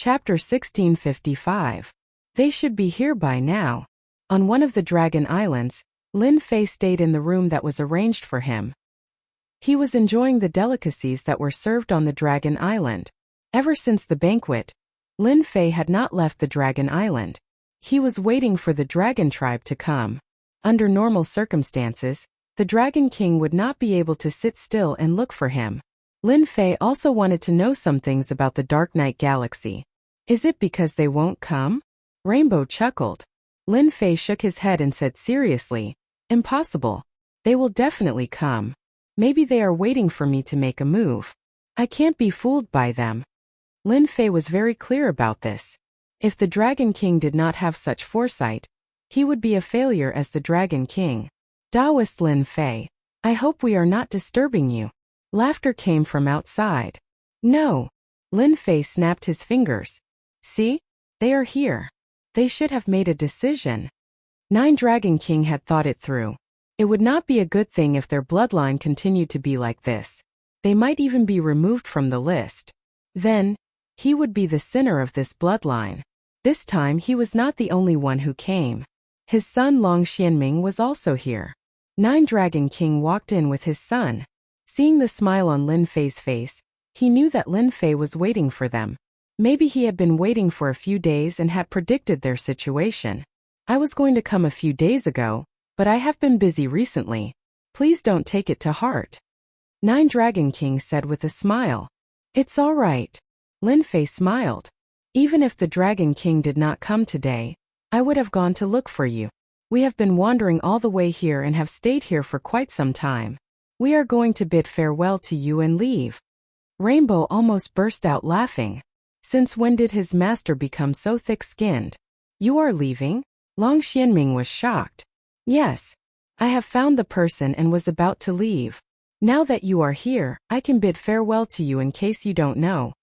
Chapter 1655. They should be here by now. On one of the Dragon Islands, Lin Fei stayed in the room that was arranged for him. He was enjoying the delicacies that were served on the Dragon Island. Ever since the banquet, Lin Fei had not left the Dragon Island. He was waiting for the Dragon tribe to come. Under normal circumstances, the Dragon King would not be able to sit still and look for him. Lin Fei also wanted to know some things about the Dark Night Galaxy. Is it because they won't come? Rainbow chuckled. Lin Fei shook his head and said seriously, "Impossible. They will definitely come. Maybe they are waiting for me to make a move. I can't be fooled by them." Lin Fei was very clear about this. If the Dragon King did not have such foresight, he would be a failure as the Dragon King. Taoist Lin Fei, I hope we are not disturbing you. Laughter came from outside. No. Lin Fei snapped his fingers. See? They are here. They should have made a decision. Nine Dragon King had thought it through. It would not be a good thing if their bloodline continued to be like this. They might even be removed from the list. Then, he would be the sinner of this bloodline. This time he was not the only one who came. His son Long Xianming was also here. Nine Dragon King walked in with his son. Seeing the smile on Lin Fei's face, he knew that Lin Fei was waiting for them. Maybe he had been waiting for a few days and had predicted their situation. I was going to come a few days ago, but I have been busy recently. Please don't take it to heart. Nine Dragon King said with a smile. It's all right. Lin Fei smiled. Even if the Dragon King did not come today, I would have gone to look for you. We have been wandering all the way here and have stayed here for quite some time. We are going to bid farewell to you and leave. Rainbow almost burst out laughing. Since when did his master become so thick-skinned? You are leaving? Long Xianming was shocked. Yes. I have found the person and was about to leave. Now that you are here, I can bid farewell to you in case you don't know.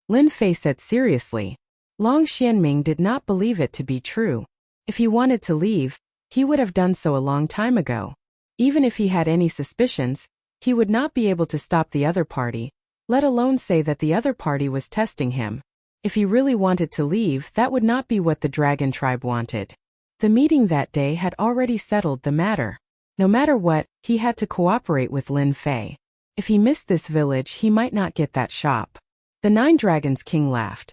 Lin Fei said seriously. Long Xianming did not believe it to be true. If he wanted to leave, he would have done so a long time ago. Even if he had any suspicions, he would not be able to stop the other party, let alone say that the other party was testing him. If he really wanted to leave, that would not be what the Dragon Tribe wanted. The meeting that day had already settled the matter. No matter what, he had to cooperate with Lin Fei. If he missed this village, he might not get that shop. The Nine Dragons King laughed.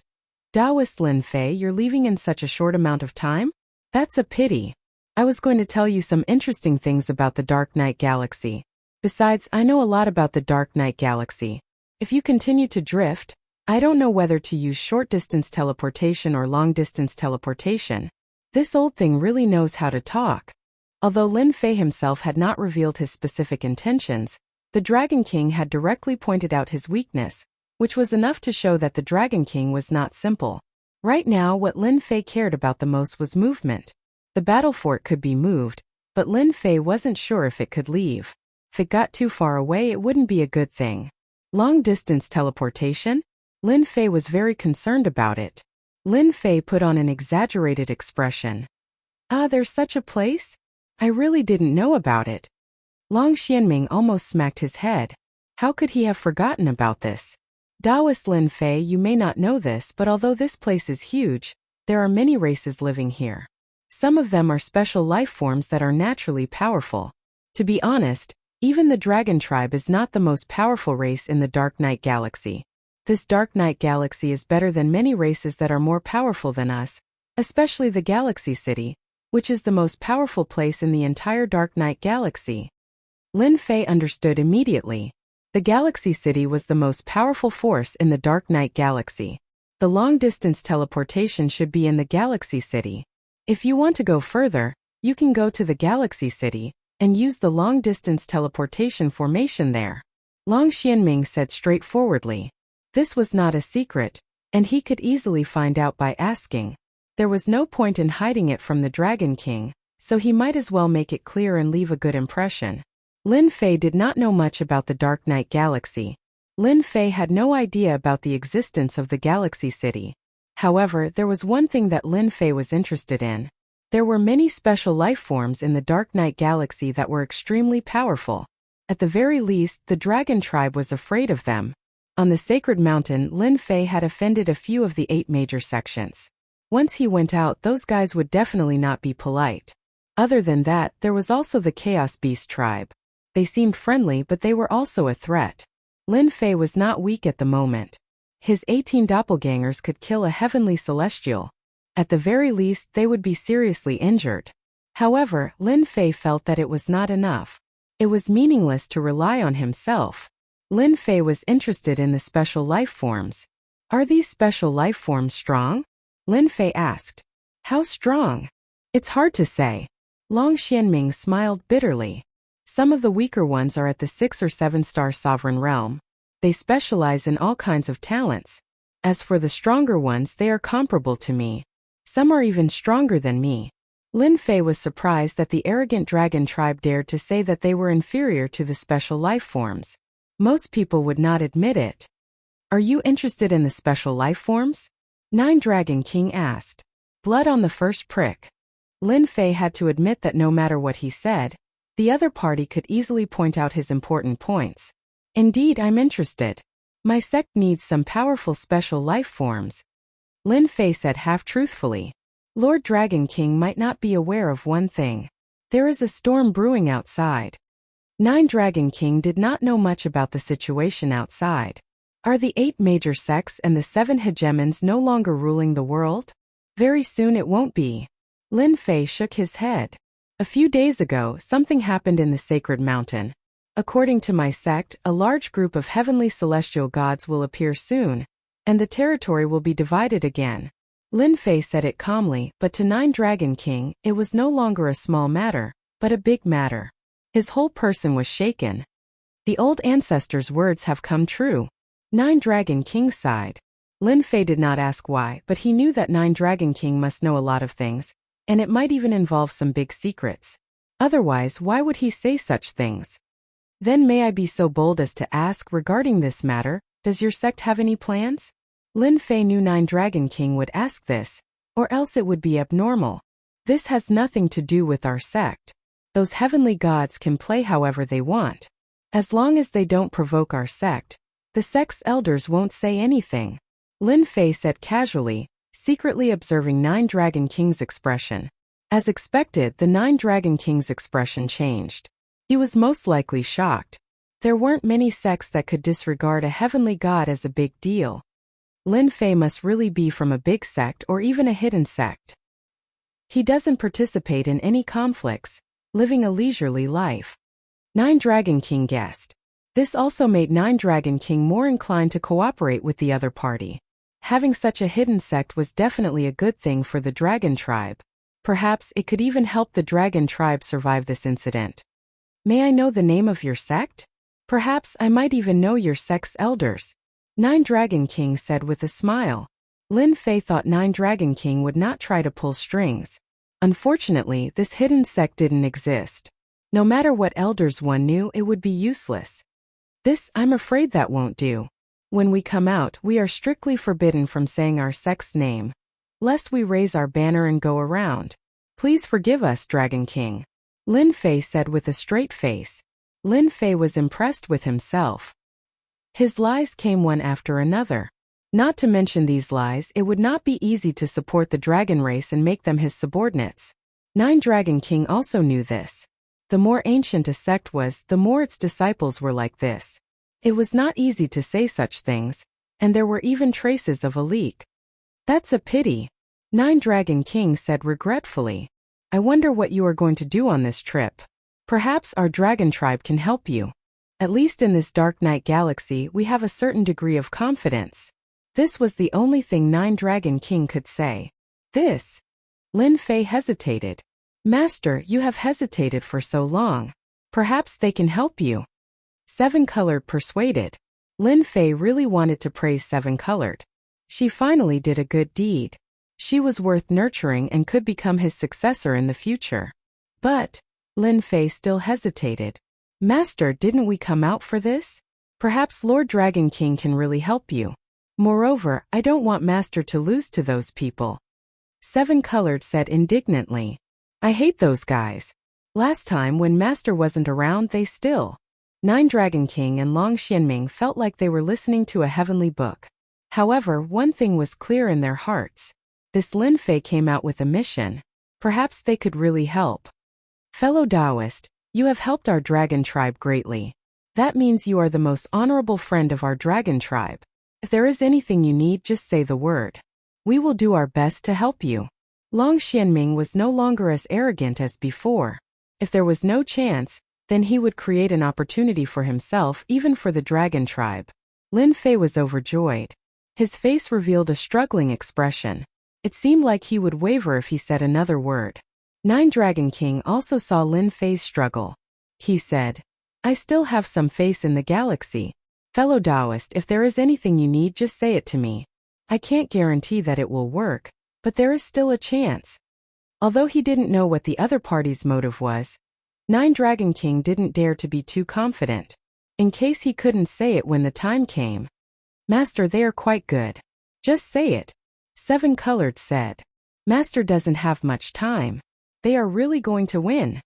Taoist Lin Fei, you're leaving in such a short amount of time? That's a pity. I was going to tell you some interesting things about the Dark Night Galaxy. Besides, I know a lot about the Dark Night Galaxy. If you continue to drift, I don't know whether to use short-distance teleportation or long-distance teleportation. This old thing really knows how to talk. Although Lin Fei himself had not revealed his specific intentions, the Dragon King had directly pointed out his weakness, which was enough to show that the Dragon King was not simple. Right now, what Lin Fei cared about the most was movement. The battle fort could be moved, but Lin Fei wasn't sure if it could leave. If it got too far away, it wouldn't be a good thing. Long-distance teleportation? Lin Fei was very concerned about it. Lin Fei put on an exaggerated expression. Ah, there's such a place? I really didn't know about it. Long Xianming almost smacked his head. How could he have forgotten about this? Taoist Lin Fei, you may not know this, but although this place is huge, there are many races living here. Some of them are special life forms that are naturally powerful. To be honest, even the Dragon Tribe is not the most powerful race in the Dark Night Galaxy. This Dark Night Galaxy is better than many races that are more powerful than us, especially the Galaxy City, which is the most powerful place in the entire Dark Night Galaxy. Lin Fei understood immediately. The Galaxy City was the most powerful force in the Dark Night Galaxy. The long-distance teleportation should be in the Galaxy City. If you want to go further, you can go to the Galaxy City and use the long-distance teleportation formation there. Long Xianming said straightforwardly. This was not a secret, and he could easily find out by asking. There was no point in hiding it from the Dragon King, so he might as well make it clear and leave a good impression. Lin Fei did not know much about the Dark Night Galaxy. Lin Fei had no idea about the existence of the Galaxy City. However, there was one thing that Lin Fei was interested in. There were many special life forms in the Dark Night Galaxy that were extremely powerful. At the very least, the Dragon Tribe was afraid of them. On the sacred mountain, Lin Fei had offended a few of the 8 major sections. Once he went out, those guys would definitely not be polite. Other than that, there was also the Chaos Beast tribe. They seemed friendly, but they were also a threat. Lin Fei was not weak at the moment. His 18 doppelgangers could kill a heavenly celestial. At the very least, they would be seriously injured. However, Lin Fei felt that it was not enough. It was meaningless to rely on himself. Lin Fei was interested in the special life forms. Are these special life forms strong? Lin Fei asked. How strong? It's hard to say. Long Xianming smiled bitterly. Some of the weaker ones are at the 6 or 7-star sovereign realm. They specialize in all kinds of talents. As for the stronger ones, they are comparable to me. Some are even stronger than me. Lin Fei was surprised that the arrogant dragon tribe dared to say that they were inferior to the special life forms. Most people would not admit it. Are you interested in the special life forms? 9 Dragon King asked. Blood on the first prick. Lin Fei had to admit that no matter what he said, the other party could easily point out his important points. Indeed, I'm interested. My sect needs some powerful special life forms. Lin Fei said half-truthfully. Lord Dragon King might not be aware of one thing. There is a storm brewing outside. 9 Dragon King did not know much about the situation outside. Are the 8 major sects and the 7 hegemons no longer ruling the world? Very soon it won't be. Lin Fei shook his head. A few days ago, something happened in the sacred mountain. According to my sect, a large group of heavenly celestial gods will appear soon, and the territory will be divided again. Lin Fei said it calmly, but to 9 Dragon King, it was no longer a small matter, but a big matter. His whole person was shaken. The old ancestors' words have come true. 9 Dragon King sighed. Lin Fei did not ask why, but he knew that 9 Dragon King must know a lot of things, and it might even involve some big secrets. Otherwise, why would he say such things? Then may I be so bold as to ask regarding this matter, does your sect have any plans? Lin Fei knew 9 Dragon King would ask this, or else it would be abnormal. This has nothing to do with our sect. Those heavenly gods can play however they want. As long as they don't provoke our sect, the sect's elders won't say anything. Lin Fei said casually, secretly observing 9 Dragon King's expression. As expected, the 9 Dragon King's expression changed. He was most likely shocked. There weren't many sects that could disregard a heavenly god as a big deal. Lin Fei must really be from a big sect or even a hidden sect. He doesn't participate in any conflicts, living a leisurely life. 9 Dragon King guessed. This also made 9 Dragon King more inclined to cooperate with the other party. Having such a hidden sect was definitely a good thing for the dragon tribe. Perhaps it could even help the dragon tribe survive this incident. May I know the name of your sect? Perhaps I might even know your sect's elders. 9 Dragon King said with a smile. Lin Fei thought 9 Dragon King would not try to pull strings. Unfortunately, this hidden sect didn't exist. No matter what elders one knew, it would be useless. This, I'm afraid that won't do. When we come out, we are strictly forbidden from saying our sect's name, lest we raise our banner and go around. Please forgive us, Dragon King. Lin Fei said with a straight face. Lin Fei was impressed with himself. His lies came one after another. Not to mention these lies, it would not be easy to support the dragon race and make them his subordinates. 9 Dragon King also knew this. The more ancient a sect was, the more its disciples were like this. It was not easy to say such things, and there were even traces of a leak. That's a pity. 9 Dragon King said regretfully. I wonder what you are going to do on this trip. Perhaps our dragon tribe can help you. At least in this dark night galaxy, we have a certain degree of confidence. This was the only thing 9 Dragon King could say. This. Lin Fei hesitated. Master, you have hesitated for so long. Perhaps they can help you. 7-Colored persuaded. Lin Fei really wanted to praise 7-Colored. She finally did a good deed. She was worth nurturing and could become his successor in the future. But, Lin Fei still hesitated. Master, didn't we come out for this? Perhaps Lord Dragon King can really help you. Moreover, I don't want Master to lose to those people. 7-Colored said indignantly. I hate those guys. Last time when Master wasn't around, they still. Nine Dragon King and Long Xianming felt like they were listening to a heavenly book. However, one thing was clear in their hearts. This Lin Fei came out with a mission. Perhaps they could really help. Fellow Taoist, you have helped our dragon tribe greatly. That means you are the most honorable friend of our dragon tribe. If there is anything you need, just say the word. We will do our best to help you. Long Xianming was no longer as arrogant as before. If there was no chance, then he would create an opportunity for himself, even for the dragon tribe. Lin Fei was overjoyed. His face revealed a struggling expression. It seemed like he would waver if he said another word. Nine Dragon King also saw Lin Fei's struggle. He said, I still have some faith in the galaxy. Fellow Taoist, if there is anything you need, just say it to me. I can't guarantee that it will work, but there is still a chance. Although he didn't know what the other party's motive was, Nine Dragon King didn't dare to be too confident, in case he couldn't say it when the time came. Master, they are quite good. Just say it. Seven Colored said. Master doesn't have much time. They are really going to win.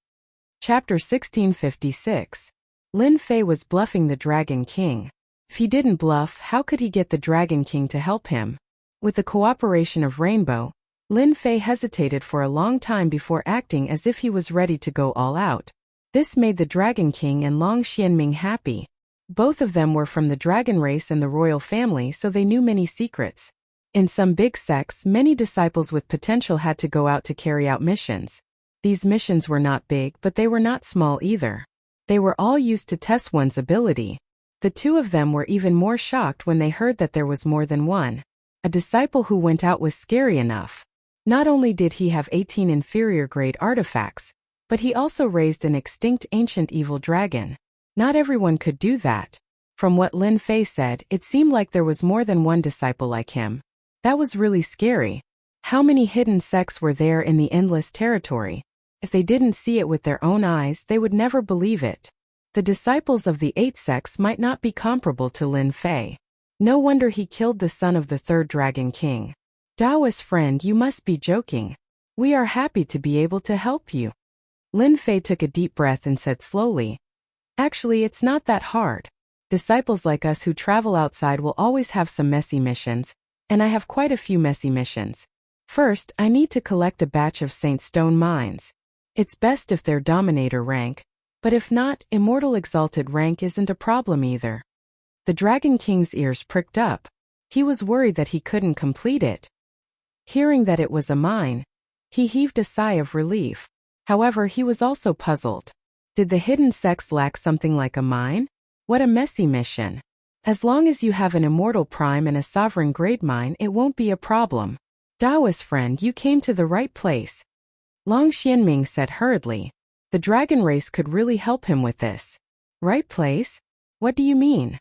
Chapter 1656. Lin Fei was bluffing the Dragon King. If he didn't bluff, how could he get the Dragon King to help him? With the cooperation of Rainbow, Lin Fei hesitated for a long time before acting as if he was ready to go all out. This made the Dragon King and Long Xianming happy. Both of them were from the dragon race and the royal family, so they knew many secrets. In some big sects, many disciples with potential had to go out to carry out missions. These missions were not big, but they were not small either. They were all used to test one's ability. The two of them were even more shocked when they heard that there was more than one. A disciple who went out was scary enough. Not only did he have 18 inferior grade artifacts, but he also raised an extinct ancient evil dragon. Not everyone could do that. From what Lin Fei said, it seemed like there was more than one disciple like him. That was really scary. How many hidden sects were there in the endless territory? If they didn't see it with their own eyes, they would never believe it. The disciples of the 8 sects might not be comparable to Lin Fei. No wonder he killed the son of the third Dragon King. Taoist friend, you must be joking. We are happy to be able to help you. Lin Fei took a deep breath and said slowly, Actually, it's not that hard. Disciples like us who travel outside will always have some messy missions, and I have quite a few messy missions. First, I need to collect a batch of Saint Stone mines. It's best if they're Dominator rank, but if not, Immortal Exalted rank isn't a problem either. The Dragon King's ears pricked up. He was worried that he couldn't complete it. Hearing that it was a mine, he heaved a sigh of relief. However, he was also puzzled. Did the hidden sects lack something like a mine? What a messy mission. As long as you have an Immortal Prime and a Sovereign Grade mine, it won't be a problem. Taoist friend, you came to the right place. Long Xianming said hurriedly. The dragon race could really help him with this. Right place? What do you mean?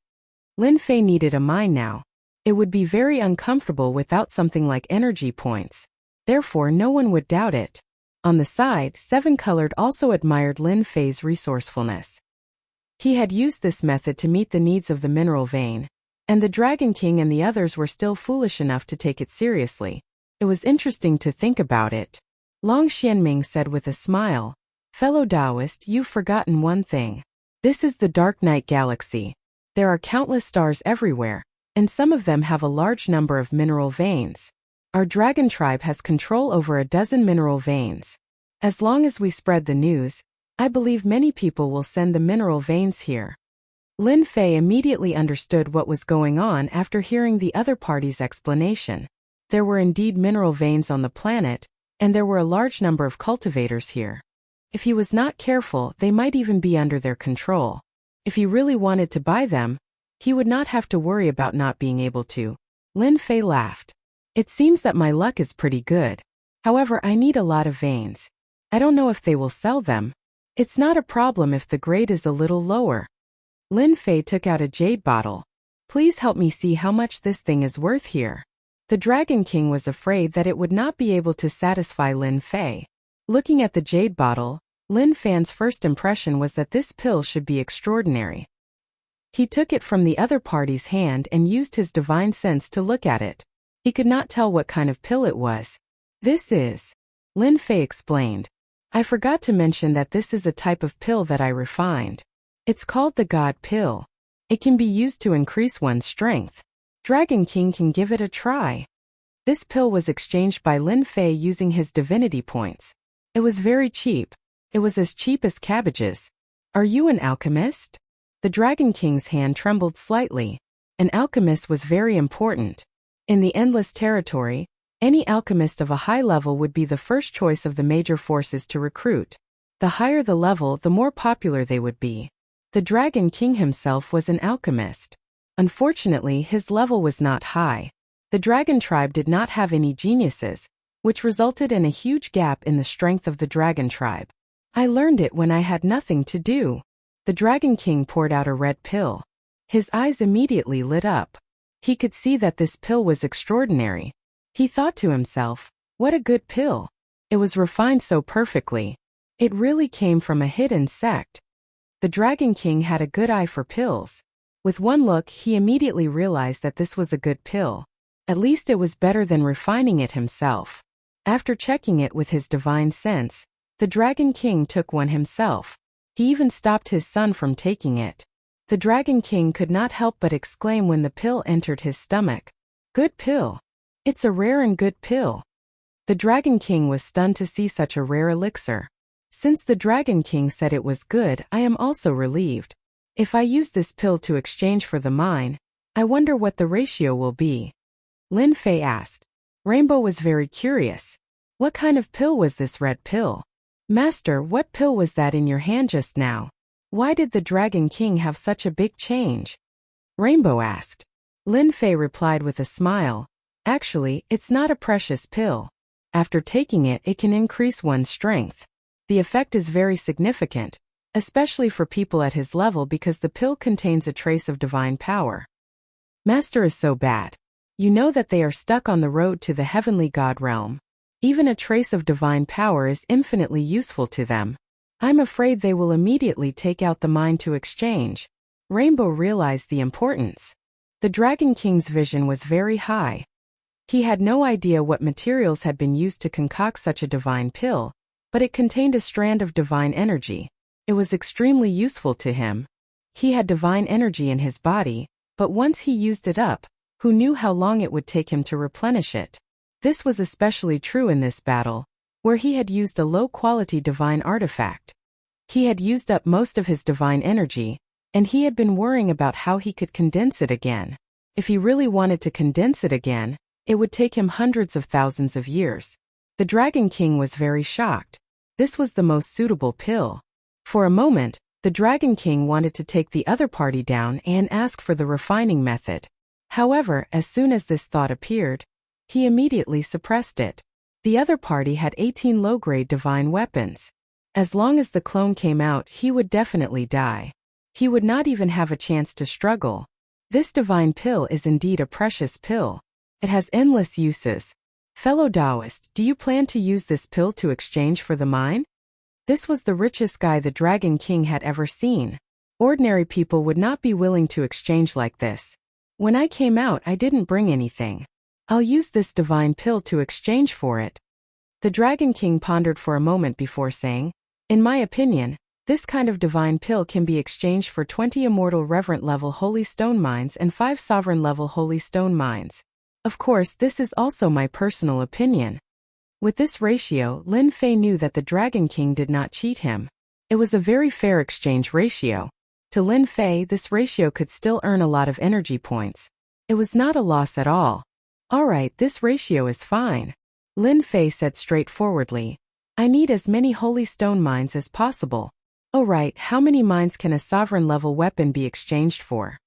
Lin Fei needed a mine now. It would be very uncomfortable without something like energy points. Therefore, no one would doubt it. On the side, Seven Colored also admired Lin Fei's resourcefulness. He had used this method to meet the needs of the mineral vein, and the Dragon King and the others were still foolish enough to take it seriously. It was interesting to think about it. Long Xianming said with a smile, Fellow Taoist, you've forgotten one thing. This is the Dark Night Galaxy. There are countless stars everywhere, and some of them have a large number of mineral veins. Our dragon tribe has control over a dozen mineral veins. As long as we spread the news, I believe many people will send the mineral veins here. Lin Fei immediately understood what was going on after hearing the other party's explanation. There were indeed mineral veins on the planet, and there were a large number of cultivators here. If he was not careful, they might even be under their control. If he really wanted to buy them, he would not have to worry about not being able to. Lin Fei laughed. It seems that my luck is pretty good. However, I need a lot of veins. I don't know if they will sell them. It's not a problem if the grade is a little lower. Lin Fei took out a jade bottle. Please help me see how much this thing is worth here. The Dragon King was afraid that it would not be able to satisfy Lin Fei. Looking at the jade bottle, Lin Fei's first impression was that this pill should be extraordinary. He took it from the other party's hand and used his divine sense to look at it. He could not tell what kind of pill it was. This is, Lin Fei explained. I forgot to mention that this is a type of pill that I refined. It's called the God Pill. It can be used to increase one's strength. Dragon King can give it a try. This pill was exchanged by Lin Fei using his divinity points. It was very cheap. It was as cheap as cabbages. Are you an alchemist? The Dragon King's hand trembled slightly. An alchemist was very important. In the Endless Territory, any alchemist of a high level would be the first choice of the major forces to recruit. The higher the level, the more popular they would be. The Dragon King himself was an alchemist. Unfortunately, his level was not high. The dragon tribe did not have any geniuses, which resulted in a huge gap in the strength of the dragon tribe. I learned it when I had nothing to do. The Dragon King poured out a red pill. His eyes immediately lit up. He could see that this pill was extraordinary. He thought to himself, what a good pill. It was refined so perfectly. It really came from a hidden sect. The Dragon King had a good eye for pills. With one look, he immediately realized that this was a good pill. At least it was better than refining it himself. After checking it with his divine sense, the Dragon King took one himself. He even stopped his son from taking it. The Dragon King could not help but exclaim when the pill entered his stomach. Good pill. It's a rare and good pill. The Dragon King was stunned to see such a rare elixir. Since the Dragon King said it was good, I am also relieved. If I use this pill to exchange for the mine, I wonder what the ratio will be. Lin Fei asked. Rainbow was very curious. What kind of pill was this red pill? Master, what pill was that in your hand just now? Why did the Dragon King have such a big change? Rainbow asked. Lin Fei replied with a smile. Actually, it's not a precious pill. After taking it, it can increase one's strength. The effect is very significant, especially for people at his level because the pill contains a trace of divine power. Master is so bad. You know that they are stuck on the road to the heavenly God realm. Even a trace of divine power is infinitely useful to them. I'm afraid they will immediately take out the mine to exchange. Rainbow realized the importance. The Dragon King's vision was very high. He had no idea what materials had been used to concoct such a divine pill, but it contained a strand of divine energy. It was extremely useful to him. He had divine energy in his body, but once he used it up, who knew how long it would take him to replenish it? This was especially true in this battle, where he had used a low-quality divine artifact. He had used up most of his divine energy, and he had been worrying about how he could condense it again. If he really wanted to condense it again, it would take him hundreds of thousands of years. The Dragon King was very shocked. This was the most suitable pill. For a moment, the Dragon King wanted to take the other party down and ask for the refining method. However, as soon as this thought appeared, he immediately suppressed it. The other party had 18 low-grade divine weapons. As long as the clone came out, he would definitely die. He would not even have a chance to struggle. This divine pill is indeed a precious pill. It has endless uses. Fellow Taoist, do you plan to use this pill to exchange for the mine? This was the richest guy the Dragon King had ever seen. Ordinary people would not be willing to exchange like this. When I came out, I didn't bring anything. I'll use this divine pill to exchange for it. The Dragon King pondered for a moment before saying, in my opinion, this kind of divine pill can be exchanged for 20 immortal reverent level holy stone mines and 5 sovereign level holy stone mines. Of course, this is also my personal opinion. With this ratio, Lin Fei knew that the Dragon King did not cheat him. It was a very fair exchange ratio. To Lin Fei, this ratio could still earn a lot of energy points. It was not a loss at all. Alright, this ratio is fine. Lin Fei said straightforwardly. I need as many holy stone mines as possible. Alright, how many mines can a sovereign level weapon be exchanged for?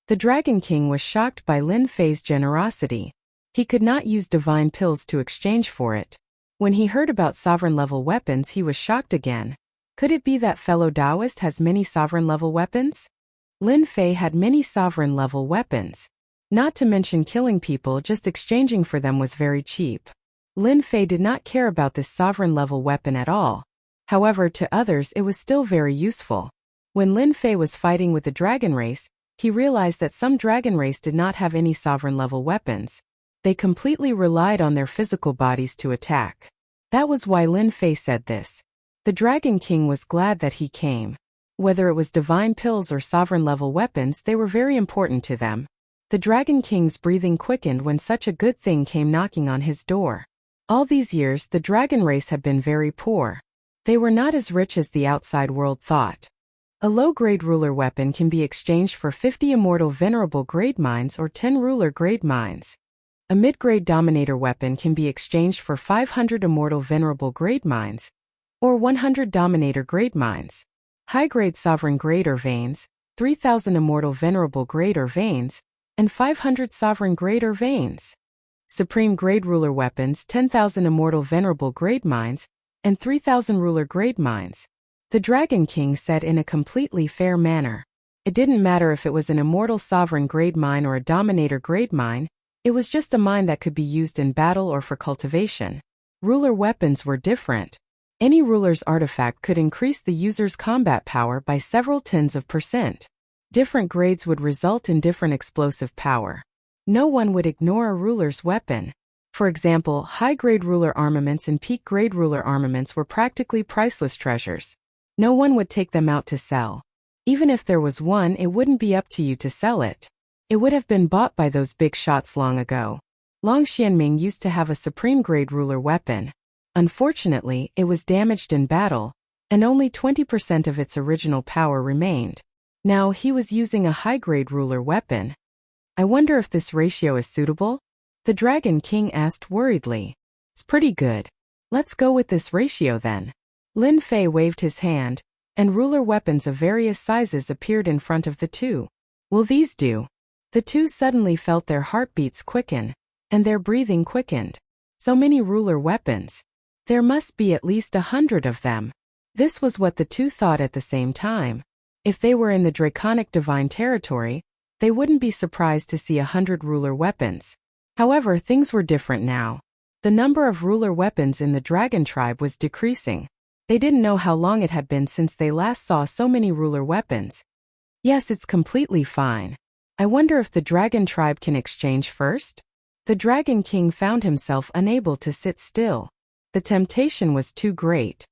The Dragon King was shocked by Lin Fei's generosity. He could not use divine pills to exchange for it. When he heard about sovereign level weapons, he was shocked again. Could it be that fellow Taoist has many sovereign level weapons? Lin Fei had many sovereign level weapons. Not to mention killing people, just exchanging for them was very cheap. Lin Fei did not care about this sovereign level weapon at all. However, to others it was still very useful. When Lin Fei was fighting with the dragon race, he realized that some dragon race did not have any sovereign level weapons. They completely relied on their physical bodies to attack. That was why Lin Fei said this. The Dragon King was glad that he came. Whether it was divine pills or sovereign-level weapons, they were very important to them. The Dragon King's breathing quickened when such a good thing came knocking on his door. All these years, the dragon race had been very poor. They were not as rich as the outside world thought. A low-grade ruler weapon can be exchanged for 50 immortal venerable grade mines or 10 ruler grade mines. A mid-grade dominator weapon can be exchanged for 500 immortal venerable grade mines, or 100 dominator grade mines. High-grade sovereign grade or veins, 3,000 immortal venerable grade or veins, and 500 sovereign grade or veins. Supreme grade ruler weapons, 10,000 immortal venerable grade mines, and 3,000 ruler grade mines. The Dragon King said in a completely fair manner. It didn't matter if it was an immortal sovereign grade mine or a dominator grade mine, it was just a mine that could be used in battle or for cultivation. Ruler weapons were different. Any ruler's artifact could increase the user's combat power by several tens of %. Different grades would result in different explosive power. No one would ignore a ruler's weapon. For example, high-grade ruler armaments and peak-grade ruler armaments were practically priceless treasures. No one would take them out to sell. Even if there was one, it wouldn't be up to you to sell it. It would have been bought by those big shots long ago. Long Xianming used to have a supreme-grade ruler weapon. Unfortunately, it was damaged in battle, and only 20% of its original power remained. Now he was using a high-grade ruler weapon. I wonder if this ratio is suitable? The Dragon King asked worriedly. It's pretty good. Let's go with this ratio then. Lin Fei waved his hand, and ruler weapons of various sizes appeared in front of the two. Will these do? The two suddenly felt their heartbeats quicken, and their breathing quickened. So many ruler weapons. There must be at least 100 of them. This was what the two thought at the same time. If they were in the draconic divine territory, they wouldn't be surprised to see 100 ruler weapons. However, things were different now. The number of ruler weapons in the dragon tribe was decreasing. They didn't know how long it had been since they last saw so many ruler weapons. Yes, it's completely fine. I wonder if the dragon tribe can exchange first? The Dragon King found himself unable to sit still. The temptation was too great.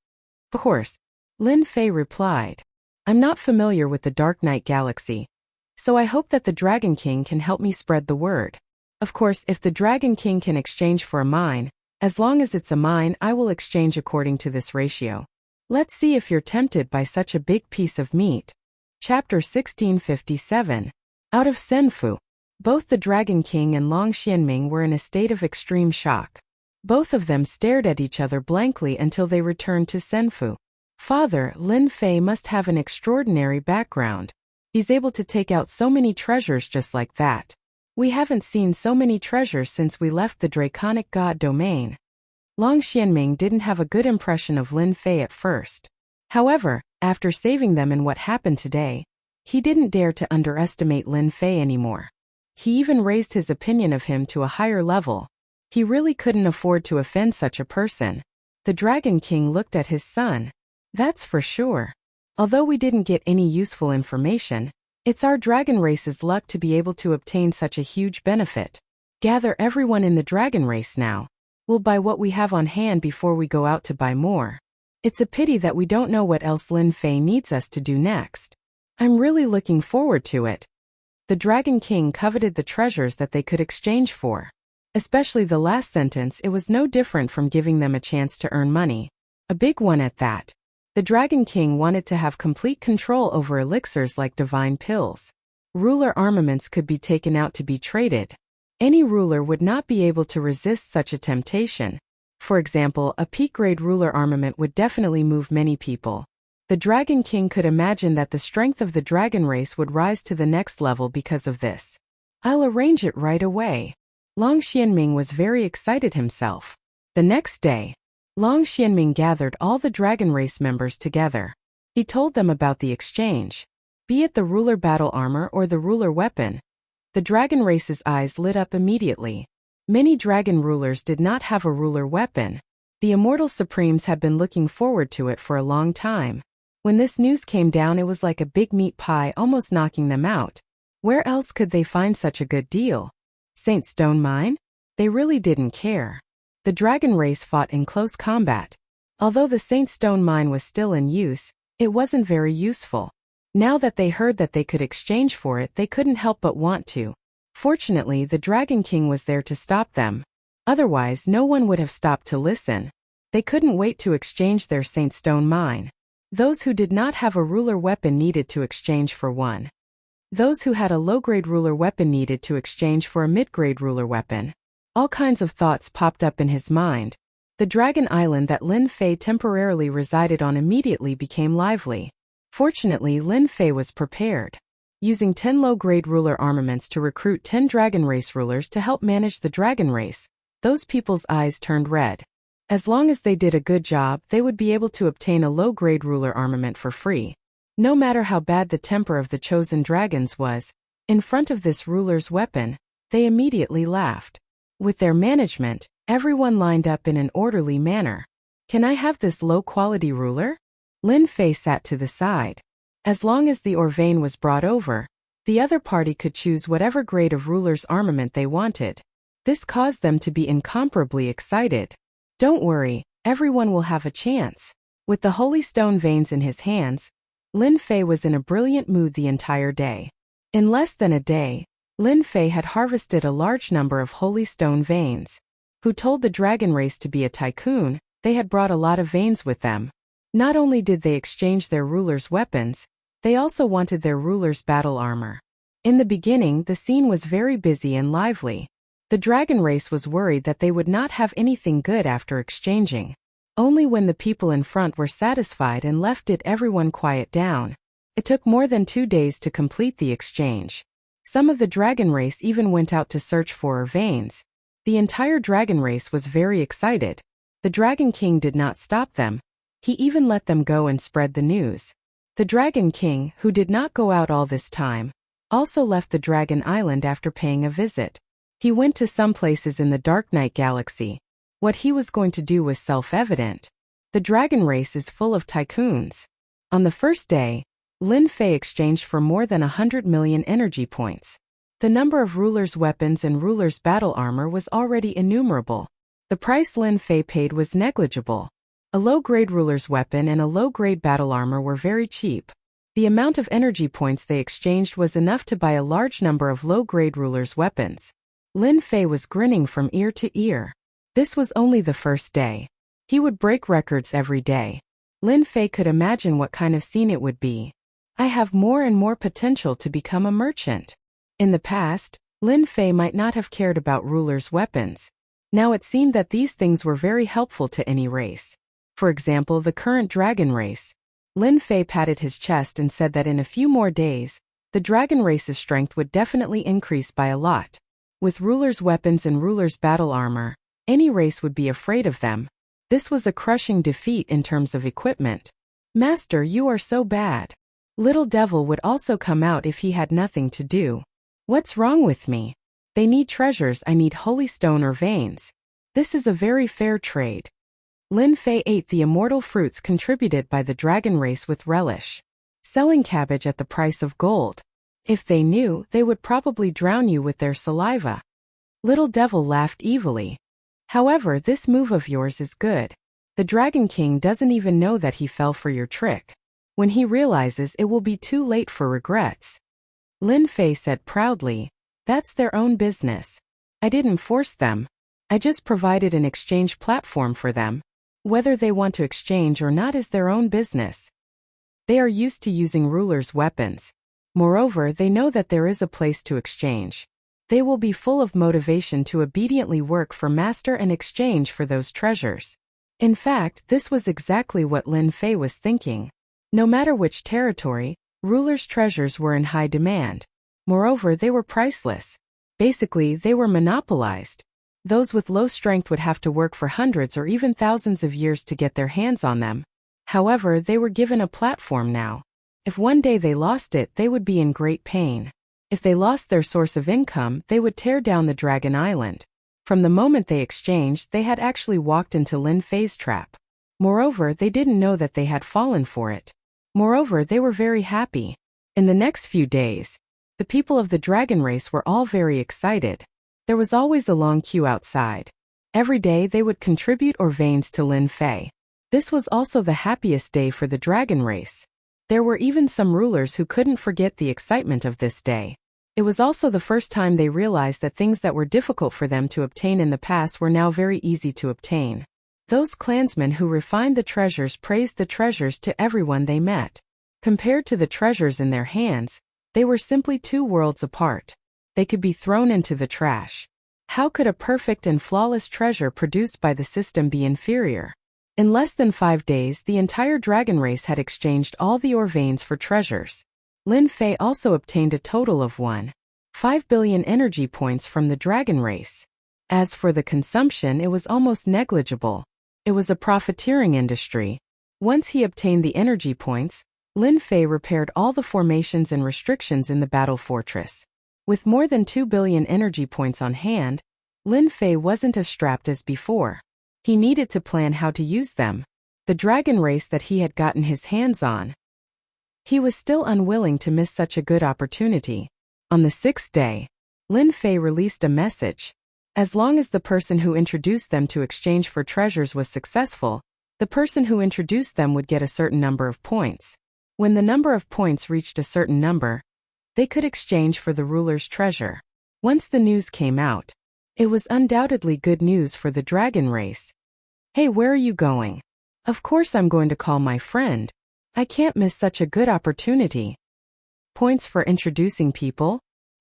Of course, Lin Fei replied. I'm not familiar with the Dark Knight Galaxy, so I hope that the Dragon King can help me spread the word. Of course, if the Dragon King can exchange for a mine, as long as it's a mine, I will exchange according to this ratio. Let's see if you're tempted by such a big piece of meat. Chapter 1657. Out of Senfu. Both the Dragon King and Long Xianming were in a state of extreme shock. Both of them stared at each other blankly until they returned to Senfu. Father, Lin Fei must have an extraordinary background. He's able to take out so many treasures just like that. We haven't seen so many treasures since we left the draconic god domain. Long Xianming didn't have a good impression of Lin Fei at first. However, after saving them in what happened today, he didn't dare to underestimate Lin Fei anymore. He even raised his opinion of him to a higher level. He really couldn't afford to offend such a person. The Dragon King looked at his son. That's for sure. Although we didn't get any useful information, it's our dragon race's luck to be able to obtain such a huge benefit. Gather everyone in the dragon race now. We'll buy what we have on hand before we go out to buy more. It's a pity that we don't know what else Lin Fei needs us to do next. I'm really looking forward to it. The Dragon King coveted the treasures that they could exchange for. Especially the last sentence, it was no different from giving them a chance to earn money. A big one at that. The Dragon King wanted to have complete control over elixirs like divine pills. Ruler armaments could be taken out to be traded. Any ruler would not be able to resist such a temptation. For example, a peak-grade ruler armament would definitely move many people. The Dragon King could imagine that the strength of the dragon race would rise to the next level because of this. I'll arrange it right away. Long Xianming was very excited himself. The next day, Long Xianming gathered all the dragon race members together. He told them about the exchange. Be it the ruler battle armor or the ruler weapon. The dragon race's eyes lit up immediately. Many dragon rulers did not have a ruler weapon. The immortal supremes had been looking forward to it for a long time. When this news came down, it was like a big meat pie, almost knocking them out. Where else could they find such a good deal? Saint Stone Mine? They really didn't care. The dragon race fought in close combat. Although the Saint Stone Mine was still in use, It wasn't very useful. Now that they heard that they could exchange for it, they couldn't help but want to. Fortunately, the Dragon King was there to stop them. Otherwise, no one would have stopped to listen. They couldn't wait to exchange their Saint Stone mine. Those who did not have a ruler weapon needed to exchange for one. Those who had a low-grade ruler weapon needed to exchange for a mid-grade ruler weapon. All kinds of thoughts popped up in his mind. The Dragon Island that Lin Fei temporarily resided on immediately became lively. Fortunately, Lin Fei was prepared, using 10 low-grade ruler armaments to recruit 10 dragon race rulers to help manage the dragon race. Those people's eyes turned red. As long as they did a good job, they would be able to obtain a low-grade ruler armament for free. No matter how bad the temper of the chosen dragons was, in front of this ruler's weapon, they immediately laughed. With their management, everyone lined up in an orderly manner. Can I have this low-quality ruler? Lin Fei sat to the side. As long as the Orvane was brought over, the other party could choose whatever grade of ruler's armament they wanted. This caused them to be incomparably excited. Don't worry, everyone will have a chance. With the holy stone veins in his hands, Lin Fei was in a brilliant mood the entire day. In less than a day, Lin Fei had harvested a large number of holy stone veins. Who told the dragon race to be a tycoon, they had brought a lot of veins with them. Not only did they exchange their ruler's weapons, they also wanted their ruler's battle armor. In the beginning, the scene was very busy and lively. The dragon race was worried that they would not have anything good after exchanging. Only when the people in front were satisfied and left did everyone quiet down. It took more than 2 days to complete the exchange. Some of the dragon race even went out to search for veins. The entire dragon race was very excited. The Dragon King did not stop them. He even let them go and spread the news. The Dragon King, who did not go out all this time, also left the Dragon Island after paying a visit. He went to some places in the Dark Knight Galaxy. What he was going to do was self-evident. The dragon race is full of tycoons. On the first day, Lin Fei exchanged for more than 100 million energy points. The number of rulers' weapons and rulers' battle armor was already innumerable. The price Lin Fei paid was negligible. A low-grade ruler's weapon and a low-grade battle armor were very cheap. The amount of energy points they exchanged was enough to buy a large number of low-grade rulers' weapons. Lin Fei was grinning from ear to ear. This was only the first day. He would break records every day. Lin Fei could imagine what kind of scene it would be. I have more and more potential to become a merchant. In the past, Lin Fei might not have cared about rulers' weapons. Now it seemed that these things were very helpful to any race. For example, the current dragon race. Lin Fei patted his chest and said that in a few more days, the dragon race's strength would definitely increase by a lot. With rulers' weapons and rulers' battle armor, any race would be afraid of them. This was a crushing defeat in terms of equipment. Master, you are so bad. Little Devil would also come out if he had nothing to do. What's wrong with me? They need treasures, I need holy stone or veins. This is a very fair trade. Lin Fei ate the immortal fruits contributed by the dragon race with relish. Selling cabbage at the price of gold. If they knew, they would probably drown you with their saliva. Little Devil laughed evilly. However, this move of yours is good. The Dragon King doesn't even know that he fell for your trick. When he realizes, it will be too late for regrets. Lin Fei said proudly, that's their own business. I didn't force them. I just provided an exchange platform for them. Whether they want to exchange or not is their own business. They are used to using rulers' weapons. Moreover, they know that there is a place to exchange. They will be full of motivation to obediently work for Master and exchange for those treasures. In fact, this was exactly what Lin Fei was thinking. No matter which territory, rulers' treasures were in high demand. Moreover, they were priceless. Basically, they were monopolized. Those with low strength would have to work for hundreds or even thousands of years to get their hands on them. However, they were given a platform now. If one day they lost it, they would be in great pain. If they lost their source of income, they would tear down the Dragon Island. From the moment they exchanged, they had actually walked into Lin Fei's trap. Moreover, they didn't know that they had fallen for it. Moreover, they were very happy. In the next few days, the people of the dragon race were all very excited. There was always a long queue outside. Every day they would contribute or veins to Lin Fei. This was also the happiest day for the dragon race. There were even some rulers who couldn't forget the excitement of this day. It was also the first time they realized that things that were difficult for them to obtain in the past were now very easy to obtain. Those clansmen who refined the treasures praised the treasures to everyone they met. Compared to the treasures in their hands, they were simply two worlds apart. They could be thrown into the trash. How could a perfect and flawless treasure produced by the system be inferior? In less than 5 days, the entire dragon race had exchanged all the ore veins for treasures. Lin Fei also obtained a total of 1.5 billion energy points from the dragon race. As for the consumption, it was almost negligible. It was a profiteering industry. Once he obtained the energy points, Lin Fei repaired all the formations and restrictions in the battle fortress. With more than 2 billion energy points on hand, Lin Fei wasn't as strapped as before. He needed to plan how to use them. The dragon race that he had gotten his hands on. He was still unwilling to miss such a good opportunity. On the 6th day, Lin Fei released a message. As long as the person who introduced them to exchange for treasures was successful, the person who introduced them would get a certain number of points. When the number of points reached a certain number, they could exchange for the ruler's treasure. Once the news came out, it was undoubtedly good news for the dragon race. Hey, where are you going? Of course I'm going to call my friend. I can't miss such a good opportunity. Points for introducing people?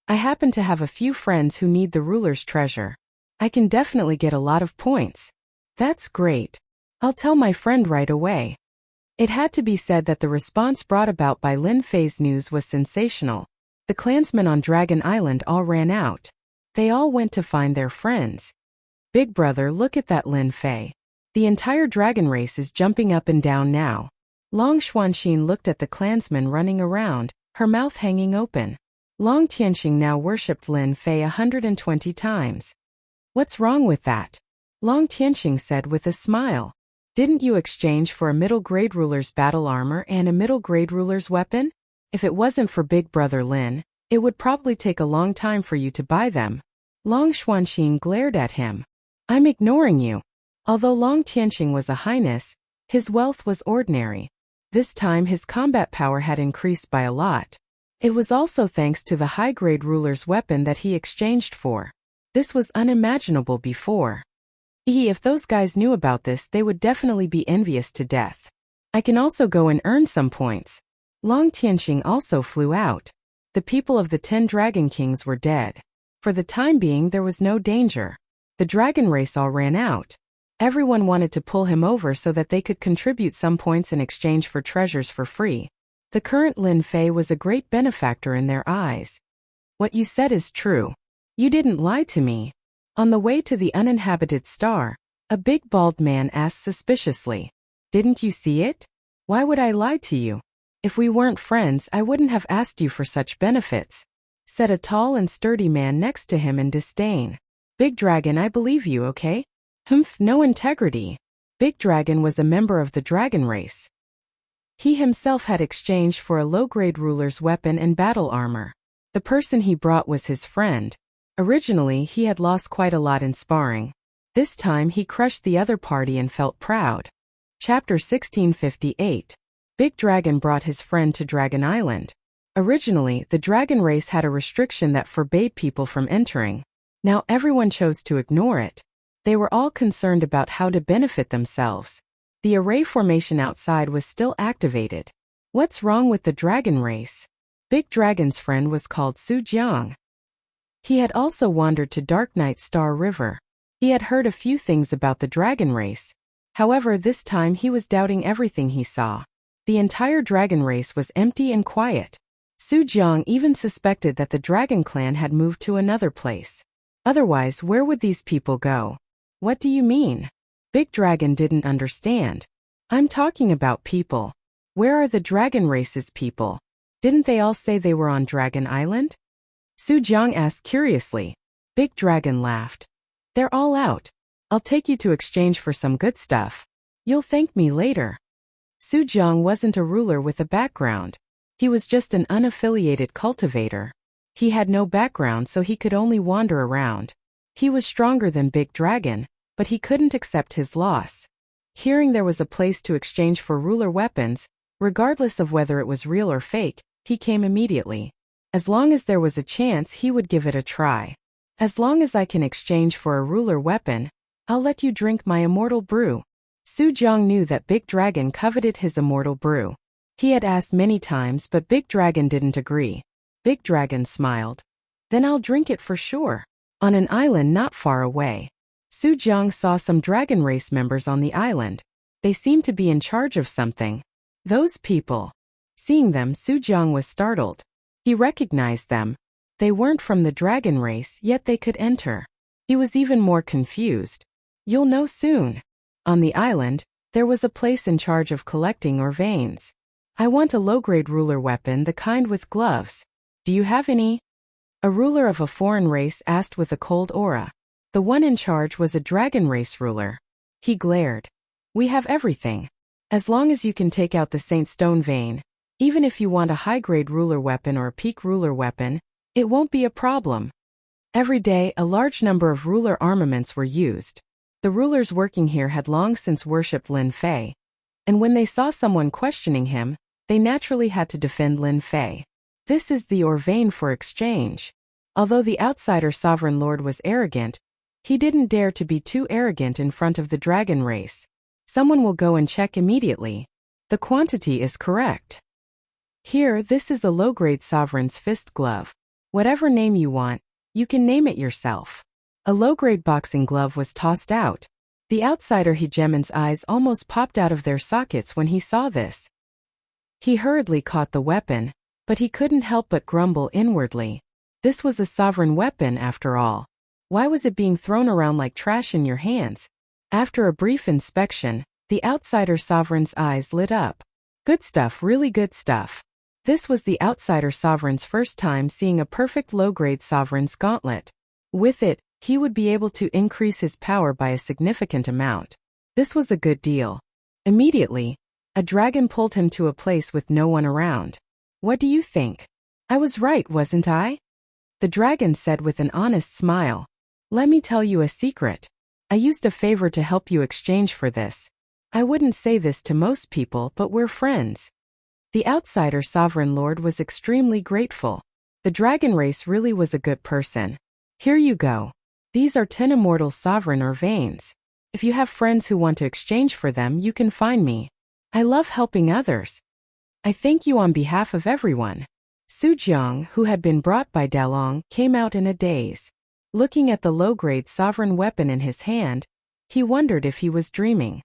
I happen to have a few friends who need the ruler's treasure. I can definitely get a lot of points. That's great. I'll tell my friend right away. It had to be said that the response brought about by Lin Fei's news was sensational. The clansmen on Dragon Island all ran out. They all went to find their friends. Big brother, look at that Lin Fei. The entire dragon race is jumping up and down now. Long Xuanxin looked at the clansmen running around, her mouth hanging open. Long Tianxing now worshipped Lin Fei 120 times. What's wrong with that? Long Tianxing said with a smile. Didn't you exchange for a middle-grade ruler's battle armor and a middle-grade ruler's weapon? If it wasn't for Big Brother Lin, it would probably take a long time for you to buy them. Long Xuanxin glared at him. I'm ignoring you. Although Long Tianxing was a highness, his wealth was ordinary. This time his combat power had increased by a lot. It was also thanks to the high-grade ruler's weapon that he exchanged for. This was unimaginable before. If those guys knew about this, they would definitely be envious to death. I can also go and earn some points. Long Tianxing also flew out. The people of the 10 Dragon Kings were dead. For the time being, there was no danger. The dragon race all ran out. Everyone wanted to pull him over so that they could contribute some points in exchange for treasures for free. The current Lin Fei was a great benefactor in their eyes. What you said is true. You didn't lie to me. On the way to the uninhabited star, a big bald man asked suspiciously. Didn't you see it? Why would I lie to you? If we weren't friends, I wouldn't have asked you for such benefits, said a tall and sturdy man next to him in disdain. Big Dragon, I believe you, okay? Humph, no integrity. Big Dragon was a member of the dragon race. He himself had exchanged for a low-grade ruler's weapon and battle armor. The person he brought was his friend. Originally, he had lost quite a lot in sparring. This time he crushed the other party and felt proud. Chapter 1658. Big Dragon brought his friend to Dragon Island. Originally, the dragon race had a restriction that forbade people from entering. Now everyone chose to ignore it. They were all concerned about how to benefit themselves. The array formation outside was still activated. What's wrong with the dragon race? Big Dragon's friend was called Su Jiang. He had also wandered to Dark Night Star River. He had heard a few things about the dragon race. However, this time he was doubting everything he saw. The entire dragon race was empty and quiet. Su Jiang even suspected that the dragon clan had moved to another place. Otherwise, where would these people go? What do you mean? Big Dragon didn't understand. I'm talking about people. Where are the dragon race's people? Didn't they all say they were on Dragon Island? Su Jiang asked curiously. Big Dragon laughed. They're all out. I'll take you to exchange for some good stuff. You'll thank me later. Su Jiang wasn't a ruler with a background. He was just an unaffiliated cultivator. He had no background, so he could only wander around. He was stronger than Big Dragon, but he couldn't accept his loss. Hearing there was a place to exchange for ruler weapons, Regardless of whether it was real or fake, he came immediately. As long as there was a chance, he would give it a try. As long as I can exchange for a ruler weapon, I'll let you drink my immortal brew. Su Jiang knew that Big Dragon coveted his immortal brew. He had asked many times, but Big Dragon didn't agree. Big Dragon smiled. Then I'll drink it for sure. On an island not far away, Su Jiang saw some dragon race members on the island. They seemed to be in charge of something. Those people. Seeing them, Su Jiang was startled. He recognized them. They weren't from the dragon race, yet they could enter. He was even more confused. You'll know soon. On the island, there was a place in charge of collecting veins. I want a low-grade ruler weapon, the kind with gloves. Do you have any? A ruler of a foreign race asked with a cold aura. The one in charge was a dragon race ruler. He glared. We have everything. As long as you can take out the Saint Stone vein, even if you want a high-grade ruler weapon or a peak ruler weapon, it won't be a problem. Every day, a large number of ruler armaments were used. The rulers working here had long since worshipped Lin Fei. And when they saw someone questioning him, they naturally had to defend Lin Fei. This is the vein for exchange. Although the outsider sovereign lord was arrogant, he didn't dare to be too arrogant in front of the dragon race. Someone will go and check immediately. The quantity is correct. Here, this is a low-grade sovereign's fist glove. Whatever name you want, you can name it yourself. A low-grade boxing glove was tossed out. The outsider hegemon's eyes almost popped out of their sockets when he saw this. He hurriedly caught the weapon, but he couldn't help but grumble inwardly. This was a sovereign weapon after all. Why was it being thrown around like trash in your hands? After a brief inspection, the outsider sovereign's eyes lit up. Good stuff, really good stuff. This was the outsider sovereign's first time seeing a perfect low-grade sovereign's gauntlet. With it, he would be able to increase his power by a significant amount. This was a good deal. Immediately, a dragon pulled him to a place with no one around. What do you think? I was right, wasn't I? The dragon said with an honest smile. Let me tell you a secret. I used a favor to help you exchange for this. I wouldn't say this to most people, but we're friends. The outsider sovereign lord was extremely grateful. The dragon race really was a good person. Here you go. These are 10 immortal sovereign veins. If you have friends who want to exchange for them, you can find me. I love helping others. I thank you on behalf of everyone. Su Jiang, who had been brought by Dalong, came out in a daze. Looking at the low-grade sovereign weapon in his hand, he wondered if he was dreaming.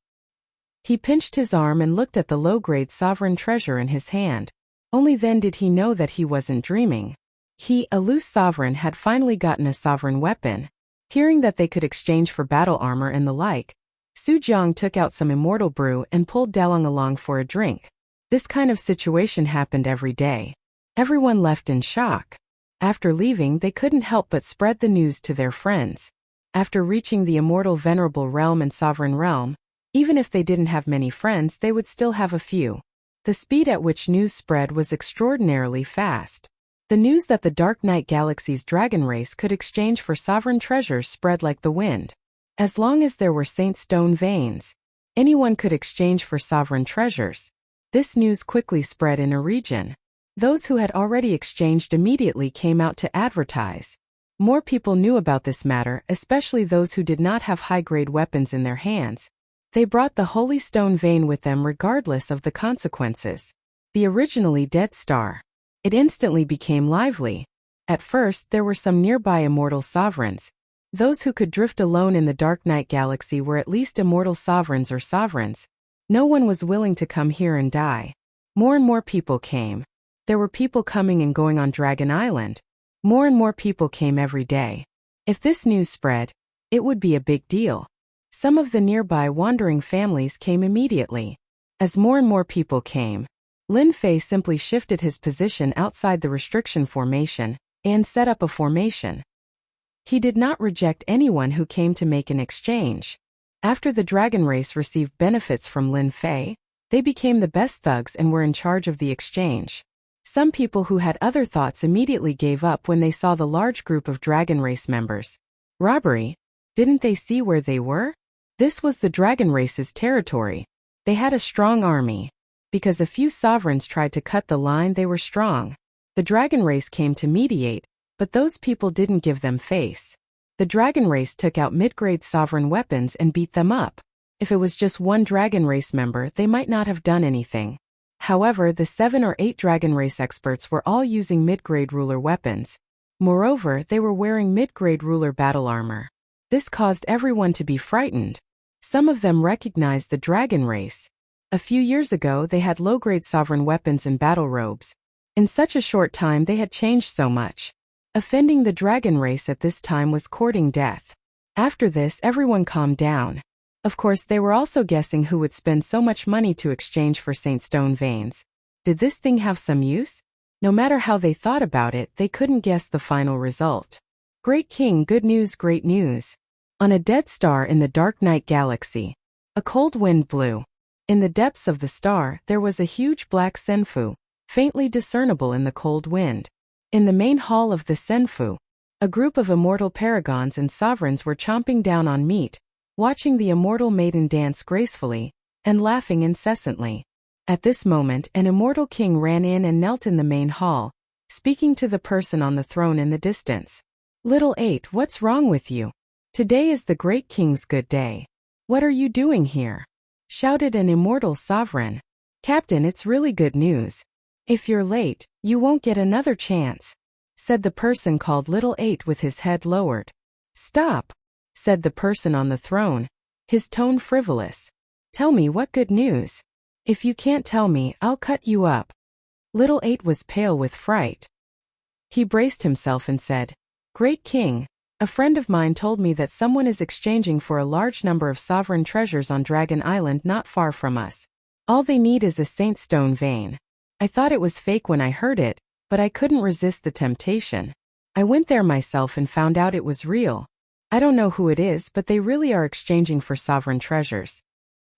He pinched his arm and looked at the low-grade sovereign treasure in his hand. Only then did he know that he wasn't dreaming. He, a loose sovereign, had finally gotten a sovereign weapon. Hearing that they could exchange for battle armor and the like, Su Jiang took out some immortal brew and pulled Dalong along for a drink. This kind of situation happened every day. Everyone left in shock. After leaving, they couldn't help but spread the news to their friends. After reaching the immortal venerable realm and sovereign realm, even if they didn't have many friends, they would still have a few. The speed at which news spread was extraordinarily fast. The news that the Dark Knight Galaxy's dragon race could exchange for sovereign treasures spread like the wind. As long as there were Saint Stone veins, anyone could exchange for sovereign treasures. This news quickly spread in a region. Those who had already exchanged immediately came out to advertise. More people knew about this matter, especially those who did not have high-grade weapons in their hands. They brought the Holy Stone vein with them regardless of the consequences. The originally dead star. It instantly became lively. At first, there were some nearby immortal sovereigns. Those who could drift alone in the Dark Knight Galaxy were at least immortal sovereigns or sovereigns. No one was willing to come here and die. More and more people came. There were people coming and going on Dragon Island. More and more people came every day. If this news spread, it would be a big deal. Some of the nearby wandering families came immediately. As more and more people came, Lin Fei simply shifted his position outside the restriction formation and set up a formation. He did not reject anyone who came to make an exchange. After the dragon race received benefits from Lin Fei, they became the best thugs and were in charge of the exchange. Some people who had other thoughts immediately gave up when they saw the large group of dragon race members. Robbery? Didn't they see where they were? This was the dragon race's territory. They had a strong army. Because a few sovereigns tried to cut the line, they were strong. The dragon race came to mediate, but those people didn't give them face. The dragon race took out mid-grade sovereign weapons and beat them up. If it was just one dragon race member, they might not have done anything. However, the 7 or 8 dragon race experts were all using mid-grade ruler weapons. Moreover, they were wearing mid-grade ruler battle armor. This caused everyone to be frightened. Some of them recognized the dragon race. A few years ago, they had low-grade sovereign weapons and battle robes. In such a short time, they had changed so much. Offending the dragon race at this time was courting death. After this, everyone calmed down. Of course, they were also guessing who would spend so much money to exchange for Saint Stone veins. Did this thing have some use? No matter how they thought about it, they couldn't guess the final result. Great King, good news, great news. On a dead star in the dark night galaxy, a cold wind blew. In the depths of the star, there was a huge black senfu, faintly discernible in the cold wind. In the main hall of the senfu, a group of immortal paragons and sovereigns were chomping down on meat, watching the immortal maiden dance gracefully, and laughing incessantly. At this moment, an immortal king ran in and knelt in the main hall, speaking to the person on the throne in the distance. "Little 8, what's wrong with you? Today is the great king's good day. What are you doing here?" shouted an immortal sovereign. "Captain, it's really good news. If you're late, you won't get another chance," said the person called Little 8 with his head lowered. "Stop," said the person on the throne, his tone frivolous. "Tell me what good news. If you can't tell me, I'll cut you up." Little 8 was pale with fright. He braced himself and said, "Great King, a friend of mine told me that someone is exchanging for a large number of sovereign treasures on Dragon Island not far from us. All they need is a Saint Stone vein. I thought it was fake when I heard it, but I couldn't resist the temptation. I went there myself and found out it was real. I don't know who it is, but they really are exchanging for sovereign treasures."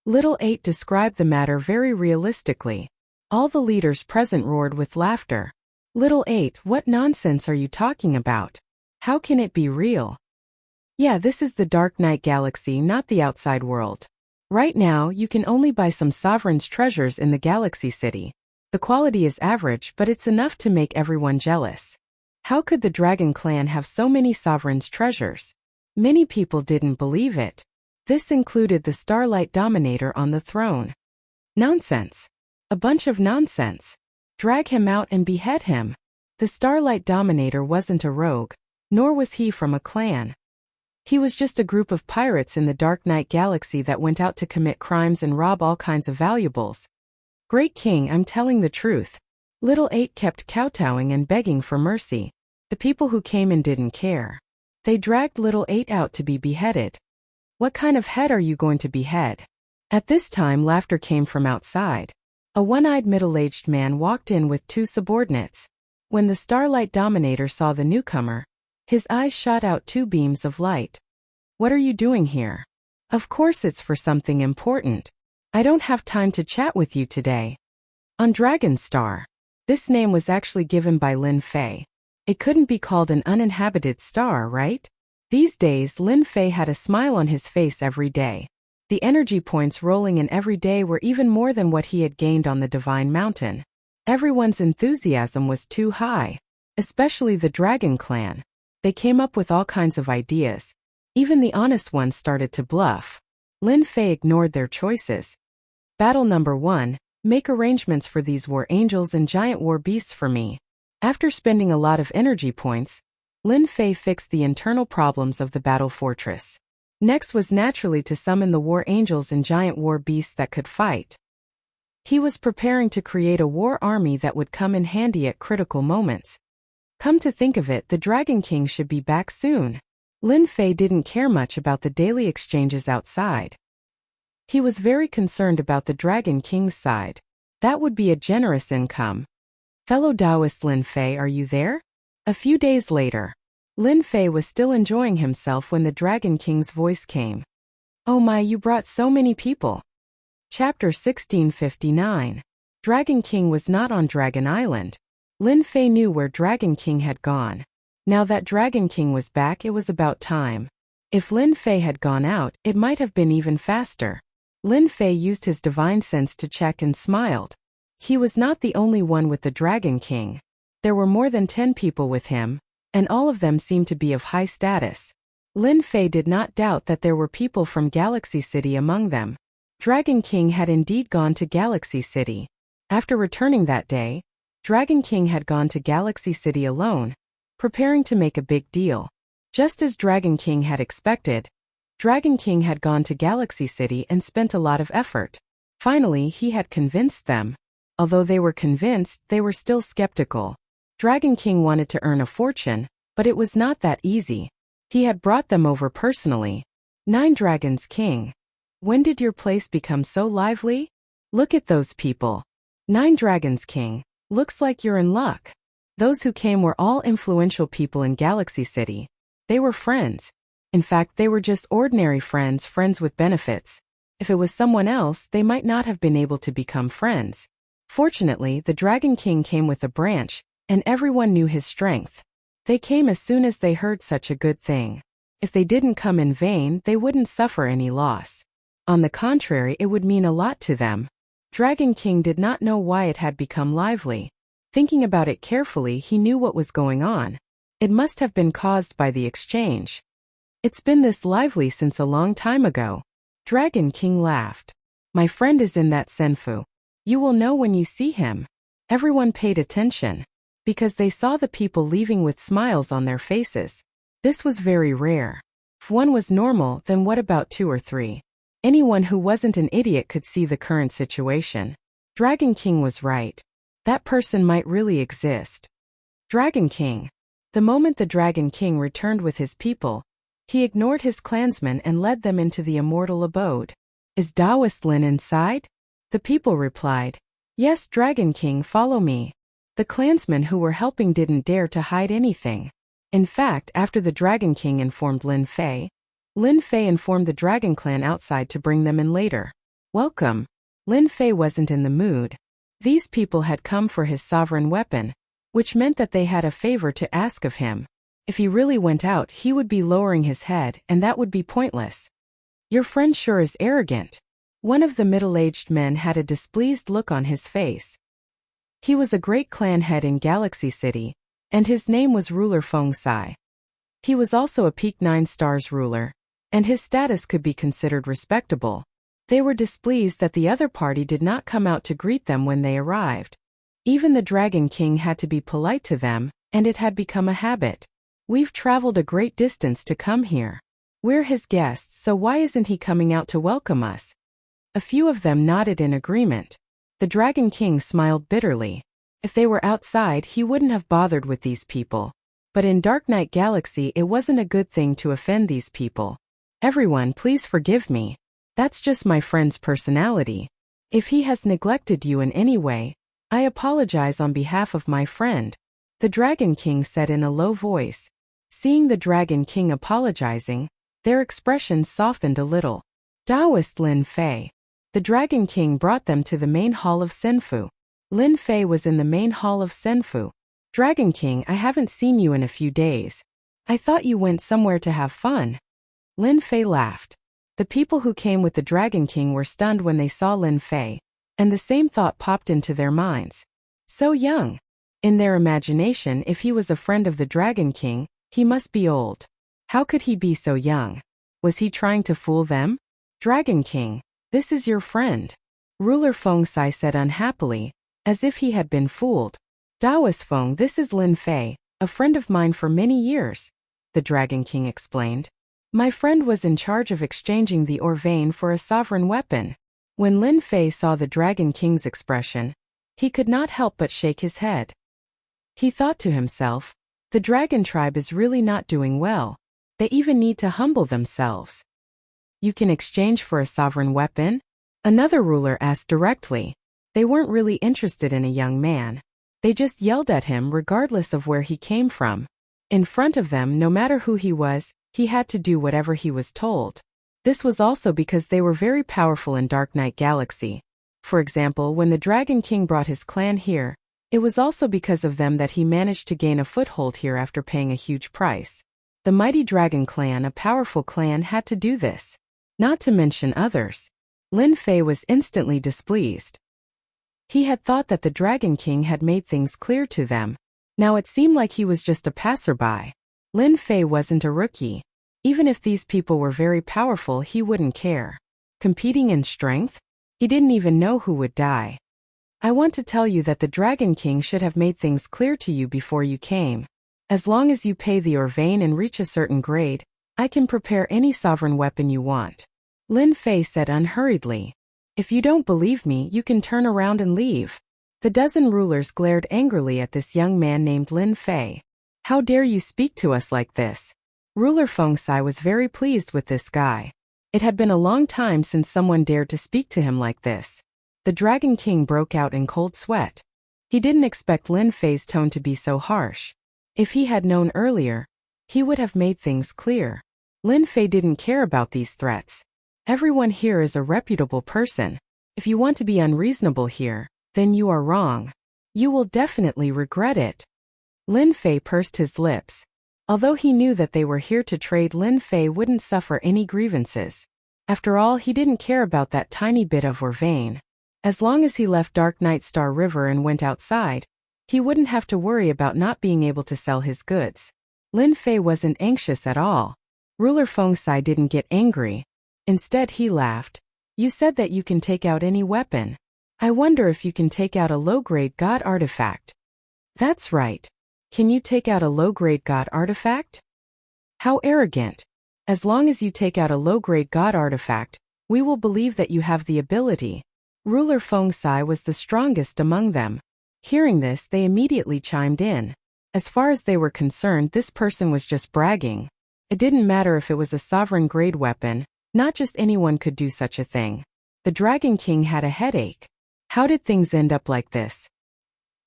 Little 8 described the matter very realistically. All the leaders present roared with laughter. "Little 8, what nonsense are you talking about? How can it be real?" "Yeah, this is the dark night galaxy, not the outside world. Right now, you can only buy some sovereign's treasures in the galaxy city. The quality is average, but it's enough to make everyone jealous. How could the Dragon Clan have so many sovereign's treasures?" Many people didn't believe it. This included the Starlight Dominator on the throne. "Nonsense. A bunch of nonsense. Drag him out and behead him." The Starlight Dominator wasn't a rogue, nor was he from a clan. He was just a group of pirates in the Dark Night Galaxy that went out to commit crimes and rob all kinds of valuables. "Great King, I'm telling the truth." Little 8 kept kowtowing and begging for mercy. The people who came in didn't care. They dragged Little 8 out to be beheaded. "What kind of head are you going to behead?" At this time, laughter came from outside. A one-eyed middle-aged man walked in with 2 subordinates. When the Starlight Dominator saw the newcomer, his eyes shot out 2 beams of light. "What are you doing here?" "Of course it's for something important. I don't have time to chat with you today." On Dragon Star. This name was actually given by Lin Fei. It couldn't be called an uninhabited star, right? These days, Lin Fei had a smile on his face every day. The energy points rolling in every day were even more than what he had gained on the Divine Mountain. Everyone's enthusiasm was too high, especially the Dragon Clan. They came up with all kinds of ideas. Even the honest ones started to bluff. Lin Fei ignored their choices. Battle number 1, make arrangements for these war angels and giant war beasts for me. After spending a lot of energy points, Lin Fei fixed the internal problems of the battle fortress. Next was naturally to summon the war angels and giant war beasts that could fight. He was preparing to create a war army that would come in handy at critical moments. Come to think of it, the Dragon King should be back soon. Lin Fei didn't care much about the daily exchanges outside. He was very concerned about the Dragon King's side. That would be a generous income. "Fellow Taoist Lin Fei, are you there?" A few days later, Lin Fei was still enjoying himself when the Dragon King's voice came. "Oh my, you brought so many people." Chapter 1659. Dragon King was not on Dragon Island. Lin Fei knew where Dragon King had gone. Now that Dragon King was back, it was about time. If Lin Fei had gone out, it might have been even faster. Lin Fei used his divine sense to check and smiled. He was not the only one with the Dragon King. There were more than 10 people with him, and all of them seemed to be of high status. Lin Fei did not doubt that there were people from Galaxy City among them. Dragon King had indeed gone to Galaxy City. After returning that day, Dragon King had gone to Galaxy City alone, preparing to make a big deal. Just as Dragon King had expected, Dragon King had gone to Galaxy City and spent a lot of effort. Finally, he had convinced them. Although they were convinced, they were still skeptical. Dragon King wanted to earn a fortune, but it was not that easy. He had brought them over personally. 9 Dragons King. When did your place become so lively? Look at those people. 9 Dragons King. Looks like you're in luck. Those who came were all influential people in Galaxy City. They were friends. In fact, they were just ordinary friends, friends with benefits. If it was someone else, they might not have been able to become friends. Fortunately, the Dragon King came with a branch, and everyone knew his strength. They came as soon as they heard such a good thing. If they didn't come in vain, they wouldn't suffer any loss. On the contrary, it would mean a lot to them. Dragon King did not know why it had become lively. Thinking about it carefully, he knew what was going on. It must have been caused by the exchange. It's been this lively since a long time ago. Dragon King laughed. My friend is in that senfu. You will know when you see him. Everyone paid attention, because they saw the people leaving with smiles on their faces. This was very rare. If one was normal, then what about 2 or 3? Anyone who wasn't an idiot could see the current situation. Dragon King was right. That person might really exist. Dragon King. The moment the Dragon King returned with his people, he ignored his clansmen and led them into the immortal abode. Is Taoist Lin inside? The people replied. Yes, Dragon King, follow me. The clansmen who were helping didn't dare to hide anything. In fact, after the Dragon King informed Lin Fei informed the Dragon Clan outside to bring them in later. Welcome. Lin Fei wasn't in the mood. These people had come for his sovereign weapon, which meant that they had a favor to ask of him. If he really went out, he would be lowering his head, and that would be pointless. Your friend sure is arrogant. One of the middle-aged men had a displeased look on his face. He was a great clan head in Galaxy City, and his name was Ruler Feng Sai. He was also a peak 9 stars ruler, and his status could be considered respectable. They were displeased that the other party did not come out to greet them when they arrived. Even the Dragon King had to be polite to them, and it had become a habit. We've traveled a great distance to come here. We're his guests, so why isn't he coming out to welcome us? A few of them nodded in agreement. The Dragon King smiled bitterly. If they were outside, he wouldn't have bothered with these people. But in Dark Knight Galaxy, it wasn't a good thing to offend these people. Everyone, please forgive me. That's just my friend's personality. If he has neglected you in any way, I apologize on behalf of my friend, the Dragon King said in a low voice. Seeing the Dragon King apologizing, their expressions softened a little. Taoist Lin Fei. The Dragon King brought them to the main hall of Senfu. Lin Fei was in the main hall of Senfu. Dragon King, I haven't seen you in a few days. I thought you went somewhere to have fun. Lin Fei laughed. The people who came with the Dragon King were stunned when they saw Lin Fei, and the same thought popped into their minds. So young. In their imagination, if he was a friend of the Dragon King, he must be old. How could he be so young? Was he trying to fool them? Dragon King, this is your friend. Ruler Feng Sai said unhappily, as if he had been fooled. Taoist Feng, this is Lin Fei, a friend of mine for many years, the Dragon King explained. My friend was in charge of exchanging the Orvane for a sovereign weapon. When Lin Fei saw the Dragon King's expression, he could not help but shake his head. He thought to himself, the Dragon tribe is really not doing well. They even need to humble themselves. You can exchange for a sovereign weapon? Another ruler asked directly. They weren't really interested in a young man. They just yelled at him regardless of where he came from. In front of them, no matter who he was, he had to do whatever he was told. This was also because they were very powerful in Dark Knight Galaxy. For example, when the Dragon King brought his clan here, it was also because of them that he managed to gain a foothold here after paying a huge price. The mighty Dragon Clan, a powerful clan, had to do this. Not to mention others. Lin Fei was instantly displeased. He had thought that the Dragon King had made things clear to them. Now it seemed like he was just a passerby. Lin Fei wasn't a rookie. Even if these people were very powerful, he wouldn't care. Competing in strength? He didn't even know who would die. I want to tell you that the Dragon King should have made things clear to you before you came. As long as you pay the Orvain and reach a certain grade, I can prepare any sovereign weapon you want. Lin Fei said unhurriedly. If you don't believe me, you can turn around and leave. The dozen rulers glared angrily at this young man named Lin Fei. How dare you speak to us like this? Ruler Fengsai was very pleased with this guy. It had been a long time since someone dared to speak to him like this. The Dragon King broke out in cold sweat. He didn't expect Lin Fei's tone to be so harsh. If he had known earlier, he would have made things clear. Lin Fei didn't care about these threats. Everyone here is a reputable person. If you want to be unreasonable here, then you are wrong. You will definitely regret it. Lin Fei pursed his lips. Although he knew that they were here to trade, Lin Fei wouldn't suffer any grievances. After all, he didn't care about that tiny bit of Orvain. As long as he left Dark Night Star River and went outside, he wouldn't have to worry about not being able to sell his goods. Lin Fei wasn't anxious at all. Ruler Fengsai didn't get angry. Instead, he laughed. You said that you can take out any weapon. I wonder if you can take out a low-grade god artifact. That's right. Can you take out a low-grade god artifact? How arrogant. As long as you take out a low-grade god artifact, we will believe that you have the ability. Ruler Fengsai was the strongest among them. Hearing this, they immediately chimed in. As far as they were concerned, this person was just bragging. It didn't matter if it was a sovereign-grade weapon, not just anyone could do such a thing. The Dragon King had a headache. How did things end up like this?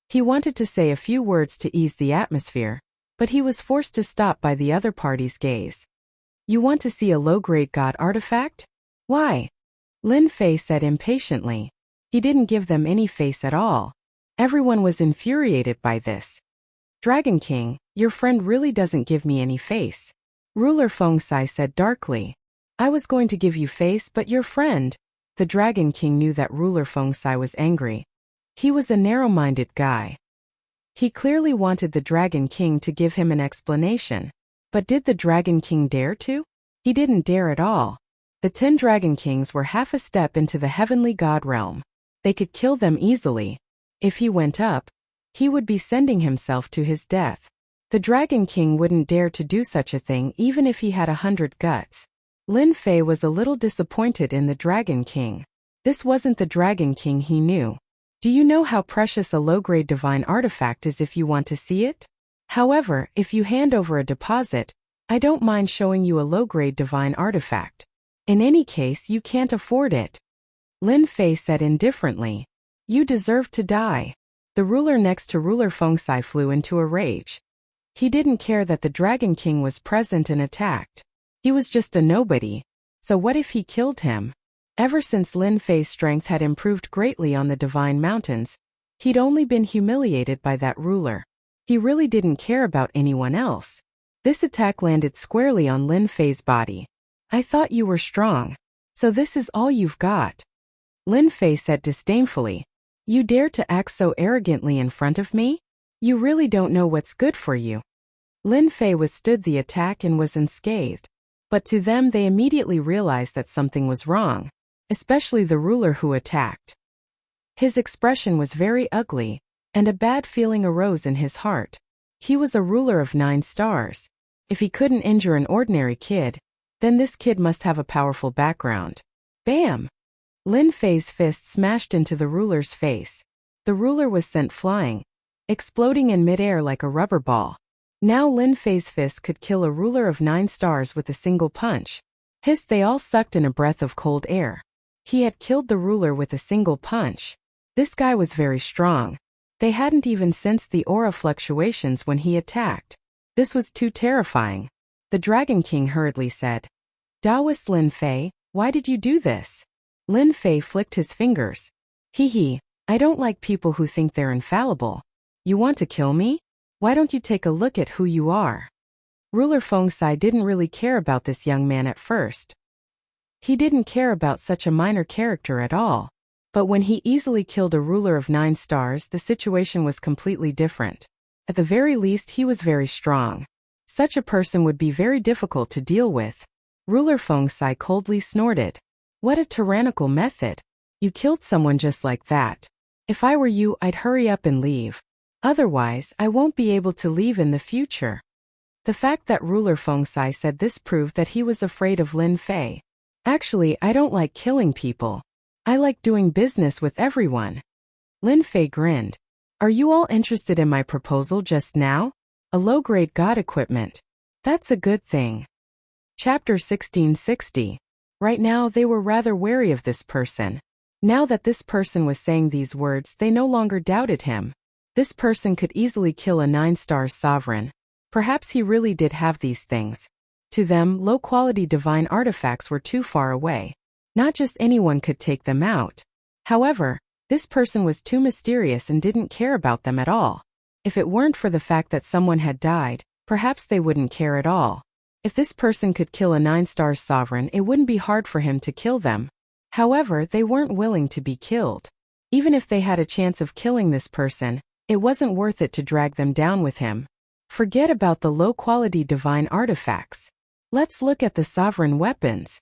He wanted to say a few words to ease the atmosphere, but he was forced to stop by the other party's gaze. You want to see a low-grade god artifact? Why? Lin Fei said impatiently. He didn't give them any face at all. Everyone was infuriated by this. Dragon King, your friend really doesn't give me any face. Ruler Fengsai said darkly. I was going to give you face, but your friend. The Dragon King knew that Ruler Fengsai was angry. He was a narrow-minded guy. He clearly wanted the Dragon King to give him an explanation. But did the Dragon King dare to? He didn't dare at all. The 10 Dragon Kings were half a step into the heavenly god realm. They could kill them easily. If he went up, he would be sending himself to his death. The Dragon King wouldn't dare to do such a thing even if he had 100 guts. Lin Fei was a little disappointed in the Dragon King. This wasn't the Dragon King he knew. Do you know how precious a low-grade divine artifact is if you want to see it? However, if you hand over a deposit, I don't mind showing you a low-grade divine artifact. In any case, you can't afford it. Lin Fei said indifferently. You deserve to die. The ruler next to Ruler Fengsai flew into a rage. He didn't care that the Dragon King was present and attacked. He was just a nobody. So what if he killed him? Ever since Lin Fei's strength had improved greatly on the Divine Mountains, he'd only been humiliated by that ruler. He really didn't care about anyone else. This attack landed squarely on Lin Fei's body. I thought you were strong. So this is all you've got. Lin Fei said disdainfully. You dare to act so arrogantly in front of me? You really don't know what's good for you. Lin Fei withstood the attack and was unscathed. But to them they immediately realized that something was wrong, especially the ruler who attacked. His expression was very ugly, and a bad feeling arose in his heart. He was a ruler of 9 stars. If he couldn't injure an ordinary kid, then this kid must have a powerful background. Bam! Lin Fei's fist smashed into the ruler's face. The ruler was sent flying, exploding in midair like a rubber ball. Now Lin Fei's fist could kill a ruler of 9 stars with a single punch. Hissed, they all sucked in a breath of cold air. He had killed the ruler with a single punch. This guy was very strong. They hadn't even sensed the aura fluctuations when he attacked. This was too terrifying. The Dragon King hurriedly said, Taoist Lin Fei, why did you do this? Lin Fei flicked his fingers. Hee, I don't like people who think they're infallible. You want to kill me? Why don't you take a look at who you are? Ruler Fengsai didn't really care about this young man at first. He didn't care about such a minor character at all. But when he easily killed a ruler of 9 stars, the situation was completely different. At the very least, he was very strong. Such a person would be very difficult to deal with. Ruler Feng Sai coldly snorted. What a tyrannical method. You killed someone just like that. If I were you, I'd hurry up and leave. Otherwise, I won't be able to leave in the future. The fact that Ruler Feng Sai said this proved that he was afraid of Lin Fei. Actually, I don't like killing people. I like doing business with everyone. Lin Fei grinned. Are you all interested in my proposal just now? A low-grade god equipment. That's a good thing. Chapter 1660. Right now they were rather wary of this person. Now that this person was saying these words, they no longer doubted him. This person could easily kill a 9-star sovereign. Perhaps he really did have these things. To them, low-quality divine artifacts were too far away. Not just anyone could take them out. However, this person was too mysterious and didn't care about them at all. If it weren't for the fact that someone had died, perhaps they wouldn't care at all. If this person could kill a 9-star sovereign, it wouldn't be hard for him to kill them. However, they weren't willing to be killed. Even if they had a chance of killing this person, it wasn't worth it to drag them down with him. Forget about the low-quality divine artifacts. Let's look at the sovereign weapons.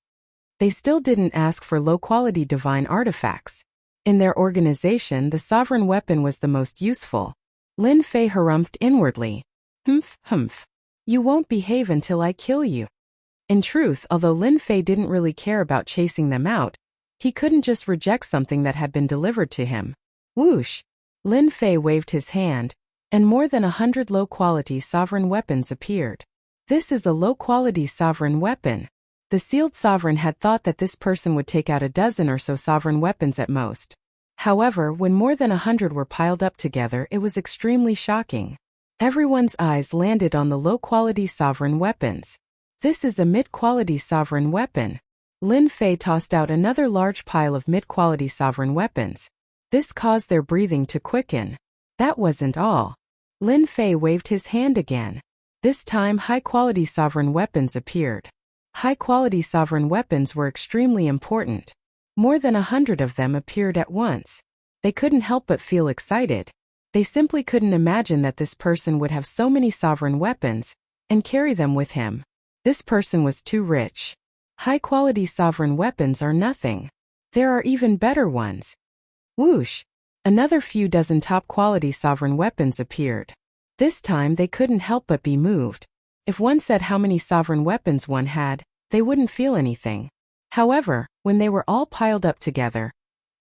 They still didn't ask for low-quality divine artifacts. In their organization, the sovereign weapon was the most useful. Lin Fei harumphed inwardly. Humph. You won't behave until I kill you. In truth, although Lin Fei didn't really care about chasing them out, he couldn't just reject something that had been delivered to him. Whoosh! Lin Fei waved his hand, and more than 100 low-quality sovereign weapons appeared. This is a low-quality sovereign weapon. The sealed sovereign had thought that this person would take out a dozen or so sovereign weapons at most. However, when more than 100 were piled up together, it was extremely shocking. Everyone's eyes landed on the low-quality sovereign weapons. This is a mid-quality sovereign weapon. Lin Fei tossed out another large pile of mid-quality sovereign weapons. This caused their breathing to quicken. That wasn't all. Lin Fei waved his hand again. This time high-quality sovereign weapons appeared. High-quality sovereign weapons were extremely important. More than 100 of them appeared at once. They couldn't help but feel excited. They simply couldn't imagine that this person would have so many sovereign weapons and carry them with him. This person was too rich. High-quality sovereign weapons are nothing. There are even better ones. Whoosh! Another few dozen top-quality sovereign weapons appeared. This time they couldn't help but be moved. If one said how many sovereign weapons one had, they wouldn't feel anything. However, when they were all piled up together,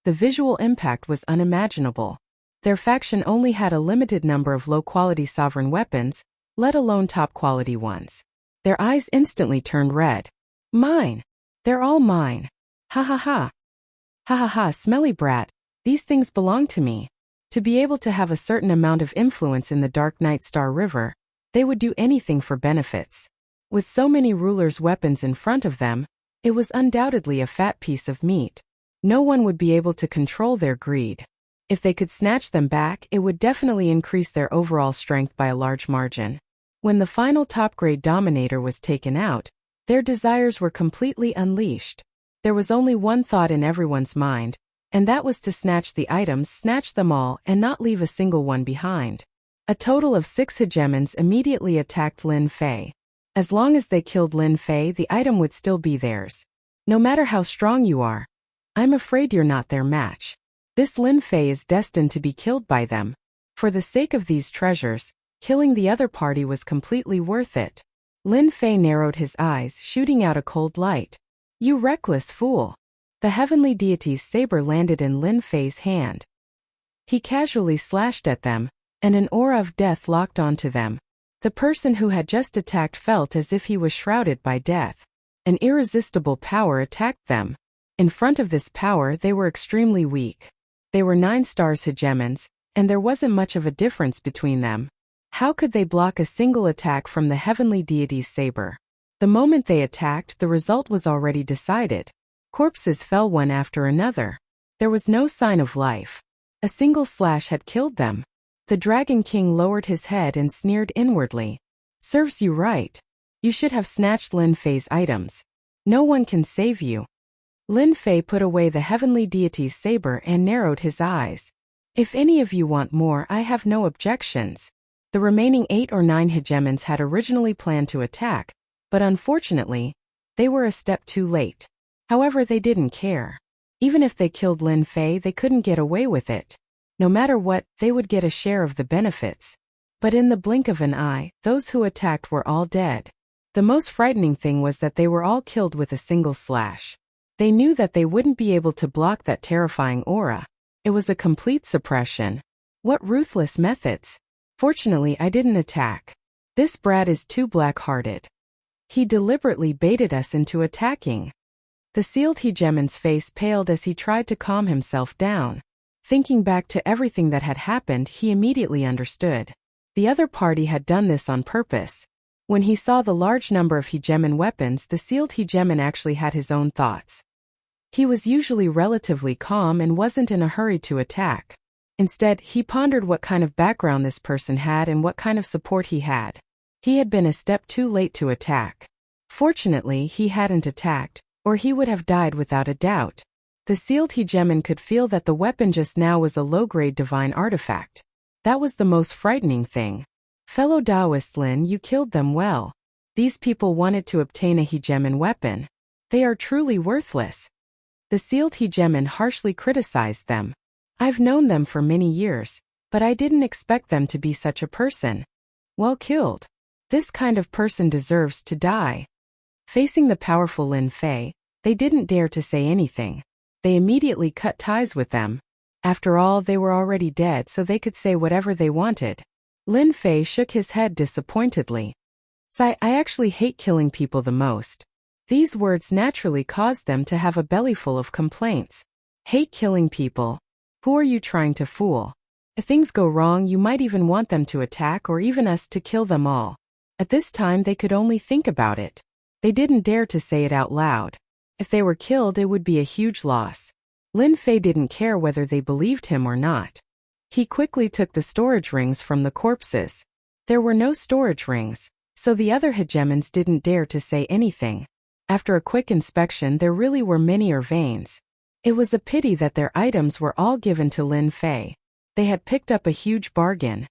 the visual impact was unimaginable. Their faction only had a limited number of low-quality sovereign weapons, let alone top-quality ones. Their eyes instantly turned red. Mine! They're all mine! Ha ha ha! Ha ha ha, smelly brat! These things belong to me. To be able to have a certain amount of influence in the Dark Night Star River, they would do anything for benefits. With so many rulers' weapons in front of them, it was undoubtedly a fat piece of meat. No one would be able to control their greed. If they could snatch them back, it would definitely increase their overall strength by a large margin. When the final top-grade dominator was taken out, their desires were completely unleashed. There was only one thought in everyone's mind, and that was to snatch the items, snatch them all, and not leave a single one behind. A total of 6 hegemons immediately attacked Lin Fei. As long as they killed Lin Fei, the item would still be theirs. No matter how strong you are, I'm afraid you're not their match. This Lin Fei is destined to be killed by them. For the sake of these treasures, killing the other party was completely worth it. Lin Fei narrowed his eyes, shooting out a cold light. You reckless fool! The heavenly deity's saber landed in Lin Fei's hand. He casually slashed at them, and an aura of death locked onto them. The person who had just attacked felt as if he was shrouded by death. An irresistible power attacked them. In front of this power, they were extremely weak. They were 9 stars hegemons, and there wasn't much of a difference between them. How could they block a single attack from the heavenly deity's saber? The moment they attacked, the result was already decided. Corpses fell one after another. There was no sign of life. A single slash had killed them. The Dragon King lowered his head and sneered inwardly. Serves you right. You should have snatched Lin Fei's items. No one can save you. Lin Fei put away the heavenly deity's saber and narrowed his eyes. If any of you want more, I have no objections. The remaining 8 or 9 hegemons had originally planned to attack, but unfortunately, they were a step too late. However, they didn't care. Even if they killed Lin Fei, they couldn't get away with it. No matter what, they would get a share of the benefits. But in the blink of an eye, those who attacked were all dead. The most frightening thing was that they were all killed with a single slash. They knew that they wouldn't be able to block that terrifying aura. It was a complete suppression. What ruthless methods! Fortunately, I didn't attack. This brat is too black-hearted. He deliberately baited us into attacking. The sealed hegemon's face paled as he tried to calm himself down. Thinking back to everything that had happened, he immediately understood. The other party had done this on purpose. When he saw the large number of hegemon weapons, the sealed hegemon actually had his own thoughts. He was usually relatively calm and wasn't in a hurry to attack. Instead, he pondered what kind of background this person had and what kind of support he had. He had been a step too late to attack. Fortunately, he hadn't attacked, or he would have died without a doubt. The sealed hegemon could feel that the weapon just now was a low-grade divine artifact. That was the most frightening thing. Fellow Taoist Lin, you killed them well. These people wanted to obtain a hegemon weapon. They are truly worthless. The sealed hegemon harshly criticized them. I've known them for many years, but I didn't expect them to be such a person. Well killed. This kind of person deserves to die. Facing the powerful Lin Fei, they didn't dare to say anything. They immediately cut ties with them. After all, they were already dead, so they could say whatever they wanted. Lin Fei shook his head disappointedly. I actually hate killing people the most. These words naturally caused them to have a bellyful of complaints. Hate killing people? Who are you trying to fool? If things go wrong, you might even want them to attack or even us to kill them all. At this time, they could only think about it. They didn't dare to say it out loud. If they were killed, it would be a huge loss. Lin Fei didn't care whether they believed him or not. He quickly took the storage rings from the corpses. There were no storage rings, so the other hegemons didn't dare to say anything. After a quick inspection, there really were many veins. It was a pity that their items were all given to Lin Fei. They had picked up a huge bargain.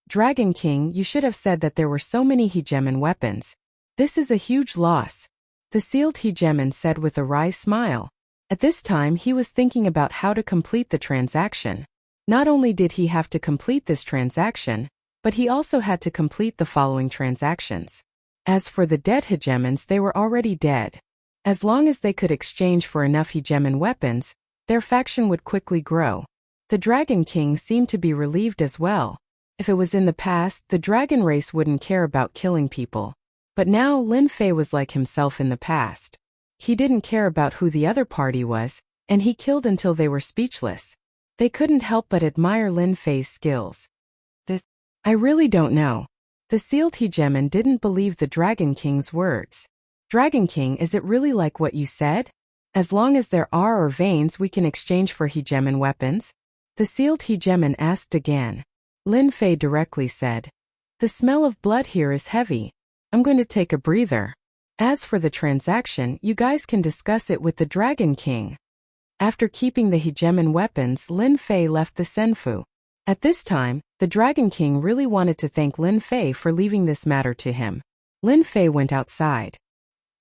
Dragon King, you should have said that there were so many hegemon weapons. This is a huge loss. The sealed hegemon said with a wry smile. At this time, he was thinking about how to complete the transaction. Not only did he have to complete this transaction, but he also had to complete the following transactions. As for the dead hegemons, they were already dead. As long as they could exchange for enough hegemon weapons, their faction would quickly grow. The Dragon King seemed to be relieved as well. If it was in the past, the dragon race wouldn't care about killing people. But now Lin Fei was like himself in the past. He didn't care about who the other party was, and he killed until they were speechless. They couldn't help but admire Lin Fei's skills. I really don't know. The sealed hegemon didn't believe the Dragon King's words. Dragon King, is it really like what you said? As long as there are veins, we can exchange for hegemon weapons? The sealed hegemon asked again. Lin Fei directly said, the smell of blood here is heavy. I'm going to take a breather. As for the transaction, you guys can discuss it with the Dragon King. After keeping the hegemon weapons, Lin Fei left the Senfu. At this time, the Dragon King really wanted to thank Lin Fei for leaving this matter to him. Lin Fei went outside.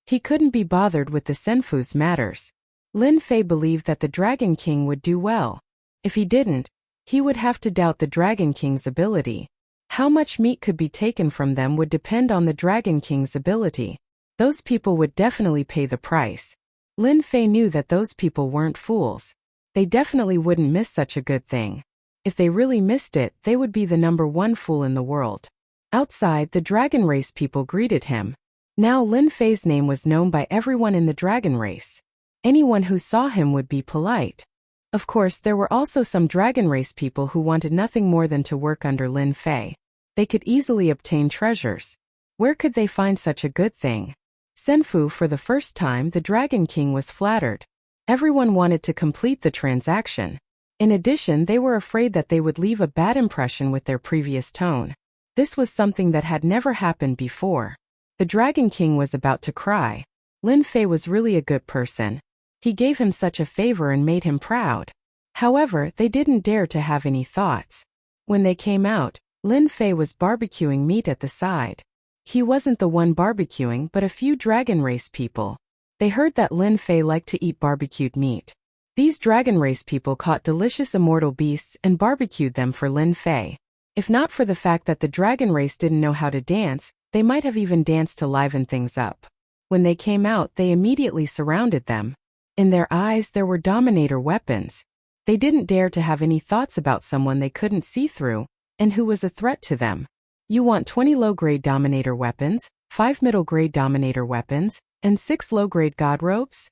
He couldn't be bothered with the Senfu's matters. Lin Fei believed that the Dragon King would do well. If he didn't, he would have to doubt the Dragon King's ability. How much meat could be taken from them would depend on the Dragon King's ability. Those people would definitely pay the price. Lin Fei knew that those people weren't fools. They definitely wouldn't miss such a good thing. If they really missed it, they would be the #1 fool in the world. Outside, the dragon race people greeted him. Now Lin Fei's name was known by everyone in the dragon race. Anyone who saw him would be polite. Of course, there were also some dragon race people who wanted nothing more than to work under Lin Fei. They could easily obtain treasures. Where could they find such a good thing? Senfu, for the first time, the Dragon King was flattered. Everyone wanted to complete the transaction. In addition, they were afraid that they would leave a bad impression with their previous tone. This was something that had never happened before. The Dragon King was about to cry. Lin Fei was really a good person. He gave him such a favor and made him proud. However, they didn't dare to have any thoughts. When they came out, Lin Fei was barbecuing meat at the side. He wasn't the one barbecuing but a few dragon race people. They heard that Lin Fei liked to eat barbecued meat. These dragon race people caught delicious immortal beasts and barbecued them for Lin Fei. If not for the fact that the dragon race didn't know how to dance, they might have even danced to liven things up. When they came out, they immediately surrounded them. In their eyes there were dominator weapons. They didn't dare to have any thoughts about someone they couldn't see through, and who was a threat to them. You want 20 low-grade dominator weapons, 5 middle-grade dominator weapons, and 6 low-grade god ropes?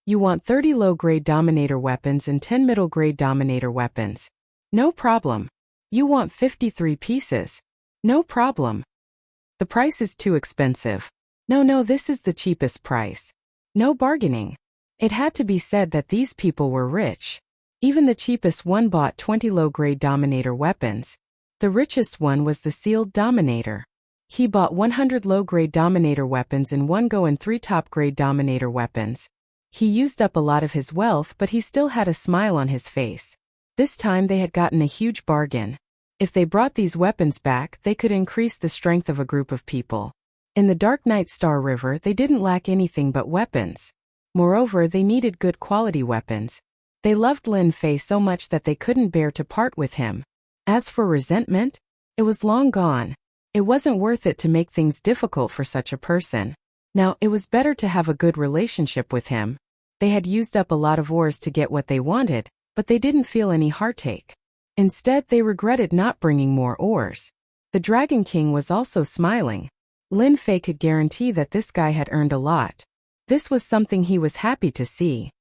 You want 30 low-grade dominator weapons and 10 middle-grade dominator weapons? No problem. You want 53 pieces? No problem. The price is too expensive. No, this is the cheapest price. No bargaining. It had to be said that these people were rich. Even the cheapest one bought 20 low-grade dominator weapons. The richest one was the sealed dominator. He bought 100 low-grade dominator weapons in one go and 3 top-grade dominator weapons. He used up a lot of his wealth, but he still had a smile on his face. This time they had gotten a huge bargain. If they brought these weapons back, they could increase the strength of a group of people. In the Dark Night Star River, they didn't lack anything but weapons. Moreover, they needed good quality weapons. They loved Lin Fei so much that they couldn't bear to part with him. As for resentment, it was long gone. It wasn't worth it to make things difficult for such a person. Now, it was better to have a good relationship with him. They had used up a lot of ores to get what they wanted, but they didn't feel any heartache. Instead, they regretted not bringing more ores. The Dragon King was also smiling. Lin Fei could guarantee that this guy had earned a lot. This was something he was happy to see.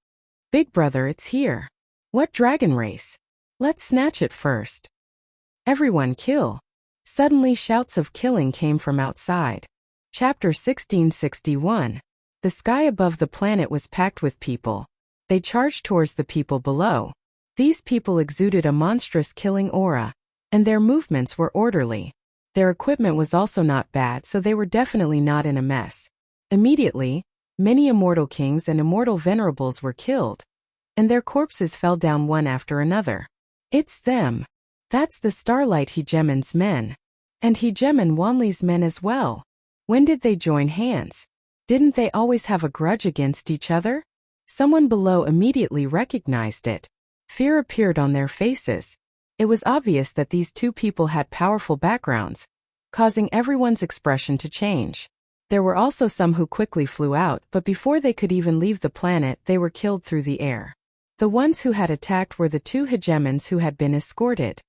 Big brother, it's here. What dragon race? Let's snatch it first. Everyone kill. Suddenly shouts of killing came from outside. Chapter 1661. The sky above the planet was packed with people. They charged towards the people below. These people exuded a monstrous killing aura, and their movements were orderly. Their equipment was also not bad, so they were definitely not in a mess. Immediately, many immortal kings and immortal venerables were killed, and their corpses fell down one after another. It's them. That's the Starlight Hegemon's men. And Hegemon Wanli's men as well. When did they join hands? Didn't they always have a grudge against each other? Someone below immediately recognized it. Fear appeared on their faces. It was obvious that these two people had powerful backgrounds, causing everyone's expression to change. There were also some who quickly flew out, but before they could even leave the planet, they were killed through the air. The ones who had attacked were the 2 hegemons who had been escorted.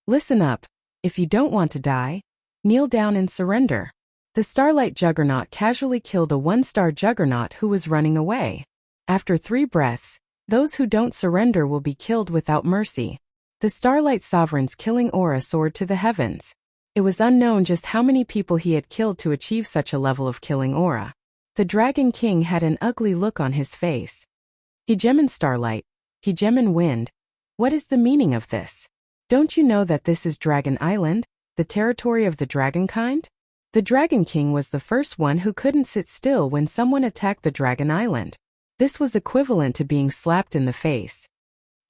Listen up. If you don't want to die, kneel down and surrender. The Starlight Juggernaut casually killed a 1-star Juggernaut who was running away. After 3 breaths, those who don't surrender will be killed without mercy. The Starlight Sovereign's killing aura soared to the heavens. It was unknown just how many people he had killed to achieve such a level of killing aura. The Dragon King had an ugly look on his face. Hegemon Starlight, Hegemon Wind. What is the meaning of this? Don't you know that this is Dragon Island, the territory of the dragonkind? The Dragon King was the first one who couldn't sit still when someone attacked the Dragon Island. This was equivalent to being slapped in the face.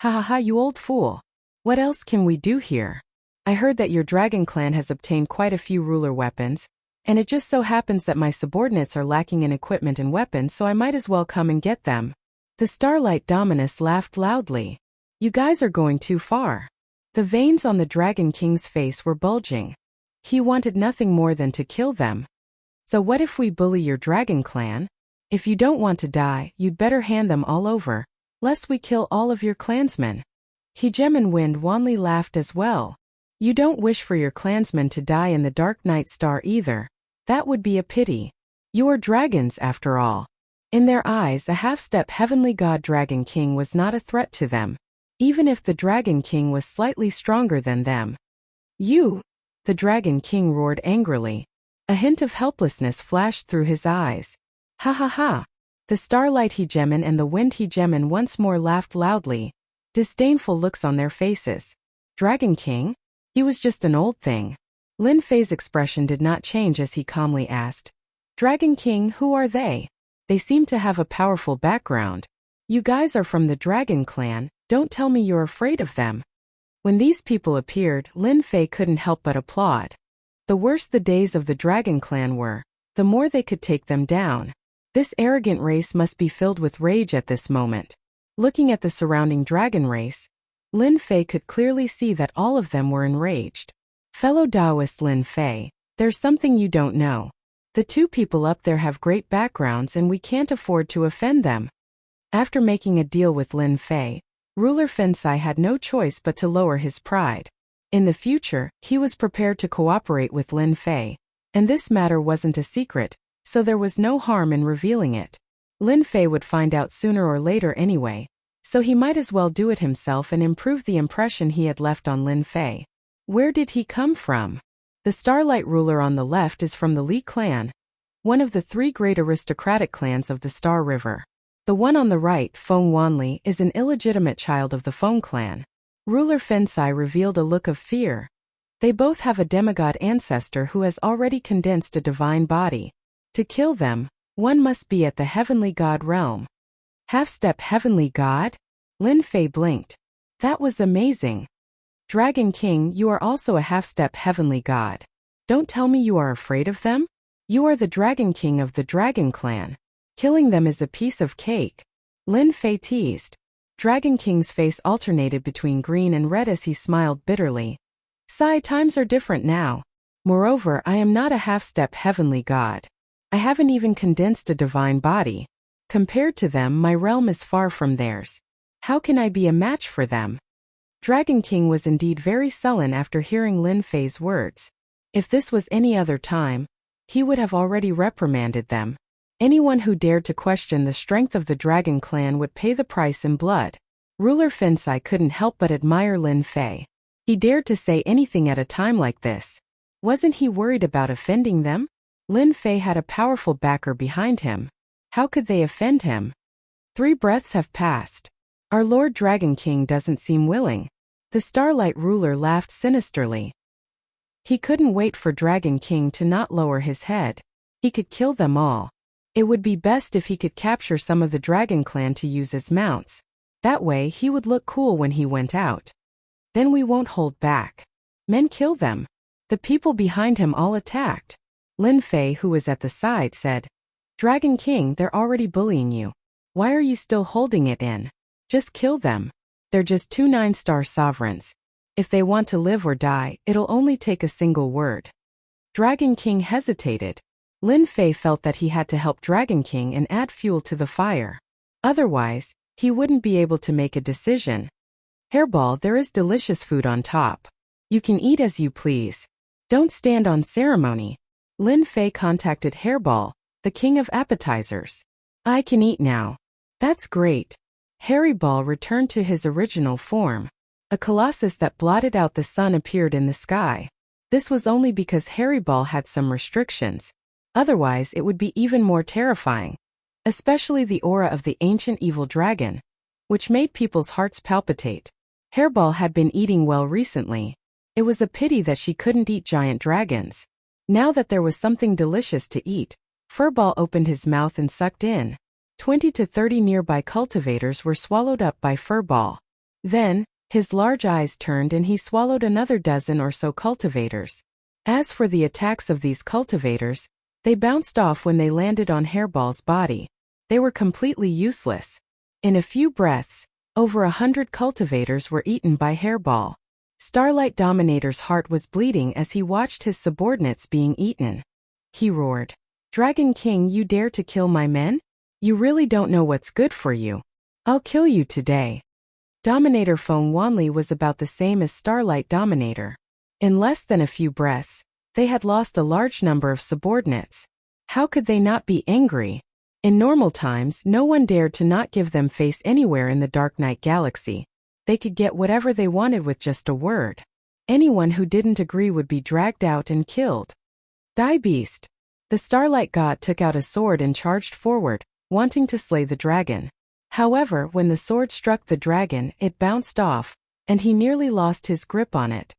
Ha ha ha, you old fool. What else can we do here? I heard that your dragon clan has obtained quite a few ruler weapons, and it just so happens that my subordinates are lacking in equipment and weapons, so I might as well come and get them. The Starlight Dominus laughed loudly. You guys are going too far. The veins on the Dragon King's face were bulging. He wanted nothing more than to kill them. So what if we bully your dragon clan? If you don't want to die, you'd better hand them all over, lest we kill all of your clansmen. Hegemon Wind Wanli laughed as well. You don't wish for your clansmen to die in the Dark Night Star either. That would be a pity. You are dragons after all. In their eyes, a half-step heavenly god Dragon King was not a threat to them, even if the Dragon King was slightly stronger than them. You! The Dragon King roared angrily. A hint of helplessness flashed through his eyes. Ha ha ha! The Starlight Hegemon and the Wind Hegemon once more laughed loudly, disdainful looks on their faces. Dragon King? He was just an old thing. Lin Fei's expression did not change as he calmly asked, Dragon King, who are they? They seem to have a powerful background. You guys are from the Dragon Clan, don't tell me you're afraid of them. When these people appeared, Lin Fei couldn't help but applaud. The worse the days of the Dragon Clan were, the more they could take them down. This arrogant race must be filled with rage at this moment. Looking at the surrounding dragon race, Lin Fei could clearly see that all of them were enraged. Fellow Taoist Lin Fei, there's something you don't know. The two people up there have great backgrounds and we can't afford to offend them. After making a deal with Lin Fei, ruler Fensai had no choice but to lower his pride. In the future, he was prepared to cooperate with Lin Fei, and this matter wasn't a secret, so there was no harm in revealing it. Lin Fei would find out sooner or later anyway, so he might as well do it himself and improve the impression he had left on Lin Fei. Where did he come from? The Starlight ruler on the left is from the Li clan, one of the three great aristocratic clans of the Star River. The one on the right, Feng Wanli, is an illegitimate child of the Feng clan. Ruler Fensai revealed a look of fear. They both have a demigod ancestor who has already condensed a divine body. To kill them, one must be at the heavenly god realm. Half-step heavenly god? Lin Fei blinked. That was amazing. Dragon King, you are also a half-step heavenly god. Don't tell me you are afraid of them? You are the Dragon King of the Dragon Clan. Killing them is a piece of cake. Lin Fei teased. Dragon King's face alternated between green and red as he smiled bitterly. Sigh, times are different now. Moreover, I am not a half-step heavenly god. I haven't even condensed a divine body. Compared to them, my realm is far from theirs. How can I be a match for them? Dragon King was indeed very sullen after hearing Lin Fei's words. If this was any other time, he would have already reprimanded them. Anyone who dared to question the strength of the Dragon Clan would pay the price in blood. Ruler Fensai couldn't help but admire Lin Fei. He dared to say anything at a time like this. Wasn't he worried about offending them? Lin Fei had a powerful backer behind him. How could they offend him? 3 breaths have passed. Our Lord Dragon King doesn't seem willing. The Starlight ruler laughed sinisterly. He couldn't wait for Dragon King to not lower his head. He could kill them all. It would be best if he could capture some of the Dragon Clan to use as mounts. That way he would look cool when he went out. Then we won't hold back. Men kill them. The people behind him all attacked. Lin Fei, who was at the side, said, Dragon King, they're already bullying you. Why are you still holding it in? Just kill them. They're just 2 9-star sovereigns. If they want to live or die, it'll only take a single word. Dragon King hesitated. Lin Fei felt that he had to help Dragon King and add fuel to the fire. Otherwise, he wouldn't be able to make a decision. Hairball, there is delicious food on top. You can eat as you please. Don't stand on ceremony. Lin Fei contacted Hairball, the king of appetizers. I can eat now. That's great. Hairball returned to his original form. A colossus that blotted out the sun appeared in the sky. This was only because Hairball had some restrictions. Otherwise, it would be even more terrifying. Especially the aura of the ancient evil dragon, which made people's hearts palpitate. Hairball had been eating well recently. It was a pity that she couldn't eat giant dragons. Now that there was something delicious to eat, Furball opened his mouth and sucked in. 20 to 30 nearby cultivators were swallowed up by Furball. Then, his large eyes turned and he swallowed another dozen or so cultivators. As for the attacks of these cultivators, they bounced off when they landed on Hairball's body. They were completely useless. In a few breaths, over 100 cultivators were eaten by Hairball. Starlight Dominator's heart was bleeding as he watched his subordinates being eaten. He roared, Dragon King, you dare to kill my men? You really don't know what's good for you. I'll kill you today. Dominator Feng Wanli was about the same as Starlight Dominator. In less than a few breaths, they had lost a large number of subordinates. How could they not be angry? In normal times, no one dared to not give them face anywhere in the Dark Knight Galaxy. They could get whatever they wanted with just a word. Anyone who didn't agree would be dragged out and killed. Die, beast! The Starlight God took out a sword and charged forward, wanting to slay the dragon. However, when the sword struck the dragon, it bounced off, and he nearly lost his grip on it.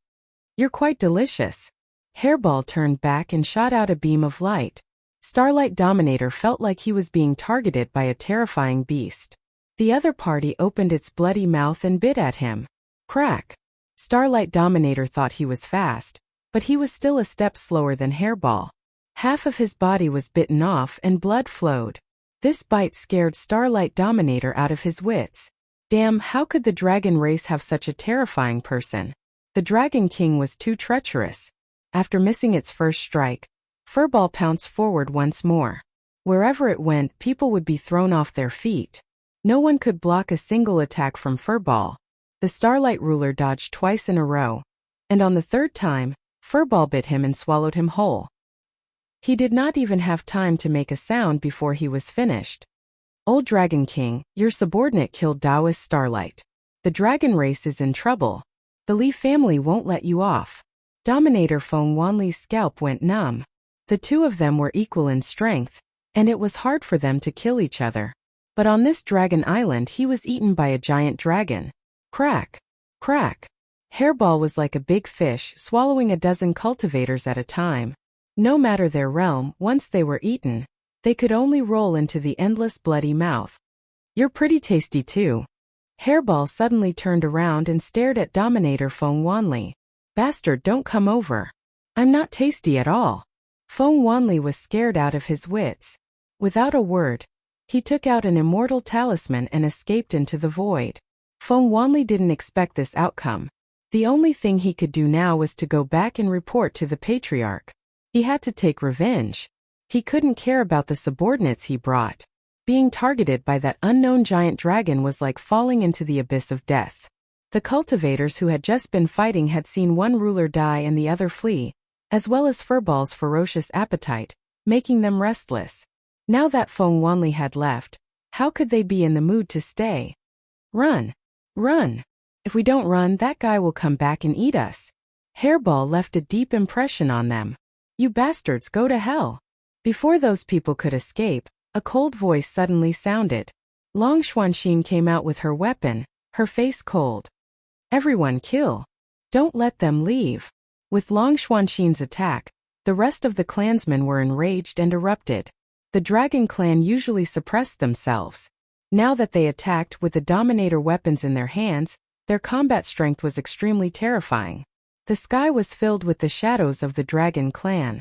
You're quite delicious. Hairball turned back and shot out a beam of light. Starlight Dominator felt like he was being targeted by a terrifying beast. The other party opened its bloody mouth and bit at him. Crack! Starlight Dominator thought he was fast, but he was still a step slower than Hairball. Half of his body was bitten off and blood flowed. This bite scared Starlight Dominator out of his wits. Damn, how could the dragon race have such a terrifying person? The Dragon King was too treacherous. After missing its first strike, Furball pounced forward once more. Wherever it went, people would be thrown off their feet. No one could block a single attack from Furball. The Starlight Ruler dodged twice in a row, and on the third time, Furball bit him and swallowed him whole. He did not even have time to make a sound before he was finished. Old Dragon King, your subordinate killed Taoist Starlight. The dragon race is in trouble. The Lee family won't let you off. Dominator Feng Wanli's scalp went numb. The two of them were equal in strength, and it was hard for them to kill each other. But on this dragon island he was eaten by a giant dragon. Crack! Crack! Hairball was like a big fish swallowing a dozen cultivators at a time. No matter their realm, once they were eaten, they could only roll into the endless bloody mouth. You're pretty tasty too. Hairball suddenly turned around and stared at Dominator Feng Wanli. Bastard, don't come over. I'm not tasty at all. Feng Wanli was scared out of his wits. Without a word, he took out an immortal talisman and escaped into the void. Feng Wanli didn't expect this outcome. The only thing he could do now was to go back and report to the Patriarch. He had to take revenge. He couldn't care about the subordinates he brought. Being targeted by that unknown giant dragon was like falling into the abyss of death. The cultivators who had just been fighting had seen one ruler die and the other flee, as well as Furball's ferocious appetite, making them restless. Now that Feng Wanli had left, how could they be in the mood to stay? Run! Run! If we don't run, that guy will come back and eat us. Hairball left a deep impression on them. You bastards, go to hell. Before those people could escape, a cold voice suddenly sounded. Long Xuanxin came out with her weapon, her face cold. Everyone kill. Don't let them leave. With Long Xuanxin's attack, the rest of the clansmen were enraged and erupted. The Dragon Clan usually suppressed themselves. Now that they attacked with the Dominator weapons in their hands, their combat strength was extremely terrifying. The sky was filled with the shadows of the Dragon Clan.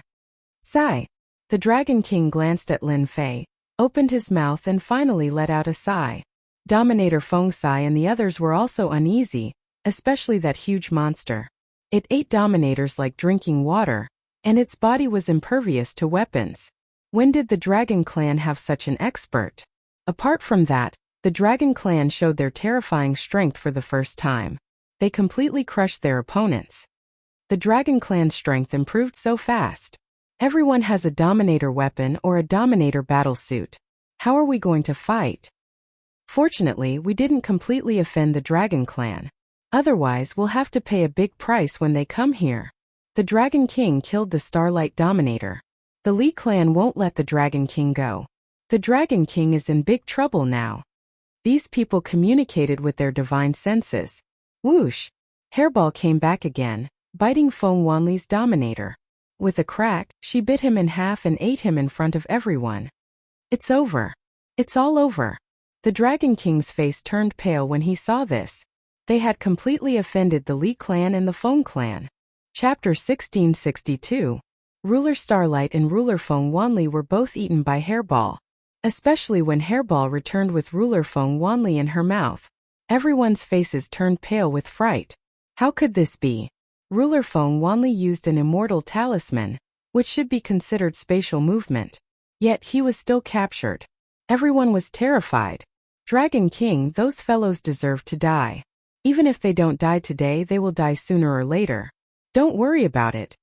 Sigh. The Dragon King glanced at Lin Fei, opened his mouth and finally let out a sigh. Dominator Feng Sai and the others were also uneasy, especially that huge monster. It ate Dominators like drinking water, and its body was impervious to weapons. When did the Dragon Clan have such an expert? Apart from that, the Dragon Clan showed their terrifying strength for the first time. They completely crushed their opponents. The Dragon Clan's strength improved so fast. Everyone has a Dominator weapon or a Dominator battlesuit. How are we going to fight? Fortunately, we didn't completely offend the Dragon Clan. Otherwise, we'll have to pay a big price when they come here. The Dragon King killed the Starlight Dominator. The Lee clan won't let the Dragon King go. The Dragon King is in big trouble now. These people communicated with their divine senses. Whoosh! Hairball came back again, biting Feng Wanli's Dominator. With a crack, she bit him in half and ate him in front of everyone. It's over. It's all over. The Dragon King's face turned pale when he saw this. They had completely offended the Lee clan and the Feng clan. Chapter 1662. Ruler Starlight and Ruler Feng Wanli were both eaten by Hairball. Especially when Hairball returned with Ruler Feng Wanli in her mouth. Everyone's faces turned pale with fright. How could this be? Ruler Feng Wanli used an immortal talisman, which should be considered spatial movement. Yet he was still captured. Everyone was terrified. Dragon King, those fellows deserve to die. Even if they don't die today, they will die sooner or later. Don't worry about it.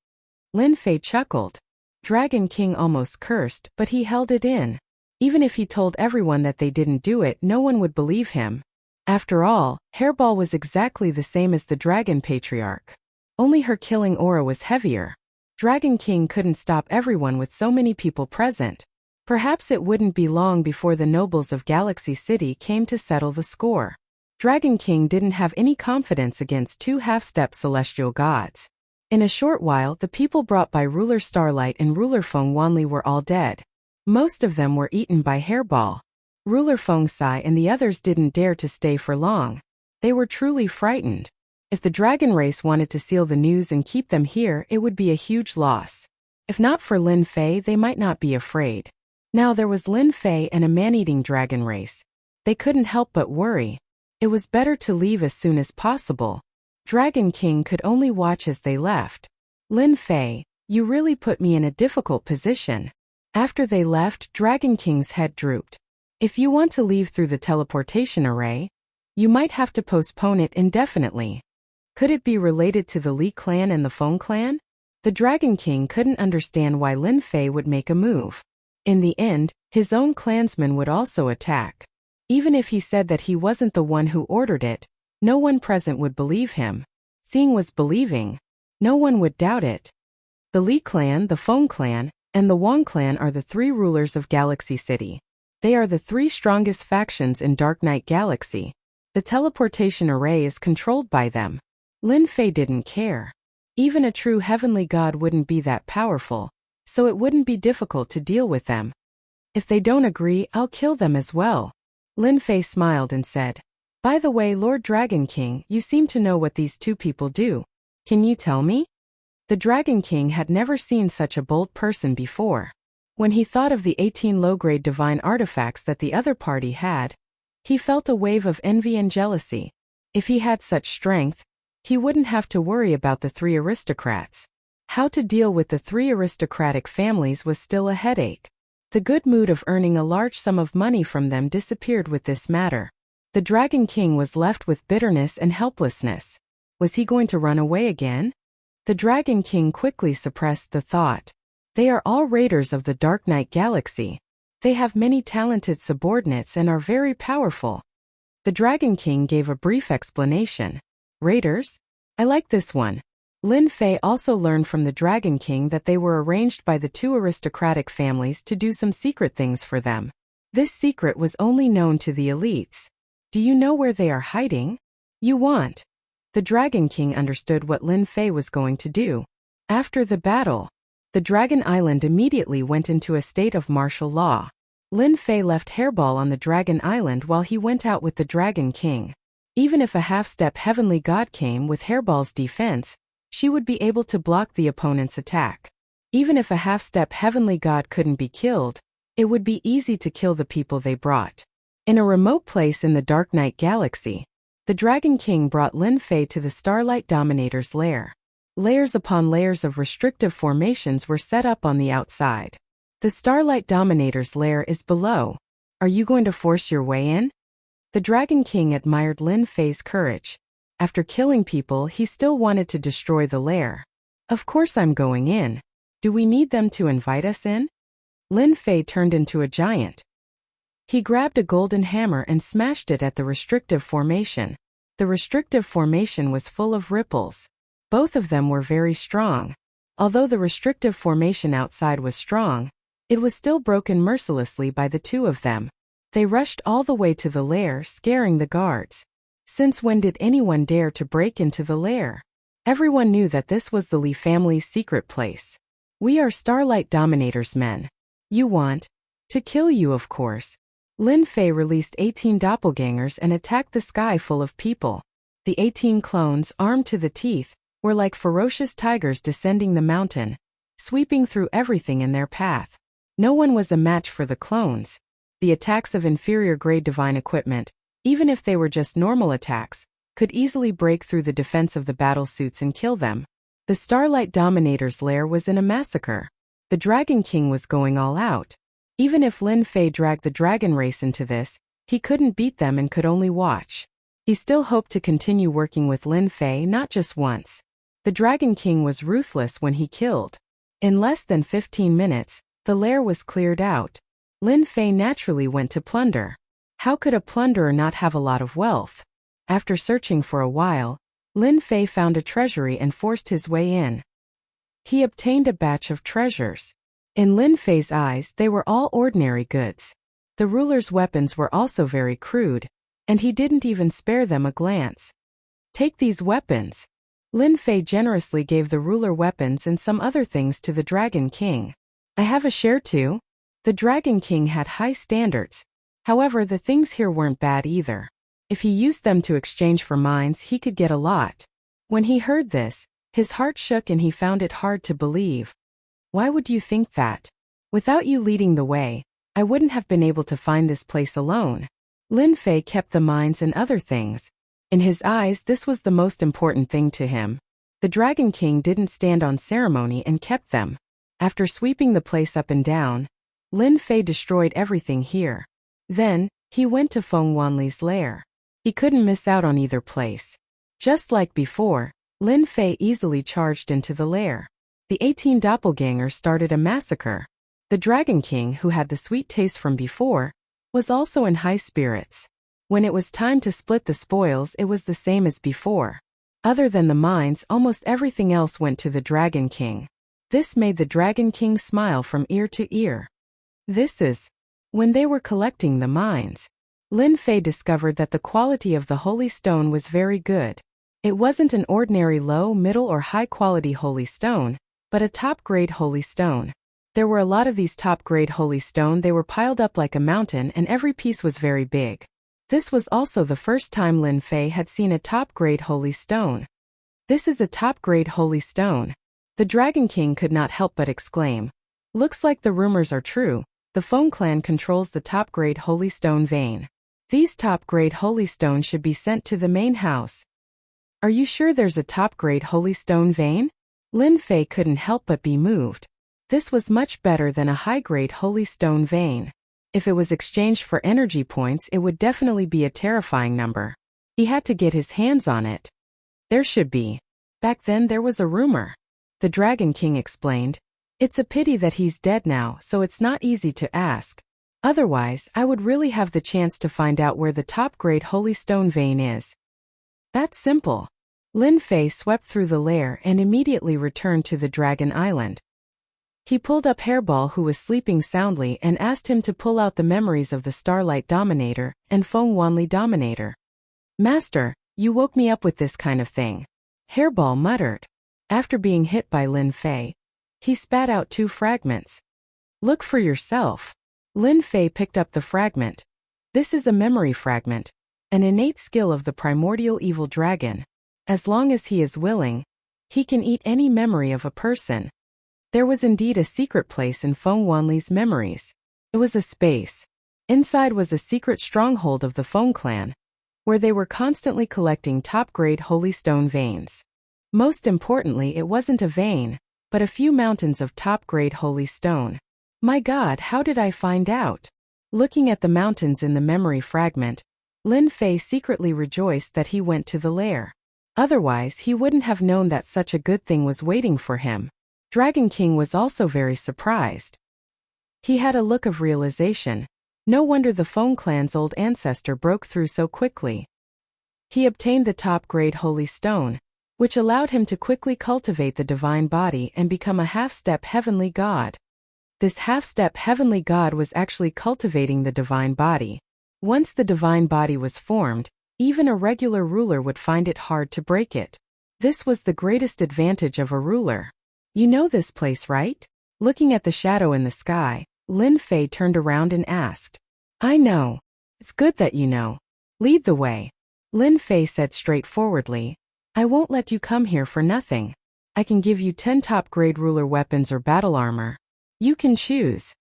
Lin Fei chuckled. Dragon King almost cursed, but he held it in. Even if he told everyone that they didn't do it, no one would believe him. After all, Hairball was exactly the same as the Dragon Patriarch. Only her killing aura was heavier. Dragon King couldn't stop everyone with so many people present. Perhaps it wouldn't be long before the nobles of Galaxy City came to settle the score. Dragon King didn't have any confidence against two half-step celestial gods. In a short while, the people brought by Ruler Starlight and Ruler Feng Wanli were all dead. Most of them were eaten by Hairball. Ruler Fengsai and the others didn't dare to stay for long. They were truly frightened. If the dragon race wanted to seal the news and keep them here, it would be a huge loss. If not for Lin Fei, they might not be afraid. Now there was Lin Fei and a man-eating dragon race. They couldn't help but worry. It was better to leave as soon as possible. Dragon King could only watch as they left. Lin Fei, you really put me in a difficult position. After they left, Dragon King's head drooped. If you want to leave through the teleportation array, you might have to postpone it indefinitely. Could it be related to the Li clan and the Feng clan? The Dragon King couldn't understand why Lin Fei would make a move. In the end, his own clansmen would also attack. Even if he said that he wasn't the one who ordered it, no one present would believe him. Seeing was believing. No one would doubt it. The Li clan, the Feng clan, and the Wang clan are the three rulers of Galaxy City. They are the three strongest factions in Dark Knight Galaxy. The teleportation array is controlled by them. Lin Fei didn't care. Even a true heavenly god wouldn't be that powerful, so it wouldn't be difficult to deal with them. If they don't agree, I'll kill them as well. Lin Fei smiled and said, "By the way, Lord Dragon King, you seem to know what these two people do. Can you tell me?" The Dragon King had never seen such a bold person before. When he thought of the 18 low-grade divine artifacts that the other party had, he felt a wave of envy and jealousy. If he had such strength, he wouldn't have to worry about the three aristocrats. How to deal with the three aristocratic families was still a headache. The good mood of earning a large sum of money from them disappeared with this matter. The Dragon King was left with bitterness and helplessness. Was he going to run away again? The Dragon King quickly suppressed the thought. They are all raiders of the Dark Knight Galaxy. They have many talented subordinates and are very powerful. The Dragon King gave a brief explanation. Raiders? I like this one. Lin Fei also learned from the Dragon King that they were arranged by the two aristocratic families to do some secret things for them. This secret was only known to the elites. Do you know where they are hiding? You want? The Dragon King understood what Lin Fei was going to do. After the battle, the Dragon Island immediately went into a state of martial law. Lin Fei left Hairball on the Dragon Island while he went out with the Dragon King. Even if a half-step heavenly god came with Hairball's defense, she would be able to block the opponent's attack. Even if a half-step heavenly god couldn't be killed, it would be easy to kill the people they brought. In a remote place in the Dark Knight Galaxy, the Dragon King brought Lin Fei to the Starlight Dominator's lair. Layers upon layers of restrictive formations were set up on the outside. The Starlight Dominator's lair is below. Are you going to force your way in? The Dragon King admired Lin Fei's courage. After killing people, he still wanted to destroy the lair. Of course I'm going in. Do we need them to invite us in? Lin Fei turned into a giant. He grabbed a golden hammer and smashed it at the restrictive formation. The restrictive formation was full of ripples. Both of them were very strong. Although the restrictive formation outside was strong, it was still broken mercilessly by the two of them. They rushed all the way to the lair, scaring the guards. Since when did anyone dare to break into the lair? Everyone knew that this was the Li family's secret place. We are Starlight Dominator's men. You want? To kill you, of course. Lin Fei released 18 doppelgangers and attacked the sky full of people. The 18 clones, armed to the teeth, were like ferocious tigers descending the mountain, sweeping through everything in their path. No one was a match for the clones. The attacks of inferior-grade divine equipment, even if they were just normal attacks, could easily break through the defense of the battlesuits and kill them. The Starlight Dominator's lair was in a massacre. The Dragon King was going all out. Even if Lin Fei dragged the dragon race into this, he couldn't beat them and could only watch. He still hoped to continue working with Lin Fei not just once. The Dragon King was ruthless when he killed. In less than 15 minutes, the lair was cleared out. Lin Fei naturally went to plunder. How could a plunderer not have a lot of wealth? After searching for a while, Lin Fei found a treasury and forced his way in. He obtained a batch of treasures. In Lin Fei's eyes, they were all ordinary goods. The ruler's weapons were also very crude, and he didn't even spare them a glance. Take these weapons. Lin Fei generously gave the ruler weapons and some other things to the Dragon King. I have a share too. The Dragon King had high standards. However, the things here weren't bad either. If he used them to exchange for mines, he could get a lot. When he heard this, his heart shook and he found it hard to believe. Why would you think that? Without you leading the way, I wouldn't have been able to find this place alone. Lin Fei kept the mines and other things. In his eyes, this was the most important thing to him. The Dragon King didn't stand on ceremony and kept them. After sweeping the place up and down, Lin Fei destroyed everything here. Then, he went to Feng Wanli's lair. He couldn't miss out on either place. Just like before, Lin Fei easily charged into the lair. The 18 doppelgangers started a massacre. The Dragon King, who had the sweet taste from before, was also in high spirits. When it was time to split the spoils, it was the same as before. Other than the mines, almost everything else went to the Dragon King. This made the Dragon King smile from ear to ear. When they were collecting the mines, Lin Fei discovered that the quality of the holy stone was very good. It wasn't an ordinary low, middle or high-quality holy stone, but a top-grade holy stone. There were a lot of these top-grade holy stone. They were piled up like a mountain and every piece was very big. This was also the first time Lin Fei had seen a top-grade holy stone. This is a top-grade holy stone. The Dragon King could not help but exclaim. Looks like the rumors are true. The Feng clan controls the top-grade holy stone vein. These top-grade holy stones should be sent to the main house. Are you sure there's a top-grade holy stone vein? Lin Fei couldn't help but be moved. This was much better than a high-grade holy stone vein. If it was exchanged for energy points, it would definitely be a terrifying number. He had to get his hands on it. There should be. Back then there was a rumor. The Dragon King explained. It's a pity that he's dead now, so it's not easy to ask. Otherwise, I would really have the chance to find out where the top-grade holy stone vein is. That's simple. Lin Fei swept through the lair and immediately returned to the Dragon Island. He pulled up Hairball, who was sleeping soundly, and asked him to pull out the memories of the Starlight Dominator and Feng Wanli Dominator. Master, you woke me up with this kind of thing. Hairball muttered. After being hit by Lin Fei, he spat out 2 fragments. Look for yourself. Lin Fei picked up the fragment. This is a memory fragment, an innate skill of the primordial evil dragon. As long as he is willing, he can eat any memory of a person. There was indeed a secret place in Feng Wanli's memories. It was a space. Inside was a secret stronghold of the Feng clan, where they were constantly collecting top-grade holy stone veins. Most importantly, it wasn't a vein, but a few mountains of top-grade holy stone. My God, how did I find out? Looking at the mountains in the memory fragment, Lin Fei secretly rejoiced that he went to the lair. Otherwise, he wouldn't have known that such a good thing was waiting for him. Dragon King was also very surprised. He had a look of realization. No wonder the Feng clan's old ancestor broke through so quickly. He obtained the top-grade holy stone, which allowed him to quickly cultivate the divine body and become a half-step heavenly god. This half-step heavenly god was actually cultivating the divine body. Once the divine body was formed, even a regular ruler would find it hard to break it. This was the greatest advantage of a ruler. You know this place, right? Looking at the shadow in the sky, Lin Fei turned around and asked. I know. It's good that you know. Lead the way. Lin Fei said straightforwardly. I won't let you come here for nothing. I can give you 10 top-grade ruler weapons or battle armor. You can choose.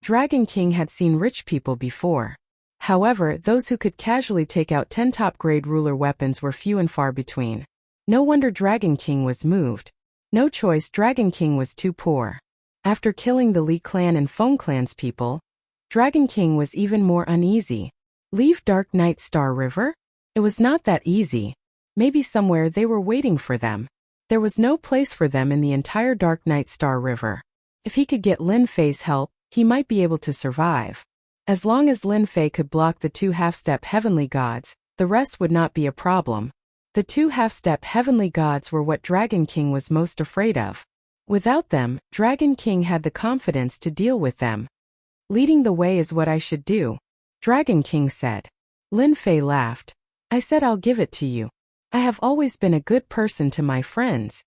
Dragon King had seen rich people before. However, those who could casually take out 10 top-grade ruler weapons were few and far between. No wonder Dragon King was moved. No choice, Dragon King was too poor. After killing the Li clan and Feng clan's people, Dragon King was even more uneasy. Leave Dark Night Star River? It was not that easy. Maybe somewhere they were waiting for them. There was no place for them in the entire Dark Night Star River. If he could get Lin Fei's help, he might be able to survive. As long as Lin Fei could block the 2 half-step heavenly gods, the rest would not be a problem. The 2 half-step heavenly gods were what Dragon King was most afraid of. Without them, Dragon King had the confidence to deal with them. Leading the way is what I should do, Dragon King said. Lin Fei laughed. I said I'll give it to you. I have always been a good person to my friends.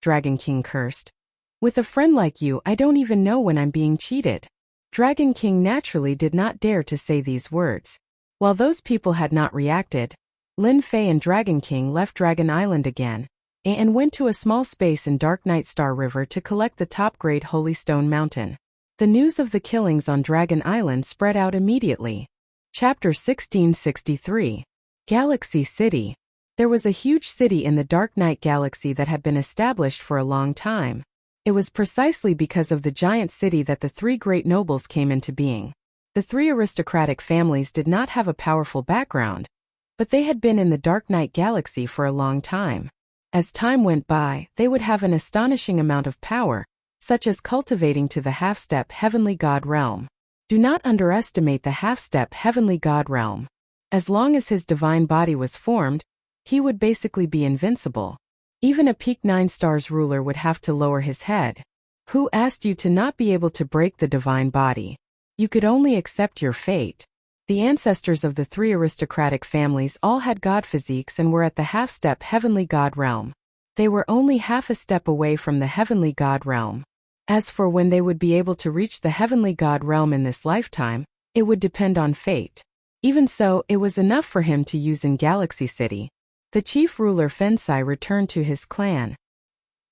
Dragon King cursed. With a friend like you, I don't even know when I'm being cheated. Dragon King naturally did not dare to say these words. While those people had not reacted, Lin Fei and Dragon King left Dragon Island again and went to a small space in Dark Night Star River to collect the top-grade Holy Stone Mountain. The news of the killings on Dragon Island spread out immediately. Chapter 1663. Galaxy City. There was a huge city in the Dark Knight Galaxy that had been established for a long time. It was precisely because of the giant city that the three great nobles came into being. The three aristocratic families did not have a powerful background, but they had been in the Dark Knight Galaxy for a long time. As time went by, they would have an astonishing amount of power, such as cultivating to the half-step heavenly god realm. Do not underestimate the half-step heavenly god realm. As long as his divine body was formed, he would basically be invincible. Even a peak 9 stars ruler would have to lower his head. Who asked you to not be able to break the divine body? You could only accept your fate. The ancestors of the three aristocratic families all had god physiques and were at the half-step heavenly god realm. They were only half a step away from the heavenly god realm. As for when they would be able to reach the heavenly god realm in this lifetime, it would depend on fate. Even so, it was enough for him to use in Galaxy City. The chief ruler Fensai returned to his clan.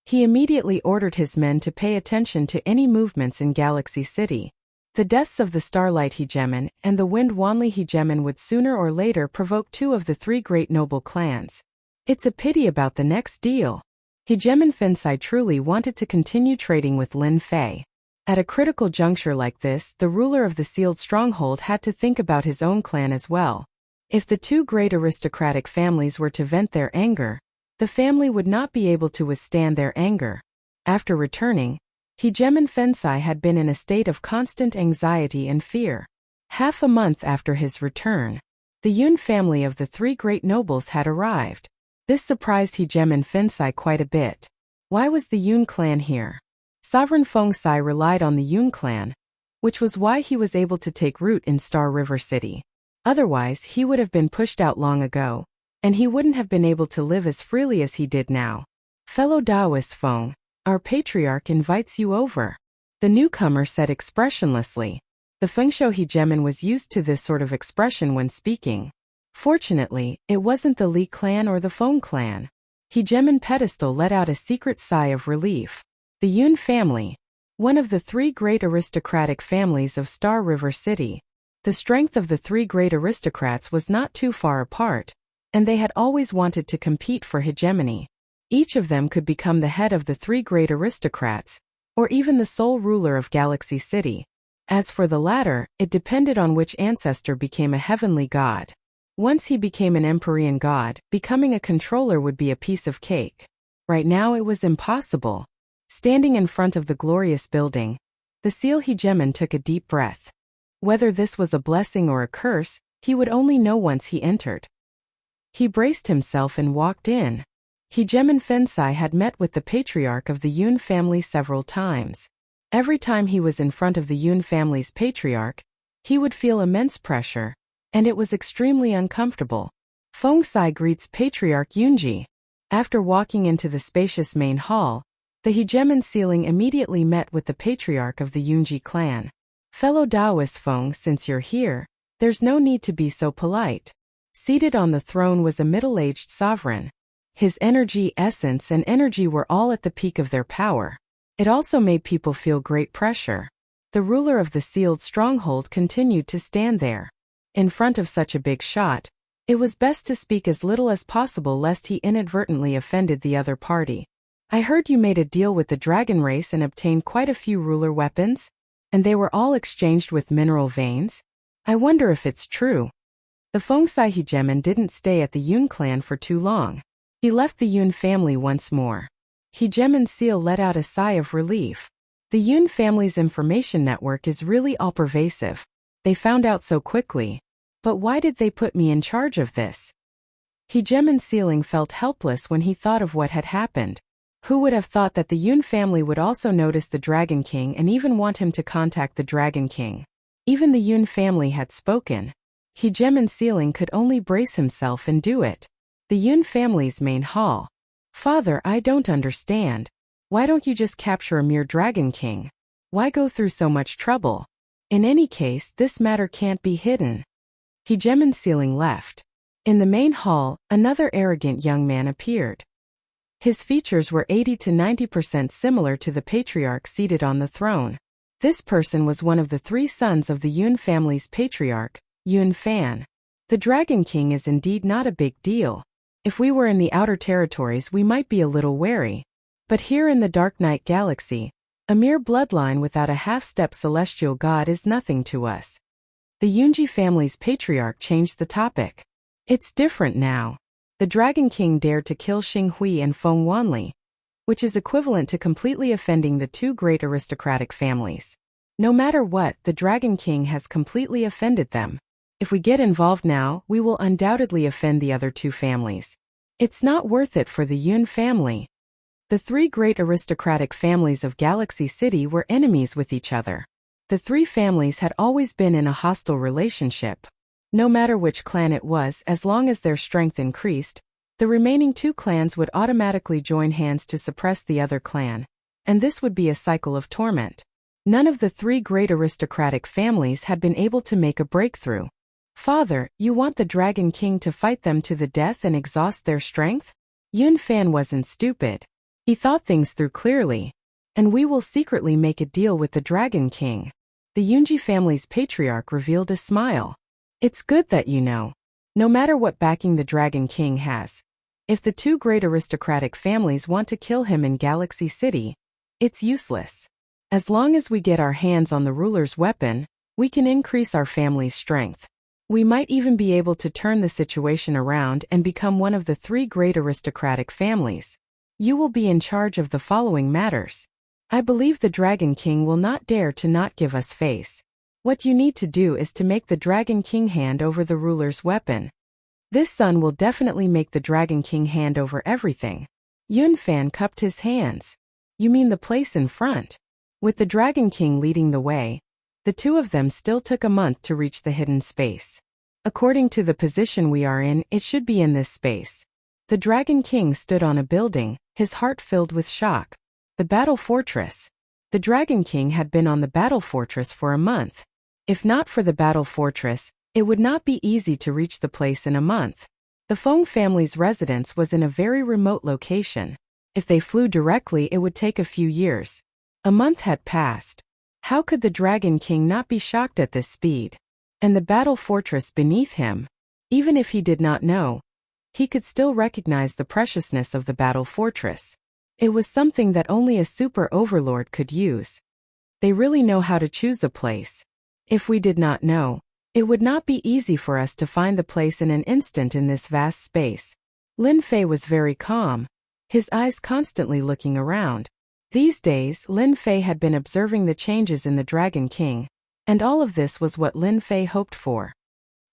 He immediately ordered his men to pay attention to any movements in Galaxy City. The deaths of the Starlight Hegemon and the Wind Wanli Hegemon would sooner or later provoke two of the three great noble clans. It's a pity about the next deal. Hegemon Fensai truly wanted to continue trading with Lin Fei. At a critical juncture like this, the ruler of the sealed stronghold had to think about his own clan as well. If the two great aristocratic families were to vent their anger, the family would not be able to withstand their anger. After returning, Hegemon Fensai had been in a state of constant anxiety and fear. Half a month after his return, the Yun family of the three great nobles had arrived. This surprised Hegemon Fensai quite a bit. Why was the Yun clan here? Sovereign Fengsai relied on the Yun clan, which was why he was able to take root in Star River City. Otherwise, he would have been pushed out long ago, and he wouldn't have been able to live as freely as he did now. Fellow Taoist Feng, our patriarch invites you over. The newcomer said expressionlessly. The Fengshui Hegemon was used to this sort of expression when speaking. Fortunately, it wasn't the Li clan or the Feng clan. Hegemon Pedestal let out a secret sigh of relief. The Yun family, one of the three great aristocratic families of Star River City. The strength of the three great aristocrats was not too far apart, and they had always wanted to compete for hegemony. Each of them could become the head of the three great aristocrats, or even the sole ruler of Galaxy City. As for the latter, it depended on which ancestor became a heavenly god. Once he became an Empyrean god, becoming a controller would be a piece of cake. Right now it was impossible. Standing in front of the glorious building, the Seal Hegemon took a deep breath. Whether this was a blessing or a curse, he would only know once he entered. He braced himself and walked in. Hegemon Fensai had met with the patriarch of the Yun family several times. Every time he was in front of the Yun family's patriarch, he would feel immense pressure, and it was extremely uncomfortable. Fengsai greets Patriarch Yunji. After walking into the spacious main hall, the Hegemon Sealing immediately met with the patriarch of the Yunji clan. Fellow Taoist Feng, since you're here, there's no need to be so polite. Seated on the throne was a middle-aged sovereign. His energy, essence, and energy were all at the peak of their power. It also made people feel great pressure. The ruler of the sealed stronghold continued to stand there. In front of such a big shot, it was best to speak as little as possible lest he inadvertently offended the other party. I heard you made a deal with the dragon race and obtained quite a few ruler weapons, and they were all exchanged with mineral veins? I wonder if it's true. The Fengsai Hegemon didn't stay at the Yun clan for too long. He left the Yun family once more. Hegemon Seal let out a sigh of relief. The Yun family's information network is really all-pervasive. They found out so quickly. But why did they put me in charge of this? Hegemon Sealing felt helpless when he thought of what had happened. Who would have thought that the Yun family would also notice the Dragon King and even want him to contact the Dragon King? Even the Yun family had spoken. Hegemon Sealing could only brace himself and do it. The Yun family's main hall. Father, I don't understand. Why don't you just capture a mere Dragon King? Why go through so much trouble? In any case, this matter can't be hidden. Hegemon's ceiling left. In the main hall, another arrogant young man appeared. His features were 80 to 90% similar to the patriarch seated on the throne. This person was one of the 3 sons of the Yun family's patriarch, Yun Fan. The Dragon King is indeed not a big deal. If we were in the outer territories, we might be a little wary. But here in the Dark Night Galaxy, a mere bloodline without a half-step celestial god is nothing to us. The Yunji family's patriarch changed the topic. It's different now. The Dragon King dared to kill Xing Hui and Feng Wanli, which is equivalent to completely offending the 2 great aristocratic families. No matter what, the Dragon King has completely offended them. If we get involved now, we will undoubtedly offend the other 2 families. It's not worth it for the Yun family. The 3 great aristocratic families of Galaxy City were enemies with each other. The 3 families had always been in a hostile relationship. No matter which clan it was, as long as their strength increased, the remaining 2 clans would automatically join hands to suppress the other clan, and this would be a cycle of torment. None of the 3 great aristocratic families had been able to make a breakthrough. Father, you want the Dragon King to fight them to the death and exhaust their strength? Yun Fan wasn't stupid. He thought things through clearly. And we will secretly make a deal with the Dragon King. The Yunji family's patriarch revealed a smile. It's good that you know. No matter what backing the Dragon King has, if the 2 great aristocratic families want to kill him in Galaxy City, it's useless. As long as we get our hands on the ruler's weapon, we can increase our family's strength. We might even be able to turn the situation around and become one of the 3 great aristocratic families. You will be in charge of the following matters. I believe the Dragon King will not dare to not give us face. What you need to do is to make the Dragon King hand over the ruler's weapon. This son will definitely make the Dragon King hand over everything. Yun Fan cupped his hands. You mean the place in front? With the Dragon King leading the way, the 2 of them still took a month to reach the hidden space. According to the position we are in, it should be in this space. The Dragon King stood on a building, his heart filled with shock. The battle fortress. The Dragon King had been on the battle fortress for a month. If not for the battle fortress, it would not be easy to reach the place in a month. The Feng family's residence was in a very remote location. If they flew directly, it would take a few years. A month had passed. How could the Dragon King not be shocked at this speed? And the battle fortress beneath him? Even if he did not know, he could still recognize the preciousness of the battle fortress. It was something that only a super overlord could use. They really know how to choose a place. If we did not know, it would not be easy for us to find the place in an instant in this vast space. Lin Fei was very calm, his eyes constantly looking around. These days, Lin Fei had been observing the changes in the Dragon King, and all of this was what Lin Fei hoped for.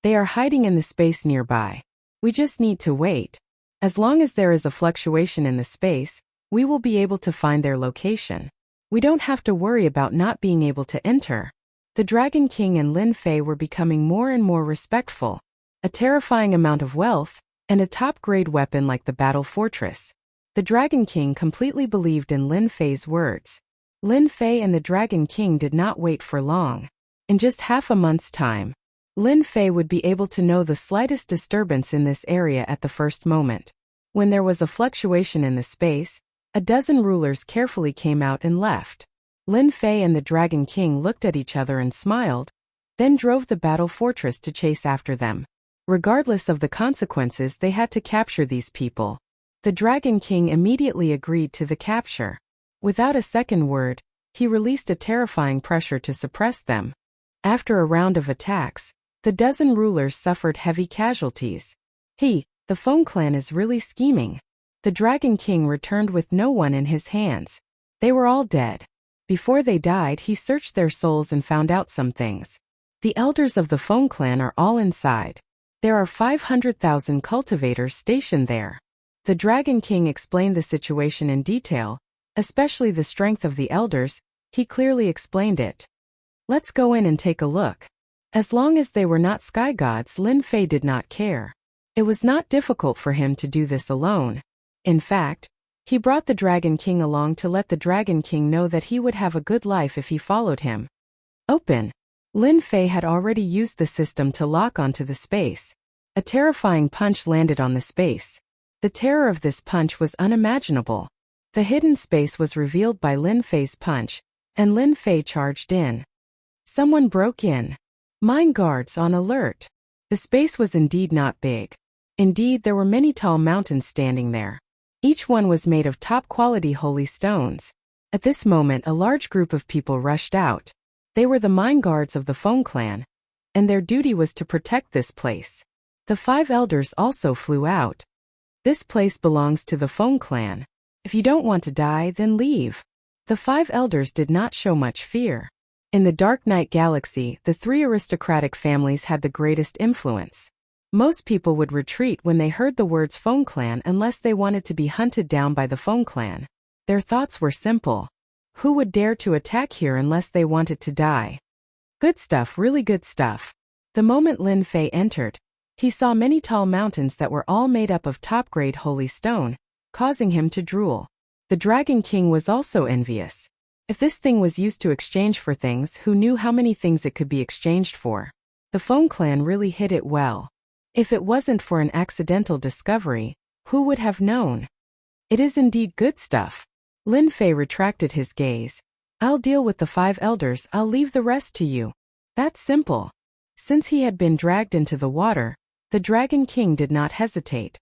They are hiding in the space nearby. We just need to wait. As long as there is a fluctuation in the space, we will be able to find their location. We don't have to worry about not being able to enter. The Dragon King and Lin Fei were becoming more and more respectful. A terrifying amount of wealth, and a top-grade weapon like the battle fortress. The Dragon King completely believed in Lin Fei's words. Lin Fei and the Dragon King did not wait for long. In just half a month's time, Lin Fei would be able to know the slightest disturbance in this area at the first moment. When there was a fluctuation in the space, a dozen rulers carefully came out and left. Lin Fei and the Dragon King looked at each other and smiled, then drove the battle fortress to chase after them. Regardless of the consequences, they had to capture these people. The Dragon King immediately agreed to the capture. Without a second word, he released a terrifying pressure to suppress them. After a round of attacks, the dozen rulers suffered heavy casualties. The Feng clan is really scheming. The Dragon King returned with no one in his hands. They were all dead. Before they died, he searched their souls and found out some things. The elders of the Feng clan are all inside. There are 500,000 cultivators stationed there. The Dragon King explained the situation in detail, especially the strength of the elders. He clearly explained it. Let's go in and take a look. As long as they were not sky gods, Lin Fei did not care. It was not difficult for him to do this alone. In fact, he brought the Dragon King along to let the Dragon King know that he would have a good life if he followed him. Open. Lin Fei had already used the system to lock onto the space. A terrifying punch landed on the space. The terror of this punch was unimaginable. The hidden space was revealed by Lin Fei's punch, and Lin Fei charged in. Someone broke in. Mine guards on alert. The space was indeed not big. Indeed, there were many tall mountains standing there. Each one was made of top-quality holy stones. At this moment, a large group of people rushed out. They were the mine guards of the Feng clan, and their duty was to protect this place. The 5 elders also flew out. This place belongs to the Feng clan. If you don't want to die, then leave. The 5 elders did not show much fear. In the Dark Knight Galaxy, the 3 aristocratic families had the greatest influence. Most people would retreat when they heard the words Feng clan unless they wanted to be hunted down by the Feng clan. Their thoughts were simple. Who would dare to attack here unless they wanted to die? Good stuff, really good stuff. The moment Lin Fei entered, he saw many tall mountains that were all made up of top-grade holy stone, causing him to drool. The Dragon King was also envious. If this thing was used to exchange for things, who knew how many things it could be exchanged for? The Feng clan really hid it well. If it wasn't for an accidental discovery, who would have known? It is indeed good stuff. Lin Fei retracted his gaze. I'll deal with the 5 elders, I'll leave the rest to you. That's simple. Since he had been dragged into the water, the Dragon King did not hesitate.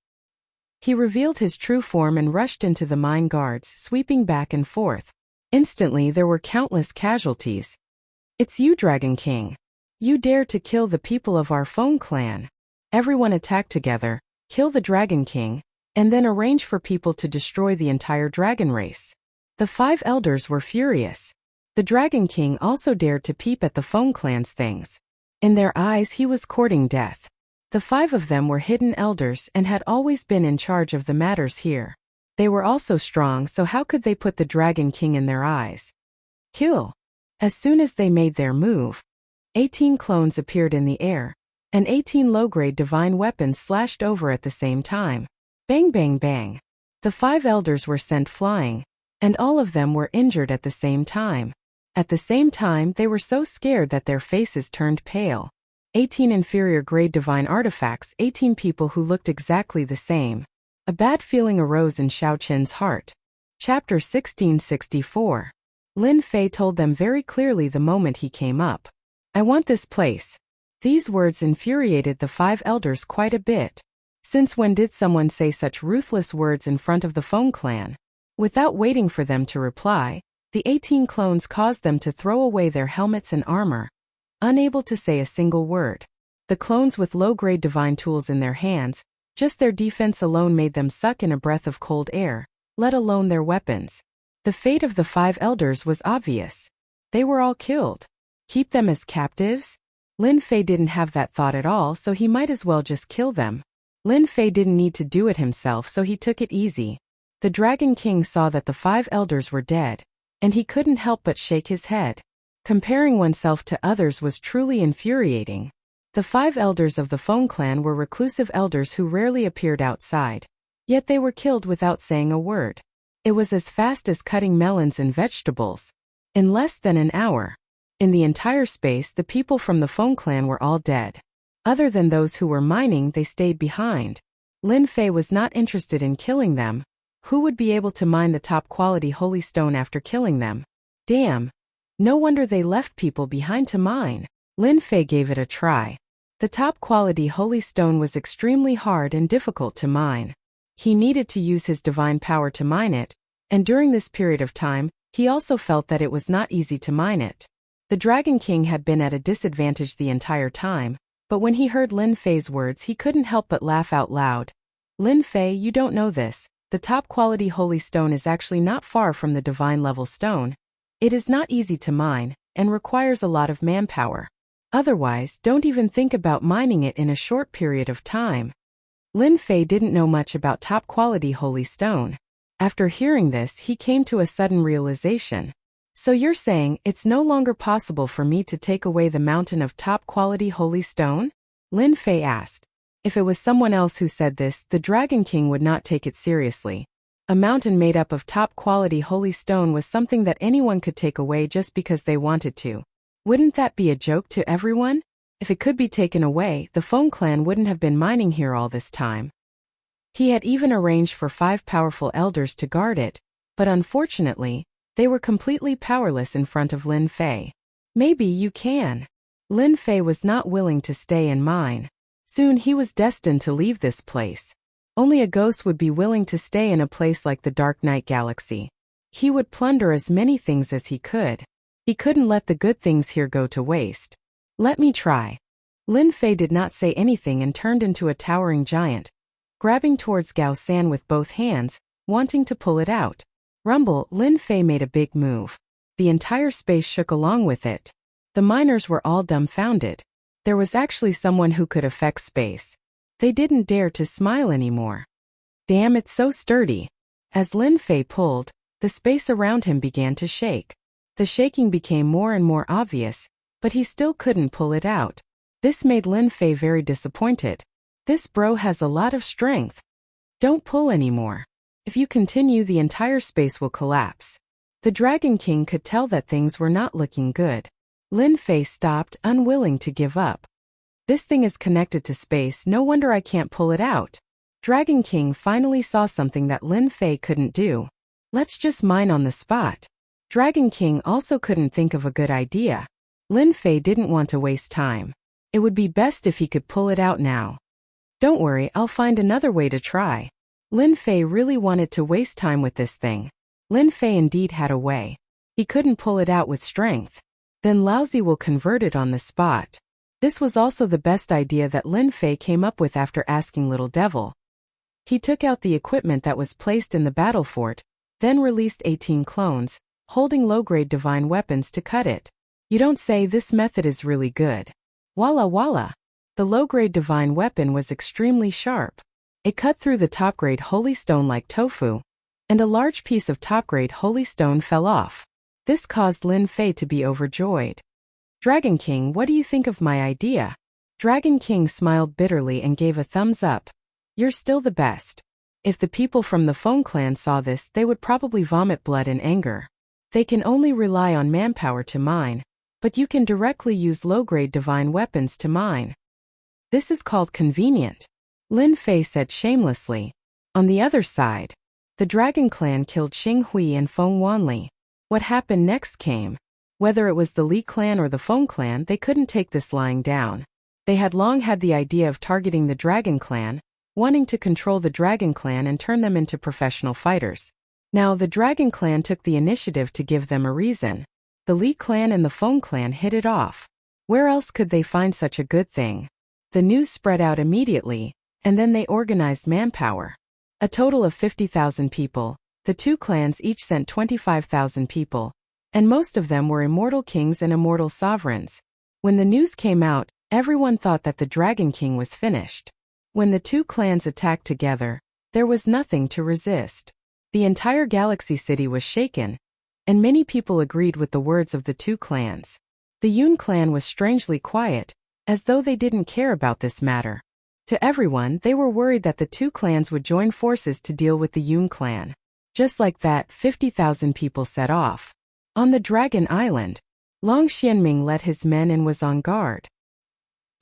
He revealed his true form and rushed into the mine guards, sweeping back and forth. Instantly there were countless casualties. It's you, Dragon King. You dare to kill the people of our Feng clan. Everyone attack together, kill the Dragon King, and then arrange for people to destroy the entire dragon race. The 5 elders were furious. The Dragon King also dared to peep at the Feng clan's things. In their eyes he was courting death. The 5 of them were hidden elders and had always been in charge of the matters here. They were also strong, so how could they put the Dragon King in their eyes? Kill. As soon as they made their move, 18 clones appeared in the air, and 18 low-grade divine weapons slashed over at the same time. Bang bang bang. The 5 elders were sent flying, and all of them were injured at the same time. At the same time, they were so scared that their faces turned pale. 18 inferior grade divine artifacts, 18 people who looked exactly the same. A bad feeling arose in Xiao Qin's heart. Chapter 1664. Lin Fei told them very clearly the moment he came up. I want this place. These words infuriated the 5 elders quite a bit. Since when did someone say such ruthless words in front of the Feng clan? Without waiting for them to reply, the 18 clones caused them to throw away their helmets and armor, unable to say a single word. The clones with low-grade divine tools in their hands, just their defense alone made them suck in a breath of cold air, let alone their weapons. The fate of the 5 elders was obvious. They were all killed. Keep them as captives? Lin Fei didn't have that thought at all, so he might as well just kill them. Lin Fei didn't need to do it himself, so he took it easy. The Dragon King saw that the 5 elders were dead, and he couldn't help but shake his head. Comparing oneself to others was truly infuriating. The 5 elders of the Feng clan were reclusive elders who rarely appeared outside. Yet they were killed without saying a word. It was as fast as cutting melons and vegetables. In less than an hour. In the entire space, the people from the Feng clan were all dead. Other than those who were mining, they stayed behind. Lin Fei was not interested in killing them. Who would be able to mine the top-quality holy stone after killing them? Damn. No wonder they left people behind to mine. Lin Fei gave it a try. The top-quality holy stone was extremely hard and difficult to mine. He needed to use his divine power to mine it, and during this period of time, he also felt that it was not easy to mine it. The Dragon King had been at a disadvantage the entire time, but when he heard Lin Fei's words he couldn't help but laugh out loud. Lin Fei, you don't know this. The top-quality holy stone is actually not far from the divine-level stone. It is not easy to mine, and requires a lot of manpower. Otherwise, don't even think about mining it in a short period of time. Lin Fei didn't know much about top-quality holy stone. After hearing this, he came to a sudden realization. So you're saying it's no longer possible for me to take away the mountain of top-quality holy stone? Lin Fei asked. If it was someone else who said this, the Dragon King would not take it seriously. A mountain made up of top-quality holy stone was something that anyone could take away just because they wanted to. Wouldn't that be a joke to everyone? If it could be taken away, the Feng clan wouldn't have been mining here all this time. He had even arranged for 5 powerful elders to guard it, but unfortunately, they were completely powerless in front of Lin Fei. Maybe you can. Lin Fei was not willing to stay and mine. Soon he was destined to leave this place. Only a ghost would be willing to stay in a place like the Dark Night Galaxy. He would plunder as many things as he could. He couldn't let the good things here go to waste. Let me try. Lin Fei did not say anything and turned into a towering giant, grabbing towards Gao San with both hands, wanting to pull it out. Rumble, Lin Fei made a big move. The entire space shook along with it. The miners were all dumbfounded. There was actually someone who could affect space. They didn't dare to smile anymore. Damn, it's so sturdy. As Lin Fei pulled, the space around him began to shake. The shaking became more and more obvious, but he still couldn't pull it out. This made Lin Fei very disappointed. This bro has a lot of strength. Don't pull anymore. If you continue, the entire space will collapse. The Dragon King could tell that things were not looking good. Lin Fei stopped, unwilling to give up. This thing is connected to space, no wonder I can't pull it out. Dragon King finally saw something that Lin Fei couldn't do. Let's just mine on the spot. Dragon King also couldn't think of a good idea. Lin Fei didn't want to waste time. It would be best if he could pull it out now. Don't worry, I'll find another way to try. Lin Fei really wanted to waste time with this thing. Lin Fei indeed had a way. He couldn't pull it out with strength. Then Laozi will convert it on the spot. This was also the best idea that Lin Fei came up with after asking Little Devil. He took out the equipment that was placed in the battle fort, then released 18 clones, holding low-grade divine weapons to cut it. You don't say, this method is really good. Walla walla. The low-grade divine weapon was extremely sharp. It cut through the top-grade holy stone like tofu, and a large piece of top-grade holy stone fell off. This caused Lin Fei to be overjoyed. Dragon King, what do you think of my idea? Dragon King smiled bitterly and gave a thumbs up. You're still the best. If the people from the Feng clan saw this, they would probably vomit blood in anger. They can only rely on manpower to mine, but you can directly use low-grade divine weapons to mine. This is called convenient. Lin Fei said shamelessly. On the other side, the Dragon Clan killed Xing Hui and Feng Wanli. What happened next came. Whether it was the Li clan or the Feng clan, they couldn't take this lying down. They had long had the idea of targeting the Dragon Clan, wanting to control the Dragon Clan and turn them into professional fighters. Now the Dragon Clan took the initiative to give them a reason. The Li clan and the Feng clan hit it off. Where else could they find such a good thing? The news spread out immediately, and then they organized manpower. A total of 50,000 people. The two clans each sent 25,000 people, and most of them were immortal kings and immortal sovereigns. When the news came out, everyone thought that the Dragon King was finished. When the two clans attacked together, there was nothing to resist. The entire Galaxy City was shaken, and many people agreed with the words of the two clans. The Yun clan was strangely quiet, as though they didn't care about this matter. To everyone, they were worried that the two clans would join forces to deal with the Yun clan. Just like that, 50,000 people set off. On the Dragon Island, Long Xianming led his men and was on guard.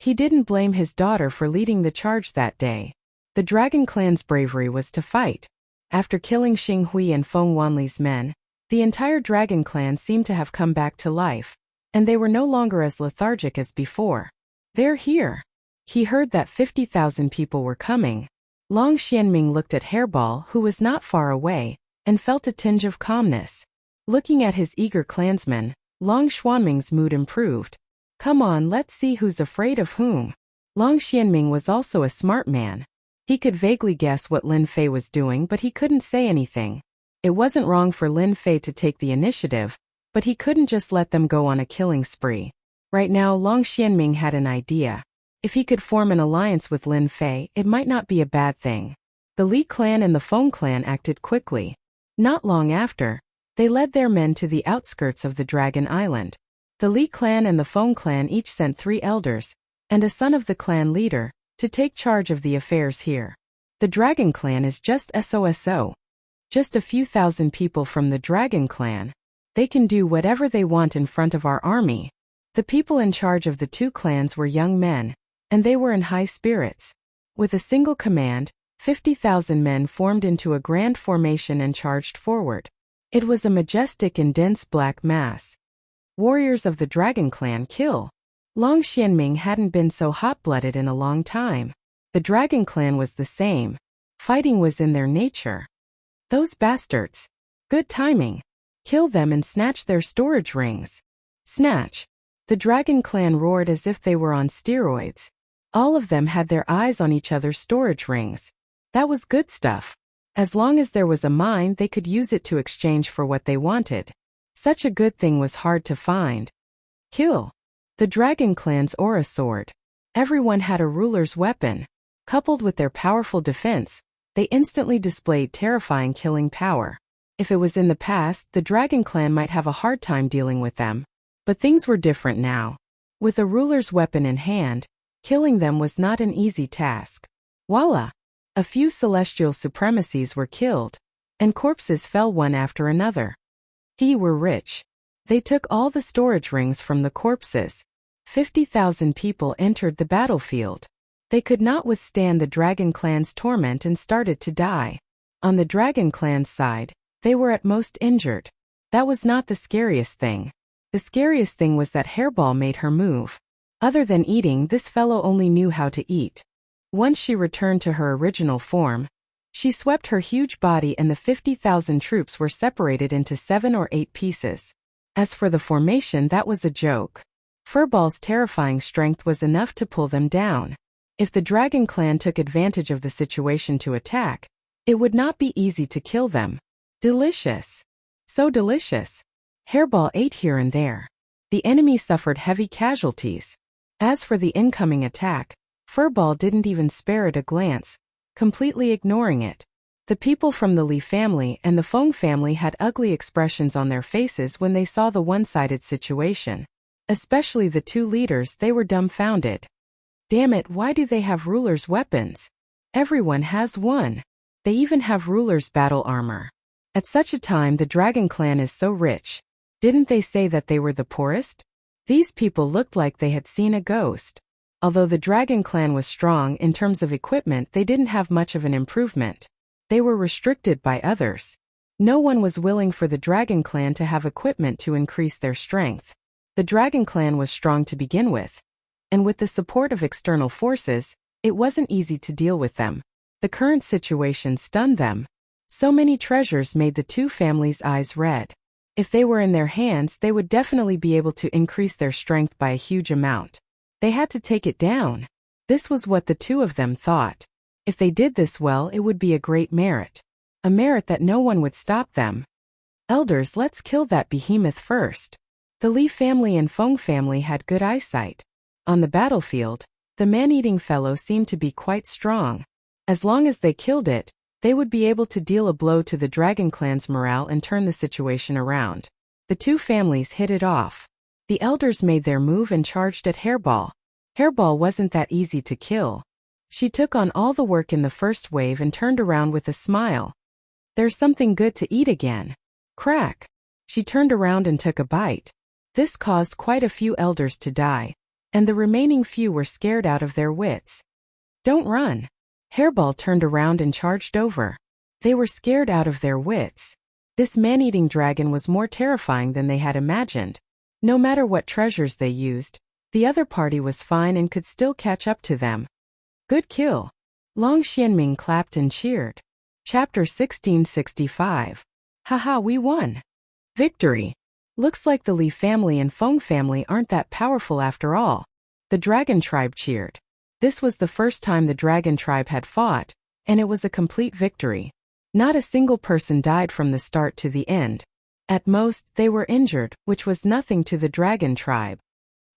He didn't blame his daughter for leading the charge that day. The Dragon Clan's bravery was to fight. After killing Xing Hui and Feng Wanli's men, the entire Dragon Clan seemed to have come back to life, and they were no longer as lethargic as before. They're here. He heard that 50,000 people were coming. Long Xianming looked at Hairball, who was not far away, and felt a tinge of calmness. Looking at his eager clansmen, Long Xuanming's mood improved. Come on, let's see who's afraid of whom. Long Xianming was also a smart man. He could vaguely guess what Lin Fei was doing, but he couldn't say anything. It wasn't wrong for Lin Fei to take the initiative, but he couldn't just let them go on a killing spree. Right now, Long Xianming had an idea. If he could form an alliance with Lin Fei, it might not be a bad thing. The Li clan and the Feng clan acted quickly. Not long after, they led their men to the outskirts of the Dragon Island. The Li clan and the Feng clan each sent 3 elders, and a son of the clan leader, to take charge of the affairs here. The Dragon Clan is just SOSO. Just a few thousand people from the Dragon Clan. They can do whatever they want in front of our army. The people in charge of the two clans were young men, and they were in high spirits. With a single command, 50,000 men formed into a grand formation and charged forward. It was a majestic and dense black mass. Warriors of the Dragon Clan kill. Long Xianming hadn't been so hot-blooded in a long time. The Dragon Clan was the same. Fighting was in their nature. Those bastards. Good timing. Kill them and snatch their storage rings. Snatch. The Dragon Clan roared as if they were on steroids. All of them had their eyes on each other's storage rings. That was good stuff. As long as there was a mine, they could use it to exchange for what they wanted. Such a good thing was hard to find. Kill. The Dragon Clan's aura sword. Everyone had a ruler's weapon. Coupled with their powerful defense, they instantly displayed terrifying killing power. If it was in the past, the Dragon Clan might have a hard time dealing with them. But things were different now. With a ruler's weapon in hand, killing them was not an easy task. Voila! A few celestial supremacies were killed, and corpses fell one after another. He were rich. They took all the storage rings from the corpses. 50,000 people entered the battlefield. They could not withstand the Dragon Clan's torment and started to die. On the Dragon Clan's side, they were at most injured. That was not the scariest thing. The scariest thing was that Hairball made her move. Other than eating, this fellow only knew how to eat. Once she returned to her original form, she swept her huge body and the 50,000 troops were separated into 7 or 8 pieces. As for the formation, that was a joke. Furball's terrifying strength was enough to pull them down. If the Dragon Clan took advantage of the situation to attack, it would not be easy to kill them. Delicious. So delicious. Hairball ate here and there. The enemy suffered heavy casualties. As for the incoming attack, Furball didn't even spare it a glance, completely ignoring it. The people from the Li family and the Feng family had ugly expressions on their faces when they saw the one-sided situation. Especially the two leaders, they were dumbfounded. Damn it, why do they have rulers' weapons? Everyone has one. They even have rulers' battle armor. At such a time, the Dragon Clan is so rich. Didn't they say that they were the poorest? These people looked like they had seen a ghost. Although the Dragon Clan was strong in terms of equipment, they didn't have much of an improvement. They were restricted by others. No one was willing for the Dragon Clan to have equipment to increase their strength. The Dragon Clan was strong to begin with. And with the support of external forces, it wasn't easy to deal with them. The current situation stunned them. So many treasures made the two families' eyes red. If they were in their hands, they would definitely be able to increase their strength by a huge amount. They had to take it down. This was what the two of them thought. If they did this well, it would be a great merit. A merit that no one would stop them. Elders, let's kill that behemoth first. The Li family and Feng family had good eyesight. On the battlefield, the man-eating fellow seemed to be quite strong. As long as they killed it, they would be able to deal a blow to the Dragon Clan's morale and turn the situation around. The two families hit it off. The elders made their move and charged at Hairball. Hairball wasn't that easy to kill. She took on all the work in the first wave and turned around with a smile. There's something good to eat again. Crack. She turned around and took a bite. This caused quite a few elders to die, and the remaining few were scared out of their wits. Don't run. Hairball turned around and charged over. They were scared out of their wits. This man-eating dragon was more terrifying than they had imagined. No matter what treasures they used, the other party was fine and could still catch up to them. Good kill. Long Xianming clapped and cheered. Chapter 1665. Haha, we won. Victory. Looks like the Li family and Feng family aren't that powerful after all. The Dragon Tribe cheered. This was the first time the Dragon Tribe had fought, and it was a complete victory. Not a single person died from the start to the end. At most, they were injured, which was nothing to the Dragon Tribe.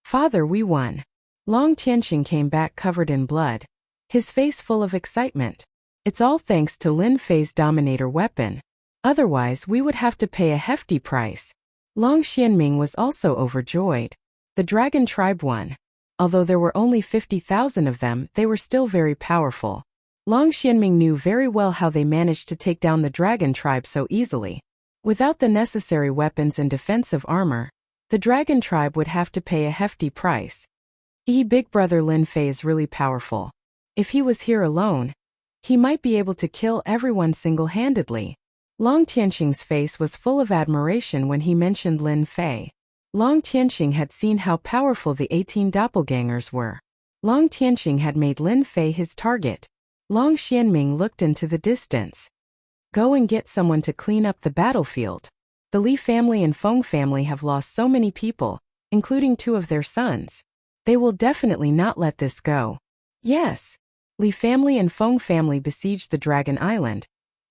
Father, we won. Long Tianqing came back covered in blood, his face full of excitement. It's all thanks to Lin Fei's Dominator weapon. Otherwise, we would have to pay a hefty price. Long Xianming was also overjoyed. The Dragon Tribe won. Although there were only 50,000 of them, they were still very powerful. Long Xianming knew very well how they managed to take down the Dragon Tribe so easily. Without the necessary weapons and defensive armor, The dragon tribe would have to pay a hefty price. Big brother Lin Fei is really powerful. If he was here alone, he might be able to kill everyone single-handedly. Long Tianqing's face was full of admiration when he mentioned Lin Fei. Long Tianqing had seen how powerful the 18 doppelgangers were. Long Tianqing had made Lin Fei his target. Long Xianming looked into the distance. Go and get someone to clean up the battlefield. The Li family and Feng family have lost so many people, including 2 of their sons. They will definitely not let this go. Yes. Li family and Feng family besieged the Dragon Island.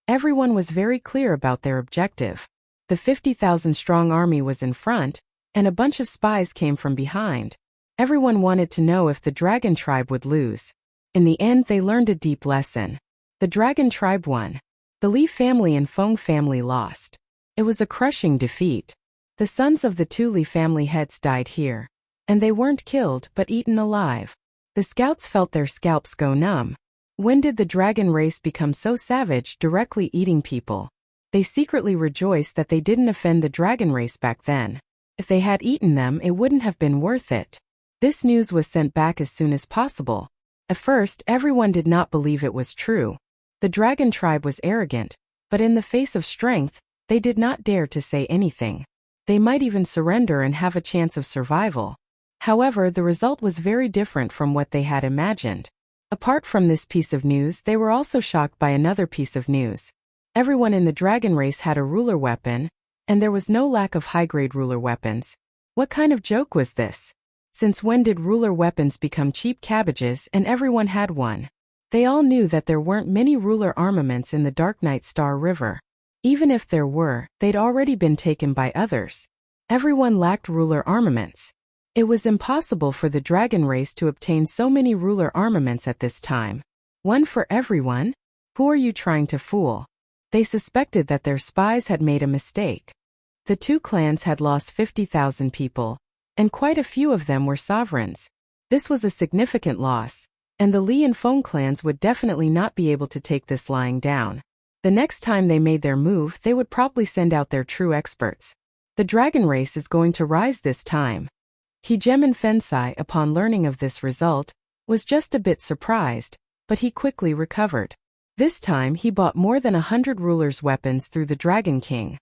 Everyone was very clear about their objective. The 50,000-strong army was in front, and a bunch of spies came from behind. Everyone wanted to know if the Dragon tribe would lose. In the end, they learned a deep lesson. The Dragon tribe won. The Li family and Feng family lost. It was a crushing defeat. The sons of the 2 Li family heads died here. And they weren't killed but eaten alive. The scouts felt their scalps go numb. When did the dragon race become so savage, directly eating people? They secretly rejoiced that they didn't offend the dragon race back then. If they had eaten them, it wouldn't have been worth it. This news was sent back as soon as possible. At first, everyone did not believe it was true. The dragon tribe was arrogant, but in the face of strength, they did not dare to say anything. They might even surrender and have a chance of survival. However, the result was very different from what they had imagined. Apart from this piece of news, they were also shocked by another piece of news. Everyone in the dragon race had a ruler weapon, and there was no lack of high-grade ruler weapons. What kind of joke was this? Since when did ruler weapons become cheap cabbages and everyone had one? They all knew that there weren't many ruler armaments in the Dark Night Star River. Even if there were, they'd already been taken by others. Everyone lacked ruler armaments. It was impossible for the dragon race to obtain so many ruler armaments at this time. One for everyone? Who are you trying to fool? They suspected that their spies had made a mistake. The 2 clans had lost 50,000 people, and quite a few of them were sovereigns. This was a significant loss, and the Li and Feng clans would definitely not be able to take this lying down. The next time they made their move, they would probably send out their true experts. The dragon race is going to rise this time. Hegemin Fensai, upon learning of this result, was just a bit surprised, but he quickly recovered. This time he bought more than 100 rulers' weapons through the Dragon King.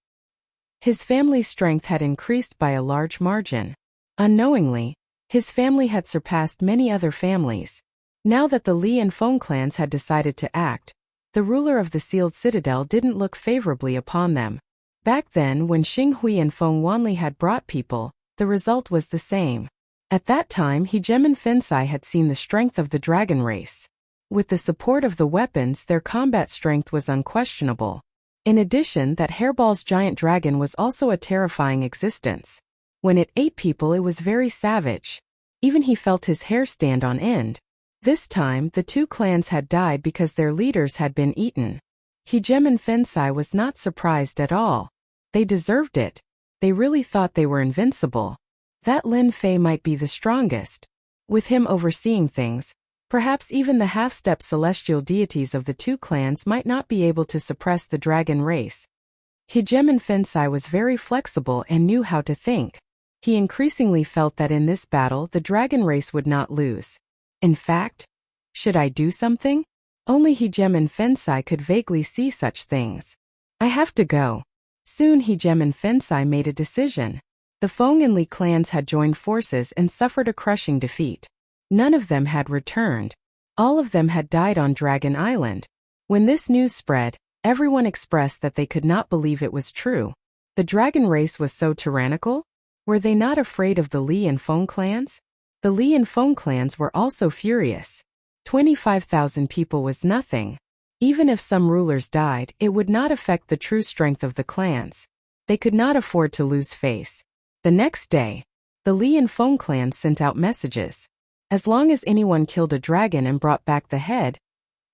His family's strength had increased by a large margin. Unknowingly, his family had surpassed many other families. Now that the Li and Feng clans had decided to act, the ruler of the sealed citadel didn't look favorably upon them. Back then, when Xing Hui and Feng Wanli had brought people, the result was the same. At that time, Hegemin Fensai had seen the strength of the dragon race. With the support of the weapons, their combat strength was unquestionable. In addition, that hairball's giant dragon was also a terrifying existence. When it ate people, it was very savage. Even he felt his hair stand on end. This time, the 2 clans had died because their leaders had been eaten. Hegemin Fensai was not surprised at all. They deserved it. They really thought they were invincible. That Lin Fei might be the strongest. With him overseeing things, perhaps even the half-step celestial deities of the 2 clans might not be able to suppress the dragon race. Hegemin Fensai was very flexible and knew how to think. He increasingly felt that in this battle the dragon race would not lose. In fact, should I do something? Only Hegemin Fensai could vaguely see such things. I have to go. Soon Hegemin Fensai made a decision. The Feng and Li clans had joined forces and suffered a crushing defeat. None of them had returned. All of them had died on Dragon Island. When this news spread, everyone expressed that they could not believe it was true. The dragon race was so tyrannical? Were they not afraid of the Li and Feng clans? The Li and Feng clans were also furious. 25,000 people was nothing. Even if some rulers died, it would not affect the true strength of the clans. They could not afford to lose face. The next day, the Li and Feng clans sent out messages. As long as anyone killed a dragon and brought back the head,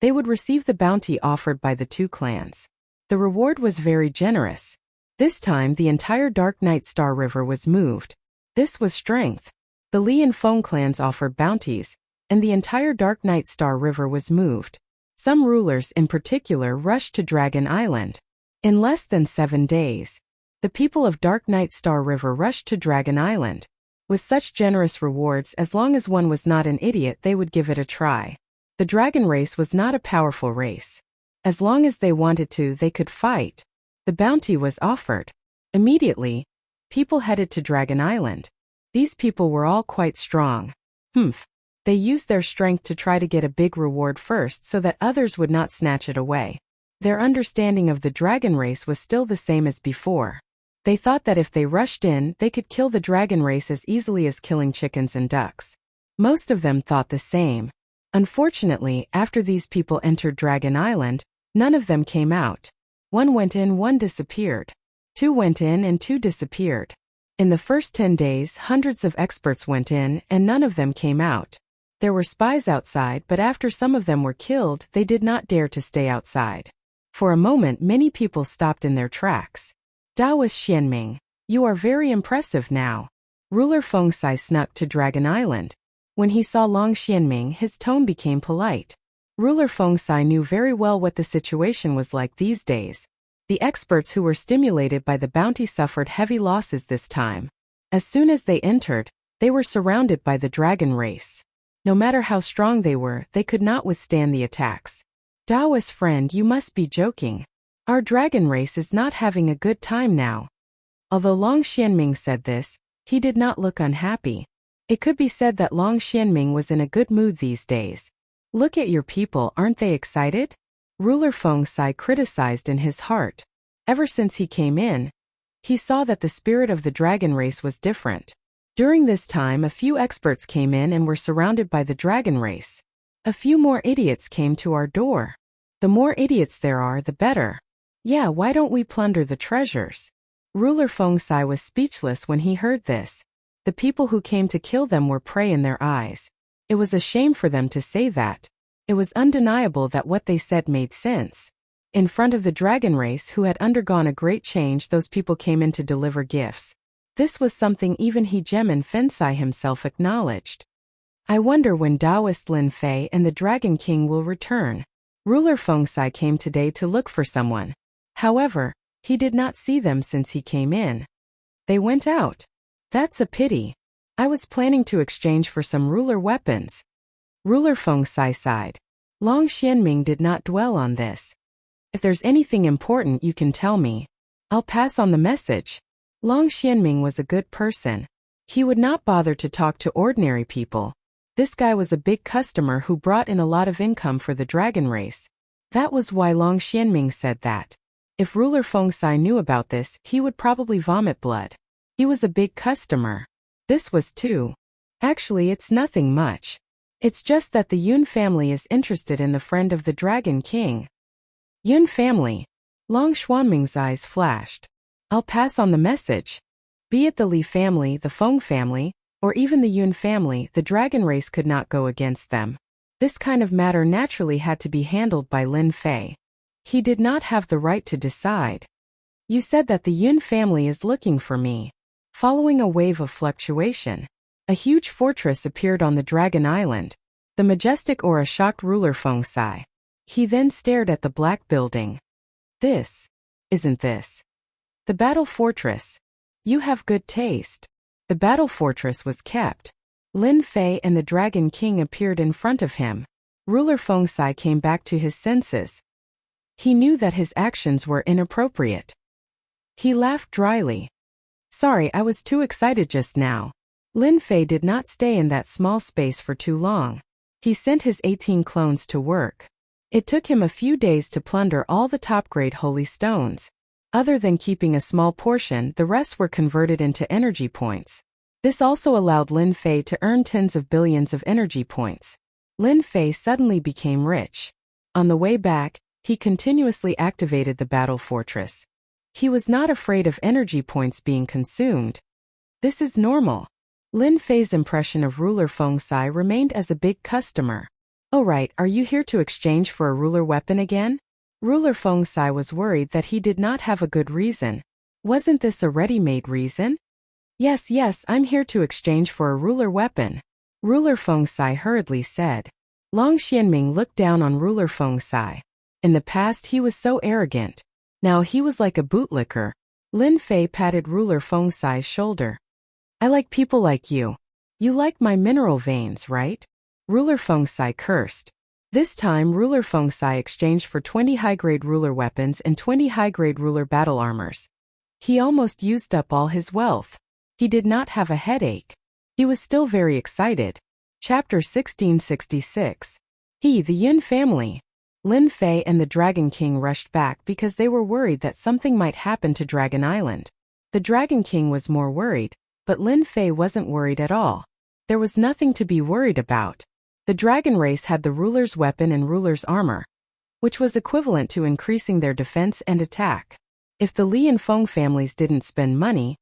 they would receive the bounty offered by the 2 clans. The reward was very generous. This time the entire Dark Night Star River was moved. This was strength. The Li and Feng clans offered bounties, and the entire Dark Night Star River was moved. Some rulers in particular rushed to Dragon Island. In less than 7 days, The people of Dark Night Star River rushed to Dragon Island. With such generous rewards, as long as one was not an idiot, they would give it a try. The dragon race was not a powerful race. As long as they wanted to, they could fight. The bounty was offered. Immediately, people headed to Dragon Island. These people were all quite strong. They used their strength to try to get a big reward first so that others would not snatch it away. Their understanding of the dragon race was still the same as before. They thought that if they rushed in, they could kill the dragon race as easily as killing chickens and ducks. Most of them thought the same. Unfortunately, after these people entered Dragon Island, none of them came out. One went in, one disappeared. Two went in and two disappeared. In the first 10 days, hundreds of experts went in and none of them came out. There were spies outside, but after some of them were killed, they did not dare to stay outside. For a moment, many people stopped in their tracks. Daoist Xianming, you are very impressive now. Ruler Fengsai snuck to Dragon Island. When he saw Long Xianming, his tone became polite. Ruler Fengsai knew very well what the situation was like these days. The experts who were stimulated by the bounty suffered heavy losses this time. As soon as they entered, they were surrounded by the dragon race. No matter how strong they were, they could not withstand the attacks. Daoist friend, you must be joking. Our dragon race is not having a good time now. Although Long Xianming said this, he did not look unhappy. It could be said that Long Xianming was in a good mood these days. Look at your people, aren't they excited? Ruler Fengsai criticized in his heart. Ever since he came in, he saw that the spirit of the dragon race was different. During this time, a few experts came in and were surrounded by the dragon race. A few more idiots came to our door. The more idiots there are, the better. Yeah, why don't we plunder the treasures? Ruler Fengsai was speechless when he heard this. The people who came to kill them were prey in their eyes. It was a shame for them to say that. It was undeniable that what they said made sense. In front of the dragon race who had undergone a great change, those people came in to deliver gifts. This was something even He Gemin Fengsai himself acknowledged. I wonder when Daoist Lin Fei and the Dragon King will return. Ruler Fengsai came today to look for someone. However, he did not see them since he came in. They went out. That's a pity. I was planning to exchange for some ruler weapons. Ruler Fengsai sighed. Long Xianming did not dwell on this. If there's anything important you can tell me. I'll pass on the message. Long Xianming was a good person. He would not bother to talk to ordinary people. This guy was a big customer who brought in a lot of income for the dragon race. That was why Long Xianming said that. If Ruler Fengsai knew about this, he would probably vomit blood. He was a big customer. This was too. Actually, it's nothing much. It's just that the Yun family is interested in the friend of the Dragon King. Yun family. Long Xianming's eyes flashed. I'll pass on the message. Be it the Li family, the Feng family, or even the Yun family, the dragon race could not go against them. This kind of matter naturally had to be handled by Lin Fei. He did not have the right to decide. You said that the Yun family is looking for me. Following a wave of fluctuation, a huge fortress appeared on the Dragon Island. The majestic aura shocked Ruler Fengsai. He then stared at the black building. Isn't this? The battle fortress. You have good taste. The battle fortress was kept. Lin Fei and the Dragon King appeared in front of him. Ruler Fengsai came back to his senses. He knew that his actions were inappropriate. He laughed dryly. Sorry, I was too excited just now. Lin Fei did not stay in that small space for too long. He sent his 18 clones to work. It took him a few days to plunder all the top-grade holy stones. Other than keeping a small portion, the rest were converted into energy points. This also allowed Lin Fei to earn tens of billions of energy points. Lin Fei suddenly became rich. On the way back, he continuously activated the battle fortress. He was not afraid of energy points being consumed. This is normal. Lin Fei's impression of Ruler Fengsai remained as a big customer. Oh right, are you here to exchange for a ruler weapon again? Ruler Fengsai was worried that he did not have a good reason. Wasn't this a ready-made reason? Yes, I'm here to exchange for a ruler weapon. Ruler Fengsai hurriedly said. Long Xianming looked down on Ruler Fengsai. In the past he was so arrogant. Now he was like a bootlicker. Lin Fei patted Ruler Fengsai's shoulder. I like people like you. You like my mineral veins, right? Ruler Fengsai cursed. This time Ruler Fengsai exchanged for 20 high-grade ruler weapons and 20 high-grade ruler battle armors. He almost used up all his wealth. He did not have a headache. He was still very excited. Chapter 1666. The Yun family. Lin Fei and the Dragon King rushed back because they were worried that something might happen to Dragon Island. The Dragon King was more worried, but Lin Fei wasn't worried at all. There was nothing to be worried about. The dragon race had the ruler's weapon and ruler's armor, which was equivalent to increasing their defense and attack. If the Li and Feng families didn't spend money,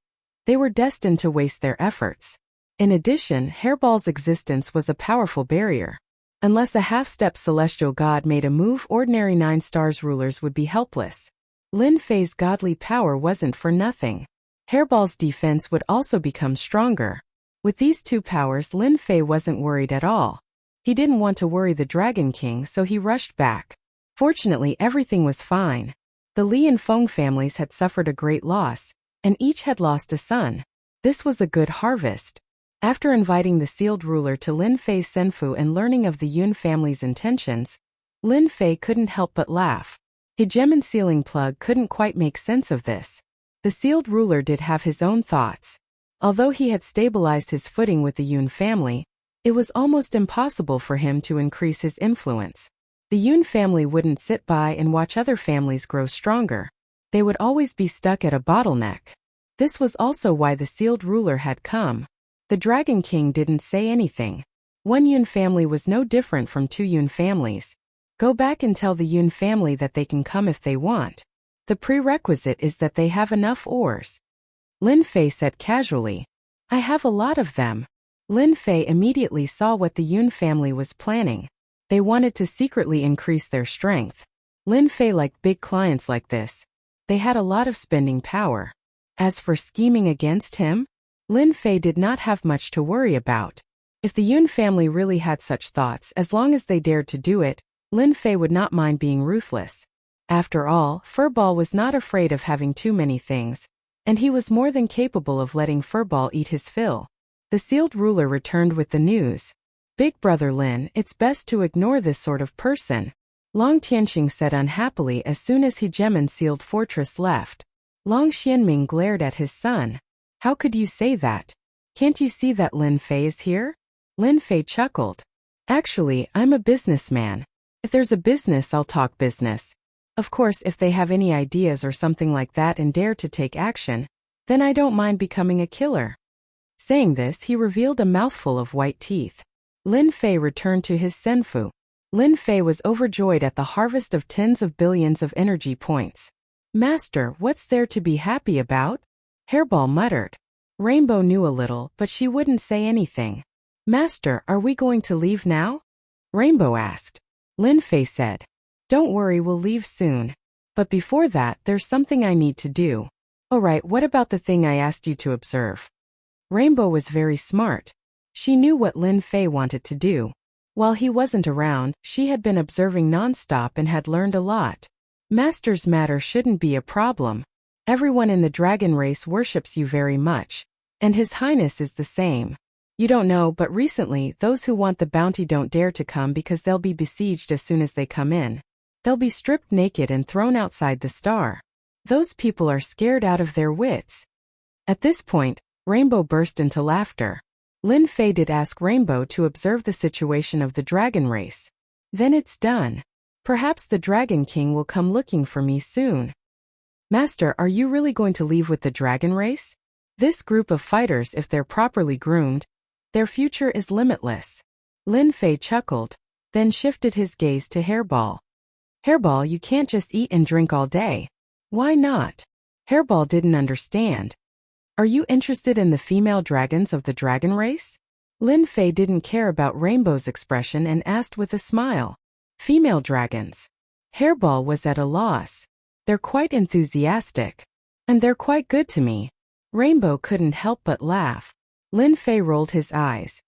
they were destined to waste their efforts. In addition, Hairball's existence was a powerful barrier. Unless a half-step celestial god made a move, ordinary 9 stars rulers would be helpless. Lin Fei's godly power wasn't for nothing. Hairball's defense would also become stronger. With these 2 powers, Lin Fei wasn't worried at all. He didn't want to worry the Dragon King, so he rushed back. Fortunately, everything was fine. The Li and Feng families had suffered a great loss, and each had lost a son. This was a good harvest. After inviting the sealed ruler to Lin Fei's senfu and learning of the Yun family's intentions, Lin Fei couldn't help but laugh. Hegemon Sealing Plug couldn't quite make sense of this. The sealed ruler did have his own thoughts. Although he had stabilized his footing with the Yun family, it was almost impossible for him to increase his influence. The Yun family wouldn't sit by and watch other families grow stronger. They would always be stuck at a bottleneck. This was also why the sealed ruler had come. The Dragon King didn't say anything. One Yun family was no different from 2 Yun families. Go back and tell the Yun family that they can come if they want. The prerequisite is that they have enough ores. Lin Fei said casually. I have a lot of them. Lin Fei immediately saw what the Yun family was planning. They wanted to secretly increase their strength. Lin Fei liked big clients like this. They had a lot of spending power. As for scheming against him, Lin Fei did not have much to worry about. If the Yun family really had such thoughts, as long as they dared to do it, Lin Fei would not mind being ruthless. After all, Furball was not afraid of having too many things, and he was more than capable of letting Furball eat his fill. The sealed ruler returned with the news. Big Brother Lin, it's best to ignore this sort of person. Long Tianqing said unhappily as soon as Hegemon Sealed Fortress left. Long Xianming glared at his son. How could you say that? Can't you see that Lin Fei is here? Lin Fei chuckled. Actually, I'm a businessman. If there's a business, I'll talk business. Of course, if they have any ideas or something like that and dare to take action, then I don't mind becoming a killer. Saying this, he revealed a mouthful of white teeth. Lin Fei returned to his senfu. Lin Fei was overjoyed at the harvest of tens of billions of energy points. Master, what's there to be happy about? Hairball muttered. Rainbow knew a little, but she wouldn't say anything. Master, are we going to leave now? Rainbow asked. Lin Fei said. Don't worry, we'll leave soon. But before that, there's something I need to do. Alright, what about the thing I asked you to observe? Rainbow was very smart. She knew what Lin Fei wanted to do. While he wasn't around, she had been observing non-stop and had learned a lot. Master's matter shouldn't be a problem. Everyone in the dragon race worships you very much, and His Highness is the same. You don't know, but recently, those who want the bounty don't dare to come because they'll be besieged as soon as they come in. They'll be stripped naked and thrown outside the star. Those people are scared out of their wits. At this point, Rainbow burst into laughter. Lin Fei did ask Rainbow to observe the situation of the dragon race. Then it's done. Perhaps the Dragon King will come looking for me soon. Master, are you really going to leave with the dragon race? This group of fighters, if they're properly groomed, their future is limitless. Lin Fei chuckled, then shifted his gaze to Hairball. Hairball, you can't just eat and drink all day. Why not? Hairball didn't understand. Are you interested in the female dragons of the dragon race? Lin Fei didn't care about Rainbow's expression and asked with a smile. Female dragons. Hairball was at a loss. They're quite enthusiastic. And they're quite good to me. Rainbow couldn't help but laugh. Lin Fei rolled his eyes.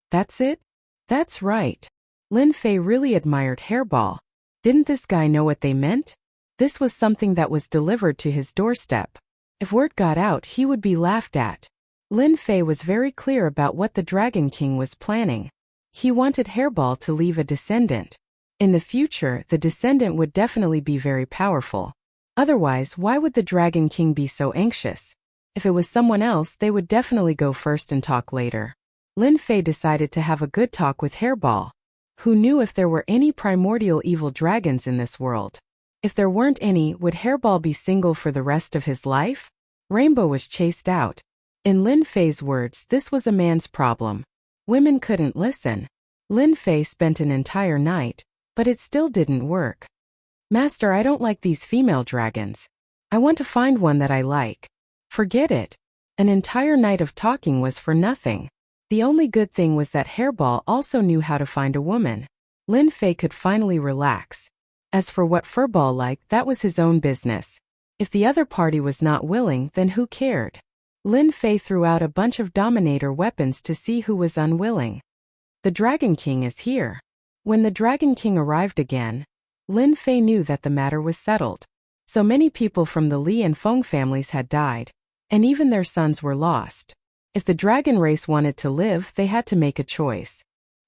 That's it? That's right. Lin Fei really admired Hairball. Didn't this guy know what they meant? This was something that was delivered to his doorstep. If word got out, he would be laughed at. Lin Fei was very clear about what the Dragon King was planning. He wanted Hairball to leave a descendant. In the future, the descendant would definitely be very powerful. Otherwise, why would the Dragon King be so anxious? If it was someone else, they would definitely go first and talk later. Lin Fei decided to have a good talk with Hairball. Who knew if there were any primordial evil dragons in this world? If there weren't any, would Hairball be single for the rest of his life? Rainbow was chased out. In Lin Fei's words, this was a man's problem. Women couldn't listen. Lin Fei spent an entire night, but it still didn't work. Master, I don't like these female dragons. I want to find one that I like. Forget it. An entire night of talking was for nothing. The only good thing was that Hairball also knew how to find a woman. Lin Fei could finally relax. As for what Furball liked, that was his own business. If the other party was not willing, then who cared? Lin Fei threw out a bunch of Dominator weapons to see who was unwilling. The Dragon King is here. When the Dragon King arrived again, Lin Fei knew that the matter was settled. So many people from the Li and Feng families had died, and even their sons were lost. If the dragon race wanted to live, they had to make a choice.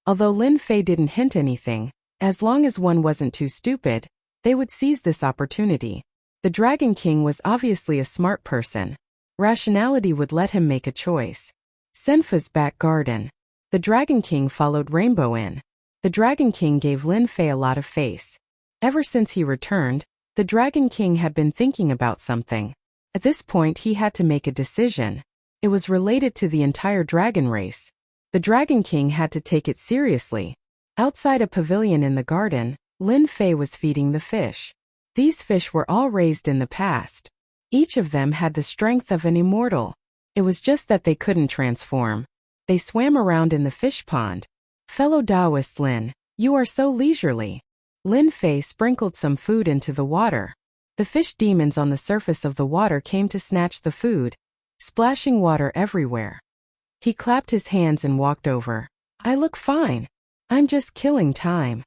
Although Lin Fei didn't hint anything, as long as one wasn't too stupid, they would seize this opportunity. The Dragon King was obviously a smart person. Rationality would let him make a choice. Senfa's back garden. The Dragon King followed Rainbow in. The Dragon King gave Lin Fei a lot of face. Ever since he returned, the Dragon King had been thinking about something. At this point, he had to make a decision. It was related to the entire dragon race. The Dragon King had to take it seriously. Outside a pavilion in the garden, Lin Fei was feeding the fish. These fish were all raised in the past. Each of them had the strength of an immortal. It was just that they couldn't transform. They swam around in the fish pond. Fellow Taoist Lin, you are so leisurely. Lin Fei sprinkled some food into the water. The fish demons on the surface of the water came to snatch the food, splashing water everywhere. He clapped his hands and walked over. I look fine. I'm just killing time.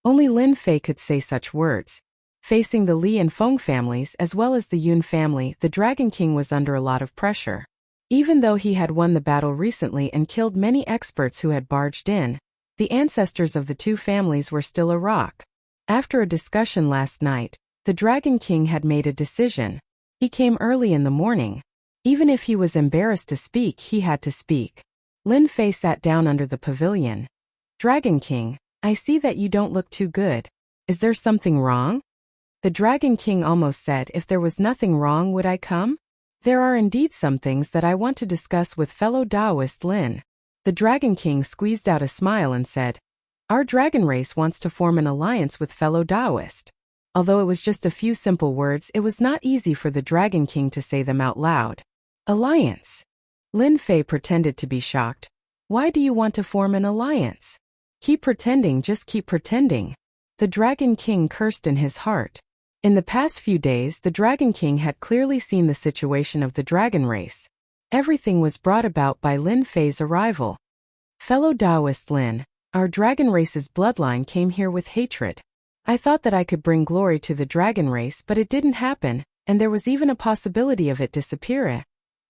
Only Lin Fei could say such words. Facing the Li and Feng families as well as the Yun family, the Dragon King was under a lot of pressure. Even though he had won the battle recently and killed many experts who had barged in, the ancestors of the two families were still a rock. After a discussion last night, the Dragon King had made a decision. He came early in the morning. Even if he was embarrassed to speak, he had to speak. Lin Fei sat down under the pavilion. Dragon King, I see that you don't look too good. Is there something wrong? The Dragon King almost said, if there was nothing wrong, would I come? There are indeed some things that I want to discuss with fellow Taoist Lin. The Dragon King squeezed out a smile and said, our dragon race wants to form an alliance with fellow Taoist. Although it was just a few simple words, it was not easy for the Dragon King to say them out loud. Alliance. Lin Fei pretended to be shocked. Why do you want to form an alliance? Keep pretending, just keep pretending. The Dragon King cursed in his heart. In the past few days, the Dragon King had clearly seen the situation of the dragon race. Everything was brought about by Lin Fei's arrival. Fellow Taoist Lin, our dragon race's bloodline came here with hatred. I thought that I could bring glory to the dragon race, but it didn't happen, and there was even a possibility of it disappearing.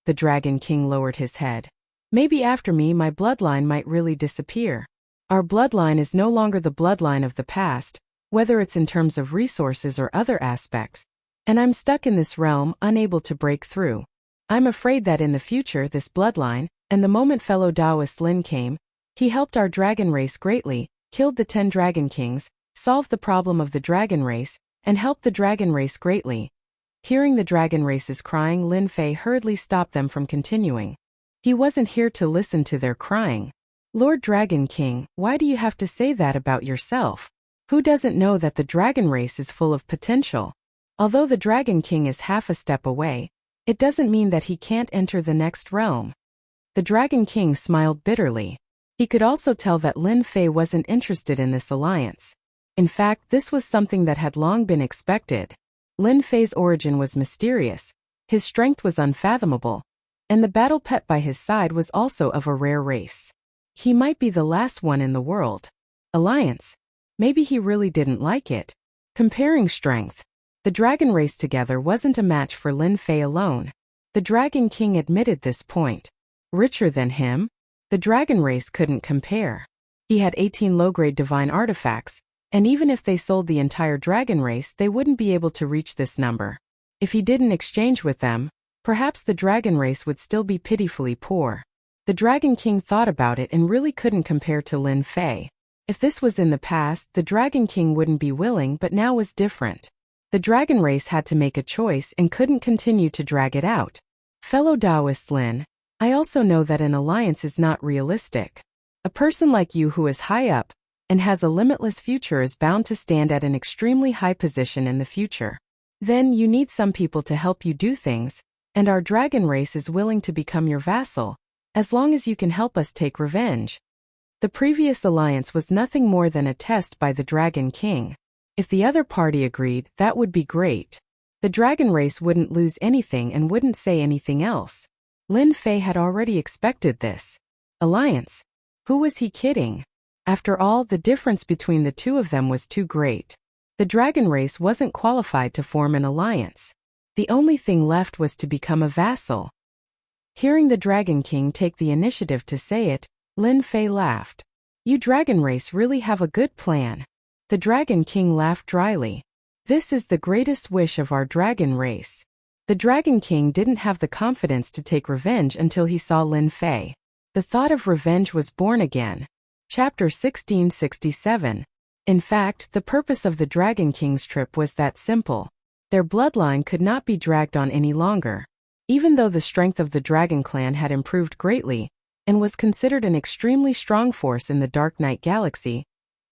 The Dragon King lowered his head. Maybe after me, my bloodline might really disappear. Our bloodline is no longer the bloodline of the past, whether it's in terms of resources or other aspects, and I'm stuck in this realm, unable to break through. I'm afraid that in the future this bloodline, and the moment fellow Taoist Lin came, he helped our dragon race greatly, killed the 10 Dragon Kings, solved the problem of the dragon race, and helped the dragon race greatly. Hearing the dragon race's crying, Lin Fei hurriedly stopped them from continuing. He wasn't here to listen to their crying. Lord Dragon King, why do you have to say that about yourself? Who doesn't know that the dragon race is full of potential? Although the Dragon King is half a step away, it doesn't mean that he can't enter the next realm. The Dragon King smiled bitterly. He could also tell that Lin Fei wasn't interested in this alliance. In fact, this was something that had long been expected. Lin Fei's origin was mysterious, his strength was unfathomable, and the battle pet by his side was also of a rare race. He might be the last one in the world. Alliance. Maybe he really didn't like it. Comparing strength. The dragon race together wasn't a match for Lin Fei alone. The Dragon King admitted this point. Richer than him? The dragon race couldn't compare. He had 18 low-grade divine artifacts, and even if they sold the entire dragon race, they wouldn't be able to reach this number. If he didn't exchange with them, perhaps the dragon race would still be pitifully poor. The Dragon King thought about it and really couldn't compare to Lin Fei. If this was in the past, the Dragon King wouldn't be willing, but now was different. The dragon race had to make a choice and couldn't continue to drag it out. Fellow Taoist Lin, I also know that an alliance is not realistic. A person like you who is high up and has a limitless future is bound to stand at an extremely high position in the future. Then you need some people to help you do things, and our dragon race is willing to become your vassal, as long as you can help us take revenge. The previous alliance was nothing more than a test by the Dragon King. If the other party agreed, that would be great. The dragon race wouldn't lose anything and wouldn't say anything else. Lin Fei had already expected this. Alliance? Who was he kidding? After all, the difference between the two of them was too great. The dragon race wasn't qualified to form an alliance. The only thing left was to become a vassal. Hearing the Dragon King take the initiative to say it, Lin Fei laughed. You dragon race really have a good plan. The Dragon King laughed dryly. This is the greatest wish of our dragon race. The Dragon King didn't have the confidence to take revenge until he saw Lin Fei. The thought of revenge was born again. Chapter 1667. In fact, the purpose of the Dragon King's trip was that simple. Their bloodline could not be dragged on any longer. Even though the strength of the Dragon Clan had improved greatly, and was considered an extremely strong force in the Dark Knight Galaxy,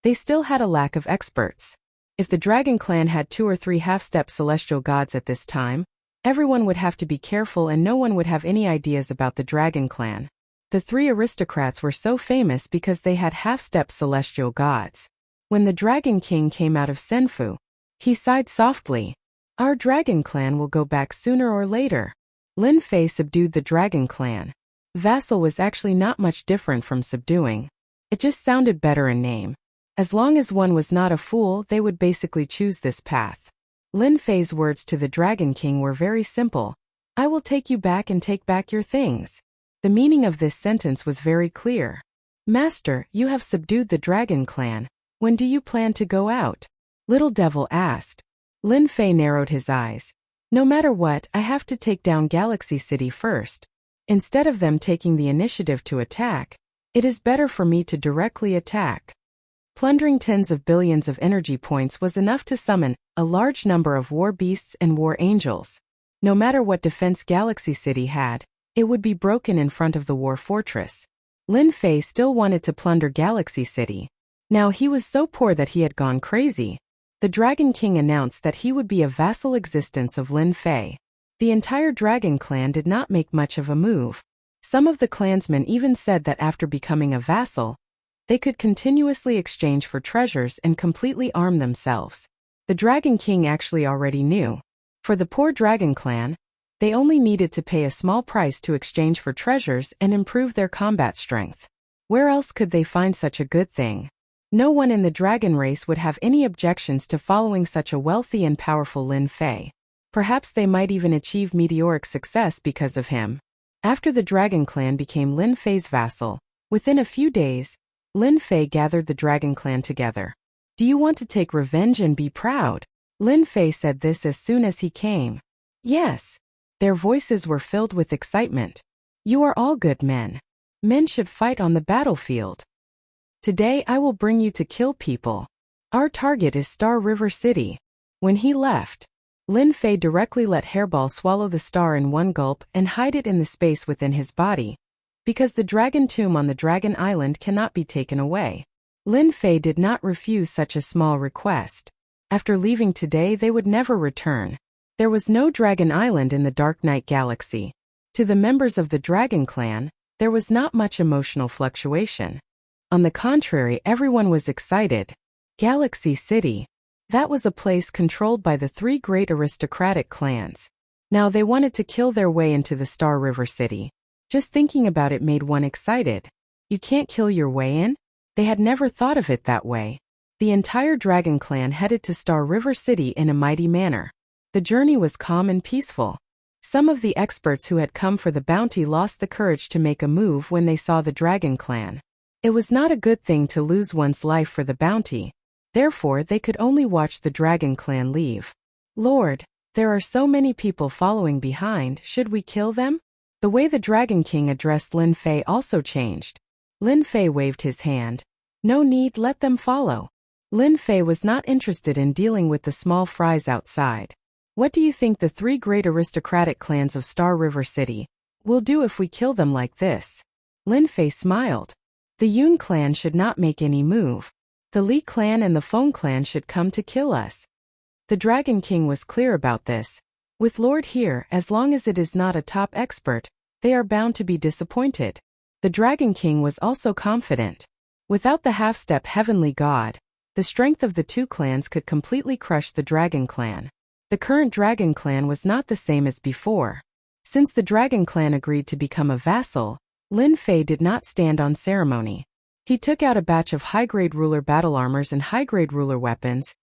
they still had a lack of experts. If the Dragon Clan had 2 or 3 half-step celestial gods at this time, everyone would have to be careful and no one would have any ideas about the Dragon Clan. The 3 aristocrats were so famous because they had half-step celestial gods. When the Dragon King came out of Senfu, he sighed softly. Our Dragon Clan will go back sooner or later. Lin Fei subdued the Dragon Clan. Vassal was actually not much different from subduing. It just sounded better in name. As long as one was not a fool, they would basically choose this path. Lin Fei's words to the Dragon King were very simple. I will take you back and take back your things. The meaning of this sentence was very clear. Master, you have subdued the Dragon Clan. When do you plan to go out? Little Devil asked. Lin Fei narrowed his eyes. No matter what, I have to take down Galaxy City first. Instead of them taking the initiative to attack, it is better for me to directly attack. Plundering tens of billions of energy points was enough to summon a large number of war beasts and war angels. No matter what defense Galaxy City had, it would be broken in front of the war fortress. Lin Fei still wanted to plunder Galaxy City. Now he was so poor that he had gone crazy. The Dragon King announced that he would be a vassal existence of Lin Fei. The entire Dragon Clan did not make much of a move. Some of the clansmen even said that after becoming a vassal, they could continuously exchange for treasures and completely arm themselves. The Dragon King actually already knew. For the poor Dragon Clan, they only needed to pay a small price to exchange for treasures and improve their combat strength. Where else could they find such a good thing? No one in the dragon race would have any objections to following such a wealthy and powerful Lin Fei. Perhaps they might even achieve meteoric success because of him. After the Dragon Clan became Lin Fei's vassal, within a few days, Lin Fei gathered the Dragon Clan together. Do you want to take revenge and be proud? Lin Fei said this as soon as he came. Yes. Their voices were filled with excitement. You are all good men. Men should fight on the battlefield. Today I will bring you to kill people. Our target is Star River City. When he left, Lin Fei directly let Hairball swallow the star in one gulp and hide it in the space within his body, because the dragon tomb on the Dragon Island cannot be taken away. Lin Fei did not refuse such a small request. After leaving today, they would never return. There was no Dragon Island in the Dark Knight Galaxy. To the members of the Dragon Clan, there was not much emotional fluctuation. On the contrary, everyone was excited. Galaxy City. That was a place controlled by the 3 great aristocratic clans. Now they wanted to kill their way into the Star River City. Just thinking about it made one excited. You can't kill your way in? They had never thought of it that way. The entire Dragon Clan headed to Star River City in a mighty manner. The journey was calm and peaceful. Some of the experts who had come for the bounty lost the courage to make a move when they saw the Dragon Clan. It was not a good thing to lose one's life for the bounty. Therefore, they could only watch the Dragon Clan leave. Lord, there are so many people following behind, should we kill them? The way the Dragon King addressed Lin Fei also changed. Lin Fei waved his hand. No need, let them follow. Lin Fei was not interested in dealing with the small fries outside. What do you think the 3 great aristocratic clans of Star River City will do if we kill them like this? Lin Fei smiled. The Yun clan should not make any move. The Li clan and the Feng clan should come to kill us. The Dragon King was clear about this. With Lord here, as long as it is not a top expert, they are bound to be disappointed. The Dragon King was also confident. Without the half-step heavenly god, the strength of the 2 clans could completely crush the Dragon Clan. The current Dragon Clan was not the same as before. Since the Dragon Clan agreed to become a vassal, Lin Fei did not stand on ceremony. He took out a batch of high-grade ruler battle armors and high-grade ruler weapons,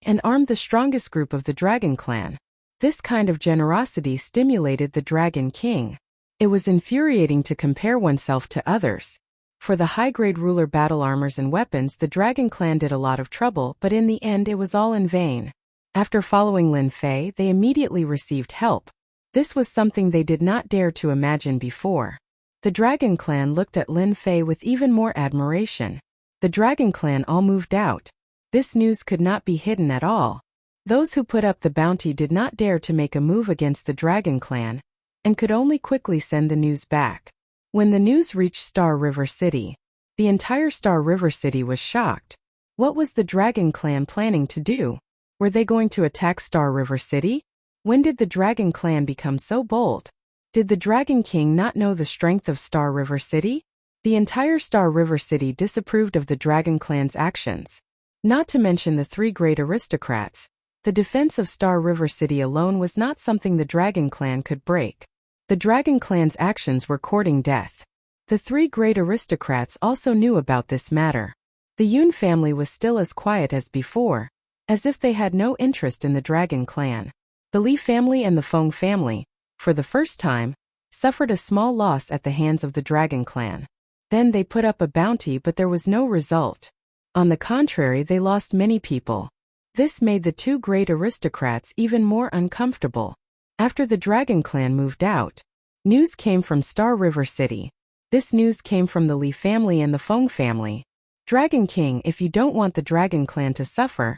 and armed the strongest group of the Dragon Clan. This kind of generosity stimulated the Dragon King. It was infuriating to compare oneself to others. For the high-grade ruler battle armors and weapons, the Dragon Clan did a lot of trouble, but in the end it was all in vain. After following Lin Fei, they immediately received help. This was something they did not dare to imagine before. The Dragon Clan looked at Lin Fei with even more admiration. The Dragon Clan all moved out. This news could not be hidden at all. Those who put up the bounty did not dare to make a move against the Dragon Clan, and could only quickly send the news back. When the news reached Star River City, the entire Star River City was shocked. What was the Dragon Clan planning to do? Were they going to attack Star River City? When did the Dragon Clan become so bold? Did the Dragon King not know the strength of Star River City? The entire Star River City disapproved of the Dragon Clan's actions. Not to mention the 3 great aristocrats. The defense of Star River City alone was not something the Dragon Clan could break. The Dragon Clan's actions were courting death. The 3 great aristocrats also knew about this matter. The Yun family was still as quiet as before, as if they had no interest in the Dragon Clan. The Li family and the Feng family, for the first time, suffered a small loss at the hands of the Dragon Clan. Then they put up a bounty, but there was no result. On the contrary, they lost many people. This made the 2 great aristocrats even more uncomfortable. After the Dragon Clan moved out, news came from Star River City. This news came from the Li family and the Feng family. Dragon King, if you don't want the Dragon Clan to suffer,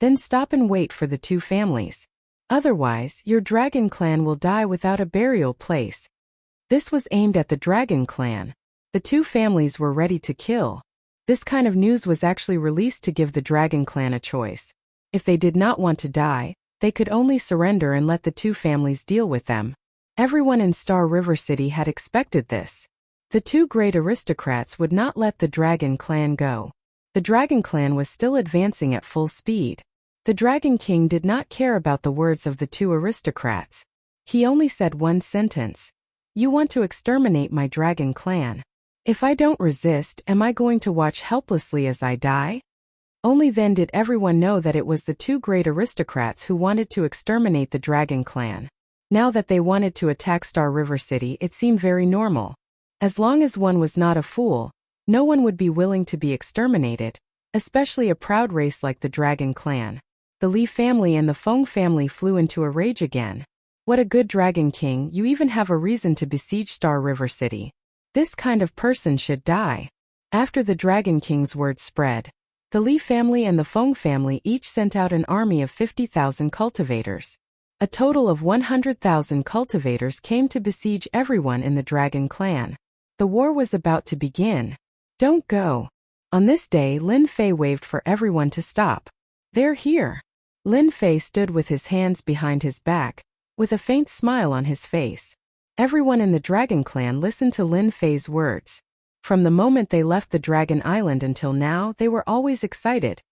then stop and wait for the 2 families. Otherwise, your Dragon Clan will die without a burial place. This was aimed at the Dragon Clan. The 2 families were ready to kill. This kind of news was actually released to give the Dragon Clan a choice. If they did not want to die, they could only surrender and let the 2 families deal with them. Everyone in Star River City had expected this. The 2 great aristocrats would not let the Dragon Clan go. The Dragon Clan was still advancing at full speed. The Dragon King did not care about the words of the 2 aristocrats. He only said one sentence. You want to exterminate my Dragon Clan. If I don't resist, am I going to watch helplessly as I die? Only then did everyone know that it was the 2 great aristocrats who wanted to exterminate the Dragon Clan. Now that they wanted to attack Star River City, it seemed very normal. As long as one was not a fool, no one would be willing to be exterminated, especially a proud race like the Dragon Clan. The Li family and the Feng family flew into a rage again. What a good Dragon King, you even have a reason to besiege Star River City. This kind of person should die. After the Dragon King's word spread, the Li family and the Feng family each sent out an army of 50,000 cultivators. A total of 100,000 cultivators came to besiege everyone in the Dragon Clan. The war was about to begin. Don't go. On this day, Lin Fei waved for everyone to stop. They're here. Lin Fei stood with his hands behind his back, with a faint smile on his face. Everyone in the Dragon Clan listened to Lin Fei's words. From the moment they left the Dragon Island until now, they were always excited,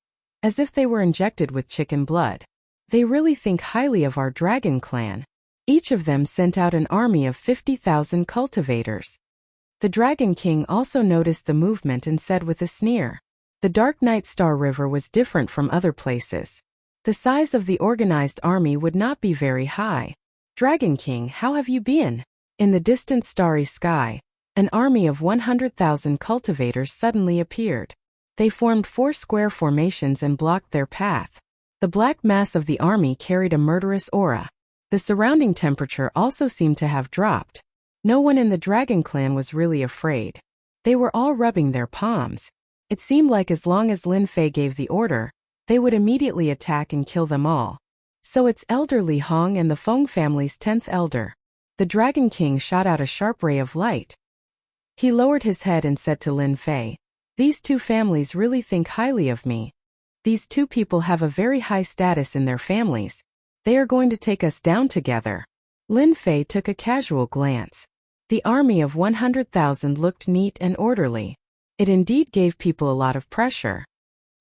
as if they were injected with chicken blood. They really think highly of our Dragon Clan. Each of them sent out an army of 50,000 cultivators. The Dragon King also noticed the movement and said with a sneer, the Dark Night Star River was different from other places. The size of the organized army would not be very high. Dragon King, how have you been? In the distant starry sky, an army of 100,000 cultivators suddenly appeared. They formed 4 square formations and blocked their path. The black mass of the army carried a murderous aura. The surrounding temperature also seemed to have dropped. No one in the Dragon Clan was really afraid. They were all rubbing their palms. It seemed like as long as Lin Fei gave the order, they would immediately attack and kill them all. So it's Elder Li Hong and the Feng family's 10th elder. The Dragon King shot out a sharp ray of light. He lowered his head and said to Lin Fei, "These 2 families really think highly of me. These 2 people have a very high status in their families. They are going to take us down together." Lin Fei took a casual glance. The army of 100,000 looked neat and orderly. It indeed gave people a lot of pressure.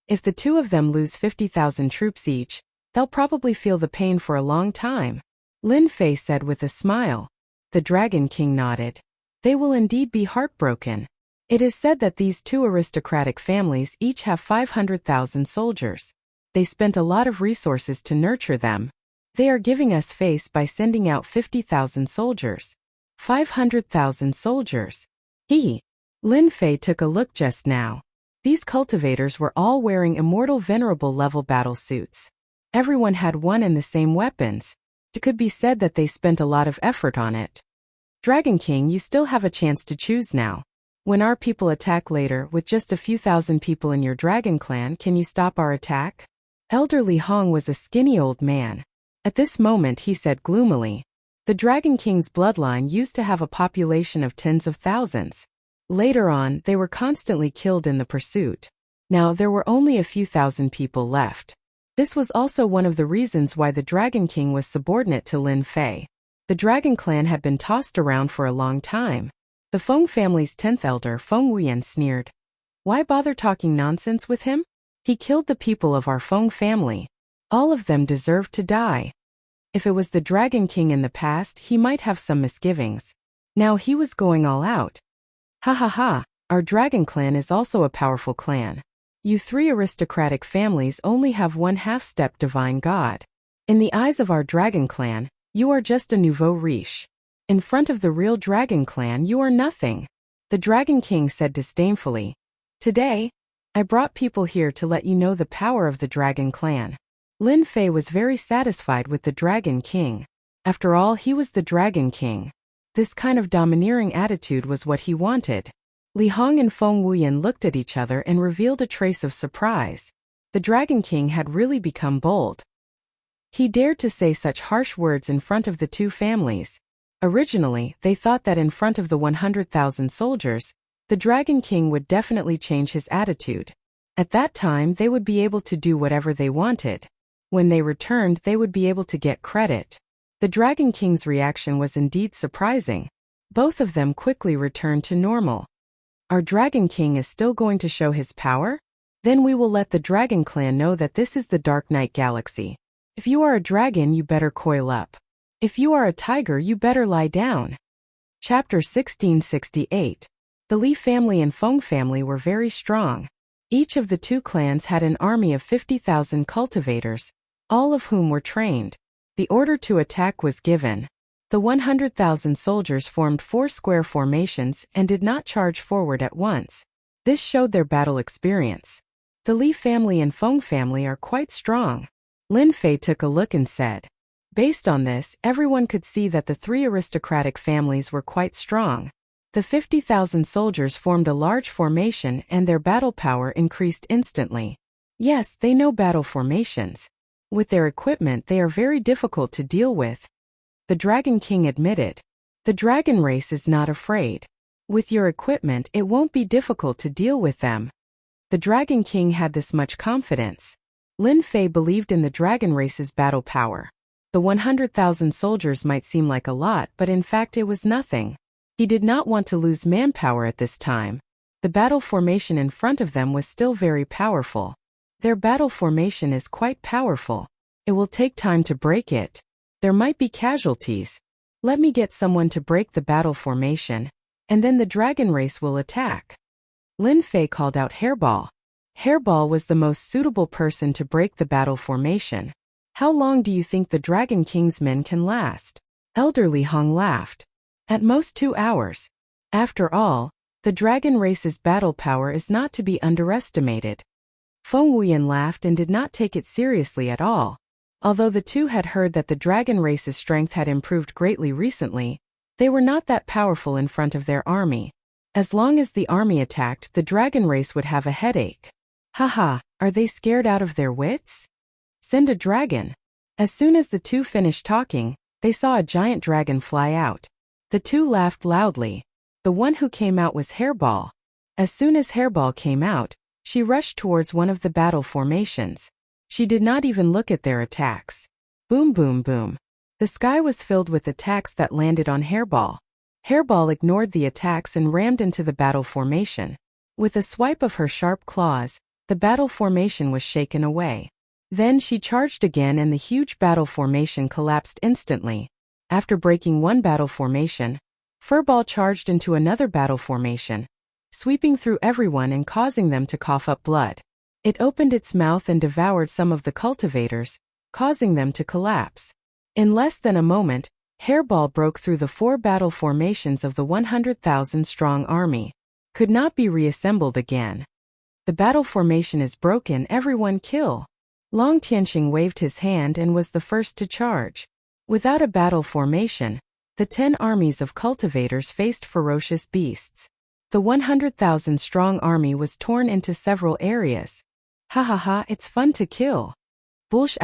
If the 2 of them lose 50,000 troops each, they'll probably feel the pain for a long time. Lin Fei said with a smile. The Dragon King nodded. They will indeed be heartbroken. It is said that these 2 aristocratic families each have 500,000 soldiers. They spent a lot of resources to nurture them. They are giving us face by sending out 50,000 soldiers. 500,000 soldiers. Lin Fei took a look just now. These cultivators were all wearing immortal venerable level battle suits. Everyone had one and the same weapons. It could be said that they spent a lot of effort on it. Dragon King, you still have a chance to choose now. When our people attack later with just a few thousand people in your Dragon Clan, can you stop our attack? Elder Li Hong was a skinny old man. At this moment he said gloomily. The Dragon King's bloodline used to have a population of tens of thousands. Later on, they were constantly killed in the pursuit. Now there were only a few thousand people left. This was also one of the reasons why the Dragon King was subordinate to Lin Fei. The Dragon Clan had been tossed around for a long time. The Feng family's 10th elder, Feng Wuyan, sneered. Why bother talking nonsense with him? He killed the people of our Feng family. All of them deserved to die. If it was the Dragon King in the past, he might have some misgivings. Now he was going all out. Ha ha ha, our Dragon Clan is also a powerful clan. You 3 aristocratic families only have 1 half-step divine god. In the eyes of our Dragon Clan, you are just a nouveau riche. In front of the real Dragon Clan, you are nothing. The Dragon King said disdainfully. Today, I brought people here to let you know the power of the Dragon Clan. Lin Fei was very satisfied with the Dragon King. After all, he was the Dragon King. This kind of domineering attitude was what he wanted. Li Hong and Feng Wuyan looked at each other and revealed a trace of surprise. The Dragon King had really become bold. He dared to say such harsh words in front of the 2 families. Originally, they thought that in front of the 100,000 soldiers, the Dragon King would definitely change his attitude. At that time, they would be able to do whatever they wanted. When they returned, they would be able to get credit. The Dragon King's reaction was indeed surprising. Both of them quickly returned to normal. Our Dragon King is still going to show his power? Then we will let the Dragon Clan know that this is the Dark Knight Galaxy. If you are a dragon, you better coil up. If you are a tiger, you better lie down. Chapter 1668. The Li family and Feng family were very strong. Each of the 2 clans had an army of 50,000 cultivators, all of whom were trained. The order to attack was given. The 100,000 soldiers formed 4 square formations and did not charge forward at once. This showed their battle experience. The Li family and Feng family are quite strong. Lin Fei took a look and said. Based on this, everyone could see that the 3 aristocratic families were quite strong. The 50,000 soldiers formed a large formation and their battle power increased instantly. Yes, they know battle formations. With their equipment, they are very difficult to deal with. The Dragon King admitted. The dragon race is not afraid. With your equipment, it won't be difficult to deal with them. The Dragon King had this much confidence. Lin Fei believed in the dragon race's battle power. The 100,000 soldiers might seem like a lot, but in fact it was nothing. He did not want to lose manpower at this time. The battle formation in front of them was still very powerful. Their battle formation is quite powerful. It will take time to break it. There might be casualties. Let me get someone to break the battle formation, and then the dragon race will attack. Lin Fei called out Hairball. Hairball was the most suitable person to break the battle formation. How long do you think the Dragon King's men can last? Elderly Hong laughed. At most 2 hours. After all, the dragon race's battle power is not to be underestimated. Feng Wuyan laughed and did not take it seriously at all. Although the two had heard that the dragon race's strength had improved greatly recently, they were not that powerful in front of their army. As long as the army attacked, the dragon race would have a headache. Haha, are they scared out of their wits? Send a dragon. As soon as the two finished talking, they saw a giant dragon fly out. The two laughed loudly. The one who came out was Hairball. As soon as Hairball came out, she rushed towards one of the battle formations. She did not even look at their attacks. Boom boom boom. The sky was filled with attacks that landed on Hairball. Hairball ignored the attacks and rammed into the battle formation. With a swipe of her sharp claws, the battle formation was shaken away. Then she charged again and the huge battle formation collapsed instantly. After breaking one battle formation, Furball charged into another battle formation, sweeping through everyone and causing them to cough up blood. It opened its mouth and devoured some of the cultivators, causing them to collapse. In less than a moment, Hairball broke through the 4 battle formations of the 100,000-strong army. Could not be reassembled again. The battle formation is broken, everyone kill. Long Tianxing waved his hand and was the first to charge. Without a battle formation, the 10 armies of cultivators faced ferocious beasts. The 100,000-strong army was torn into several areas. Ha ha ha, it's fun to kill. Bullsh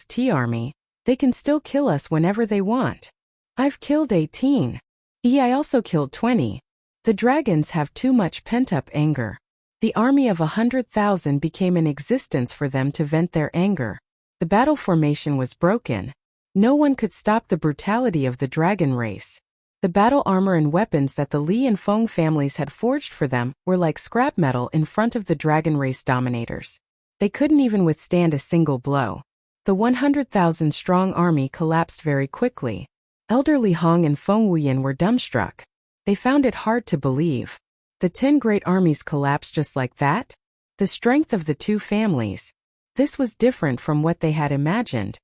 * T army, they can still kill us whenever they want. I've killed 18. I also killed 20. The dragons have too much pent-up anger. The army of 100,000 became in existence for them to vent their anger. The battle formation was broken. No one could stop the brutality of the dragon race. The battle armor and weapons that the Li and Feng families had forged for them were like scrap metal in front of the dragon race dominators. They couldn't even withstand a single blow. The 100,000-strong army collapsed very quickly. Elderly Hong and Feng Wuyan were dumbstruck. They found it hard to believe. The 10 great armies collapsed just like that? The strength of the two families. This was different from what they had imagined.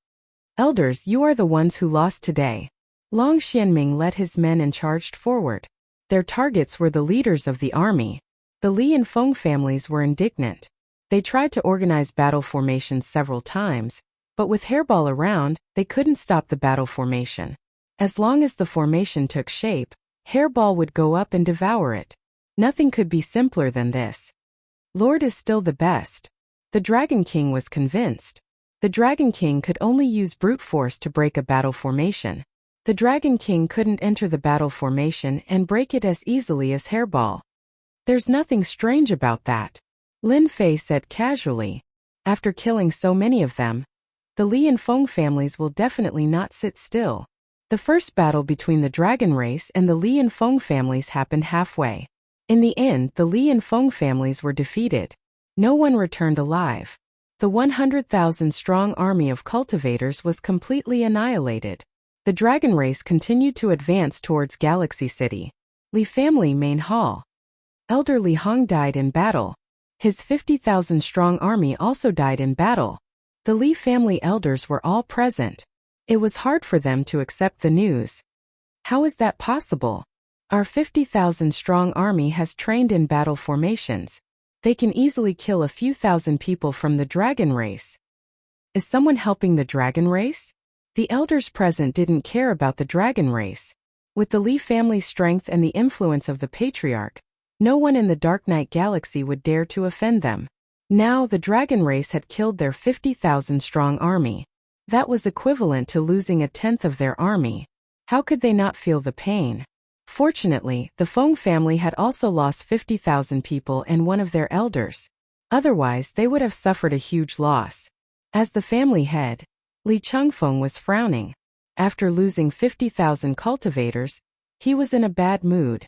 Elders, you are the ones who lost today. Long Xianming led his men and charged forward. Their targets were the leaders of the army. The Li and Feng families were indignant. They tried to organize battle formations several times, but with Hairball around, they couldn't stop the battle formation. As long as the formation took shape, Hairball would go up and devour it. Nothing could be simpler than this. Lord is still the best. The Dragon King was convinced. The Dragon King could only use brute force to break a battle formation. The Dragon King couldn't enter the battle formation and break it as easily as Hairball. There's nothing strange about that, Lin Fei said casually. After killing so many of them, the Li and Feng families will definitely not sit still. The first battle between the dragon race and the Li and Feng families happened halfway. In the end, the Li and Feng families were defeated. No one returned alive. The 100,000-strong army of cultivators was completely annihilated. The dragon race continued to advance towards Galaxy City. Li family main hall. Elder Li Hong died in battle. His 50,000-strong army also died in battle. The Li family elders were all present. It was hard for them to accept the news. How is that possible? Our 50,000-strong army has trained in battle formations. They can easily kill a few thousand people from the dragon race. Is someone helping the dragon race? The elders present didn't care about the dragon race. With the Li family's strength and the influence of the patriarch, no one in the Dark Knight Galaxy would dare to offend them. Now the dragon race had killed their 50,000-strong army. That was equivalent to losing a tenth of their army. How could they not feel the pain? Fortunately, the Feng family had also lost 50,000 people and one of their elders. Otherwise, they would have suffered a huge loss. As the family head, Li Chengfeng was frowning. After losing 50,000 cultivators, he was in a bad mood.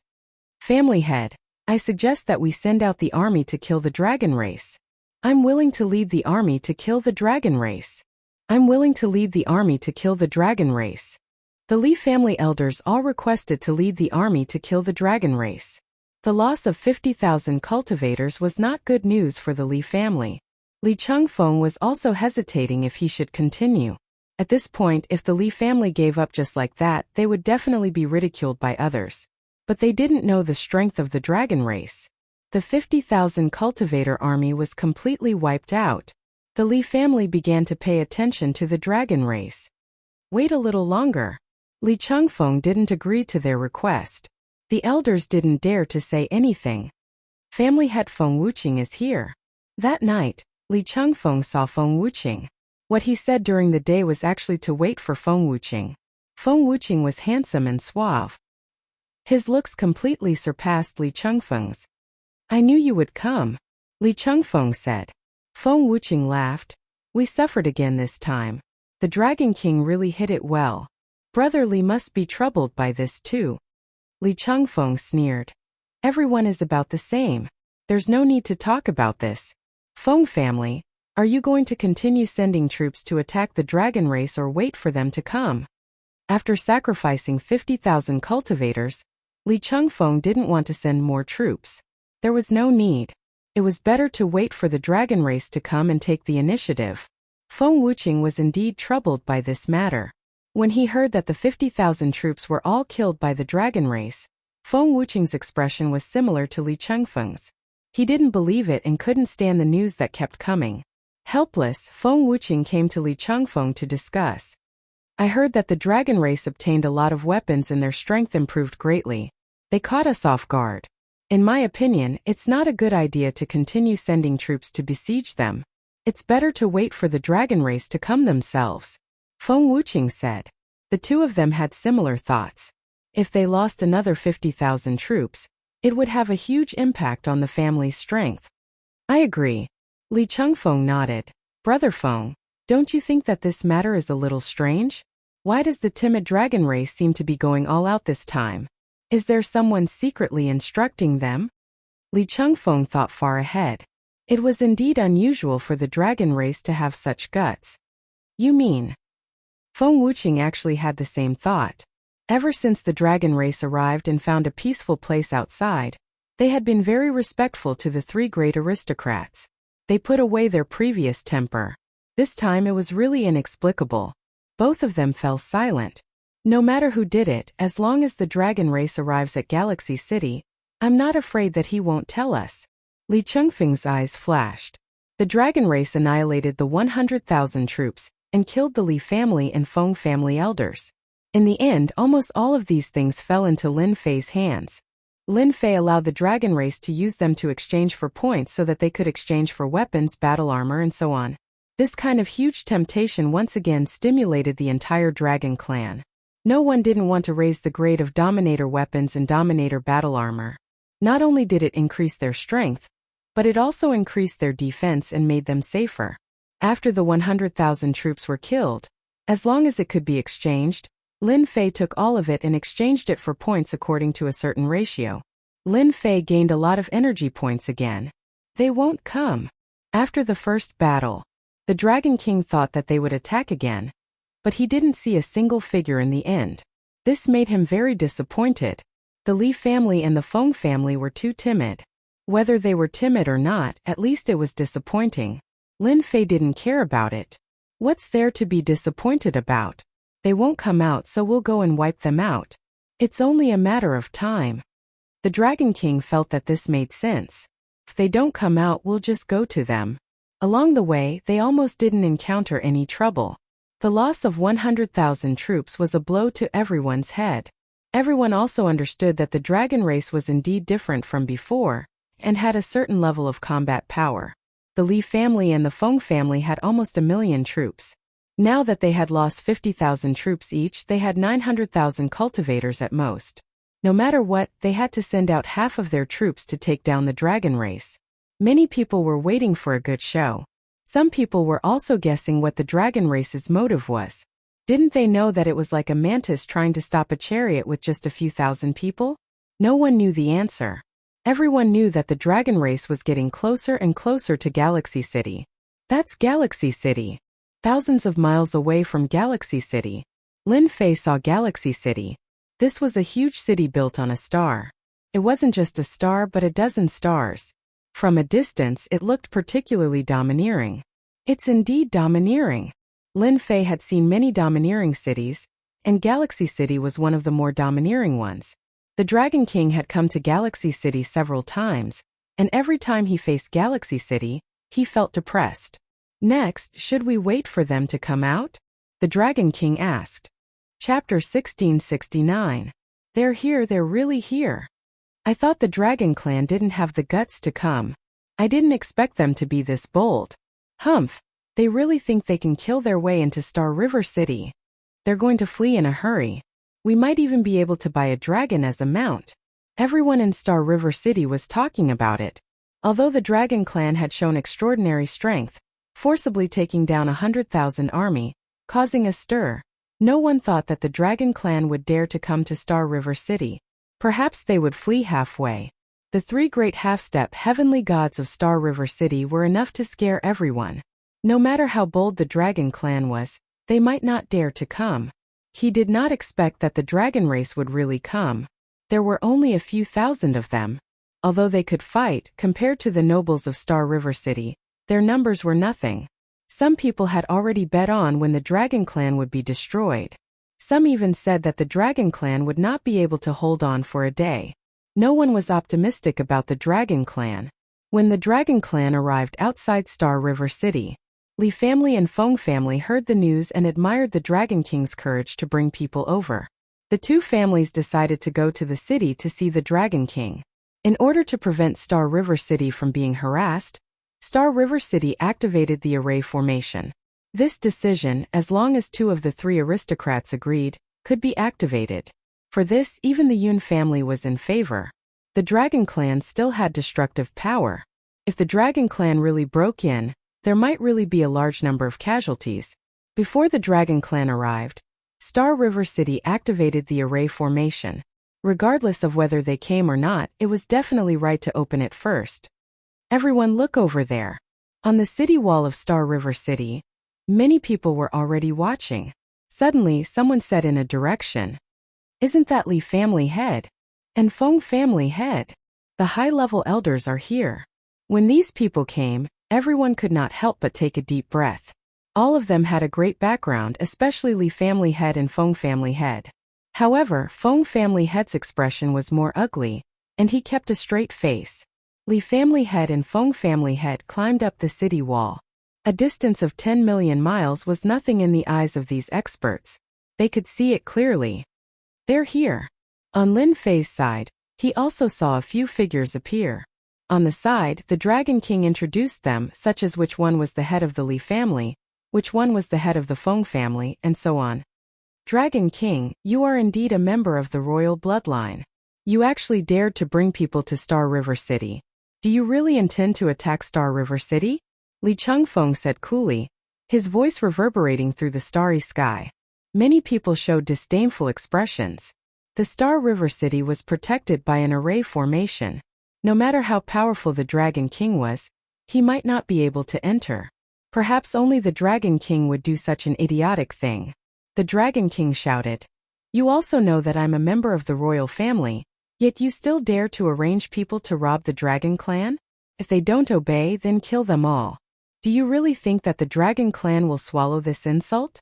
Family head, I suggest that we send out the army to kill the dragon race. I'm willing to lead the army to kill the dragon race. I'm willing to lead the army to kill the dragon race. The Li family elders all requested to lead the army to kill the dragon race. The loss of 50,000 cultivators was not good news for the Li family. Li Chengfeng was also hesitating if he should continue. At this point, if the Li family gave up just like that, they would definitely be ridiculed by others. But they didn't know the strength of the dragon race. The 50,000 cultivator army was completely wiped out. The Li family began to pay attention to the dragon race. Wait a little longer. Li Changfeng didn't agree to their request. The elders didn't dare to say anything. Family head Feng Wuqing is here. That night, Li Changfeng saw Feng Wuqing. What he said during the day was actually to wait for Feng Wuqing. Feng Wuqing was handsome and suave. His looks completely surpassed Li Changfeng's. I knew you would come, Li Changfeng said. Feng Wuqing laughed. We suffered again this time. The Dragon King really hid it well. Brother Li must be troubled by this too. Li Changfeng sneered. Everyone is about the same. There's no need to talk about this. Feng family, are you going to continue sending troops to attack the dragon race or wait for them to come? After sacrificing 50,000 cultivators, Li Changfeng didn't want to send more troops. There was no need. It was better to wait for the dragon race to come and take the initiative. Feng Wuqing was indeed troubled by this matter. When he heard that the 50,000 troops were all killed by the dragon race, Feng Wuqing's expression was similar to Li Changfeng's. He didn't believe it and couldn't stand the news that kept coming. Helpless, Feng Wuqing came to Li Changfeng to discuss. I heard that the dragon race obtained a lot of weapons and their strength improved greatly. They caught us off guard. In my opinion, it's not a good idea to continue sending troops to besiege them. It's better to wait for the dragon race to come themselves. Feng Wuqing said. The two of them had similar thoughts. If they lost another 50,000 troops, it would have a huge impact on the family's strength. I agree. Li Changfeng nodded. Brother Feng, don't you think that this matter is a little strange? Why does the timid dragon race seem to be going all out this time? Is there someone secretly instructing them? Li Changfeng thought far ahead. It was indeed unusual for the dragon race to have such guts. You mean? Feng Wuqing actually had the same thought. Ever since the dragon race arrived and found a peaceful place outside, they had been very respectful to the three great aristocrats. They put away their previous temper. This time it was really inexplicable. Both of them fell silent. No matter who did it, as long as the dragon race arrives at Galaxy City, I'm not afraid that he won't tell us. Li Changfeng's eyes flashed. The dragon race annihilated the 100,000 troops and killed the Li family and Feng family elders. In the end, almost all of these things fell into Lin Fei's hands. Lin Fei allowed the dragon race to use them to exchange for points so that they could exchange for weapons, battle armor, and so on. This kind of huge temptation once again stimulated the entire dragon clan. No one didn't want to raise the grade of Dominator weapons and Dominator battle armor. Not only did it increase their strength, but it also increased their defense and made them safer. After the 100,000 troops were killed, as long as it could be exchanged, Lin Fei took all of it and exchanged it for points according to a certain ratio. Lin Fei gained a lot of energy points again. They won't come. After the first battle, the Dragon King thought that they would attack again, but he didn't see a single figure in the end. This made him very disappointed. The Li family and the Feng family were too timid. Whether they were timid or not, at least it was disappointing. Lin Fei didn't care about it. What's there to be disappointed about? They won't come out, so we'll go and wipe them out. It's only a matter of time. The Dragon King felt that this made sense. If they don't come out, we'll just go to them. Along the way, they almost didn't encounter any trouble. The loss of 100,000 troops was a blow to everyone's head. Everyone also understood that the dragon race was indeed different from before, and had a certain level of combat power. The Li family and the Feng family had almost 1,000,000 troops. Now that they had lost 50,000 troops each, they had 900,000 cultivators at most. No matter what, they had to send out half of their troops to take down the dragon race. Many people were waiting for a good show. Some people were also guessing what the dragon race's motive was. Didn't they know that it was like a mantis trying to stop a chariot with just a few thousand people? No one knew the answer. Everyone knew that the dragon race was getting closer and closer to Galaxy City. That's Galaxy City. Thousands of miles away from Galaxy City, Lin Fei saw Galaxy City. This was a huge city built on a star. It wasn't just a star but a dozen stars. From a distance, it looked particularly domineering. It's indeed domineering. Lin Fei had seen many domineering cities, and Galaxy City was one of the more domineering ones. The Dragon King had come to Galaxy City several times, and every time he faced Galaxy City, he felt depressed. Next, should we wait for them to come out? The Dragon King asked. Chapter 1669. They're here, they're really here. I thought the Dragon Clan didn't have the guts to come. I didn't expect them to be this bold. Humph, they really think they can kill their way into Star River City. They're going to flee in a hurry. We might even be able to buy a dragon as a mount. Everyone in Star River City was talking about it. Although the Dragon Clan had shown extraordinary strength, forcibly taking down 100,000 army, causing a stir, no one thought that the Dragon Clan would dare to come to Star River City. Perhaps they would flee halfway. The three great half-step heavenly gods of Star River City were enough to scare everyone. No matter how bold the Dragon Clan was, they might not dare to come. He did not expect that the dragon race would really come. There were only a few thousand of them. Although they could fight, compared to the nobles of Star River City, their numbers were nothing. Some people had already bet on when the Dragon Clan would be destroyed. Some even said that the Dragon Clan would not be able to hold on for a day. No one was optimistic about the Dragon Clan. When the Dragon Clan arrived outside Star River City, Li family and Feng family heard the news and admired the Dragon King's courage to bring people over. The two families decided to go to the city to see the Dragon King. In order to prevent Star River City from being harassed, Star River City activated the array formation. This decision, as long as two of the three aristocrats agreed, could be activated. For this, even the Yun family was in favor. The Dragon Clan still had destructive power. If the Dragon Clan really broke in, there might really be a large number of casualties. Before the Dragon Clan arrived, Star River City activated the array formation. Regardless of whether they came or not, it was definitely right to open it first. Everyone look over there. On the city wall of Star River City, many people were already watching. Suddenly, someone said in a direction, "Isn't that Li family head? And Feng family head? The high-level elders are here." When these people came, everyone could not help but take a deep breath. All of them had a great background, especially Li family head and Feng family head. However, Feng family head's expression was more ugly, and he kept a straight face. Li family head and Feng family head climbed up the city wall. A distance of 10 million miles was nothing in the eyes of these experts. They could see it clearly. They're here. On Lin Fei's side, he also saw a few figures appear. On the side, the Dragon King introduced them, such as which one was the head of the Li family, which one was the head of the Feng family, and so on. Dragon King, you are indeed a member of the royal bloodline. You actually dared to bring people to Star River City. Do you really intend to attack Star River City? Li Changfeng said coolly, his voice reverberating through the starry sky. Many people showed disdainful expressions. The Star River City was protected by an array formation. No matter how powerful the Dragon King was, he might not be able to enter. Perhaps only the Dragon King would do such an idiotic thing. The Dragon King shouted, "You also know that I'm a member of the royal family, yet you still dare to arrange people to rob the Dragon Clan? If they don't obey, then kill them all. Do you really think that the Dragon Clan will swallow this insult?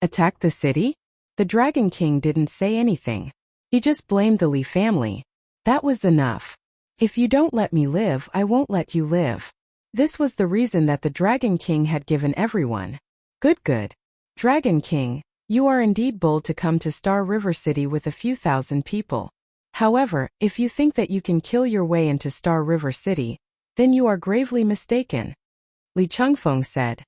Attack the city?" The Dragon King didn't say anything. He just blamed the Li family. That was enough. If you don't let me live, I won't let you live. This was the reason that the Dragon King had given everyone. Good. Dragon King, you are indeed bold to come to Star River City with a few thousand people. However, if you think that you can kill your way into Star River City, then you are gravely mistaken. Li Changfeng said,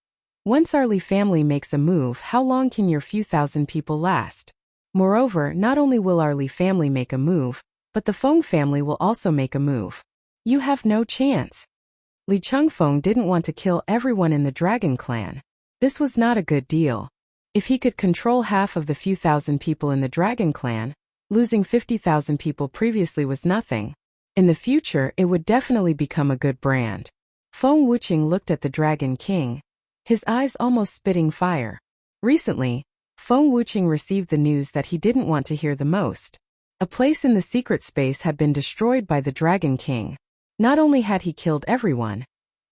"Once our Li family makes a move, how long can your few thousand people last? Moreover, not only will our Li family make a move, but the Feng family will also make a move. You have no chance." Li Changfeng didn't want to kill everyone in the Dragon Clan. This was not a good deal. If he could control half of the few thousand people in the Dragon Clan, losing 50,000 people previously was nothing. In the future, it would definitely become a good brand. Feng Wuqing looked at the Dragon King, his eyes almost spitting fire. Recently, Feng Wuqing received the news that he didn't want to hear the most. A place in the secret space had been destroyed by the Dragon King. Not only had he killed everyone,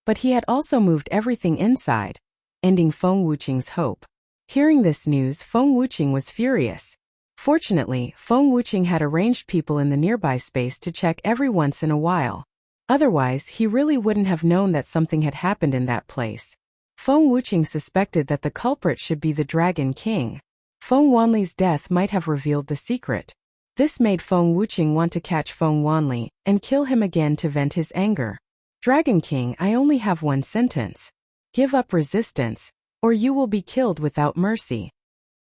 but he had also moved everything inside, ending Feng Wuqing's hope. Hearing this news, Feng Wuqing was furious. Fortunately, Feng Wuqing had arranged people in the nearby space to check every once in a while. Otherwise, he really wouldn't have known that something had happened in that place. Feng Wuqing suspected that the culprit should be the Dragon King. Feng Wanli's death might have revealed the secret. This made Feng Wuqing want to catch Feng Wanli and kill him again to vent his anger. Dragon King, I only have one sentence. Give up resistance, or you will be killed without mercy.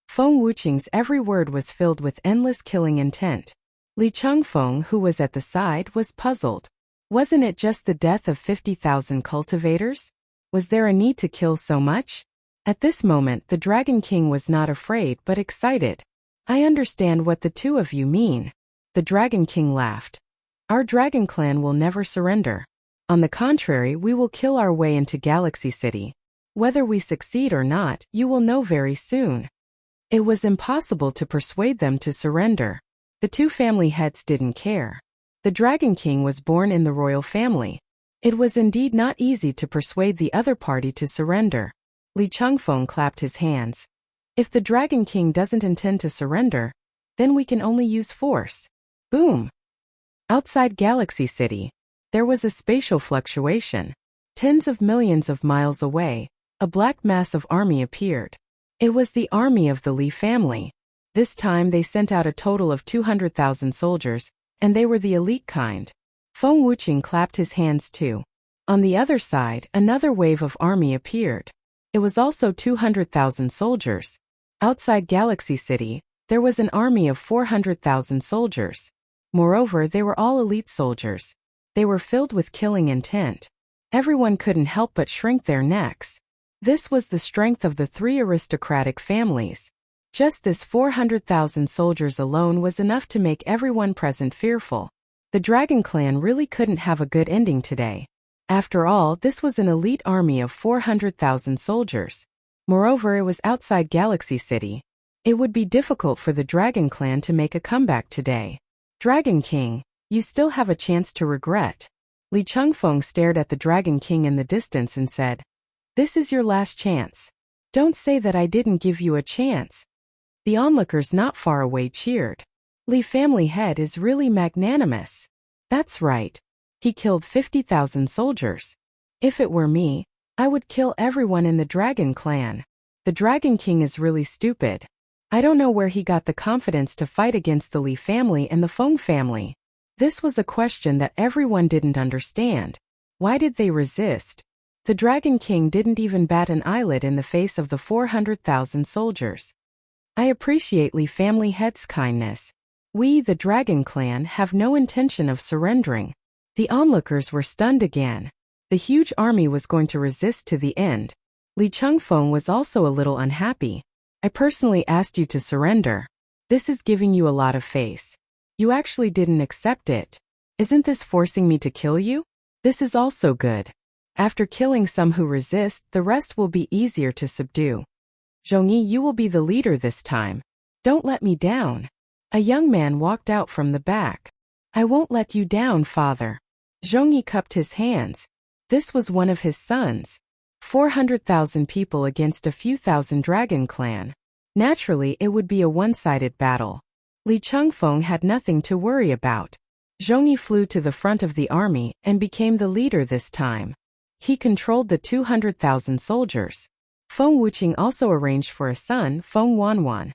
Feng Wuqing's every word was filled with endless killing intent. Li Chengfeng, who was at the side, was puzzled. Wasn't it just the death of 50,000 cultivators? Was there a need to kill so much? At this moment, the Dragon King was not afraid but excited. I understand what the two of you mean. The Dragon King laughed. Our Dragon Clan will never surrender. On the contrary, we will kill our way into Galaxy City. Whether we succeed or not, you will know very soon. It was impossible to persuade them to surrender. The two family heads didn't care. The Dragon King was born in the royal family. It was indeed not easy to persuade the other party to surrender. Li Chengfeng clapped his hands. If the Dragon King doesn't intend to surrender, then we can only use force. Boom! Outside Galaxy City, there was a spatial fluctuation. Tens of millions of miles away, a black massive army appeared. It was the army of the Li family. This time they sent out a total of 200,000 soldiers, and they were the elite kind. Feng Wuqing clapped his hands too. On the other side, another wave of army appeared. It was also 200,000 soldiers. Outside Galaxy City, there was an army of 400,000 soldiers. Moreover, they were all elite soldiers. They were filled with killing intent. Everyone couldn't help but shrink their necks. This was the strength of the three aristocratic families. Just this 400,000 soldiers alone was enough to make everyone present fearful. The Dragon Clan really couldn't have a good ending today. After all, this was an elite army of 400,000 soldiers. Moreover, it was outside Galaxy City. It would be difficult for the Dragon Clan to make a comeback today. Dragon King, you still have a chance to regret. Li Chengfeng stared at the Dragon King in the distance and said, This is your last chance. Don't say that I didn't give you a chance. The onlookers not far away cheered. Li family head is really magnanimous. That's right. He killed 50,000 soldiers. If it were me, I would kill everyone in the Dragon Clan. The Dragon King is really stupid. I don't know where he got the confidence to fight against the Li family and the Feng family. This was a question that everyone didn't understand. Why did they resist? The Dragon King didn't even bat an eyelid in the face of the 400,000 soldiers. I appreciate Li family head's kindness. We, the Dragon Clan, have no intention of surrendering. The onlookers were stunned again. The huge army was going to resist to the end. Li Chengfeng was also a little unhappy. I personally asked you to surrender. This is giving you a lot of face. You actually didn't accept it. Isn't this forcing me to kill you? This is also good. After killing some who resist, the rest will be easier to subdue. Zhongyi, you will be the leader this time. Don't let me down. A young man walked out from the back. I won't let you down, father. Zhongyi cupped his hands. This was one of his sons. 400,000 people against a few thousand Dragon Clan. Naturally, it would be a one-sided battle. Li Chengfeng had nothing to worry about. Zhongyi flew to the front of the army and became the leader this time. He controlled the 200,000 soldiers. Feng Wuqing also arranged for a son, Feng Wanwan.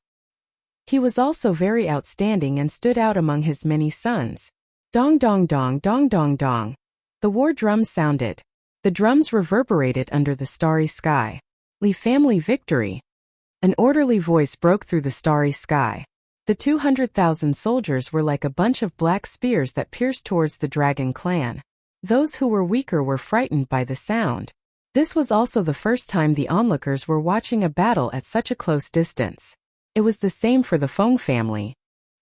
He was also very outstanding and stood out among his many sons. Dong dong dong dong dong dong. The war drums sounded. The drums reverberated under the starry sky. Li family victory. An orderly voice broke through the starry sky. The 200,000 soldiers were like a bunch of black spears that pierced towards the Dragon Clan. Those who were weaker were frightened by the sound. This was also the first time the onlookers were watching a battle at such a close distance. It was the same for the Feng family.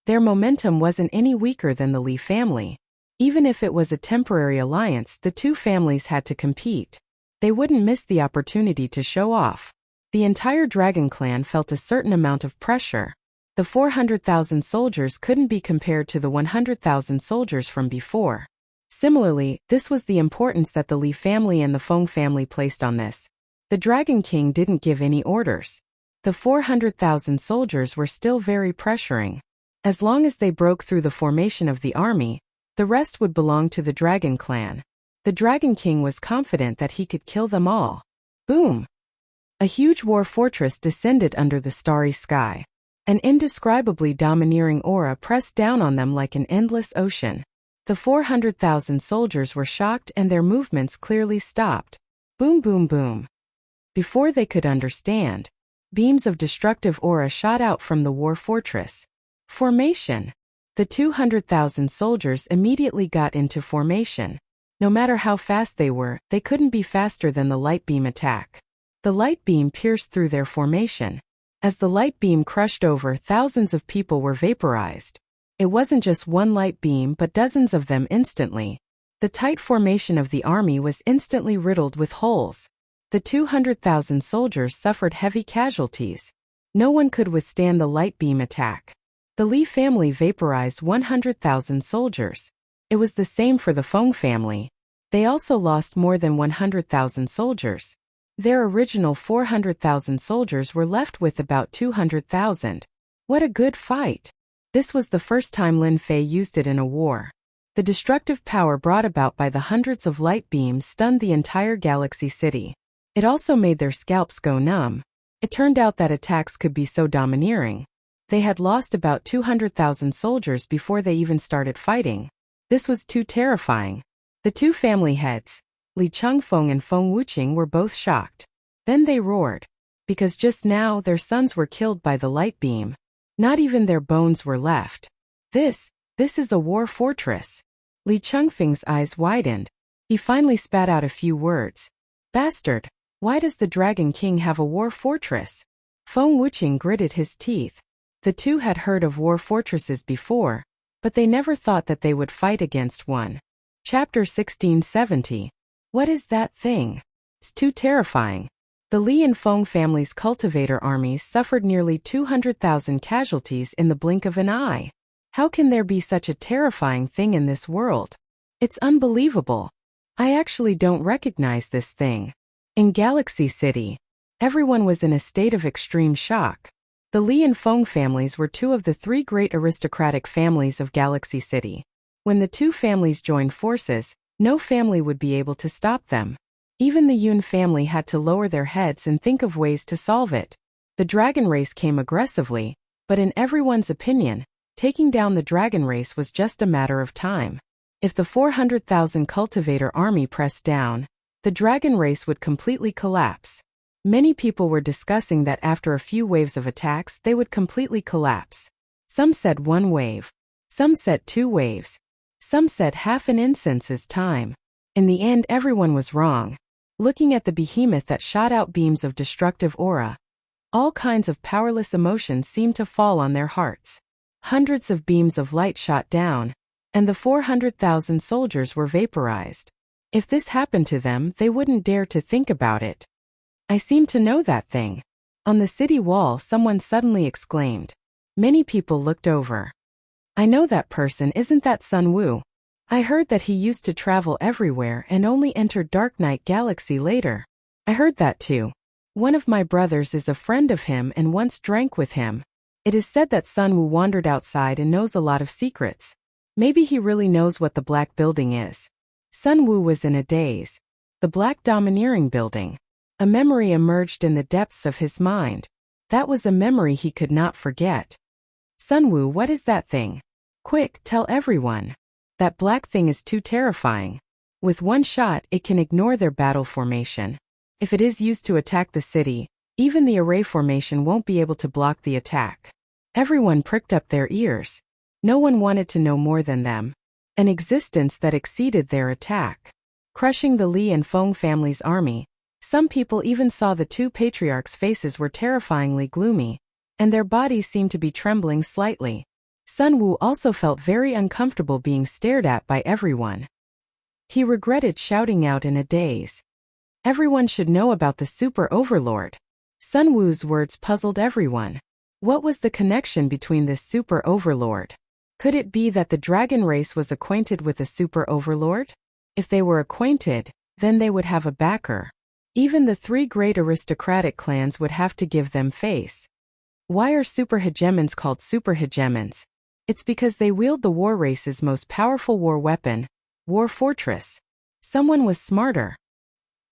Their momentum wasn't any weaker than the Li family. Even if it was a temporary alliance, the two families had to compete. They wouldn't miss the opportunity to show off. The entire Dragon Clan felt a certain amount of pressure. The 400,000 soldiers couldn't be compared to the 100,000 soldiers from before. Similarly, this was the importance that the Li family and the Feng family placed on this. The Dragon King didn't give any orders. The 400,000 soldiers were still very pressuring. As long as they broke through the formation of the army, the rest would belong to the Dragon Clan. The Dragon King was confident that he could kill them all. Boom! A huge war fortress descended under the starry sky. An indescribably domineering aura pressed down on them like an endless ocean. The 400,000 soldiers were shocked and their movements clearly stopped. Boom, boom, boom. Before they could understand, beams of destructive aura shot out from the war fortress. Formation. The 200,000 soldiers immediately got into formation. No matter how fast they were, they couldn't be faster than the light beam attack. The light beam pierced through their formation. As the light beam crushed over, thousands of people were vaporized. It wasn't just one light beam but dozens of them instantly. The tight formation of the army was instantly riddled with holes. The 200,000 soldiers suffered heavy casualties. No one could withstand the light beam attack. The Li family vaporized 100,000 soldiers. It was the same for the Feng family. They also lost more than 100,000 soldiers. Their original 400,000 soldiers were left with about 200,000. What a good fight! This was the first time Lin Fei used it in a war. The destructive power brought about by the hundreds of light beams stunned the entire Galaxy City. It also made their scalps go numb. It turned out that attacks could be so domineering. They had lost about 200,000 soldiers before they even started fighting. This was too terrifying. The two family heads, Li Chengfeng and Feng Wuqing, were both shocked. Then they roared. Because just now their sons were killed by the light beam. Not even their bones were left. This is a war fortress. Li Chengfeng's eyes widened. He finally spat out a few words. Bastard! Why does the Dragon King have a war fortress? Feng Wuqing gritted his teeth. The two had heard of war fortresses before, but they never thought that they would fight against one. Chapter 1670. What is that thing? It's too terrifying. The Li and Feng families' cultivator armies suffered nearly 200,000 casualties in the blink of an eye. How can there be such a terrifying thing in this world? It's unbelievable. I actually don't recognize this thing. In Galaxy City, everyone was in a state of extreme shock. The Li and Feng families were two of the three great aristocratic families of Galaxy City. When the two families joined forces, no family would be able to stop them. Even the Yun family had to lower their heads and think of ways to solve it. The dragon race came aggressively, but in everyone's opinion, taking down the dragon race was just a matter of time. If the 400,000 cultivator army pressed down, the dragon race would completely collapse. Many people were discussing that after a few waves of attacks they would completely collapse. Some said one wave. Some said 2 waves. Some said half an incense's time. In the end, everyone was wrong. Looking at the behemoth that shot out beams of destructive aura, all kinds of powerless emotions seemed to fall on their hearts. Hundreds of beams of light shot down, and the 400,000 soldiers were vaporized. If this happened to them, they wouldn't dare to think about it. I seem to know that thing. On the city wall, someone suddenly exclaimed. Many people looked over. I know that person. Isn't that Sun Wu? I heard that he used to travel everywhere and only entered Dark Knight Galaxy later. I heard that too. One of my brothers is a friend of him and once drank with him. It is said that Sun Wu wandered outside and knows a lot of secrets. Maybe he really knows what the Black Building is. Sun Wu was in a daze. The Black Domineering Building. A memory emerged in the depths of his mind. That was a memory he could not forget. Sun Wu, what is that thing? Quick, tell everyone. That black thing is too terrifying. With one shot, it can ignore their battle formation. If it is used to attack the city, even the array formation won't be able to block the attack. Everyone pricked up their ears. No one wanted to know more than them. An existence that exceeded their attack. Crushing the Li and Feng family's army, some people even saw the two patriarchs' faces were terrifyingly gloomy, and their bodies seemed to be trembling slightly. Sun Wu also felt very uncomfortable being stared at by everyone. He regretted shouting out in a daze. Everyone should know about the Super Overlord. Sun Wu's words puzzled everyone. What was the connection between this Super Overlord? Could it be that the dragon race was acquainted with a Super Overlord? If they were acquainted, then they would have a backer. Even the three great aristocratic clans would have to give them face. Why are superhegemons called superhegemons? It's because they wield the war race's most powerful war weapon, War Fortress. Someone was smarter.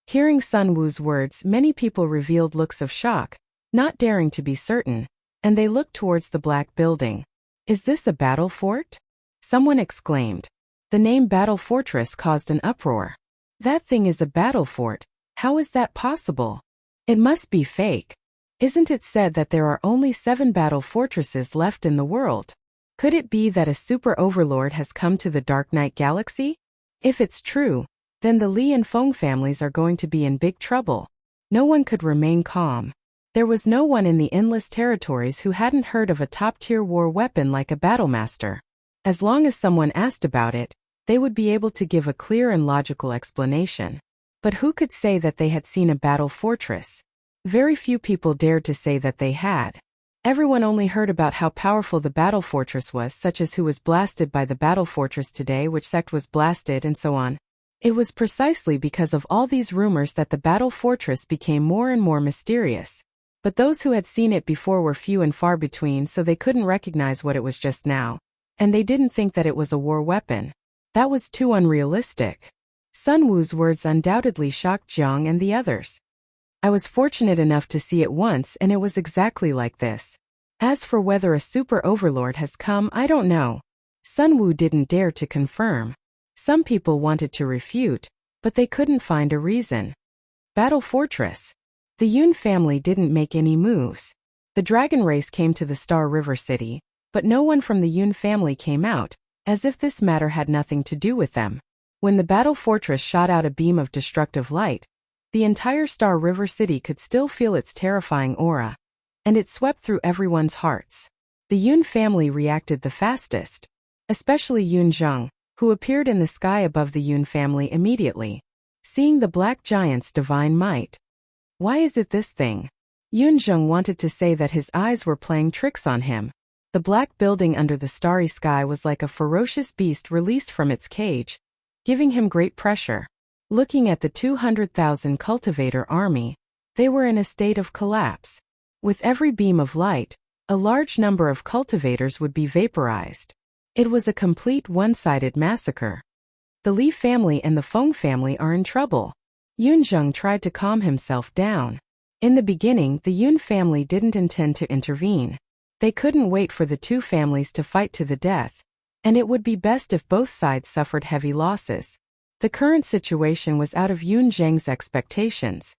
Hearing Sun Wu's words, many people revealed looks of shock, not daring to be certain, and they looked towards the black building. Is this a battle fort? Someone exclaimed. The name Battle Fortress caused an uproar. That thing is a battle fort. How is that possible? It must be fake. Isn't it said that there are only 7 battle fortresses left in the world? Could it be that a super overlord has come to the Dark Knight Galaxy? If it's true, then the Li and Feng families are going to be in big trouble. No one could remain calm. There was no one in the Endless Territories who hadn't heard of a top-tier war weapon like a Battlemaster. As long as someone asked about it, they would be able to give a clear and logical explanation. But who could say that they had seen a battle fortress? Very few people dared to say that they had. Everyone only heard about how powerful the battle fortress was, such as who was blasted by the battle fortress today, which sect was blasted, and so on. It was precisely because of all these rumors that the battle fortress became more and more mysterious. But those who had seen it before were few and far between, so they couldn't recognize what it was just now. And they didn't think that it was a war weapon. That was too unrealistic. Sun Wu's words undoubtedly shocked Jiang and the others. I was fortunate enough to see it once, and it was exactly like this. As for whether a super overlord has come, I don't know. Sun Wu didn't dare to confirm. Some people wanted to refute, but they couldn't find a reason. Battle Fortress. The Yun family didn't make any moves. The dragon race came to the Star River City, but no one from the Yun family came out, as if this matter had nothing to do with them. When the battle fortress shot out a beam of destructive light, the entire Star River City could still feel its terrifying aura, and it swept through everyone's hearts. The Yun family reacted the fastest, especially Yun Zheng, who appeared in the sky above the Yun family immediately, seeing the black giant's divine might. Why is it this thing? Yun Zheng wanted to say that his eyes were playing tricks on him. The black building under the starry sky was like a ferocious beast released from its cage, giving him great pressure. Looking at the 200,000 cultivator army, they were in a state of collapse. With every beam of light, a large number of cultivators would be vaporized. It was a complete one-sided massacre. The Li family and the Feng family are in trouble. Yun Zheng tried to calm himself down. In the beginning, the Yun family didn't intend to intervene. They couldn't wait for the two families to fight to the death, and it would be best if both sides suffered heavy losses. The current situation was out of Yun Zheng's expectations.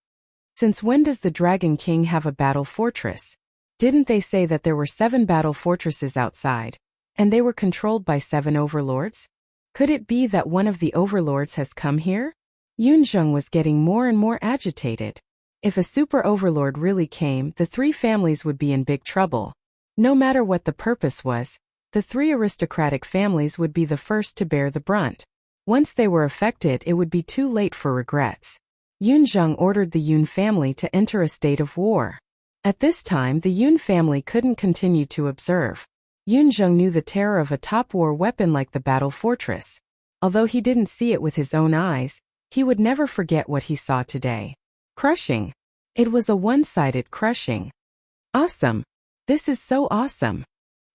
Since when does the Dragon King have a battle fortress? Didn't they say that there were 7 battle fortresses outside, and they were controlled by 7 overlords? Could it be that one of the overlords has come here? Yun Zheng was getting more and more agitated. If a super overlord really came, the 3 families would be in big trouble. No matter what the purpose was, the 3 aristocratic families would be the first to bear the brunt. Once they were affected, it would be too late for regrets. Yun Zheng ordered the Yun family to enter a state of war. At this time, the Yun family couldn't continue to observe. Yun Zheng knew the terror of a top war weapon like the battle fortress. Although he didn't see it with his own eyes, he would never forget what he saw today. Crushing. It was a one-sided crushing. Awesome. This is so awesome.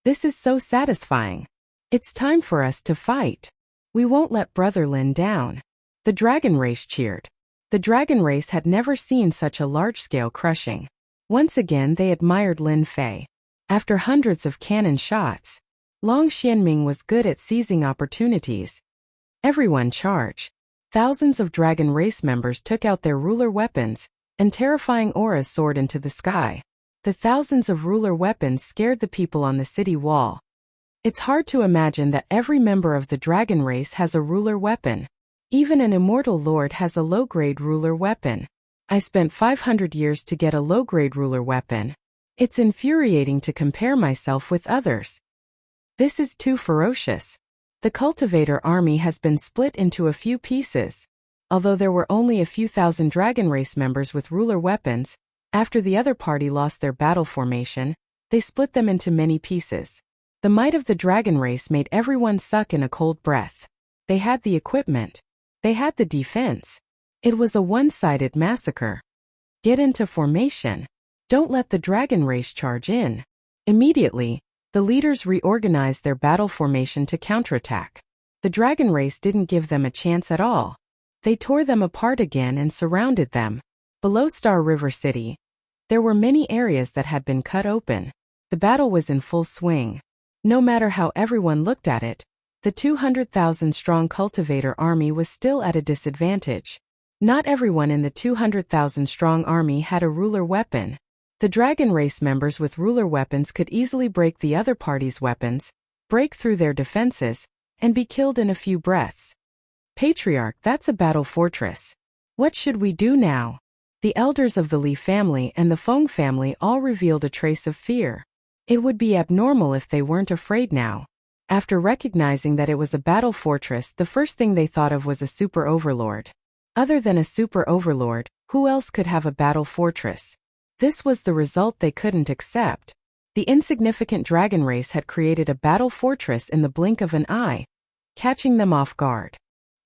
This is so satisfying. It's time for us to fight. We won't let Brother Lin down. The dragon race cheered. The dragon race had never seen such a large-scale crushing. Once again they admired Lin Fei. After hundreds of cannon shots, Long Xianming was good at seizing opportunities. Everyone charge. Thousands of dragon race members took out their ruler weapons, and terrifying auras soared into the sky. The thousands of ruler weapons scared the people on the city wall. It's hard to imagine that every member of the dragon race has a ruler weapon. Even an immortal lord has a low-grade ruler weapon. I spent 500 years to get a low-grade ruler weapon. It's infuriating to compare myself with others. This is too ferocious. The cultivator army has been split into a few pieces. Although there were only a few thousand dragon race members with ruler weapons, after the other party lost their battle formation, they split them into many pieces. The might of the dragon race made everyone suck in a cold breath. They had the equipment. They had the defense. It was a one-sided massacre. Get into formation. Don't let the dragon race charge in. Immediately, the leaders reorganized their battle formation to counterattack. The dragon race didn't give them a chance at all. They tore them apart again and surrounded them. Below Star River City, there were many areas that had been cut open. The battle was in full swing. No matter how everyone looked at it, the 200,000-strong cultivator army was still at a disadvantage. Not everyone in the 200,000-strong army had a ruler weapon. The dragon race members with ruler weapons could easily break the other party's weapons, break through their defenses, and be killed in a few breaths. Patriarch, that's a battle fortress. What should we do now? The elders of the Li family and the Feng family all revealed a trace of fear. It would be abnormal if they weren't afraid now. After recognizing that it was a battle fortress, the first thing they thought of was a super overlord. Other than a super overlord, who else could have a battle fortress? This was the result they couldn't accept. The insignificant dragon race had created a battle fortress in the blink of an eye, catching them off guard.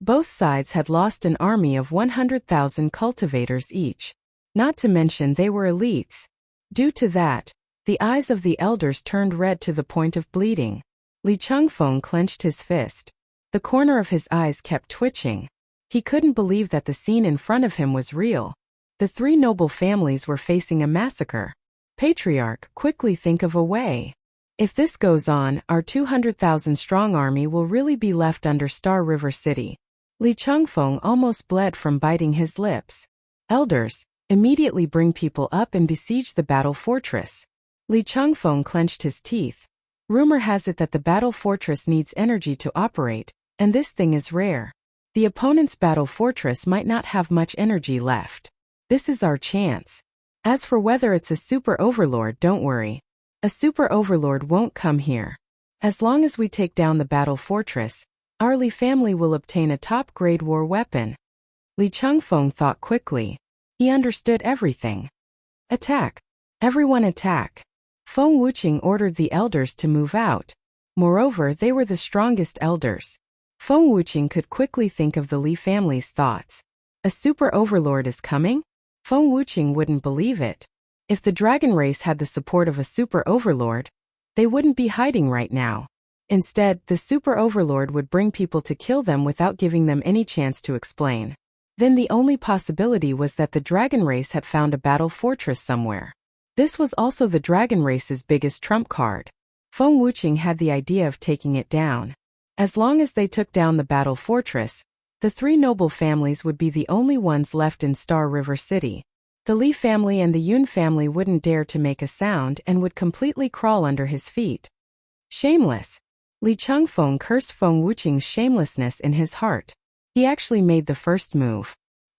Both sides had lost an army of 100,000 cultivators each. Not to mention they were elites. Due to that, the eyes of the elders turned red to the point of bleeding. Li Changfeng clenched his fist. The corner of his eyes kept twitching. He couldn't believe that the scene in front of him was real. The three noble families were facing a massacre. Patriarch, quickly think of a way. If this goes on, our 200,000-strong army will really be left under Star River City. Li Changfeng almost bled from biting his lips. Elders, immediately bring people up and besiege the battle fortress. Li Changfeng clenched his teeth. Rumor has it that the battle fortress needs energy to operate, and this thing is rare. The opponent's battle fortress might not have much energy left. This is our chance. As for whether it's a super overlord, don't worry. A super overlord won't come here. As long as we take down the battle fortress, our Li family will obtain a top-grade war weapon. Li Changfeng thought quickly. He understood everything. Attack. Everyone attack. Feng Wuqing ordered the elders to move out. Moreover, they were the strongest elders. Feng Wuqing could quickly think of the Li family's thoughts. A super overlord is coming? Feng Wuqing wouldn't believe it. If the dragon race had the support of a super overlord, they wouldn't be hiding right now. Instead, the super overlord would bring people to kill them without giving them any chance to explain. Then the only possibility was that the dragon race had found a battle fortress somewhere. This was also the dragon race's biggest trump card. Feng Wuqing had the idea of taking it down. As long as they took down the battle fortress, the three noble families would be the only ones left in Star River City. The Li family and the Yun family wouldn't dare to make a sound and would completely crawl under his feet. Shameless. Li Changfeng cursed Feng Wuqing's shamelessness in his heart. He actually made the first move.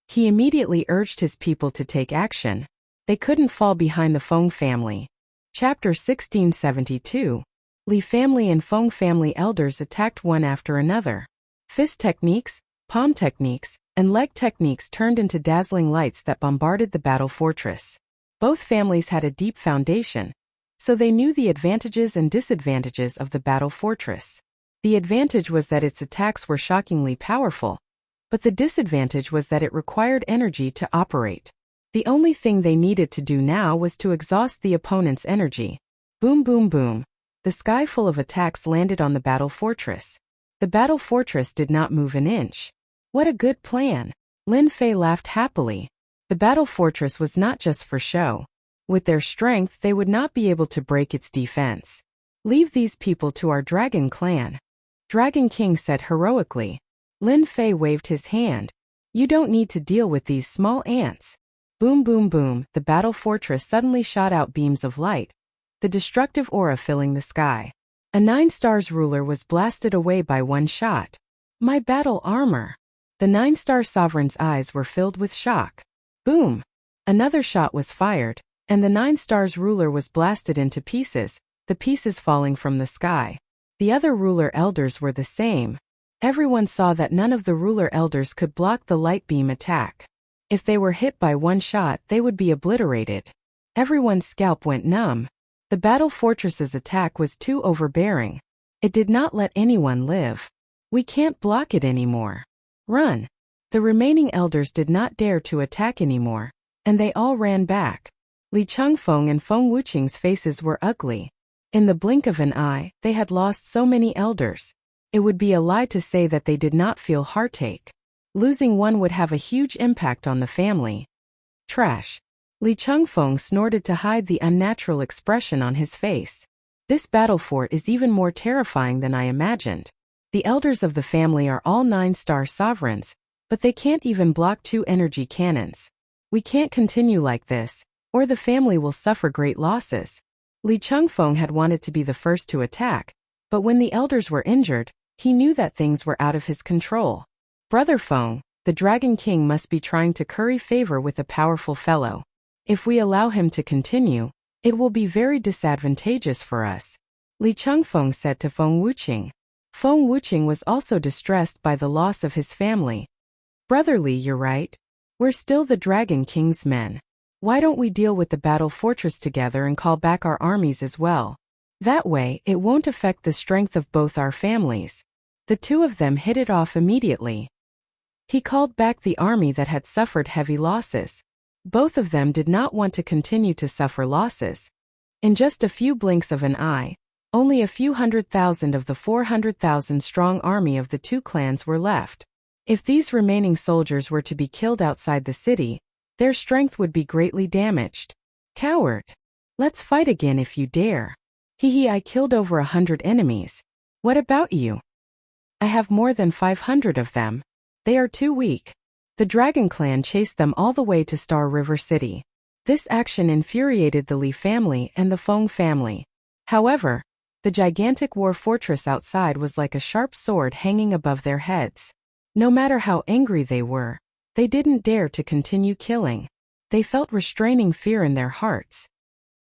He immediately urged his people to take action. They couldn't fall behind the Feng family. Chapter 1672. Li family and Feng family elders attacked one after another. Fist techniques, palm techniques, and leg techniques turned into dazzling lights that bombarded the battle fortress. Both families had a deep foundation, so they knew the advantages and disadvantages of the battle fortress. The advantage was that its attacks were shockingly powerful, but the disadvantage was that it required energy to operate. The only thing they needed to do now was to exhaust the opponent's energy. Boom boom boom. The sky full of attacks landed on the battle fortress. The battle fortress did not move an inch. What a good plan. Lin Fei laughed happily. The battle fortress was not just for show. With their strength, they would not be able to break its defense. Leave these people to our dragon clan. Dragon King said heroically. Lin Fei waved his hand. You don't need to deal with these small ants. Boom boom boom, the battle fortress suddenly shot out beams of light, the destructive aura filling the sky. A 9-stars ruler was blasted away by one shot. My battle armor. The 9-star sovereign's eyes were filled with shock. Boom. Another shot was fired, and the 9-stars ruler was blasted into pieces, the pieces falling from the sky. The other ruler elders were the same. Everyone saw that none of the ruler elders could block the light beam attack. If they were hit by one shot, they would be obliterated. Everyone's scalp went numb. The battle fortress's attack was too overbearing. It did not let anyone live. We can't block it anymore. Run. The remaining elders did not dare to attack anymore, and they all ran back. Li Changfeng and Feng Wuqing's faces were ugly. In the blink of an eye, they had lost so many elders. It would be a lie to say that they did not feel heartache. Losing one would have a huge impact on the family. Trash. Li Changfeng snorted to hide the unnatural expression on his face. This battle fort is even more terrifying than I imagined. The elders of the family are all 9-star sovereigns, but they can't even block 2 energy cannons. We can't continue like this, or the family will suffer great losses. Li Changfeng had wanted to be the first to attack, but when the elders were injured, he knew that things were out of his control. Brother Feng, the Dragon King must be trying to curry favor with a powerful fellow. If we allow him to continue, it will be very disadvantageous for us, Li Changfeng said to Feng Wuqing. Feng Wuqing was also distressed by the loss of his family. Brother Li, you're right. We're still the Dragon King's men. Why don't we deal with the battle fortress together and call back our armies as well? That way, it won't affect the strength of both our families. The two of them hit it off immediately. He called back the army that had suffered heavy losses. Both of them did not want to continue to suffer losses. In just a few blinks of an eye, only a few 100,000 of the 400,000 strong army of the two clans were left. If these remaining soldiers were to be killed outside the city, their strength would be greatly damaged. Coward! Let's fight again if you dare. Hee, I killed over 100 enemies. What about you? I have more than 500 of them. They are too weak. The Dragon Clan chased them all the way to Star River City. This action infuriated the Li family and the Feng family. However, the gigantic war fortress outside was like a sharp sword hanging above their heads. No matter how angry they were, they didn't dare to continue killing. They felt restraining fear in their hearts.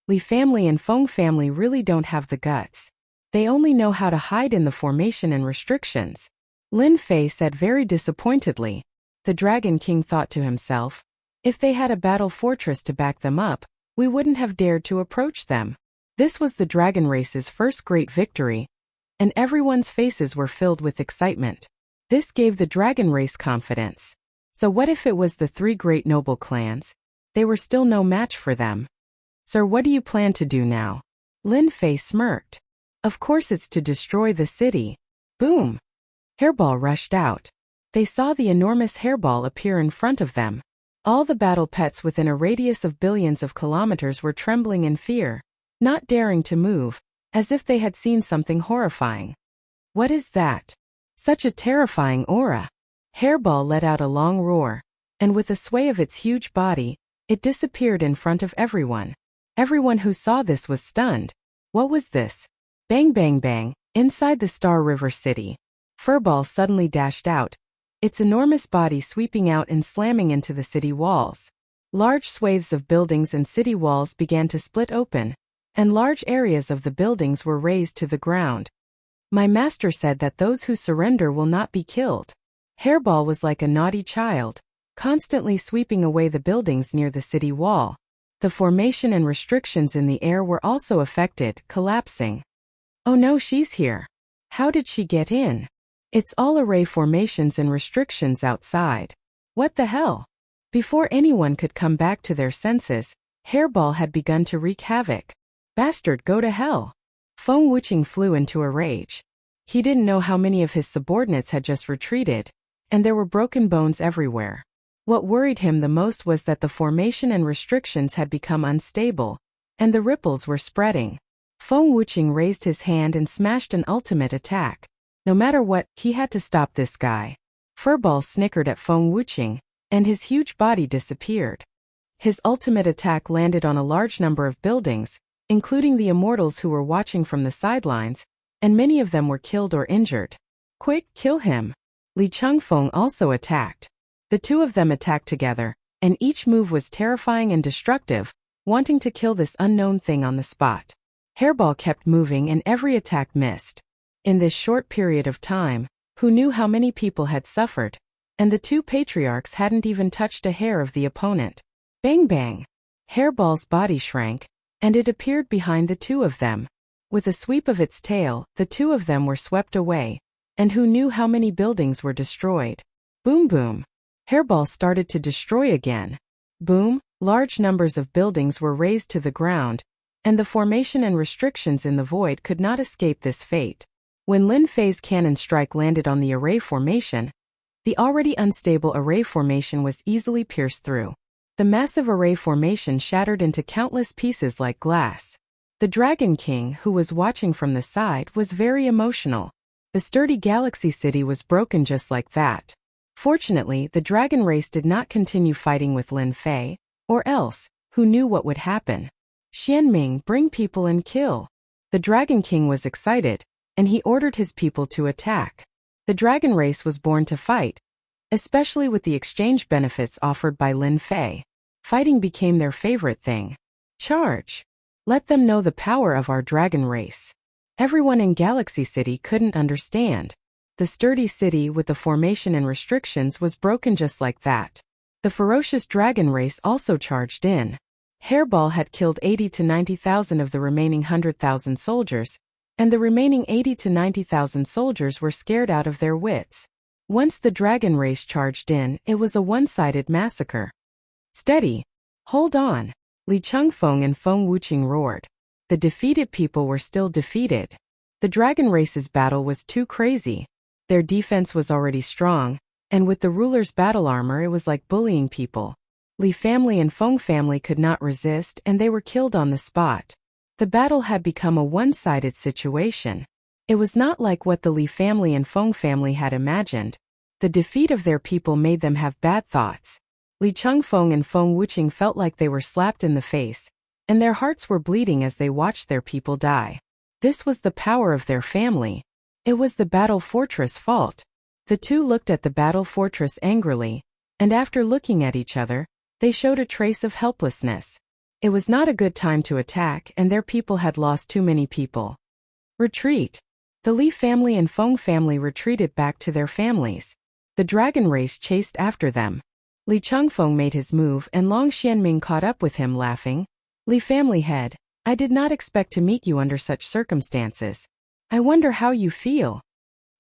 Li family and Feng family really don't have the guts. They only know how to hide in the formation and restrictions. Lin Fei said very disappointedly. The Dragon King thought to himself, if they had a battle fortress to back them up, we wouldn't have dared to approach them. This was the dragon race's first great victory, and everyone's faces were filled with excitement. This gave the dragon race confidence. So what if it was the 3 great noble clans? They were still no match for them. Sir, what do you plan to do now? Lin Fei smirked. Of course it's to destroy the city. Boom! Hairball rushed out. They saw the enormous hairball appear in front of them. All the battle pets within a radius of billions of kilometers were trembling in fear, not daring to move, as if they had seen something horrifying. What is that? Such a terrifying aura. Hairball let out a long roar, and with a sway of its huge body, it disappeared in front of everyone. Everyone who saw this was stunned. What was this? Bang bang bang, inside the Star River City. Furball suddenly dashed out, its enormous body sweeping out and slamming into the city walls. Large swathes of buildings and city walls began to split open, and large areas of the buildings were razed to the ground. My master said that those who surrender will not be killed. Hairball was like a naughty child, constantly sweeping away the buildings near the city wall. The formation and restrictions in the air were also affected, collapsing. Oh no, she's here. How did she get in? It's all array formations and restrictions outside. What the hell? Before anyone could come back to their senses, Hairball had begun to wreak havoc. Bastard, go to hell. Feng Wuqing flew into a rage. He didn't know how many of his subordinates had just retreated, and there were broken bones everywhere. What worried him the most was that the formation and restrictions had become unstable, and the ripples were spreading. Feng Wuqing raised his hand and smashed an ultimate attack. No matter what, he had to stop this guy. Furball snickered at Feng Wuqing, and his huge body disappeared. His ultimate attack landed on a large number of buildings, including the immortals who were watching from the sidelines, and many of them were killed or injured. Quick, kill him! Li Changfeng also attacked. The two of them attacked together, and each move was terrifying and destructive, wanting to kill this unknown thing on the spot. Hairball kept moving and every attack missed. In this short period of time, who knew how many people had suffered? And the two patriarchs hadn't even touched a hair of the opponent. Bang bang! Hairball's body shrank, and it appeared behind the two of them. With a sweep of its tail, the two of them were swept away, and who knew how many buildings were destroyed? Boom boom! Hairball started to destroy again. Boom, large numbers of buildings were razed to the ground, and the formation and restrictions in the void could not escape this fate. When Lin Fei's cannon strike landed on the array formation, the already unstable array formation was easily pierced through. The massive array formation shattered into countless pieces like glass. The Dragon King, who was watching from the side, was very emotional. The sturdy Galaxy City was broken just like that. Fortunately, the dragon race did not continue fighting with Lin Fei, or else, who knew what would happen? Xianming, bring people and kill. The Dragon King was excited, and he ordered his people to attack. The dragon race was born to fight, especially with the exchange benefits offered by Lin Fei. Fighting became their favorite thing. Charge! Let them know the power of our dragon race. Everyone in Galaxy City couldn't understand. The sturdy city with the formation and restrictions was broken just like that. The ferocious dragon race also charged in. Hairball had killed 80 to 90,000 of the remaining 100,000 soldiers, and the remaining 80 to 90,000 soldiers were scared out of their wits. Once the dragon race charged in, it was a one-sided massacre. Steady! Hold on! Li Chengfeng and Feng Wuqing roared. The defeated people were still defeated. The dragon race's battle was too crazy. Their defense was already strong, and with the ruler's battle armor it was like bullying people. Li family and Feng family could not resist and they were killed on the spot. The battle had become a one-sided situation. It was not like what the Li family and Feng family had imagined. The defeat of their people made them have bad thoughts. Li Chengfeng and Feng Wuqing felt like they were slapped in the face, and their hearts were bleeding as they watched their people die. This was the power of their family. It was the battle fortress' fault. The two looked at the battle fortress angrily, and after looking at each other, they showed a trace of helplessness. It was not a good time to attack, and their people had lost too many people. Retreat! The Li family and Feng family retreated back to their families. The dragon race chased after them. Li Chengfeng made his move and Long Xianming caught up with him laughing. Li family head, I did not expect to meet you under such circumstances. I wonder how you feel.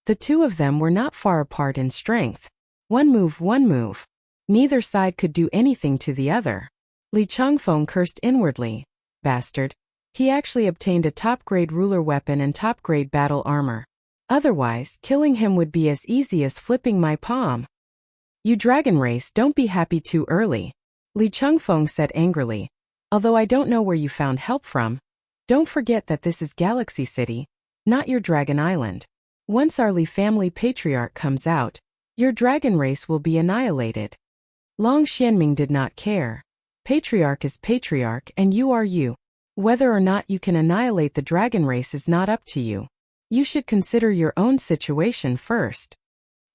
The two of them were not far apart in strength. One move. Neither side could do anything to the other. Li Chengfeng cursed inwardly. Bastard. He actually obtained a top-grade ruler weapon and top-grade battle armor. Otherwise, killing him would be as easy as flipping my palm. You dragon race, don't be happy too early. Li Chengfeng said angrily. Although I don't know where you found help from. Don't forget that this is Galaxy City, not your dragon island. Once our Li family patriarch comes out, your dragon race will be annihilated. Long Xianming did not care. Patriarch is patriarch and you are you. Whether or not you can annihilate the dragon race is not up to you. You should consider your own situation first.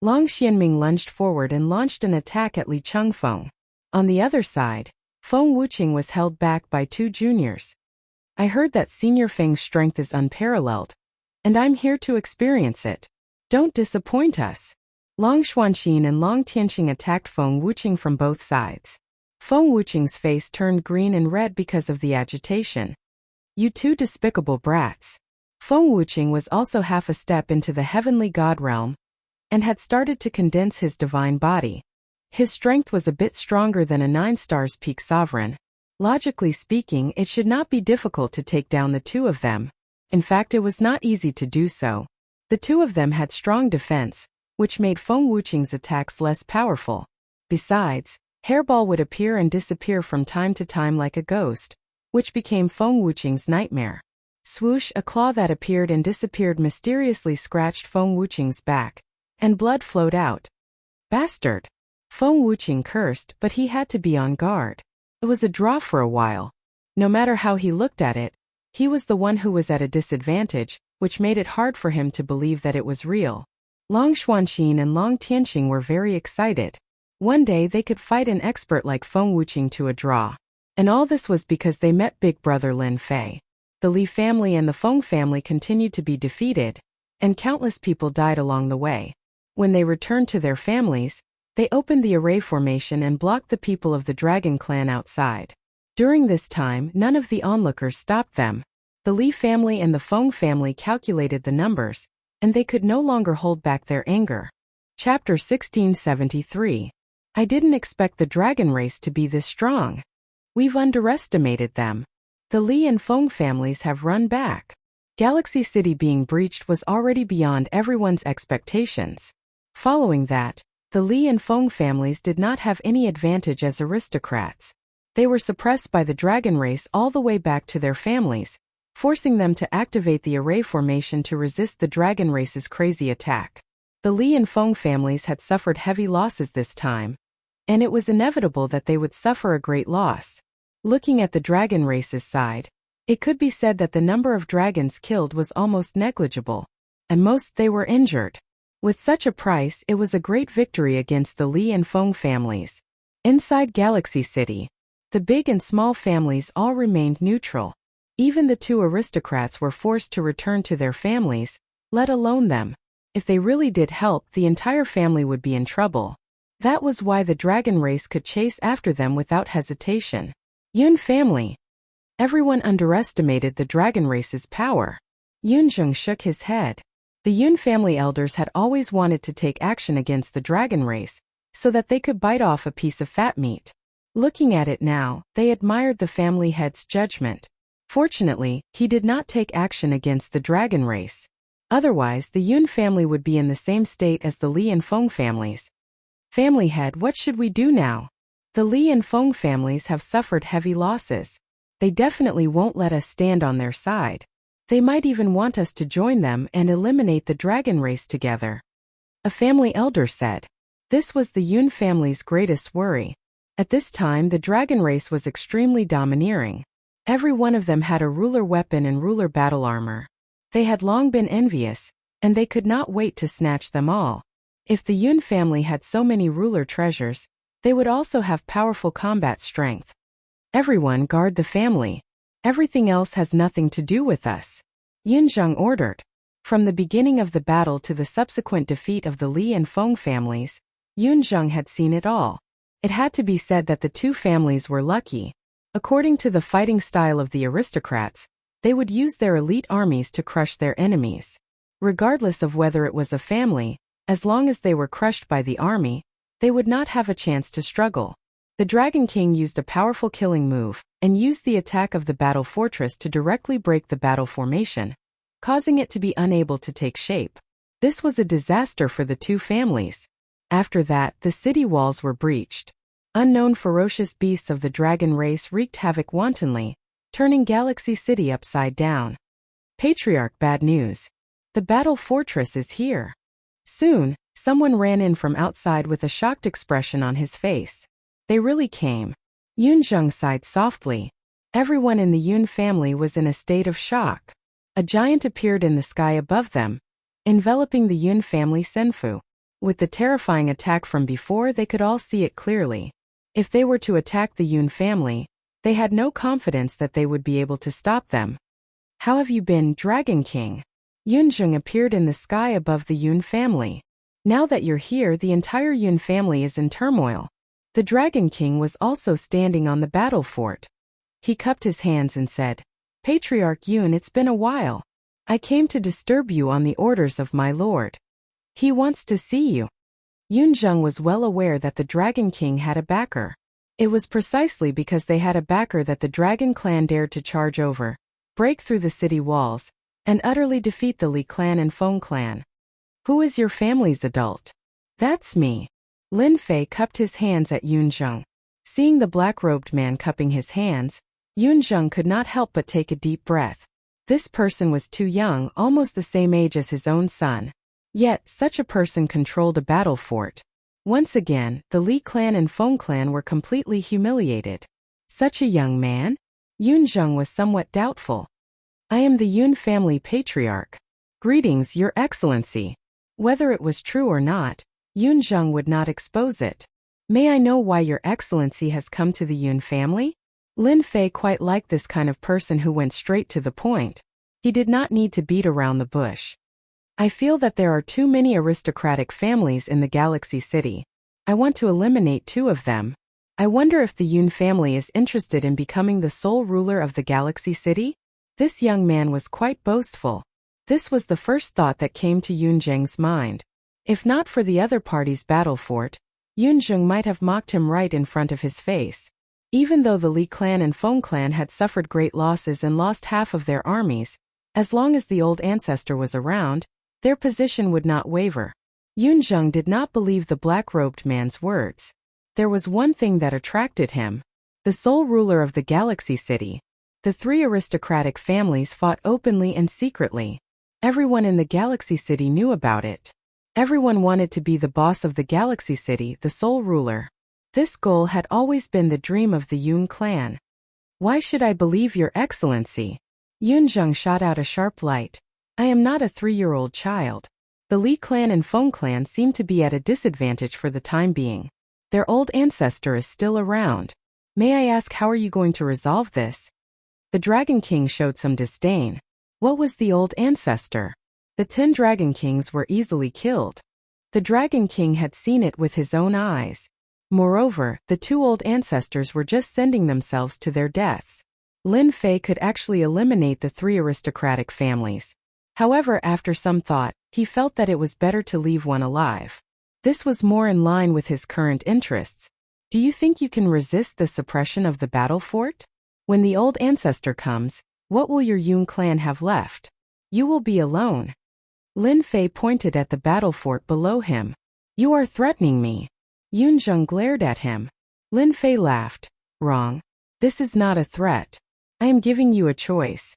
Long Xianming lunged forward and launched an attack at Li Chengfeng. On the other side, Feng Wuqing was held back by two juniors. I heard that Senior Feng's strength is unparalleled, and I'm here to experience it. Don't disappoint us. Long Xuanqin and Long Tianqing attacked Feng Wuqing from both sides. Feng Wuqing's face turned green and red because of the agitation. You two despicable brats. Feng Wuqing was also half a step into the heavenly god realm, and had started to condense his divine body. His strength was a bit stronger than a 9-stars peak sovereign. Logically speaking, it should not be difficult to take down the two of them. In fact, it was not easy to do so. The two of them had strong defense, which made Feng Wuqing's attacks less powerful. Besides, Hairball would appear and disappear from time to time like a ghost, which became Feng Wuqing's nightmare. Swoosh, a claw that appeared and disappeared mysteriously scratched Feng Wuqing's back, and blood flowed out. Bastard! Feng Wuqing cursed, but he had to be on guard. It was a draw for a while. No matter how he looked at it, he was the one who was at a disadvantage, which made it hard for him to believe that it was real. Long Xuanqin and Long Tianqing were very excited. One day they could fight an expert like Feng Wuqing to a draw. And all this was because they met Big Brother Lin Fei. The Li family and the Feng family continued to be defeated, and countless people died along the way. When they returned to their families, they opened the array formation and blocked the people of the Dragon Clan outside. During this time, none of the onlookers stopped them. The Li family and the Feng family calculated the numbers, and they could no longer hold back their anger. Chapter 1673. I didn't expect the dragon race to be this strong. We've underestimated them. The Li and Feng families have run back. Galaxy City being breached was already beyond everyone's expectations. Following that, the Li and Feng families did not have any advantage as aristocrats. They were suppressed by the dragon race all the way back to their families, forcing them to activate the array formation to resist the dragon race's crazy attack. The Li and Feng families had suffered heavy losses this time, and it was inevitable that they would suffer a great loss. Looking at the dragon race's side, it could be said that the number of dragons killed was almost negligible, and most they were injured. With such a price, it was a great victory against the Li and Feng families. Inside Galaxy City, the big and small families all remained neutral. Even the two aristocrats were forced to return to their families, let alone them. If they really did help, the entire family would be in trouble. That was why the dragon race could chase after them without hesitation. Yun family. Everyone underestimated the dragon race's power. Yunzheng shook his head. The Yun family elders had always wanted to take action against the dragon race, so that they could bite off a piece of fat meat. Looking at it now, they admired the family head's judgment. Fortunately, he did not take action against the dragon race. Otherwise, the Yun family would be in the same state as the Li and Feng families. Family head, what should we do now? The Li and Feng families have suffered heavy losses. They definitely won't let us stand on their side. They might even want us to join them and eliminate the dragon race together. A family elder said. This was the Yun family's greatest worry. At this time, the dragon race was extremely domineering. Every one of them had a ruler weapon and ruler battle armor. They had long been envious, and they could not wait to snatch them all. If the Yun family had so many ruler treasures, they would also have powerful combat strength. Everyone guard the family. Everything else has nothing to do with us. Yunzheng ordered. From the beginning of the battle to the subsequent defeat of the Li and Feng families, Yunzheng had seen it all. It had to be said that the two families were lucky. According to the fighting style of the aristocrats, they would use their elite armies to crush their enemies. Regardless of whether it was a family, as long as they were crushed by the army, they would not have a chance to struggle. The Dragon King used a powerful killing move, and used the attack of the battle fortress to directly break the battle formation, causing it to be unable to take shape. This was a disaster for the two families. After that, the city walls were breached. Unknown ferocious beasts of the dragon race wreaked havoc wantonly, turning Galaxy City upside down. Patriarch, bad news. The battle fortress is here. Soon, someone ran in from outside with a shocked expression on his face. They really came. Yunzheng sighed softly. Everyone in the Yun family was in a state of shock. A giant appeared in the sky above them, enveloping the Yun family Senfu. With the terrifying attack from before, they could all see it clearly. If they were to attack the Yun family, they had no confidence that they would be able to stop them. How have you been, Dragon King? Yunzheng appeared in the sky above the Yun family. Now that you're here, the entire Yun family is in turmoil. The Dragon King was also standing on the battle fort. He cupped his hands and said, Patriarch Yun, it's been a while. I came to disturb you on the orders of my lord. He wants to see you. Yunzheng was well aware that the Dragon King had a backer. It was precisely because they had a backer that the Dragon clan dared to charge over, break through the city walls, and utterly defeat the Li clan and Feng clan. Who is your family's adult? That's me. Lin Fei cupped his hands at Yunzheng. Seeing the black-robed man cupping his hands, Yunzheng could not help but take a deep breath. This person was too young, almost the same age as his own son. Yet, such a person controlled a battle fort. Once again, the Li clan and Feng clan were completely humiliated. Such a young man? Yunzheng was somewhat doubtful. I am the Yun family patriarch. Greetings, Your Excellency. Whether it was true or not, Yunzheng would not expose it. May I know why Your Excellency has come to the Yun family? Lin Fei quite liked this kind of person who went straight to the point. He did not need to beat around the bush. I feel that there are too many aristocratic families in the Galaxy City. I want to eliminate 2 of them. I wonder if the Yun family is interested in becoming the sole ruler of the Galaxy City? This young man was quite boastful. This was the first thought that came to Yunzheng's mind. If not for the other party's battle fort, Yunjung might have mocked him right in front of his face. Even though the Li clan and Feng clan had suffered great losses and lost half of their armies, as long as the old ancestor was around, their position would not waver. Yunjung did not believe the black-robed man's words. There was one thing that attracted him: the sole ruler of the Galaxy City. The three aristocratic families fought openly and secretly. Everyone in the Galaxy City knew about it. Everyone wanted to be the boss of the Galaxy City, the sole ruler. This goal had always been the dream of the Yun clan. "Why should I believe your excellency?" Yunjung shot out a sharp light. "I am not a 3-year-old child. The Li clan and Feng clan seem to be at a disadvantage for the time being. Their old ancestor is still around. May I ask, how are you going to resolve this?" The Dragon King showed some disdain. What was the old ancestor? The 10 Dragon Kings were easily killed. The Dragon King had seen it with his own eyes. Moreover, the 2 old ancestors were just sending themselves to their deaths. Lin Fei could actually eliminate the 3 aristocratic families. However, after some thought, he felt that it was better to leave one alive. This was more in line with his current interests. "Do you think you can resist the suppression of the battle fort? When the old ancestor comes, what will your Yun clan have left? You will be alone." Lin Fei pointed at the battle fort below him. "You are threatening me." Yunjung glared at him. Lin Fei laughed. "Wrong. This is not a threat. I am giving you a choice."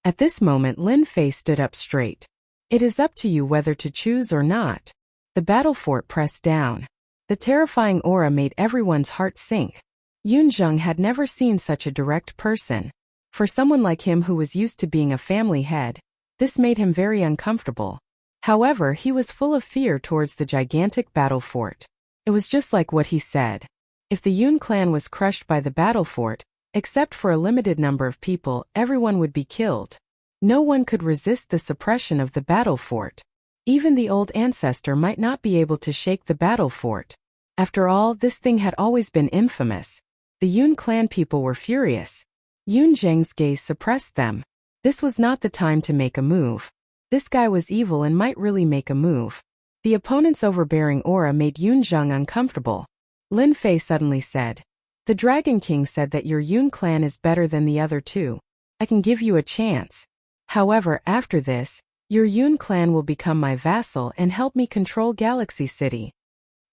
At this moment, Lin Fei stood up straight. "It is up to you whether to choose or not." The battle fort pressed down. The terrifying aura made everyone's heart sink. Yunjung had never seen such a direct person. For someone like him who was used to being a family head, this made him very uncomfortable. However, he was full of fear towards the gigantic battle fort. It was just like what he said. If the Yun clan was crushed by the battle fort, except for a limited number of people, everyone would be killed. No one could resist the suppression of the battle fort. Even the old ancestor might not be able to shake the battle fort. After all, this thing had always been infamous. The Yun clan people were furious. Yunjung's gaze suppressed them. This was not the time to make a move. This guy was evil and might really make a move. The opponent's overbearing aura made Yunjung uncomfortable. Lin Fei suddenly said, "The Dragon King said that your Yun clan is better than the other 2. I can give you a chance. However, after this, your Yun clan will become my vassal and help me control Galaxy City."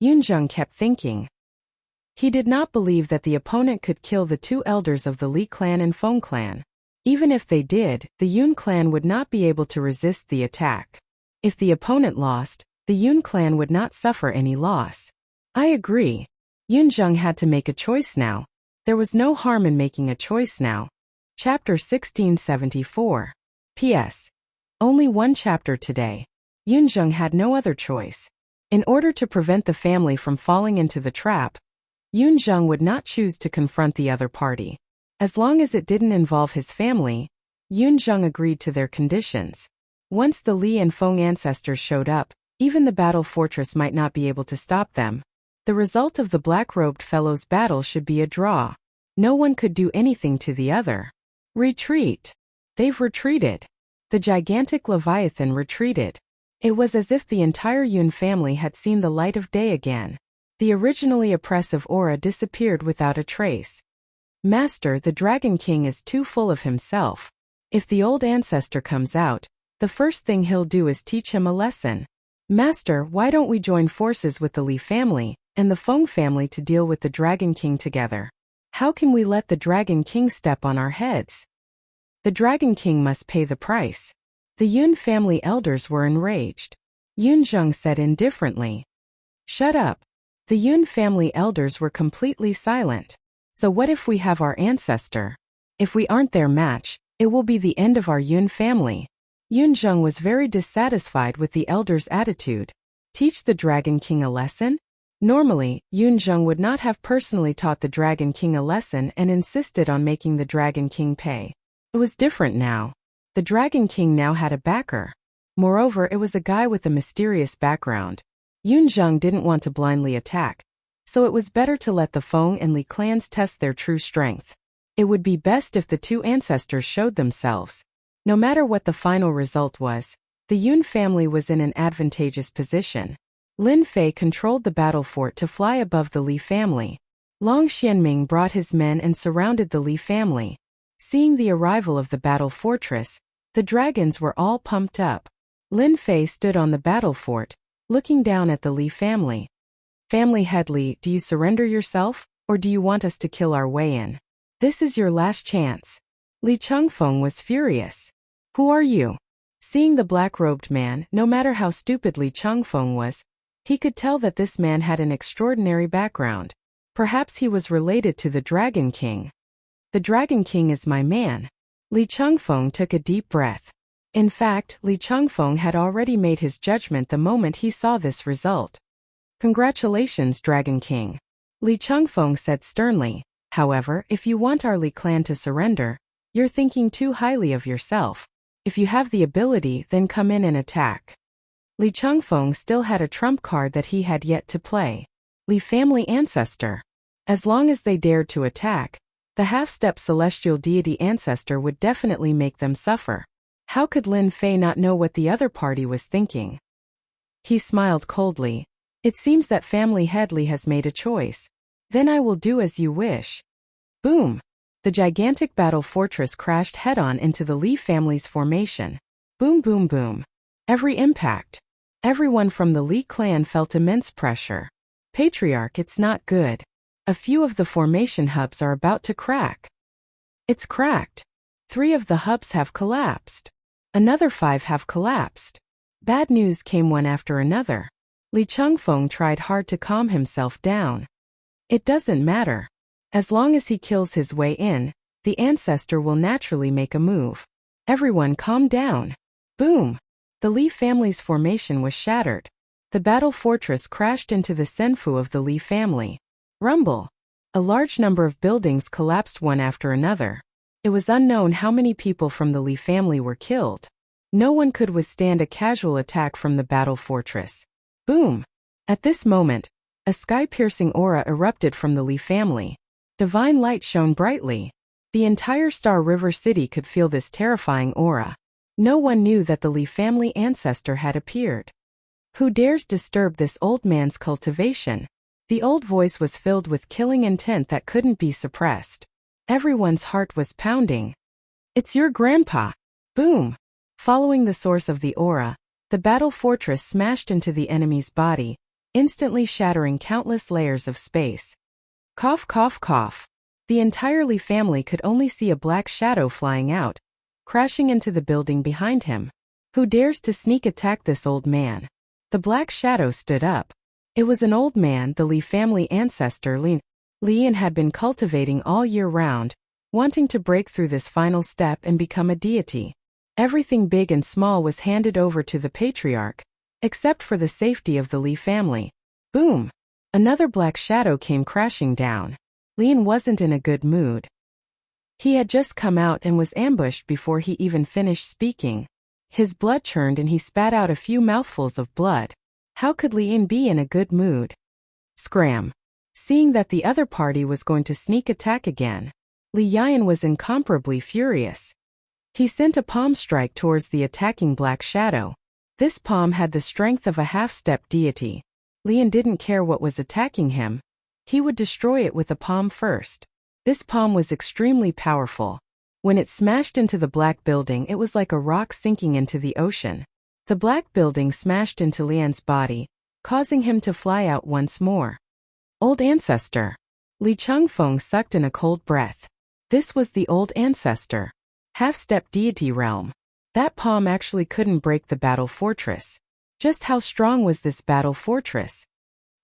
Yunjung kept thinking. He did not believe that the opponent could kill the 2 elders of the Li clan and Feng clan. Even if they did, the Yun clan would not be able to resist the attack. If the opponent lost, the Yun clan would not suffer any loss. "I agree." Yunjung had to make a choice now. There was no harm in making a choice now. Chapter 1674. P.S. Only 1 chapter today. Yunjung had no other choice. In order to prevent the family from falling into the trap, Yunjung would not choose to confront the other party. As long as it didn't involve his family, Yunjung agreed to their conditions. Once the Li and Feng ancestors showed up, even the battle fortress might not be able to stop them. The result of the black-robed fellows' battle should be a draw. No one could do anything to the other. Retreat. They've retreated. The gigantic Leviathan retreated. It was as if the entire Yun family had seen the light of day again. The originally oppressive aura disappeared without a trace. "Master, the Dragon King is too full of himself. If the old ancestor comes out, the first thing he'll do is teach him a lesson. Master, why don't we join forces with the Li family and the Feng family to deal with the Dragon King together? How can we let the Dragon King step on our heads? The Dragon King must pay the price." The Yun family elders were enraged. Yunjung said indifferently, "Shut up." The Yun family elders were completely silent. "So what if we have our ancestor? If we aren't their match, it will be the end of our Yun family." Yunjung was very dissatisfied with the elders' attitude. Teach the Dragon King a lesson? Normally, Yunjung would not have personally taught the Dragon King a lesson and insisted on making the Dragon King pay. It was different now. The Dragon King now had a backer. Moreover, it was a guy with a mysterious background. Yunjung didn't want to blindly attack, so it was better to let the Feng and Li clans test their true strength. It would be best if the 2 ancestors showed themselves. No matter what the final result was, the Yun family was in an advantageous position. Lin Fei controlled the battle fort to fly above the Li family. Long Xianming brought his men and surrounded the Li family. Seeing the arrival of the battle fortress, the dragons were all pumped up. Lin Fei stood on the battle fort, looking down at the Li family. Family head Li, do you surrender yourself, or do you want us to kill our way in? This is your last chance. Li Chengfeng was furious. Who are you? Seeing the black-robed man, no matter how stupid Li Chengfeng was, he could tell that this man had an extraordinary background. Perhaps he was related to the Dragon King. The Dragon King is my man. Li Chengfeng took a deep breath. In fact, Li Chengfeng had already made his judgment the moment he saw this result. Congratulations, Dragon King. Li Chengfeng said sternly. However, if you want our Li clan to surrender, you're thinking too highly of yourself. If you have the ability, then come in and attack. Li Chengfeng still had a trump card that he had yet to play. Li family ancestor. As long as they dared to attack, the half-step celestial deity ancestor would definitely make them suffer. How could Lin Fei not know what the other party was thinking? He smiled coldly. It seems that family head Li has made a choice. Then I will do as you wish. Boom! The gigantic battle fortress crashed head-on into the Li family's formation. Boom boom boom. Every impact. Everyone from the Li clan felt immense pressure. Patriarch, it's not good. A few of the formation hubs are about to crack. It's cracked. 3 of the hubs have collapsed. Another 5 have collapsed. Bad news came one after another. Li Chengfeng tried hard to calm himself down. It doesn't matter. As long as he kills his way in, the ancestor will naturally make a move. Everyone calm down. Boom! The Li family's formation was shattered. The battle fortress crashed into the senfu of the Li family. Rumble! A large number of buildings collapsed one after another. It was unknown how many people from the Li family were killed. No one could withstand a casual attack from the battle fortress. Boom! At this moment, a sky-piercing aura erupted from the Li family. Divine light shone brightly. The entire Star River City could feel this terrifying aura. No one knew that the Li family ancestor had appeared. Who dares disturb this old man's cultivation? The old voice was filled with killing intent that couldn't be suppressed. Everyone's heart was pounding. It's your grandpa! Boom! Following the source of the aura, the battle fortress smashed into the enemy's body, instantly shattering countless layers of space. Cough cough cough. The entire Li family could only see a black shadow flying out, crashing into the building behind him. Who dares to sneak attack this old man? The black shadow stood up. It was an old man, the Li family ancestor Lian had been cultivating all year round, wanting to break through this final step and become a deity. Everything big and small was handed over to the patriarch, except for the safety of the Li family. Boom! Another black shadow came crashing down. Lian wasn't in a good mood. He had just come out and was ambushed before he even finished speaking. His blood churned and he spat out a few mouthfuls of blood. How could Lian be in a good mood? Scram! Seeing that the other party was going to sneak attack again, Li Yan was incomparably furious. He sent a palm strike towards the attacking black shadow. This palm had the strength of a half-step deity. Lian didn't care what was attacking him. He would destroy it with a palm first. This palm was extremely powerful. When it smashed into the black building, it was like a rock sinking into the ocean. The black building smashed into Lian's body, causing him to fly out once more. Old ancestor. Li Chengfeng sucked in a cold breath. This was the old ancestor. Half-step deity realm. That palm actually couldn't break the battle fortress. Just how strong was this battle fortress?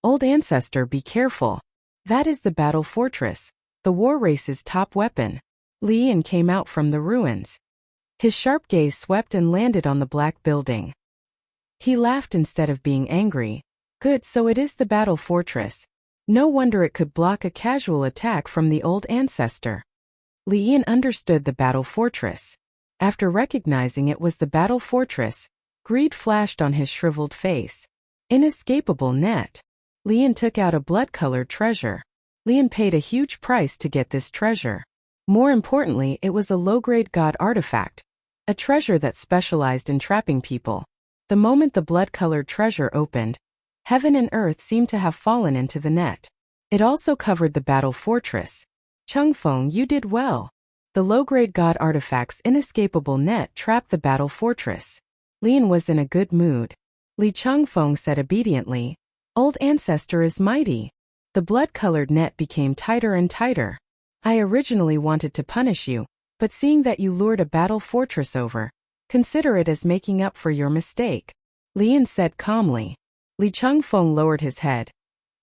Old ancestor, be careful. That is the battle fortress, the war race's top weapon. Lian came out from the ruins. His sharp gaze swept and landed on the black building. He laughed instead of being angry. Good, so it is the battle fortress. No wonder it could block a casual attack from the old ancestor. Lian understood the battle fortress. After recognizing it was the battle fortress, greed flashed on his shriveled face. Inescapable net. Lian took out a blood-colored treasure. Lian paid a huge price to get this treasure. More importantly, it was a low-grade god artifact, a treasure that specialized in trapping people. The moment the blood-colored treasure opened, Heaven and earth seemed to have fallen into the net. It also covered the battle fortress. Changfeng, you did well. The low-grade god artifact's inescapable net trapped the battle fortress. Lian was in a good mood. Li Changfeng said obediently, Old Ancestor is mighty. The blood-colored net became tighter and tighter. I originally wanted to punish you, but seeing that you lured a battle fortress over, consider it as making up for your mistake. Lian said calmly. Li Changfeng lowered his head.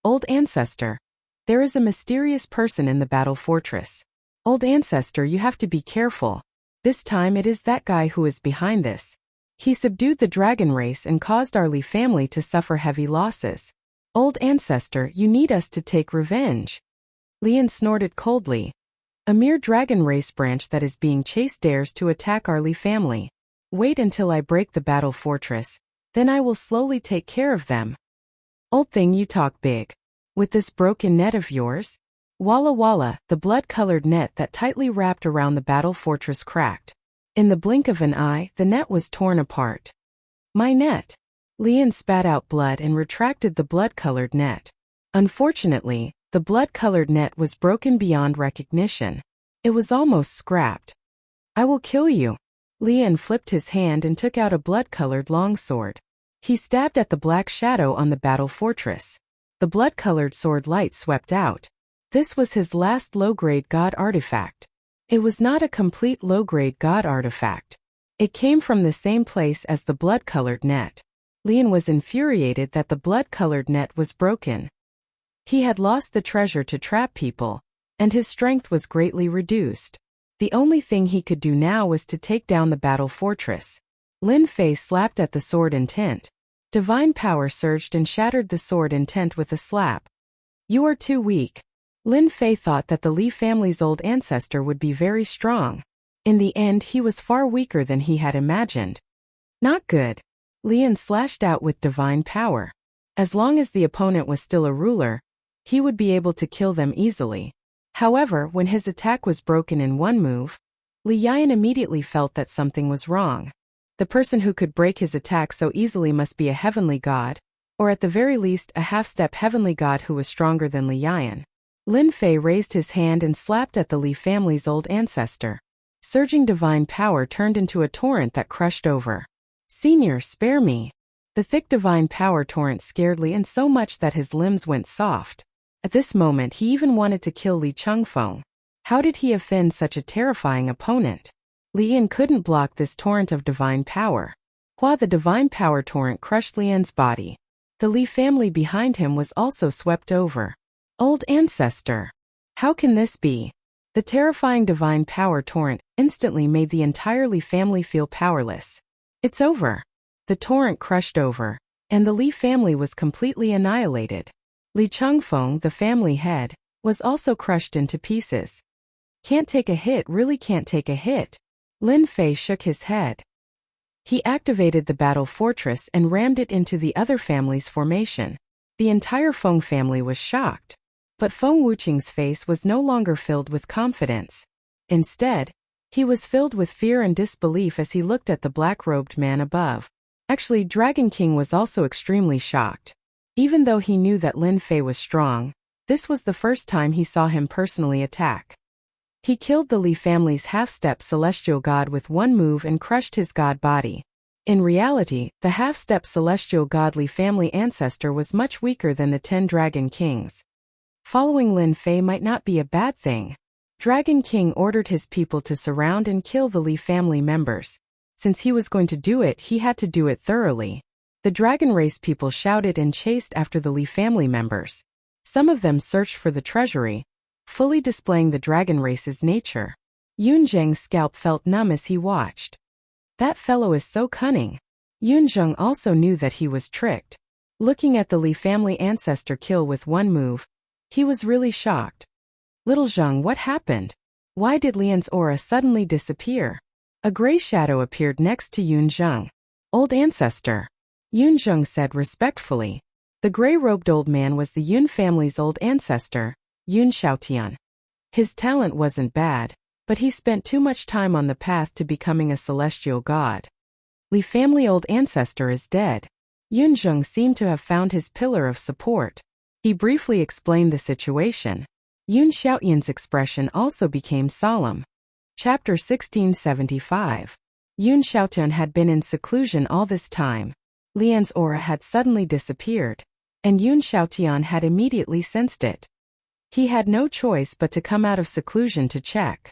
Old Ancestor. There is a mysterious person in the battle fortress. Old Ancestor, you have to be careful. This time it is that guy who is behind this. He subdued the dragon race and caused our Li family to suffer heavy losses. Old Ancestor, you need us to take revenge. Lian snorted coldly. A mere dragon race branch that is being chased dares to attack our Li family. Wait until I break the battle fortress, then I will slowly take care of them. Old thing, you talk big. With this broken net of yours? Walla walla, the blood-colored net that tightly wrapped around the battle fortress cracked. In the blink of an eye, the net was torn apart. My net. Lian spat out blood and retracted the blood-colored net. Unfortunately, the blood-colored net was broken beyond recognition. It was almost scrapped. I will kill you. Lian flipped his hand and took out a blood-colored longsword. He stabbed at the black shadow on the battle fortress. The blood-colored sword light swept out. This was his last low-grade god artifact. It was not a complete low-grade god artifact. It came from the same place as the blood-colored net. Lian was infuriated that the blood-colored net was broken. He had lost the treasure to trap people, and his strength was greatly reduced. The only thing he could do now was to take down the battle fortress. Lin Fei slapped at the sword intent. Divine power surged and shattered the sword intent with a slap. You are too weak. Lin Fei thought that the Li family's old ancestor would be very strong. In the end, he was far weaker than he had imagined. Not good. Lian slashed out with divine power. As long as the opponent was still a ruler, he would be able to kill them easily. However, when his attack was broken in one move, Li Yan immediately felt that something was wrong. The person who could break his attack so easily must be a heavenly god, or at the very least a half-step heavenly god who was stronger than Li Yan. Lin Fei raised his hand and slapped at the Li family's old ancestor. Surging divine power turned into a torrent that crushed over. Senior, spare me. The thick divine power torrent scared Li Yan so much that his limbs went soft. At this moment he even wanted to kill Li Changfeng. How did he offend such a terrifying opponent? Li Yan couldn't block this torrent of divine power. While the divine power torrent crushed Li Yan's body, the Li family behind him was also swept over. Old ancestor. How can this be? The terrifying divine power torrent instantly made the entire Li family feel powerless. It's over. The torrent crushed over, and the Li family was completely annihilated. Li Changfeng, the family head, was also crushed into pieces. Can't take a hit, really can't take a hit. Lin Fei shook his head. He activated the battle fortress and rammed it into the other family's formation. The entire Feng family was shocked. But Feng Wuqing's face was no longer filled with confidence. Instead, he was filled with fear and disbelief as he looked at the black-robed man above. Actually, Dragon King was also extremely shocked. Even though he knew that Lin Fei was strong, this was the first time he saw him personally attack. He killed the Li family's half-step celestial god with one move and crushed his god body. In reality, the half-step celestial god Li family ancestor was much weaker than the 10 Dragon Kings. Following Lin Fei might not be a bad thing. Dragon King ordered his people to surround and kill the Li family members. Since he was going to do it, he had to do it thoroughly. The dragon race people shouted and chased after the Li family members. Some of them searched for the treasury, fully displaying the dragon race's nature. Yun Zheng's scalp felt numb as he watched. That fellow is so cunning. Yun Zheng also knew that he was tricked. Looking at the Li family ancestor kill with one move, he was really shocked. Little Zheng, what happened? Why did Lian's aura suddenly disappear? A gray shadow appeared next to Yun Zheng. Old ancestor. Yun Zheng said respectfully. The gray-robed old man was the Yun family's old ancestor, Yun Xiaotian. His talent wasn't bad, but he spent too much time on the path to becoming a celestial god. Li family old ancestor is dead. Yunjung seemed to have found his pillar of support. He briefly explained the situation. Yun Xiaoyan's expression also became solemn. Chapter 1675. Yun Xiaotian had been in seclusion all this time. Lian's aura had suddenly disappeared, and Yun Xiaotian had immediately sensed it. He had no choice but to come out of seclusion to check.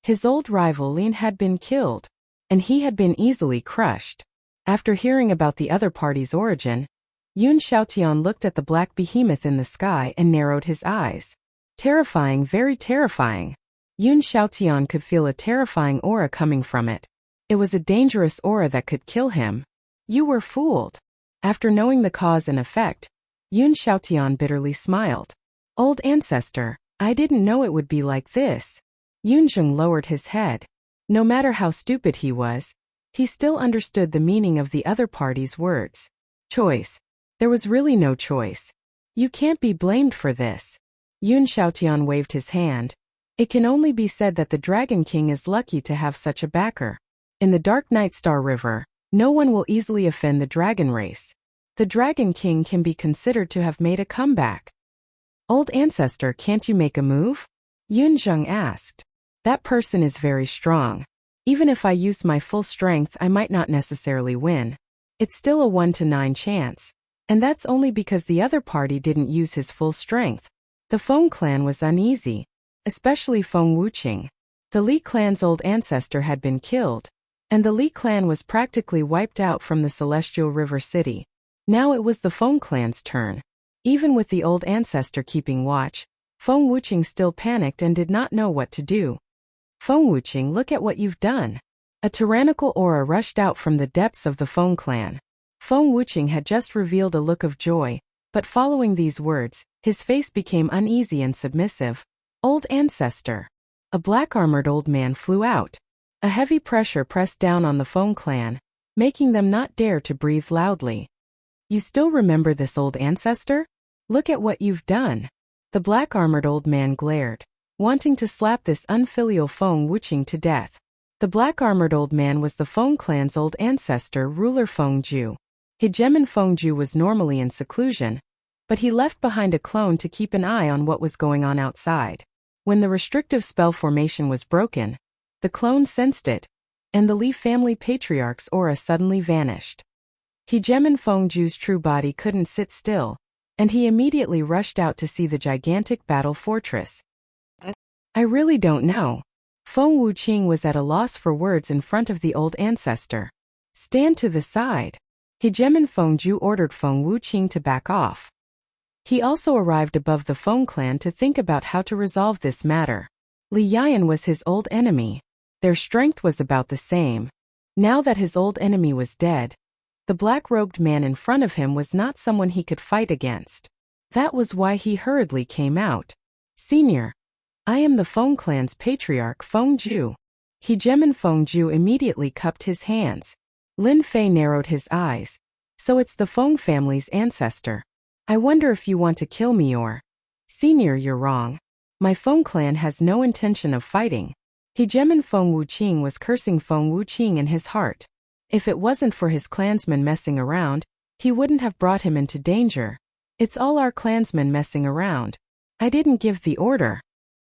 His old rival Lin had been killed, and he had been easily crushed. After hearing about the other party's origin, Yun Xiaotian looked at the black behemoth in the sky and narrowed his eyes. Terrifying, very terrifying. Yun Xiaotian could feel a terrifying aura coming from it. It was a dangerous aura that could kill him. You were fooled. After knowing the cause and effect, Yun Xiaotian bitterly smiled. Old ancestor, I didn't know it would be like this. Yunjung lowered his head. No matter how stupid he was, he still understood the meaning of the other party's words. Choice. There was really no choice. You can't be blamed for this. Yun Xiaotian waved his hand. It can only be said that the Dragon King is lucky to have such a backer. In the Dark Night Star River, no one will easily offend the dragon race. The Dragon King can be considered to have made a comeback. Old ancestor, can't you make a move? Yunjung asked. That person is very strong. Even if I used my full strength, I might not necessarily win. It's still a 1 to 9 chance. And that's only because the other party didn't use his full strength. The Feng clan was uneasy, especially Feng Wuqing. The Li clan's old ancestor had been killed, and the Li clan was practically wiped out from the Celestial River City. Now it was the Feng clan's turn. Even with the old ancestor keeping watch, Feng Wuqing still panicked and did not know what to do. Feng Wuqing, look at what you've done. A tyrannical aura rushed out from the depths of the Feng clan. Feng Wuqing had just revealed a look of joy, but following these words, his face became uneasy and submissive. Old ancestor. A black-armored old man flew out. A heavy pressure pressed down on the Feng clan, making them not dare to breathe loudly. You still remember this old ancestor? Look at what you've done. The black-armored old man glared, wanting to slap this unfilial Feng Wuqing to death. The black-armored old man was the Feng clan's old ancestor, ruler Feng Ju. Hegemon Feng Ju was normally in seclusion, but he left behind a clone to keep an eye on what was going on outside. When the restrictive spell formation was broken, the clone sensed it, and the Li family patriarch's aura suddenly vanished. Hegemon Feng Ju's true body couldn't sit still, and he immediately rushed out to see the gigantic battle fortress. I really don't know. Feng Wuqing was at a loss for words in front of the old ancestor. Stand to the side. Hegemon Feng Ju ordered Feng Wuqing to back off. He also arrived above the Feng clan to think about how to resolve this matter. Li Yian was his old enemy. Their strength was about the same. Now that his old enemy was dead, the black-robed man in front of him was not someone he could fight against. That was why he hurriedly came out. Senior. I am the Feng clan's patriarch Feng Ju. Hegemon Feng Ju immediately cupped his hands. Lin Fei narrowed his eyes. So it's the Feng family's ancestor. I wonder if you want to kill me or... Senior, you're wrong. My Feng clan has no intention of fighting. Hegemon Feng Wuqing was cursing Feng Wuqing in his heart. If it wasn't for his clansmen messing around, he wouldn't have brought him into danger. It's all our clansmen messing around. I didn't give the order.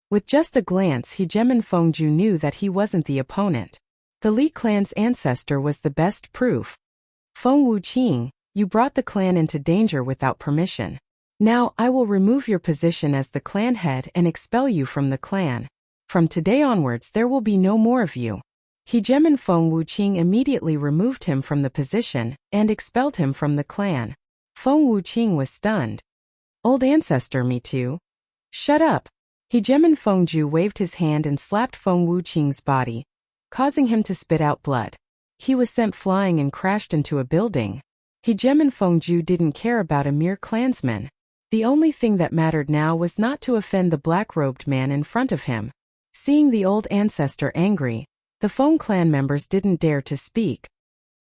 With just a glance, Hegemon Feng Ju knew that he wasn't the opponent. The Li clan's ancestor was the best proof. Feng Wuqing, you brought the clan into danger without permission. Now I will remove your position as the clan head and expel you from the clan. From today onwards there will be no more of you. Hegemon Feng Wuqing immediately removed him from the position and expelled him from the clan. Feng Wuqing was stunned. Old ancestor, me too. Shut up. Hegemon Feng Ju waved his hand and slapped Feng Wuqing's body, causing him to spit out blood. He was sent flying and crashed into a building. Hegemon Feng Ju didn't care about a mere clansman. The only thing that mattered now was not to offend the black-robed man in front of him. Seeing the old ancestor angry, the Feng clan members didn't dare to speak.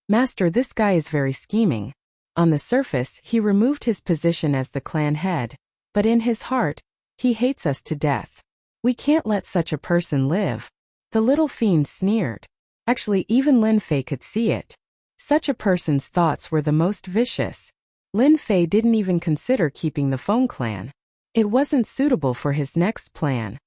Master, this guy is very scheming. On the surface, he removed his position as the clan head, but in his heart, he hates us to death. We can't let such a person live. The little fiend sneered. Actually, even Lin Fei could see it. Such a person's thoughts were the most vicious. Lin Fei didn't even consider keeping the Feng clan. It wasn't suitable for his next plan.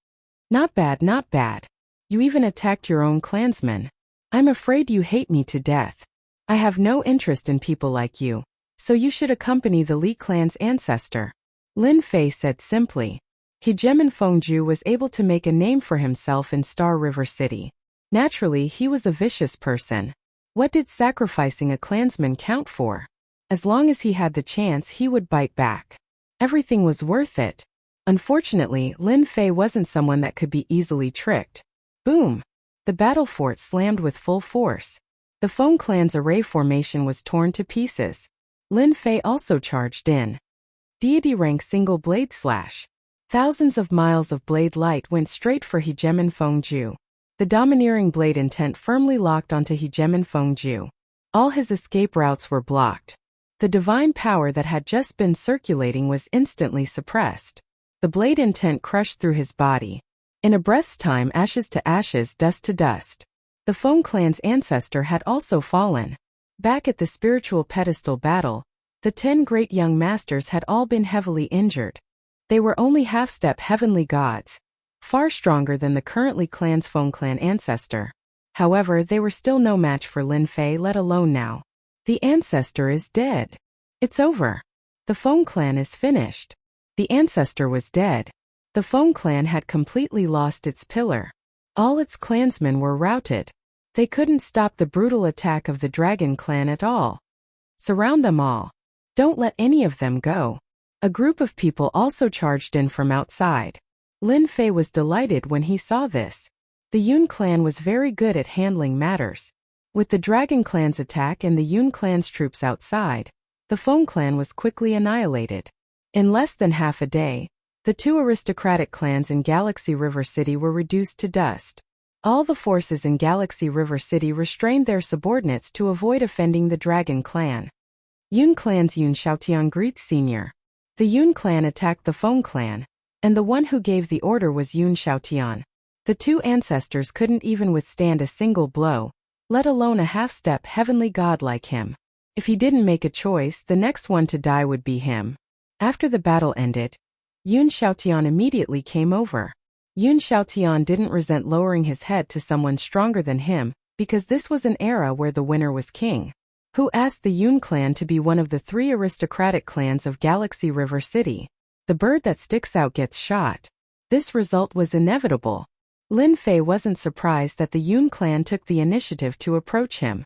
Not bad, not bad. You even attacked your own clansmen. I'm afraid you hate me to death. I have no interest in people like you, so you should accompany the Li clan's ancestor. Lin Fei said simply. Hegemon Fengju was able to make a name for himself in Star River City. Naturally, he was a vicious person. What did sacrificing a clansman count for? As long as he had the chance, he would bite back. Everything was worth it. Unfortunately, Lin Fei wasn't someone that could be easily tricked. Boom! The battle fort slammed with full force. The Feng clan's array formation was torn to pieces. Lin Fei also charged in. Deity rank single blade slash. Thousands of miles of blade light went straight for Hegemon Fengju. The domineering blade intent firmly locked onto Hegemon Fengju. All his escape routes were blocked. The divine power that had just been circulating was instantly suppressed. The blade intent crushed through his body. In a breath's time, ashes to ashes, dust to dust. The Feng clan's ancestor had also fallen. Back at the spiritual pedestal battle, the 10 great young masters had all been heavily injured. They were only half-step heavenly gods, far stronger than the currently clan's Feng clan ancestor. However, they were still no match for Lin Fei, let alone now. The ancestor is dead. It's over. The Feng clan is finished. The ancestor was dead. The Feng clan had completely lost its pillar. All its clansmen were routed. They couldn't stop the brutal attack of the Dragon clan at all. Surround them all. Don't let any of them go. A group of people also charged in from outside. Lin Fei was delighted when he saw this. The Yun clan was very good at handling matters. With the Dragon clan's attack and the Yun clan's troops outside, the Feng clan was quickly annihilated. In less than half a day, the 2 aristocratic clans in Galaxy River City were reduced to dust. All the forces in Galaxy River City restrained their subordinates to avoid offending the Dragon clan. Yun clan's Yun Xiaotian greets Senior. The Yun clan attacked the Feng clan, and the one who gave the order was Yun Xiaotian. The 2 ancestors couldn't even withstand a single blow, let alone a half-step heavenly god like him. If he didn't make a choice, the next one to die would be him. After the battle ended, Yun Xiaotian immediately came over. Yun Xiaotian didn't resent lowering his head to someone stronger than him, because this was an era where the winner was king. Who asked the Yun clan to be one of the 3 aristocratic clans of Galaxy River City? The bird that sticks out gets shot. This result was inevitable. Lin Fei wasn't surprised that the Yun clan took the initiative to approach him.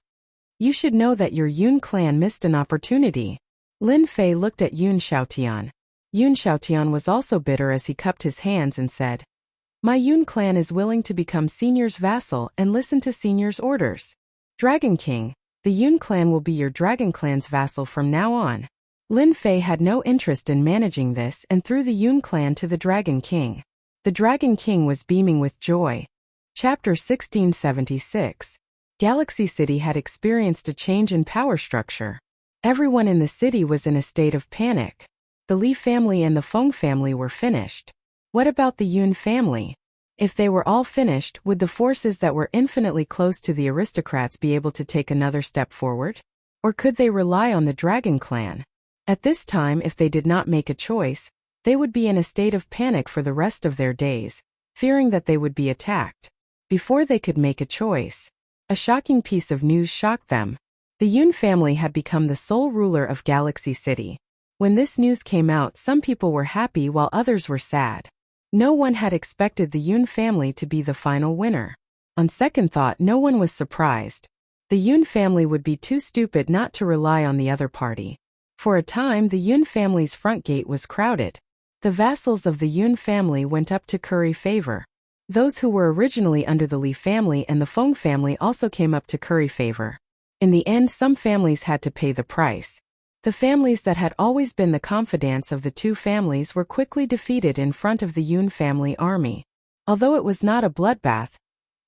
You should know that your Yun clan missed an opportunity. Lin Fei looked at Yun Xiaotian. Yun Xiaotian was also bitter as he cupped his hands and said, My Yun clan is willing to become Senior's vassal and listen to Senior's orders. Dragon King, the Yun clan will be your Dragon clan's vassal from now on. Lin Fei had no interest in managing this and threw the Yun clan to the Dragon King. The Dragon King was beaming with joy. Chapter 1676. Galaxy City had experienced a change in power structure. Everyone in the city was in a state of panic. The Li family and the Feng family were finished. What about the Yun family? If they were all finished, would the forces that were infinitely close to the aristocrats be able to take another step forward? Or could they rely on the Dragon clan? At this time, if they did not make a choice, they would be in a state of panic for the rest of their days, fearing that they would be attacked. Before they could make a choice, a shocking piece of news shocked them. The Yun family had become the sole ruler of Galaxy City. When this news came out, some people were happy while others were sad. No one had expected the Yun family to be the final winner. On second thought, no one was surprised. The Yun family would be too stupid not to rely on the other party. For a time, the Yun family's front gate was crowded. The vassals of the Yun family went up to curry favor. Those who were originally under the Li family and the Feng family also came up to curry favor. In the end, some families had to pay the price. The families that had always been the confidants of the 2 families were quickly defeated in front of the Yun family army. Although it was not a bloodbath,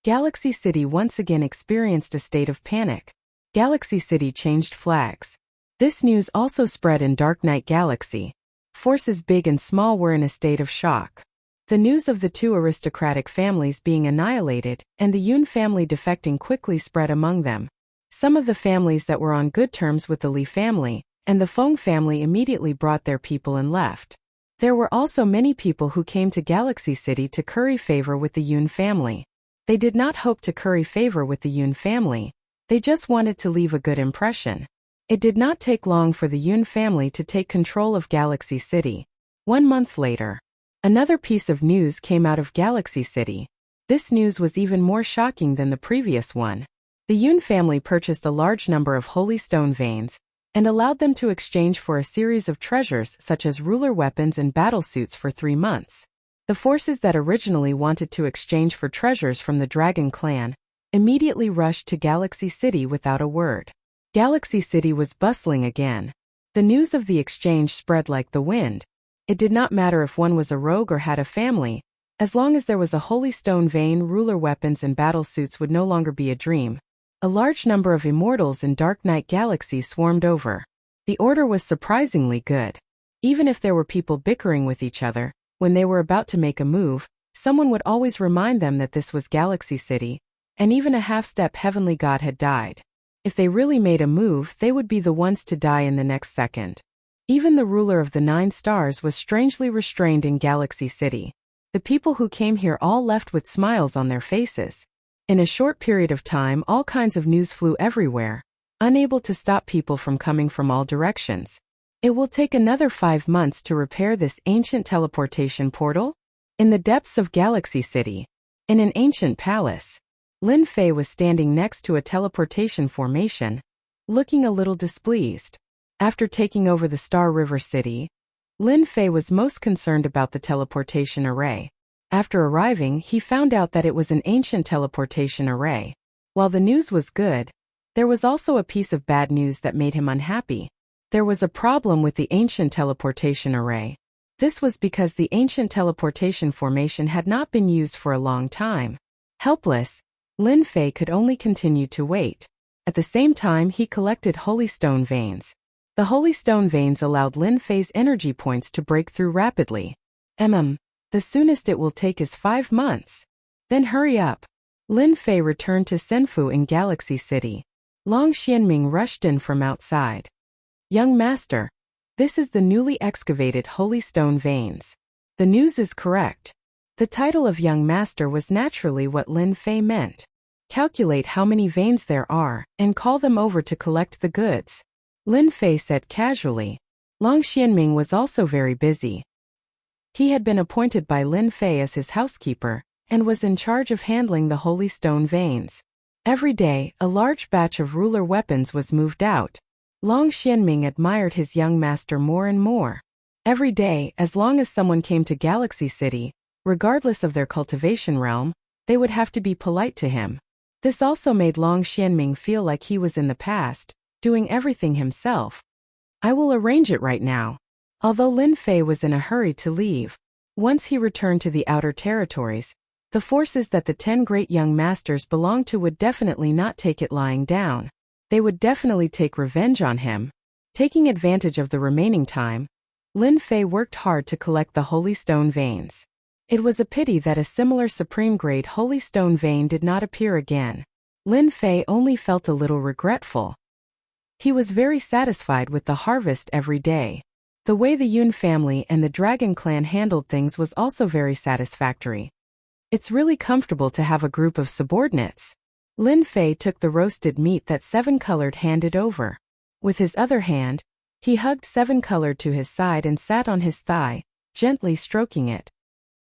Galaxy City once again experienced a state of panic. Galaxy City changed flags. This news also spread in Dark Knight Galaxy. Forces big and small were in a state of shock. The news of the 2 aristocratic families being annihilated and the Yun family defecting quickly spread among them. Some of the families that were on good terms with the Li family and the Feng family immediately brought their people and left. There were also many people who came to Galaxy City to curry favor with the Yun family. They did not hope to curry favor with the Yun family, they just wanted to leave a good impression. It did not take long for the Yun family to take control of Galaxy City. 1 month later, another piece of news came out of Galaxy City. This news was even more shocking than the previous one. The Yun family purchased a large number of holy stone veins and allowed them to exchange for a series of treasures such as ruler weapons and battlesuits for 3 months. The forces that originally wanted to exchange for treasures from the Dragon Clan immediately rushed to Galaxy City without a word. Galaxy City was bustling again. The news of the exchange spread like the wind. It did not matter if one was a rogue or had a family, as long as there was a holy stone vein, ruler weapons and battlesuits would no longer be a dream. A large number of immortals in Dark Knight Galaxy swarmed over. The order was surprisingly good. Even if there were people bickering with each other, when they were about to make a move, someone would always remind them that this was Galaxy City, and even a half-step heavenly god had died. If they really made a move, they would be the ones to die in the next second. Even the ruler of the 9 stars was strangely restrained in Galaxy City. The people who came here all left with smiles on their faces. In a short period of time, all kinds of news flew everywhere, unable to stop people from coming from all directions. It will take another 5 months to repair this ancient teleportation portal? In the depths of Galaxy City, in an ancient palace, Lin Fei was standing next to a teleportation formation, looking a little displeased. After taking over the Star River City, Lin Fei was most concerned about the teleportation array. After arriving, he found out that it was an ancient teleportation array. While the news was good, there was also a piece of bad news that made him unhappy. There was a problem with the ancient teleportation array. This was because the ancient teleportation formation had not been used for a long time. Helpless, Lin Fei could only continue to wait. At the same time, he collected holy stone veins. The holy stone veins allowed Lin Fei's energy points to break through rapidly. The soonest it will take is 5 months. Then hurry up. Lin Fei returned to Senfu in Galaxy City. Long Xianming rushed in from outside. Young master, this is the newly excavated holy stone veins. The news is correct. The title of young master was naturally what Lin Fei meant. Calculate how many veins there are and call them over to collect the goods. Lin Fei said casually. Long Xianming was also very busy. He had been appointed by Lin Fei as his housekeeper and was in charge of handling the holy stone veins. Every day, a large batch of ruler weapons was moved out. Long Xianming admired his young master more and more. Every day, as long as someone came to Galaxy City, regardless of their cultivation realm, they would have to be polite to him. This also made Long Xianming feel like he was in the past, doing everything himself. I will arrange it right now. Although Lin Fei was in a hurry to leave, once he returned to the outer territories, the forces that the 10 great young masters belonged to would definitely not take it lying down. They would definitely take revenge on him. Taking advantage of the remaining time, Lin Fei worked hard to collect the holy stone veins. It was a pity that a similar supreme-grade holy stone vein did not appear again. Lin Fei only felt a little regretful. He was very satisfied with the harvest every day. The way the Yun family and the Dragon Clan handled things was also very satisfactory. It's really comfortable to have a group of subordinates. Lin Fei took the roasted meat that Seven Colored handed over. With his other hand, he hugged Seven Colored to his side and sat on his thigh, gently stroking it.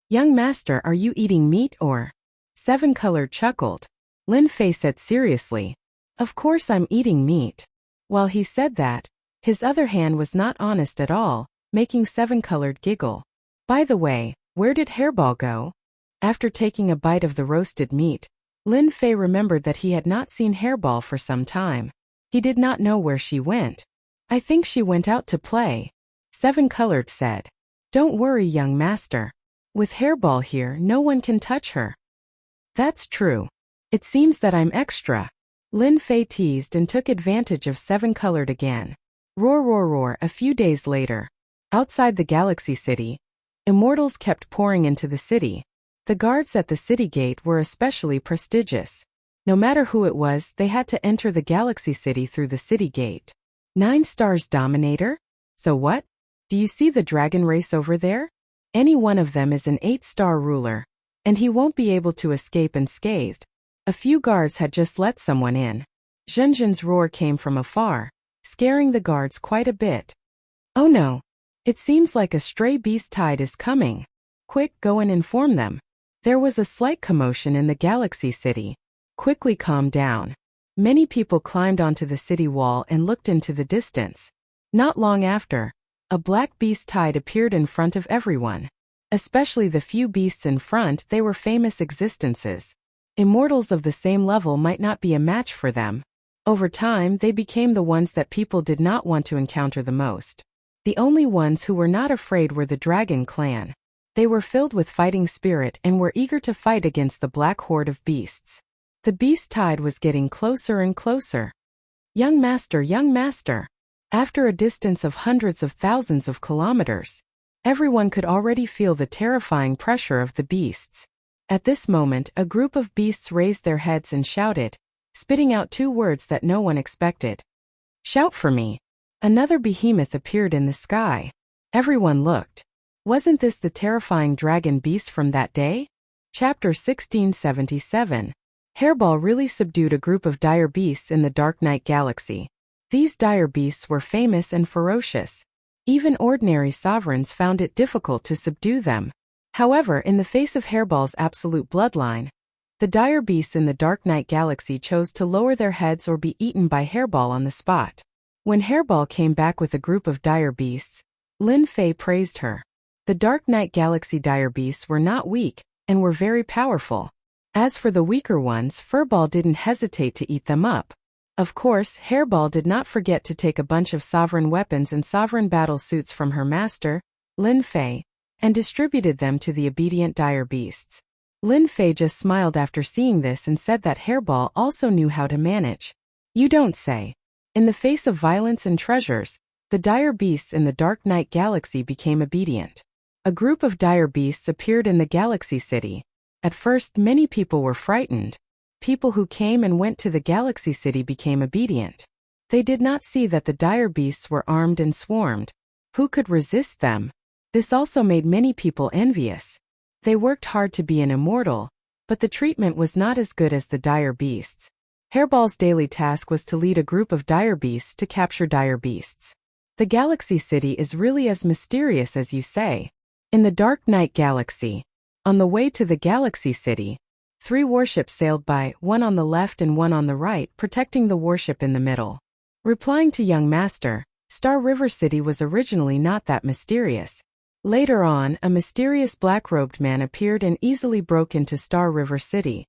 Young master, are you eating meat or? Seven Colored chuckled. Lin Fei said seriously. Of course I'm eating meat. While he said that, his other hand was not honest at all, making Seven Colored giggle. By the way, where did Hairball go? After taking a bite of the roasted meat, Lin Fei remembered that he had not seen Hairball for some time. He did not know where she went. I think she went out to play. Seven Colored said. Don't worry, young master. With Hairball here, no one can touch her. That's true. It seems that I'm extra. Lin Fei teased and took advantage of Seven Colored again. Roar roar roar. A few days later, outside the Galaxy City, immortals kept pouring into the city. The guards at the city gate were especially prestigious. No matter who it was, they had to enter the Galaxy City through the city gate. 9 stars, Dominator? So what? Do you see the dragon race over there? Any one of them is an 8-star ruler, and he won't be able to escape unscathed. A few guards had just let someone in. Zhenzhen's roar came from afar, scaring the guards quite a bit. Oh no! It seems like a stray beast tide is coming. Quick, go and inform them. There was a slight commotion in the Galaxy City. Quickly calm down. Many people climbed onto the city wall and looked into the distance. Not long after, a black beast tide appeared in front of everyone. Especially the few beasts in front, they were famous existences. Immortals of the same level might not be a match for them. Over time, they became the ones that people did not want to encounter the most. The only ones who were not afraid were the Dragon Clan. They were filled with fighting spirit and were eager to fight against the black horde of beasts. The beast tide was getting closer and closer. Young master, young master. After a distance of hundreds of thousands of kilometers, everyone could already feel the terrifying pressure of the beasts. At this moment, a group of beasts raised their heads and shouted, spitting out 2 words that no one expected. Shout for me. Another behemoth appeared in the sky. Everyone looked. Wasn't this the terrifying dragon beast from that day? Chapter 1677. Hairball really subdued a group of dire beasts in the Dark Night Galaxy. These dire beasts were famous and ferocious. Even ordinary sovereigns found it difficult to subdue them. However, in the face of Hairball's absolute bloodline, the dire beasts in the Dark Night Galaxy chose to lower their heads or be eaten by Hairball on the spot. When Hairball came back with a group of dire beasts, Lin Fei praised her. The Dark Night Galaxy dire beasts were not weak, and were very powerful. As for the weaker ones, Furball didn't hesitate to eat them up. Of course, Hairball did not forget to take a bunch of sovereign weapons and sovereign battle suits from her master, Lin Fei, and distributed them to the obedient dire beasts. Lin Fei just smiled after seeing this and said that Hairball also knew how to manage. You don't say. In the face of violence and treasures, the dire beasts in the Dark Night Galaxy became obedient. A group of dire beasts appeared in the Galaxy City. At first, many people were frightened. People who came and went to the Galaxy City became obedient. They did not see that the dire beasts were armed and swarmed. Who could resist them? This also made many people envious. They worked hard to be an immortal, but the treatment was not as good as the dire beasts. Hairball's daily task was to lead a group of dire beasts to capture dire beasts. The Galaxy City is really as mysterious as you say. In the Dark Night Galaxy, on the way to the Galaxy City, 3 warships sailed by, one on the left and one on the right, protecting the warship in the middle. Replying to young master, Star River City was originally not that mysterious. Later on, a mysterious black-robed man appeared and easily broke into Star River City.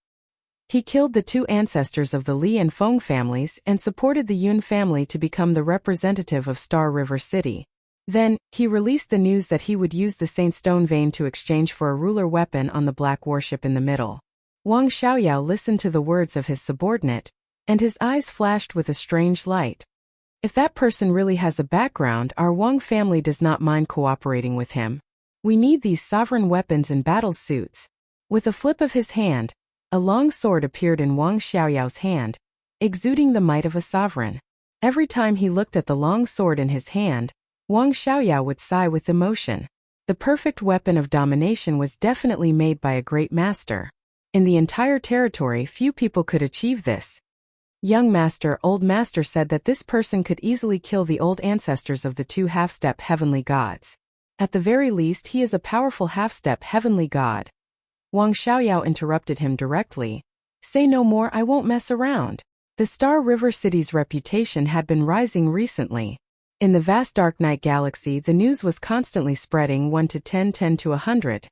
He killed the 2 ancestors of the Li and Feng families and supported the Yun family to become the representative of Star River City. Then, he released the news that he would use the Saint Stone Vein to exchange for a ruler weapon on the black warship in the middle. Wang Xiaoyao listened to the words of his subordinate, and his eyes flashed with a strange light. If that person really has a background, our Wang family does not mind cooperating with him. We need these sovereign weapons and battle suits. With a flip of his hand, a long sword appeared in Wang Xiaoyao's hand, exuding the might of a sovereign. Every time he looked at the long sword in his hand, Wang Xiaoyao would sigh with emotion. The perfect weapon of domination was definitely made by a great master. In the entire territory, few people could achieve this. Young master, old master said that this person could easily kill the old ancestors of the 2 half-step heavenly gods. At the very least, he is a powerful half-step heavenly god. Wang Xiaoyao interrupted him directly. Say no more, I won't mess around. The Star River City's reputation had been rising recently. In the vast Dark Night Galaxy, the news was constantly spreading 1 to 10, 10 to 100.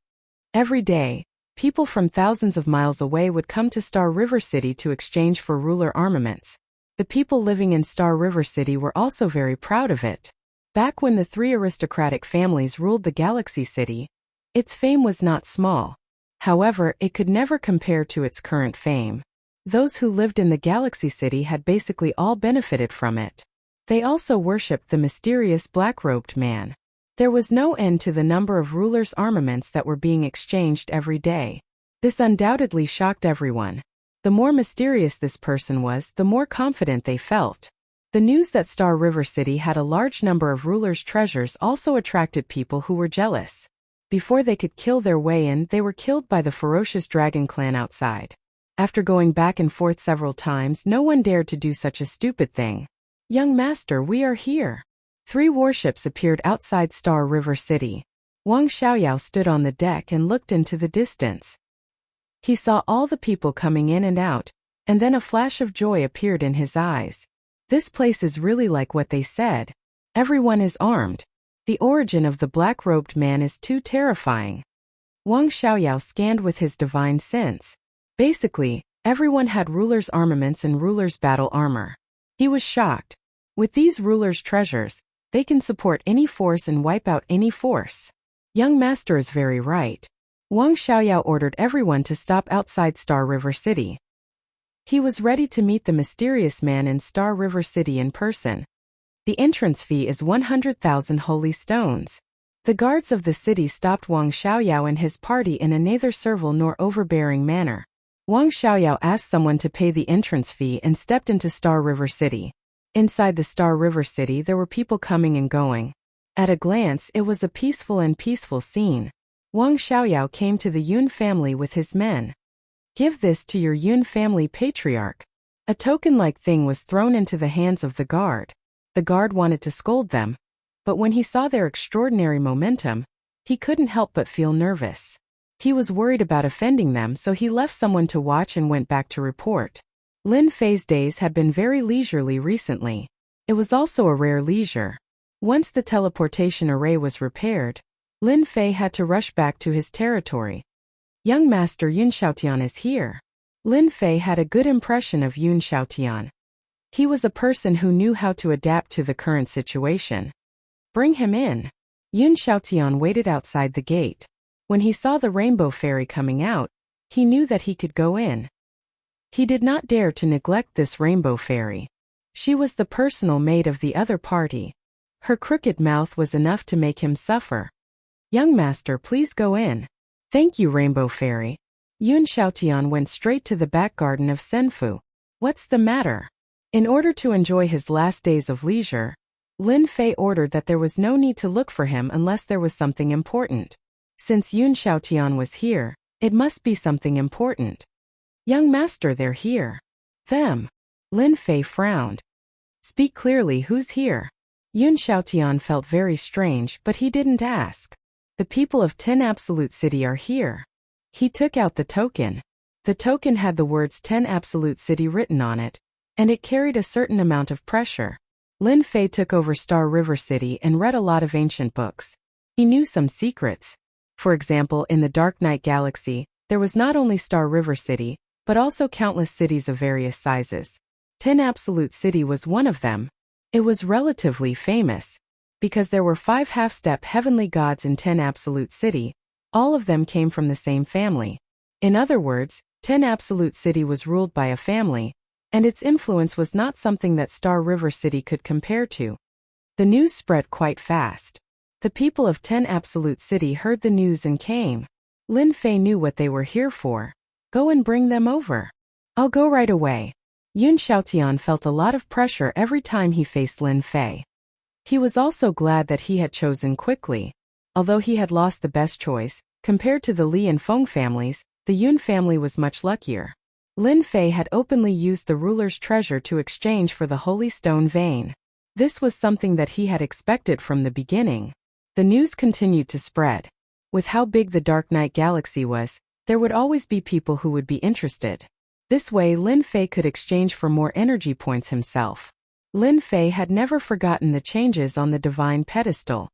Every day, people from thousands of miles away would come to Star River City to exchange for ruler armaments. The people living in Star River City were also very proud of it. Back when the 3 aristocratic families ruled the Galaxy City, its fame was not small. However, it could never compare to its current fame. Those who lived in the Galaxy City had basically all benefited from it. They also worshipped the mysterious black-robed man. There was no end to the number of rulers' armaments that were being exchanged every day. This undoubtedly shocked everyone. The more mysterious this person was, the more confident they felt. The news that Star River City had a large number of rulers' treasures also attracted people who were jealous. Before they could kill their way in, they were killed by the ferocious dragon clan outside. After going back and forth several times, no one dared to do such a stupid thing. "Young master, we are here." 3 warships appeared outside Star River City. Wang Xiaoyao stood on the deck and looked into the distance. He saw all the people coming in and out, and then a flash of joy appeared in his eyes. This place is really like what they said. Everyone is armed. The origin of the black-robed man is too terrifying. Wang Xiaoyao scanned with his divine sense. Basically, everyone had ruler's armaments and ruler's battle armor. He was shocked. With these ruler's treasures, they can support any force and wipe out any force. Young master is very right. Wang Xiaoyao ordered everyone to stop outside Star River City. He was ready to meet the mysterious man in Star River City in person. The entrance fee is 100,000 holy stones. The guards of the city stopped Wang Xiaoyao and his party in a neither servile nor overbearing manner. Wang Xiaoyao asked someone to pay the entrance fee and stepped into Star River City. Inside the Star River City there were people coming and going. At a glance it was a peaceful scene. Wang Xiaoyao came to the Yun family with his men. "Give this to your Yun family patriarch." A token-like thing was thrown into the hands of the guard. The guard wanted to scold them, but when he saw their extraordinary momentum, he couldn't help but feel nervous. He was worried about offending them, so he left someone to watch and went back to report. Lin Fei's days had been very leisurely recently. It was also a rare leisure. Once the teleportation array was repaired, Lin Fei had to rush back to his territory. "Young master Yun Xiaotian is here." Lin Fei had a good impression of Yun Xiaotian. He was a person who knew how to adapt to the current situation. "Bring him in." Yun Xiaotian waited outside the gate. When he saw the rainbow fairy coming out, he knew that he could go in. He did not dare to neglect this rainbow fairy. She was the personal maid of the other party. Her crooked mouth was enough to make him suffer. "Young master, please go in." "Thank you, rainbow fairy." Yun Xiaotian went straight to the back garden of Senfu. "What's the matter?" In order to enjoy his last days of leisure, Lin Fei ordered that there was no need to look for him unless there was something important. Since Yun Xiaotian was here, it must be something important. "Young master, they're here." "Them?" Lin Fei frowned. "Speak clearly, who's here?" Yun Xiaotian felt very strange, but he didn't ask. "The people of 10 Absolute City are here." He took out the token. The token had the words 10 Absolute City written on it, and it carried a certain amount of pressure. Lin Fei took over Star River City and read a lot of ancient books. He knew some secrets. For example, in the Dark Knight Galaxy, there was not only Star River City, but also countless cities of various sizes. 10 Absolute City was one of them. It was relatively famous, because there were 5 half-step heavenly gods in 10 Absolute City. All of them came from the same family. In other words, 10 Absolute City was ruled by a family, and its influence was not something that Star River City could compare to. The news spread quite fast. The people of 10 Absolute City heard the news and came. Lin Fei knew what they were here for. "Go and bring them over." "I'll go right away." Yun Xiaotian felt a lot of pressure every time he faced Lin Fei. He was also glad that he had chosen quickly. Although he had lost the best choice, compared to the Li and Feng families, the Yun family was much luckier. Lin Fei had openly used the ruler's treasure to exchange for the Holy Stone vein. This was something that he had expected from the beginning. The news continued to spread. With how big the Dark Knight Galaxy was, there would always be people who would be interested. This way Lin Fei could exchange for more energy points himself. Lin Fei had never forgotten the changes on the divine pedestal.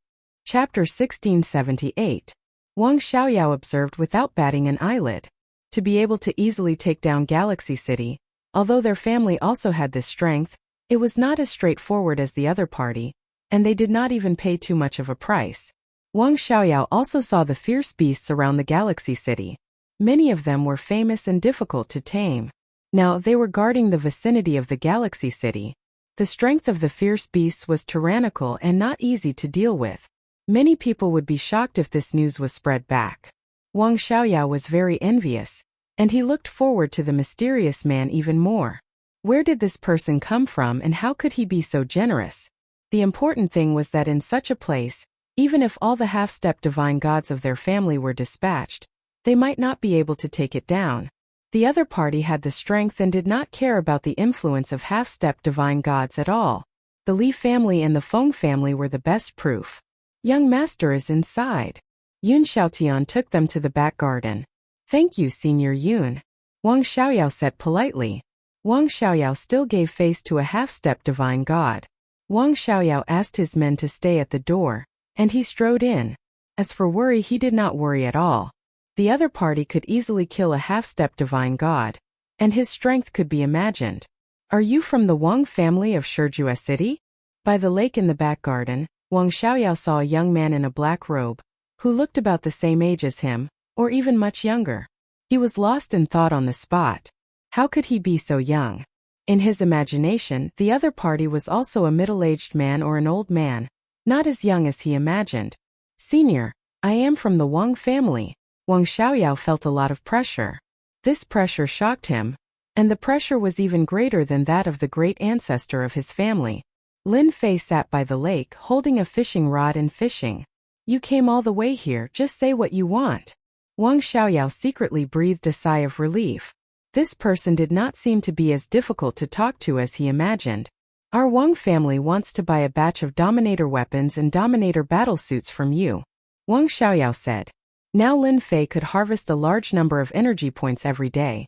Chapter 1678. Wang Xiaoyao observed without batting an eyelid. To be able to easily take down Galaxy City, although their family also had this strength, it was not as straightforward as the other party, and they did not even pay too much of a price. Wang Xiaoyao also saw the fierce beasts around the Galaxy City. Many of them were famous and difficult to tame. Now they were guarding the vicinity of the Galaxy City. The strength of the fierce beasts was tyrannical and not easy to deal with. Many people would be shocked if this news was spread back. Wang Xiaoyao was very envious, and he looked forward to the mysterious man even more. Where did this person come from and how could he be so generous? The important thing was that in such a place, even if all the half-step divine gods of their family were dispatched, they might not be able to take it down. The other party had the strength and did not care about the influence of half-step divine gods at all. The Li family and the Feng family were the best proof. Young master is inside. Yun Xiaotian took them to the back garden. Thank you, Senior Yun, Wang Xiaoyao said politely. Wang Xiaoyao still gave face to a half-step divine god. Wang Xiaoyao asked his men to stay at the door, and he strode in. As for worry, he did not worry at all. The other party could easily kill a half-step divine god, and his strength could be imagined. Are you from the Wang family of Shijue City? By the lake in the back garden, Wang Xiaoyao saw a young man in a black robe, who looked about the same age as him, or even much younger. He was lost in thought on the spot. How could he be so young? In his imagination, the other party was also a middle-aged man or an old man, not as young as he imagined. Senior, I am from the Wang family. Wang Xiaoyao felt a lot of pressure. This pressure shocked him, and the pressure was even greater than that of the great ancestor of his family. Lin Fei sat by the lake holding a fishing rod and fishing. You came all the way here, just say what you want. Wang Xiaoyao secretly breathed a sigh of relief. This person did not seem to be as difficult to talk to as he imagined. Our Wang family wants to buy a batch of Dominator weapons and Dominator battlesuits from you, Wang Xiaoyao said. Now Lin Fei could harvest a large number of energy points every day.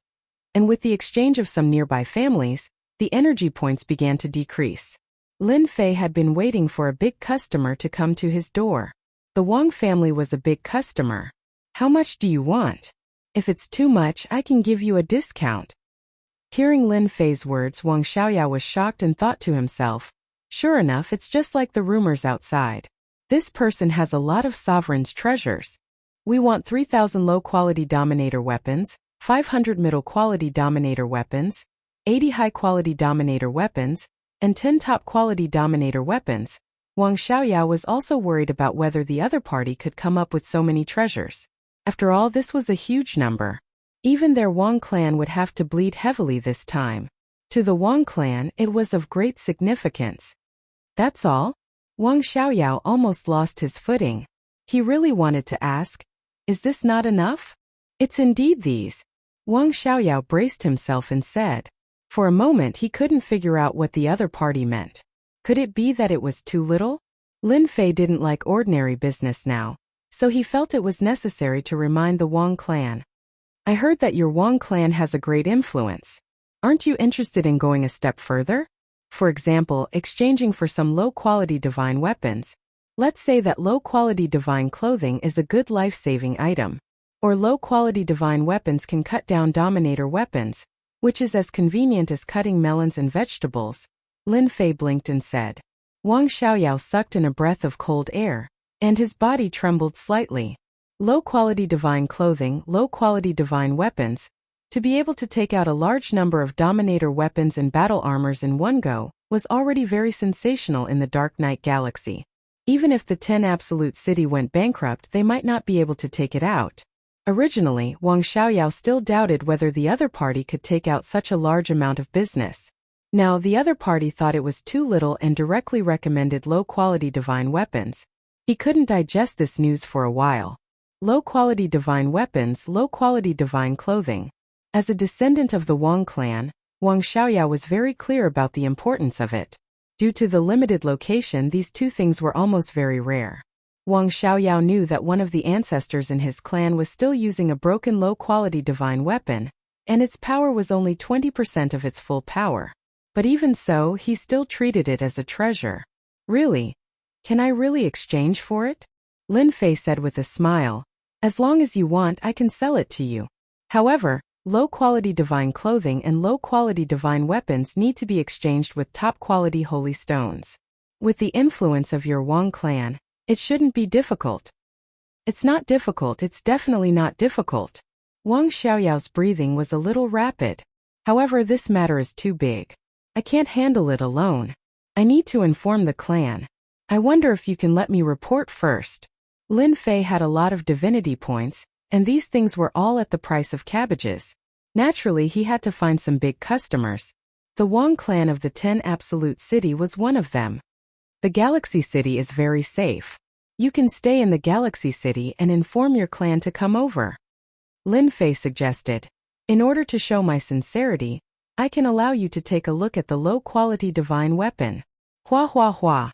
And with the exchange of some nearby families, the energy points began to decrease. Lin Fei had been waiting for a big customer to come to his door. The Wang family was a big customer. How much do you want? If it's too much, I can give you a discount. Hearing Lin Fei's words, Wang Xiaoyao was shocked and thought to himself, sure enough, it's just like the rumors outside. This person has a lot of sovereign's treasures. We want 3,000 low-quality Dominator weapons, 500 middle-quality Dominator weapons, 80 high-quality Dominator weapons, and 10 top-quality Dominator weapons. Wang Xiaoyao was also worried about whether the other party could come up with so many treasures. After all, this was a huge number. Even their Wang clan would have to bleed heavily this time. To the Wang clan, it was of great significance. That's all? Wang Xiaoyao almost lost his footing. He really wanted to ask, is this not enough? It's indeed these. Wang Xiaoyao braced himself and said. For a moment he couldn't figure out what the other party meant. Could it be that it was too little? Lin Fei didn't like ordinary business now, so he felt it was necessary to remind the Wang clan. I heard that your Wang clan has a great influence. Aren't you interested in going a step further? For example, exchanging for some low-quality divine weapons. Let's say that low-quality divine clothing is a good life-saving item. Or low-quality divine weapons can cut down Dominator weapons, which is as convenient as cutting melons and vegetables. Lin Fei blinked and said. Wang Xiaoyao sucked in a breath of cold air, and his body trembled slightly. Low-quality divine clothing, low-quality divine weapons. To be able to take out a large number of Dominator weapons and battle armors in one go was already very sensational in the Dark Knight galaxy. Even if the 10 Absolute City went bankrupt, they might not be able to take it out. Originally, Wang Xiaoyao still doubted whether the other party could take out such a large amount of business. Now the other party thought it was too little and directly recommended low-quality divine weapons. He couldn't digest this news for a while. Low-quality divine weapons, low-quality divine clothing. As a descendant of the Wang clan, Wang Xiaoyao was very clear about the importance of it. Due to the limited location, these two things were almost very rare. Wang Xiaoyao knew that one of the ancestors in his clan was still using a broken low-quality divine weapon, and its power was only 20% of its full power. But even so, he still treated it as a treasure. Really? Can I really exchange for it? Lin Fei said with a smile. As long as you want, I can sell it to you. However, low-quality divine clothing and low-quality divine weapons need to be exchanged with top-quality holy stones. With the influence of your Wang clan, it shouldn't be difficult. It's not difficult, it's definitely not difficult. Wang Xiaoyao's breathing was a little rapid. However, this matter is too big. I can't handle it alone. I need to inform the clan. I wonder if you can let me report first. Lin Fei had a lot of divinity points, and these things were all at the price of cabbages. Naturally, he had to find some big customers. The Wang clan of the 10 Absolute City was one of them. The Galaxy City is very safe. You can stay in the Galaxy City and inform your clan to come over. Lin Fei suggested. In order to show my sincerity, I can allow you to take a look at the low-quality divine weapon. Hua hua hua.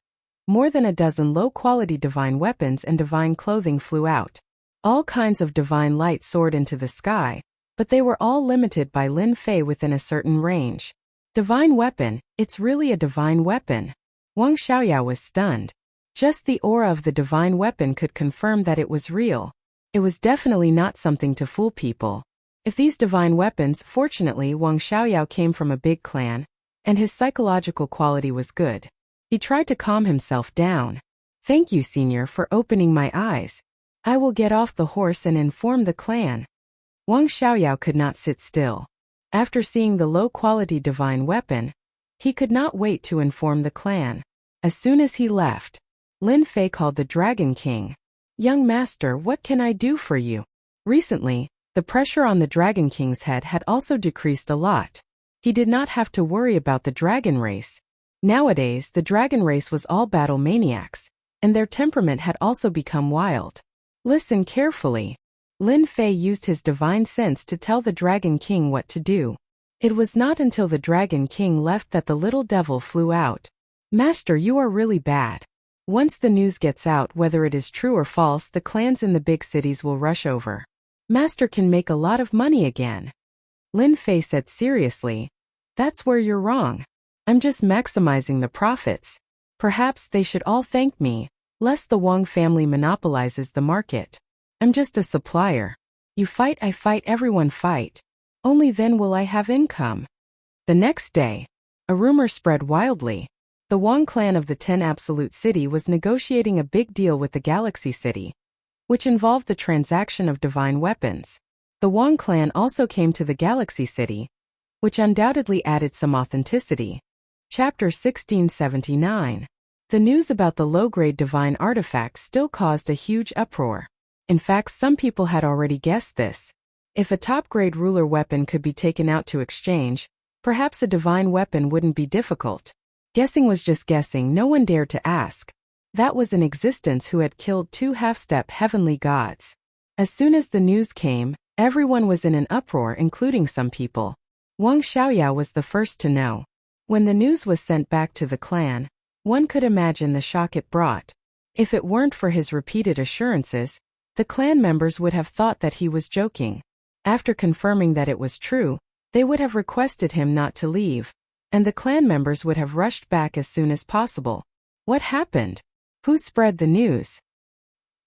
More than a dozen low-quality divine weapons and divine clothing flew out. All kinds of divine light soared into the sky, but they were all limited by Lin Fei within a certain range. Divine weapon, it's really a divine weapon. Wang Xiaoyao was stunned. Just the aura of the divine weapon could confirm that it was real. It was definitely not something to fool people. If these divine weapons, fortunately Wang Xiaoyao came from a big clan, and his psychological quality was good. He tried to calm himself down. Thank you, Senior, for opening my eyes. I will get off the horse and inform the clan. Wang Xiaoyao could not sit still. After seeing the low-quality divine weapon, he could not wait to inform the clan. As soon as he left, Lin Fei called the Dragon King. Young master, what can I do for you? Recently, the pressure on the Dragon King's head had also decreased a lot. He did not have to worry about the dragon race. Nowadays, the dragon race was all battle maniacs, and their temperament had also become wild. Listen carefully. Lin Fei used his divine sense to tell the Dragon King what to do. It was not until the Dragon King left that the little devil flew out. Master, you are really bad. Once the news gets out, whether it is true or false, the clans in the big cities will rush over. Master can make a lot of money again. Lin Fei said seriously. That's where you're wrong. I'm just maximizing the profits. Perhaps they should all thank me, lest the Wang family monopolizes the market. I'm just a supplier. You fight, I fight, everyone fight. Only then will I have income. The next day, a rumor spread wildly. The Wang clan of the 10 Absolute City was negotiating a big deal with the Galaxy City, which involved the transaction of divine weapons. The Wang clan also came to the Galaxy City, which undoubtedly added some authenticity. Chapter 1679. The news about the low-grade divine artifacts still caused a huge uproar. In fact, some people had already guessed this. If a top-grade ruler weapon could be taken out to exchange, perhaps a divine weapon wouldn't be difficult. Guessing was just guessing, no one dared to ask. That was an existence who had killed 2 half-step heavenly gods. As soon as the news came, everyone was in an uproar, including some people. Wang Xiaoyao was the first to know. When the news was sent back to the clan, one could imagine the shock it brought. If it weren't for his repeated assurances, the clan members would have thought that he was joking. After confirming that it was true, they would have requested him not to leave, and the clan members would have rushed back as soon as possible. What happened? Who spread the news?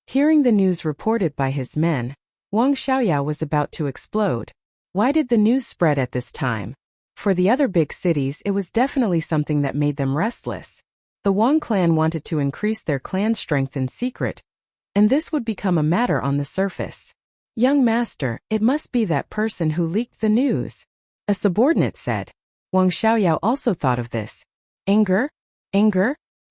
Hearing the news reported by his men, Wang Xiaoyao was about to explode. Why did the news spread at this time? For the other big cities, it was definitely something that made them restless. The Wang clan wanted to increase their clan strength in secret, and this would become a matter on the surface. Young master, it must be that person who leaked the news, a subordinate said. Wang Xiaoyao also thought of this. Anger?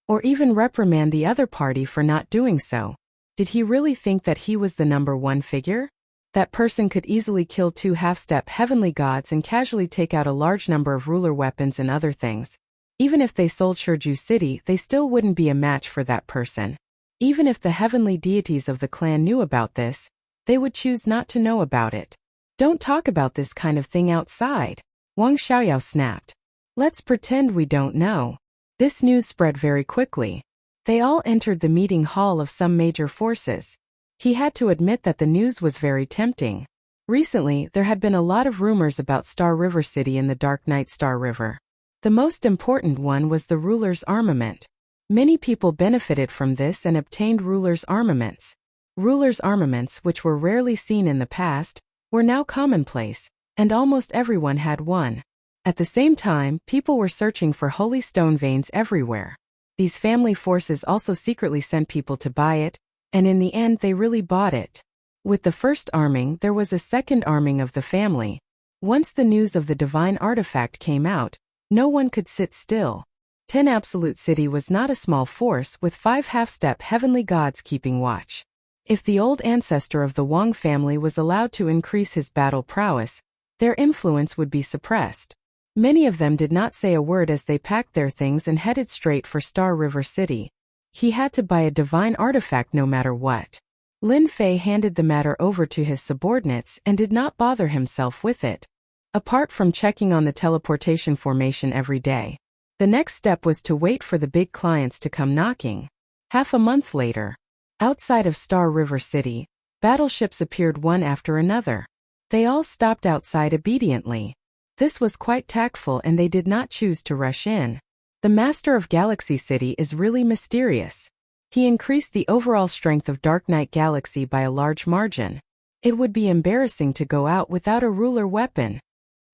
Or even reprimand the other party for not doing so. Did he really think that he was the number one figure? That person could easily kill 2 half-step heavenly gods and casually take out a large number of ruler weapons and other things. Even if they sold Shiju City, they still wouldn't be a match for that person. Even if the heavenly deities of the clan knew about this, they would choose not to know about it. Don't talk about this kind of thing outside. Wang Xiaoyao snapped. Let's pretend we don't know. This news spread very quickly. They all entered the meeting hall of some major forces. He had to admit that the news was very tempting. Recently, there had been a lot of rumors about Star River City in the Dark Night Star River. The most important one was the ruler's armament. Many people benefited from this and obtained ruler's armaments. Ruler's armaments, which were rarely seen in the past, were now commonplace, and almost everyone had one. At the same time, people were searching for holy stone veins everywhere. These family forces also secretly sent people to buy it, and in the end they really bought it. With the first arming, there was a second arming of the family. Once the news of the divine artifact came out, no one could sit still. 10 Absolute City was not a small force with 5 half-step heavenly gods keeping watch. If the old ancestor of the Wang family was allowed to increase his battle prowess, their influence would be suppressed. Many of them did not say a word as they packed their things and headed straight for Star River City. He had to buy a divine artifact no matter what. Lin Fei handed the matter over to his subordinates and did not bother himself with it. Apart from checking on the teleportation formation every day, the next step was to wait for the big clients to come knocking. Half a month later, outside of Star River City, battleships appeared one after another. They all stopped outside obediently. This was quite tactful and they did not choose to rush in. The Master of Galaxy City is really mysterious. He increased the overall strength of Dark Knight Galaxy by a large margin. It would be embarrassing to go out without a ruler weapon.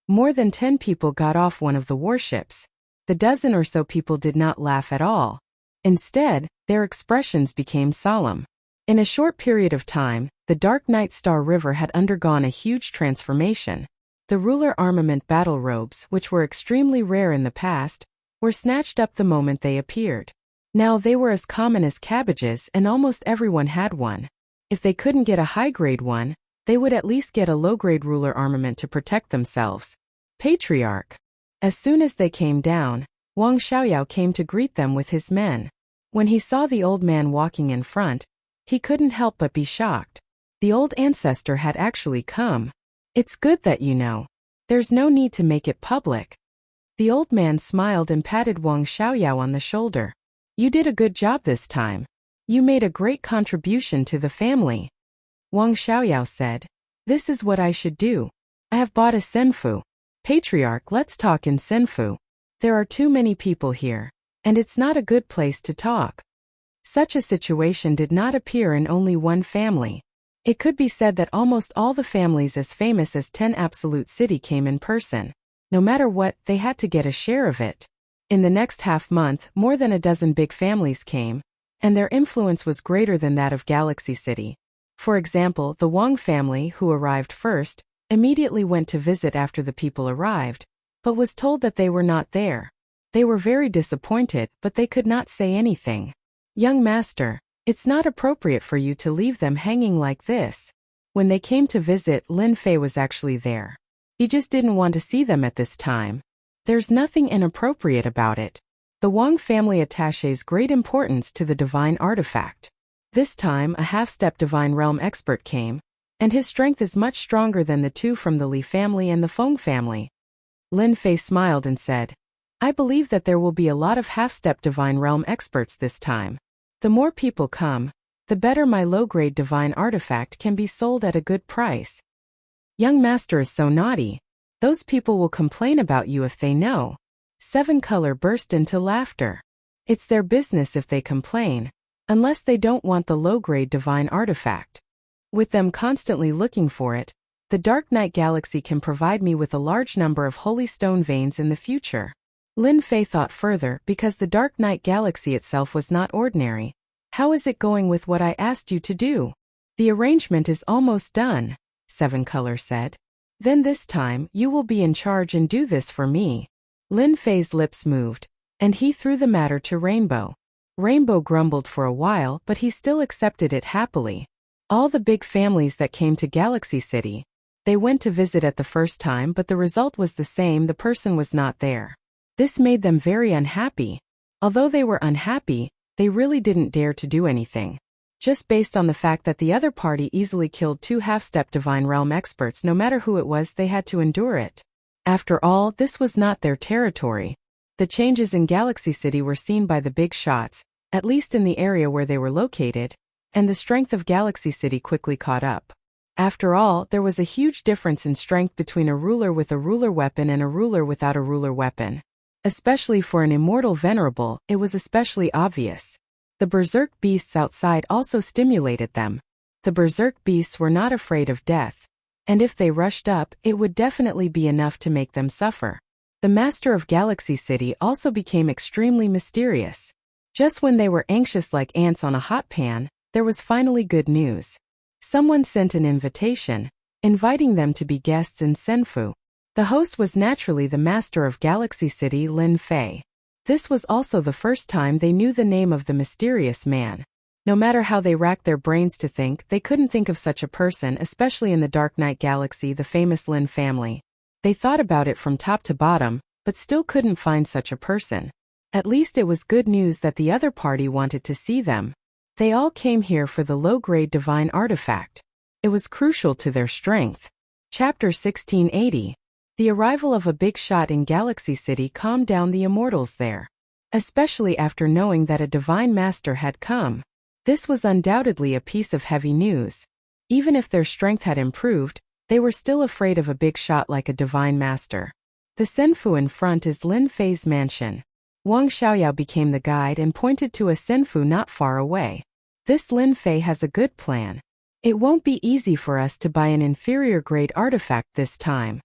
More than 10 people got off one of the warships. The dozen or so people did not laugh at all. Instead, their expressions became solemn. In a short period of time, the Dark Knight Star River had undergone a huge transformation. The ruler armament battle robes, which were extremely rare in the past, were snatched up the moment they appeared. Now they were as common as cabbages and almost everyone had one. If they couldn't get a high-grade one, they would at least get a low-grade ruler armament to protect themselves. Patriarch. As soon as they came down, Wang Xiaoyao came to greet them with his men. When he saw the old man walking in front, he couldn't help but be shocked. The old ancestor had actually come. It's good that you know. There's no need to make it public. The old man smiled and patted Wang Xiaoyao on the shoulder. You did a good job this time. You made a great contribution to the family. Wang Xiaoyao said, This is what I should do. I have bought a senfu. Patriarch, let's talk in senfu. There are too many people here, and it's not a good place to talk. Such a situation did not appear in only one family. It could be said that almost all the families as famous as 10 Absolute City came in person. No matter what, they had to get a share of it. In the next half-month, more than a dozen big families came, and their influence was greater than that of Galaxy City. For example, the Wang family, who arrived first, immediately went to visit after the people arrived, but was told that they were not there. They were very disappointed, but they could not say anything. Young master, it's not appropriate for you to leave them hanging like this. When they came to visit, Lin Fei was actually there. He just didn't want to see them at this time. There's nothing inappropriate about it. The Wang family attaches great importance to the divine artifact. This time, a half-step divine realm expert came, and his strength is much stronger than the two from the Li family and the Feng family. Lin Fei smiled and said, I believe that there will be a lot of half-step divine realm experts this time. The more people come, the better my low-grade divine artifact can be sold at a good price. Young master is so naughty. Those people will complain about you if they know. Seven Color burst into laughter. It's their business if they complain, unless they don't want the low-grade divine artifact. With them constantly looking for it, the Dark Knight Galaxy can provide me with a large number of holy stone veins in the future. Lin Fei thought further because the Dark Knight Galaxy itself was not ordinary. How is it going with what I asked you to do? The arrangement is almost done, Seven Color said. Then this time, you will be in charge and do this for me. Lin Fei's lips moved, and he threw the matter to Rainbow. Rainbow grumbled for a while, but he still accepted it happily. All the big families that came to Galaxy City, they went to visit at the first time, but the result was the same, the person was not there. This made them very unhappy. Although they were unhappy, they really didn't dare to do anything. Just based on the fact that the other party easily killed two half-step divine realm experts, no matter who it was, they had to endure it. After all, this was not their territory. The changes in Galaxy City were seen by the big shots, at least in the area where they were located, and the strength of Galaxy City quickly caught up. After all, there was a huge difference in strength between a ruler with a ruler weapon and a ruler without a ruler weapon. Especially for an immortal venerable, it was especially obvious. The berserk beasts outside also stimulated them. The berserk beasts were not afraid of death, and if they rushed up, it would definitely be enough to make them suffer. The master of Galaxy City also became extremely mysterious. Just when they were anxious like ants on a hot pan, there was finally good news. Someone sent an invitation, inviting them to be guests in Senfu. The host was naturally the master of Galaxy City, Lin Fei. This was also the first time they knew the name of the mysterious man. No matter how they racked their brains to think, they couldn't think of such a person, especially in the Dark Knight Galaxy, the famous Lin family. They thought about it from top to bottom, but still couldn't find such a person. At least it was good news that the other party wanted to see them. They all came here for the low-grade divine artifact. It was crucial to their strength. Chapter 1680. The arrival of a big shot in Galaxy City calmed down the immortals there. Especially after knowing that a divine master had come. This was undoubtedly a piece of heavy news. Even if their strength had improved, they were still afraid of a big shot like a divine master. The senfu in front is Lin Fei's mansion. Wang Xiaoyao became the guide and pointed to a senfu not far away. This Lin Fei has a good plan. It won't be easy for us to buy an inferior-grade artifact this time.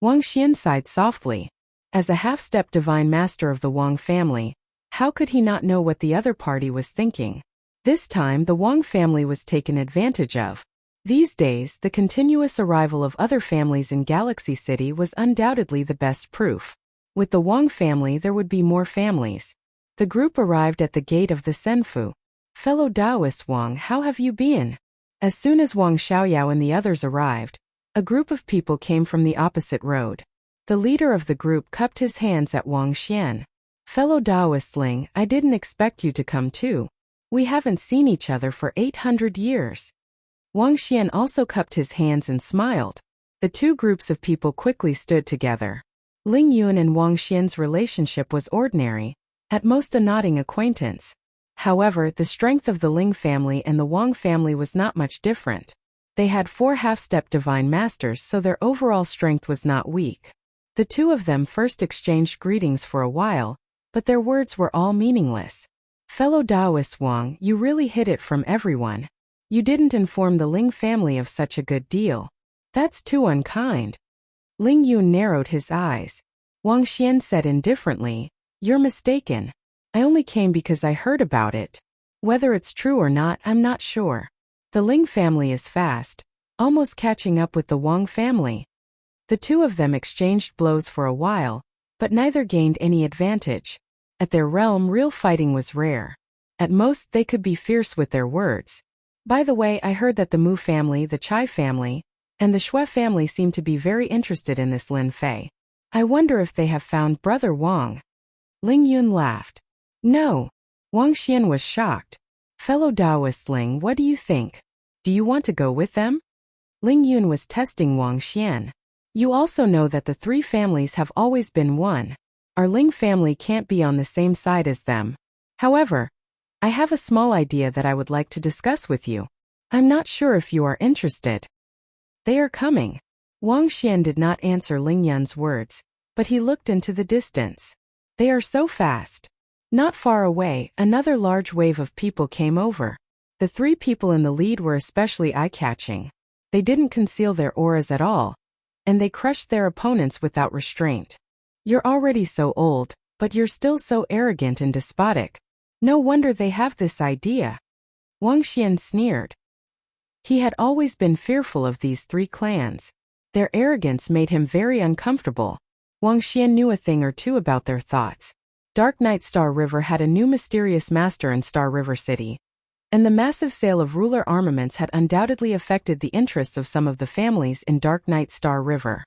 Wang Xian sighed softly. As a half-step divine master of the Wang family, how could he not know what the other party was thinking? This time the Wang family was taken advantage of. These days, the continuous arrival of other families in Galaxy City was undoubtedly the best proof. With the Wang family there would be more families. The group arrived at the gate of the senfu. "Fellow Taoist Wang, how have you been?" As soon as Wang Xiaoyao and the others arrived, a group of people came from the opposite road. The leader of the group cupped his hands at Wang Xian. "Fellow Taoist Ling, I didn't expect you to come too. We haven't seen each other for 800 years. Wang Xian also cupped his hands and smiled. The two groups of people quickly stood together. Ling Yun and Wang Xian's relationship was ordinary, at most a nodding acquaintance. However, the strength of the Ling family and the Wang family was not much different. They had 4 half-step divine masters, so their overall strength was not weak. The two of them first exchanged greetings for a while, but their words were all meaningless. "Fellow Taoist Wang, you really hid it from everyone. You didn't inform the Ling family of such a good deal. That's too unkind." Ling Yun narrowed his eyes. Wang Xian said indifferently, "You're mistaken. I only came because I heard about it. Whether it's true or not, I'm not sure. The Ling family is fast, almost catching up with the Wang family." The two of them exchanged blows for a while, but neither gained any advantage. At their realm, real fighting was rare. At most, they could be fierce with their words. By the way, I heard that the Mu family, the Chai family, and the Shui family seem to be very interested in this Lin Fei. I wonder if they have found Brother Wang. Ling Yun laughed. "No." Wang Xian was shocked. "Fellow Taoist Ling, what do you think? Do you want to go with them?" Ling Yun was testing Wang Xian. "You also know that the 3 families have always been one. Our Ling family can't be on the same side as them. However, I have a small idea that I would like to discuss with you. I'm not sure if you are interested." "They are coming." Wang Xian did not answer Ling Yun's words, but he looked into the distance. "They are so fast." Not far away, another large wave of people came over. The 3 people in the lead were especially eye-catching. They didn't conceal their auras at all, and they crushed their opponents without restraint. "You're already so old, but you're still so arrogant and despotic. No wonder they have this idea." Wang Xian sneered. He had always been fearful of these 3 clans. Their arrogance made him very uncomfortable. Wang Xian knew a thing or two about their thoughts. Dark Knight Star River had a new mysterious master in Star River City, and the massive sale of ruler armaments had undoubtedly affected the interests of some of the families in Dark Knight Star River.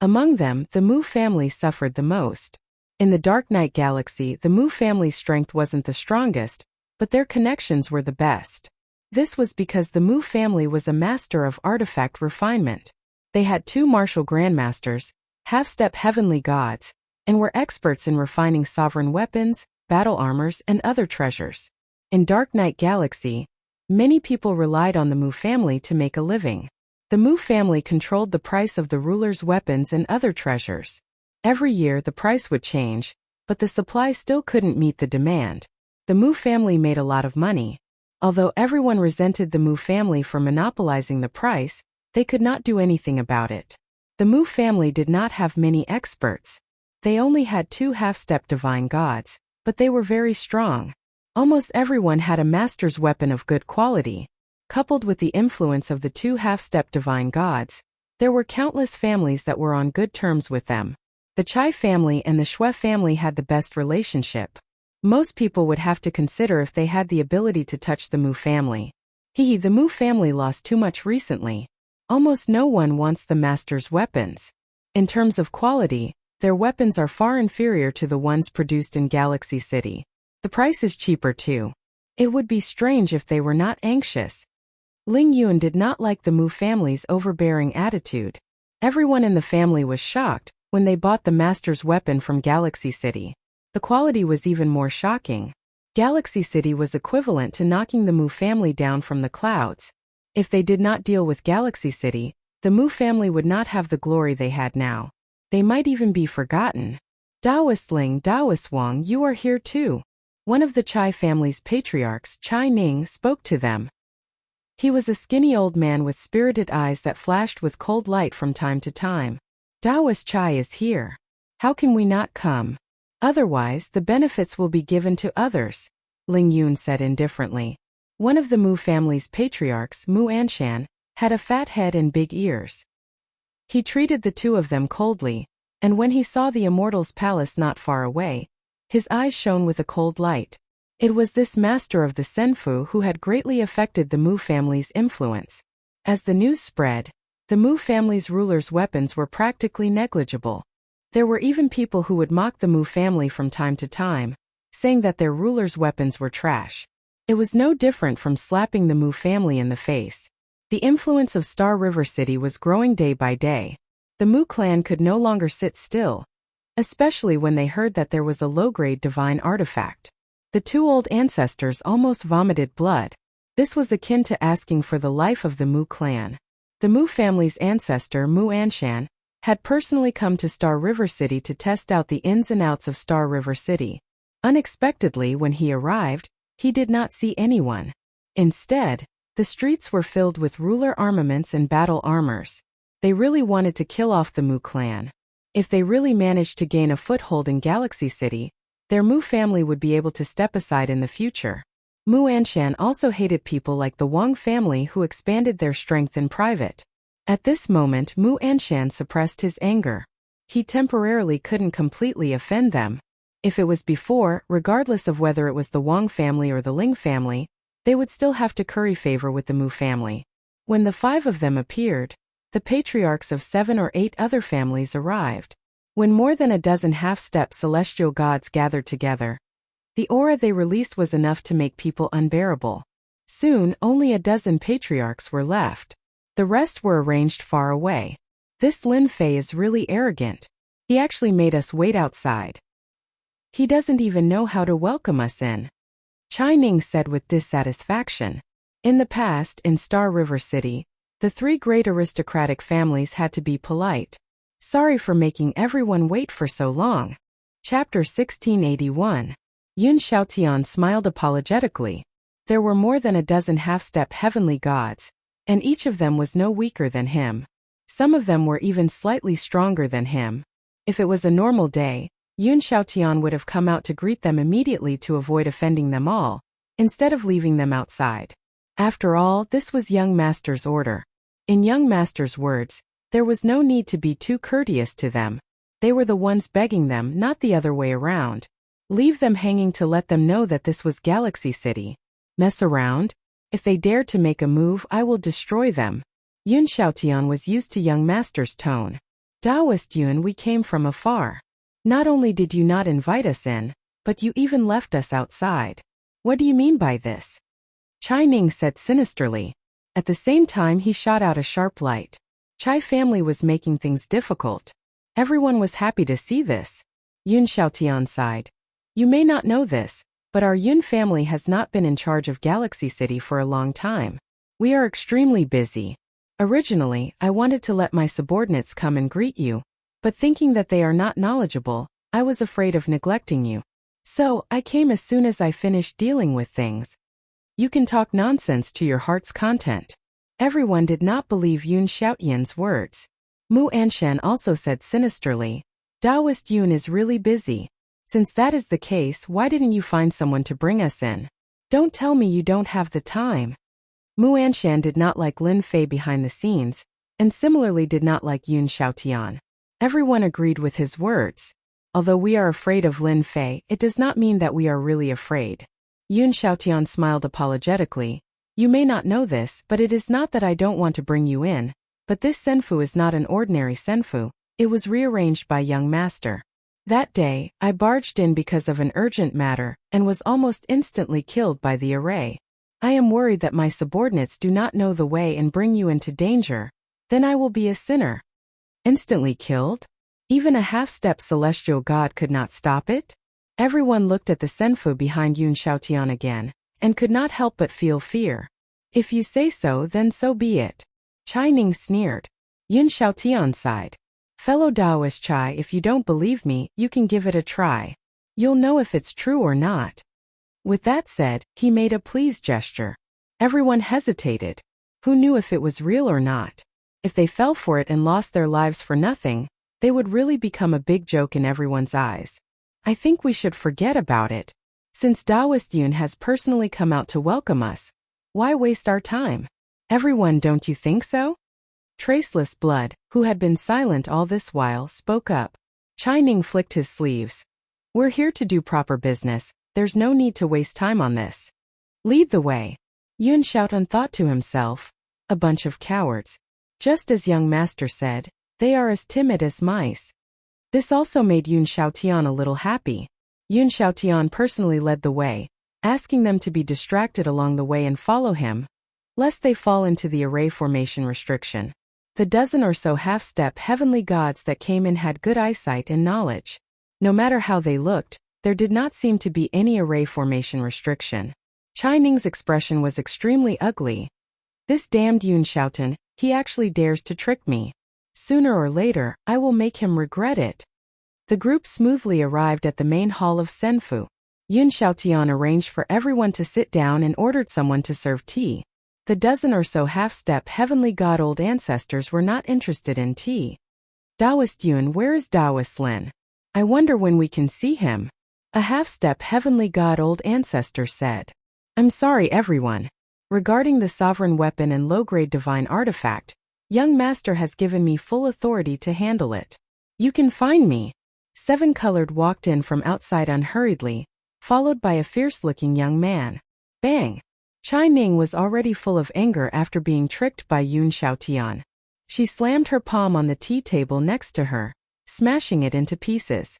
Among them, the Mu family suffered the most. In the Dark Knight Galaxy, the Mu family's strength wasn't the strongest, but their connections were the best. This was because the Mu family was a master of artifact refinement. They had 2 martial grandmasters, half-step heavenly gods, and were experts in refining sovereign weapons, battle armors, and other treasures. In Dark Knight Galaxy, many people relied on the Mu family to make a living. The Mu family controlled the price of the ruler's weapons and other treasures. Every year the price would change, but the supply still couldn't meet the demand. The Mu family made a lot of money. Although everyone resented the Mu family for monopolizing the price, they could not do anything about it. The Mu family did not have many experts. They only had 2 half-step divine gods, but they were very strong. Almost everyone had a master's weapon of good quality. Coupled with the influence of the 2 half-step divine gods, there were countless families that were on good terms with them. The Chai family and the Shui family had the best relationship. Most people would have to consider if they had the ability to touch the Mu family. The Mu family lost too much recently. Almost no one wants the master's weapons. In terms of quality, their weapons are far inferior to the ones produced in Galaxy City. The price is cheaper too. It would be strange if they were not anxious. Ling Yun did not like the Mu family's overbearing attitude. Everyone in the family was shocked when they bought the master's weapon from Galaxy City. The quality was even more shocking. Galaxy City was equivalent to knocking the Mu family down from the clouds. If they did not deal with Galaxy City, the Mu family would not have the glory they had now. They might even be forgotten. Daoist Ling, Daoist Wang, you are here too. One of the Chai family's patriarchs, Chai Ning, spoke to them. He was a skinny old man with spirited eyes that flashed with cold light from time to time. Daoist Chai is here. How can we not come? Otherwise, the benefits will be given to others, Ling Yun said indifferently. One of the Mu family's patriarchs, Mu Anshan, had a fat head and big ears. He treated the two of them coldly, and when he saw the immortal's palace not far away, his eyes shone with a cold light. It was this master of the Senfu who had greatly affected the Mu family's influence. As the news spread, the Mu family's rulers' weapons were practically negligible. There were even people who would mock the Mu family from time to time, saying that their rulers' weapons were trash. It was no different from slapping the Mu family in the face. The influence of Star River City was growing day by day. The Mu clan could no longer sit still, especially when they heard that there was a low-grade divine artifact. The two old ancestors almost vomited blood. This was akin to asking for the life of the Mu clan. The Mu family's ancestor, Mu Anshan, had personally come to Star River City to test out the ins and outs of Star River City. Unexpectedly, when he arrived, he did not see anyone. Instead, the streets were filled with ruler armaments and battle armors. They really wanted to kill off the Mu clan. If they really managed to gain a foothold in Galaxy City, their Mu family would be able to step aside in the future. Mu Anshan also hated people like the Wang family who expanded their strength in private. At this moment, Mu Anshan suppressed his anger. He temporarily couldn't completely offend them. If it was before, regardless of whether it was the Wang family or the Ling family, they would still have to curry favor with the Mu family. When the five of them appeared, the patriarchs of 7 or 8 other families arrived. When more than a dozen half-step celestial gods gathered together, the aura they released was enough to make people unbearable. Soon, only a dozen patriarchs were left. The rest were arranged far away. This Lin Fei is really arrogant. He actually made us wait outside. He doesn't even know how to welcome us in, Chai Ning said with dissatisfaction. In the past, in Star River City, the 3 great aristocratic families had to be polite. Sorry for making everyone wait for so long. Chapter 1681. Yun Xiaotian smiled apologetically. There were more than a dozen half-step heavenly gods, and each of them was no weaker than him. Some of them were even slightly stronger than him. If it was a normal day, Yun Xiaotian would have come out to greet them immediately to avoid offending them all, instead of leaving them outside. After all, this was young master's order. In young master's words, there was no need to be too courteous to them. They were the ones begging them, not the other way around. Leave them hanging to let them know that this was Galaxy City. Mess around? If they dare to make a move, I will destroy them. Yun Xiaotian was used to young master's tone. Daoist Yun, we came from afar. Not only did you not invite us in, but you even left us outside. What do you mean by this? Chai Ning said sinisterly. At the same time, he shot out a sharp light. Chai family was making things difficult. Everyone was happy to see this. Yun Xiaotian sighed. You may not know this, but our Yun family has not been in charge of Galaxy City for a long time. We are extremely busy. Originally, I wanted to let my subordinates come and greet you, but thinking that they are not knowledgeable, I was afraid of neglecting you. So, I came as soon as I finished dealing with things. You can talk nonsense to your heart's content. Everyone did not believe Yun Xiaotian's words. Mu Anshan also said sinisterly, Daoist Yun is really busy. Since that is the case, why didn't you find someone to bring us in? Don't tell me you don't have the time. Mu Anshan did not like Lin Fei behind the scenes, and similarly did not like Yun Xiaotian. Everyone agreed with his words. Although we are afraid of Lin Fei, it does not mean that we are really afraid. Yun Xiaotian smiled apologetically. You may not know this, but it is not that I don't want to bring you in, but this Senfu is not an ordinary Senfu. It was rearranged by young master. That day, I barged in because of an urgent matter, and was almost instantly killed by the array. I am worried that my subordinates do not know the way and bring you into danger. Then I will be a sinner. Instantly killed? Even a half-step celestial god could not stop it? Everyone looked at the senfu behind Yun Xiaotian again, and could not help but feel fear. If you say so, then so be it. Chai Ning sneered. Yun Xiaotian sighed. Fellow Taoist Chai, if you don't believe me, you can give it a try. You'll know if it's true or not. With that said, he made a please gesture. Everyone hesitated. Who knew if it was real or not? If they fell for it and lost their lives for nothing, they would really become a big joke in everyone's eyes. I think we should forget about it. Since Taoist Yun has personally come out to welcome us, why waste our time? Everyone, don't you think so? Traceless Blood, who had been silent all this while, spoke up. Chai Ning flicked his sleeves. We're here to do proper business, there's no need to waste time on this. Lead the way. Yun Xiaotian thought to himself. A bunch of cowards. Just as young master said, they are as timid as mice. This also made Yun Xiaotian a little happy. Yun Xiaotian personally led the way, asking them to be distracted along the way and follow him, lest they fall into the array formation restriction. The dozen or so half-step heavenly gods that came in had good eyesight and knowledge. No matter how they looked, there did not seem to be any array formation restriction. Chai Ning's expression was extremely ugly. This damned Yun Xiaotian, he actually dares to trick me. Sooner or later, I will make him regret it. The group smoothly arrived at the main hall of Senfu. Yun Xiaotian arranged for everyone to sit down and ordered someone to serve tea. The dozen or so half-step heavenly god old ancestors were not interested in tea. Taoist Yun, where is Taoist Lin? I wonder when we can see him. A half-step heavenly god old ancestor said. I'm sorry everyone. Regarding the sovereign weapon and low-grade divine artifact, young master has given me full authority to handle it. You can find me. Seven-Colored walked in from outside unhurriedly, followed by a fierce-looking young man. Bang! Chai Ning was already full of anger after being tricked by Yun Xiaotian. She slammed her palm on the tea table next to her, smashing it into pieces.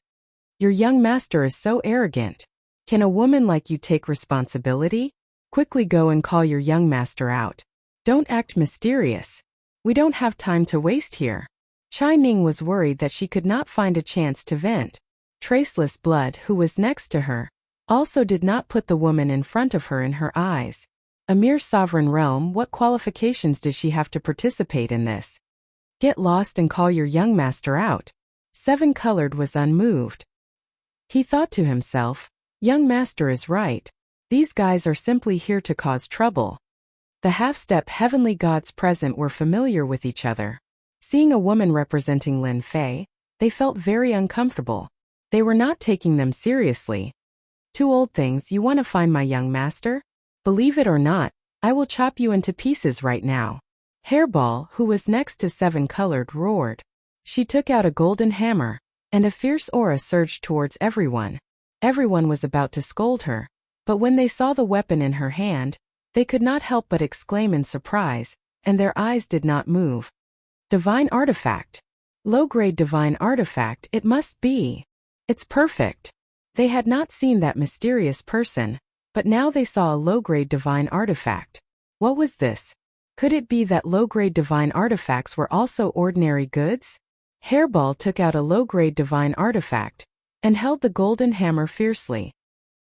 Your young master is so arrogant. Can a woman like you take responsibility? Quickly go and call your young master out. Don't act mysterious. We don't have time to waste here. Chai Ning was worried that she could not find a chance to vent. Traceless Blood, who was next to her, also did not put the woman in front of her in her eyes. A mere sovereign realm, what qualifications does she have to participate in this? Get lost and call your young master out. Seven-Colored was unmoved. He thought to himself, young master is right. These guys are simply here to cause trouble. The half-step heavenly gods present were familiar with each other. Seeing a woman representing Lin Fei, they felt very uncomfortable. They were not taking them seriously. Two old things, you want to find my young master? Believe it or not, I will chop you into pieces right now. Hairball, who was next to Seven-Colored, roared. She took out a golden hammer, and a fierce aura surged towards everyone. Everyone was about to scold her, but when they saw the weapon in her hand, they could not help but exclaim in surprise, and their eyes did not move. Divine artifact. Low-grade divine artifact, it must be. It's perfect. They had not seen that mysterious person, but now they saw a low-grade divine artifact. What was this? Could it be that low-grade divine artifacts were also ordinary goods? Hairball took out a low-grade divine artifact, and held the golden hammer fiercely.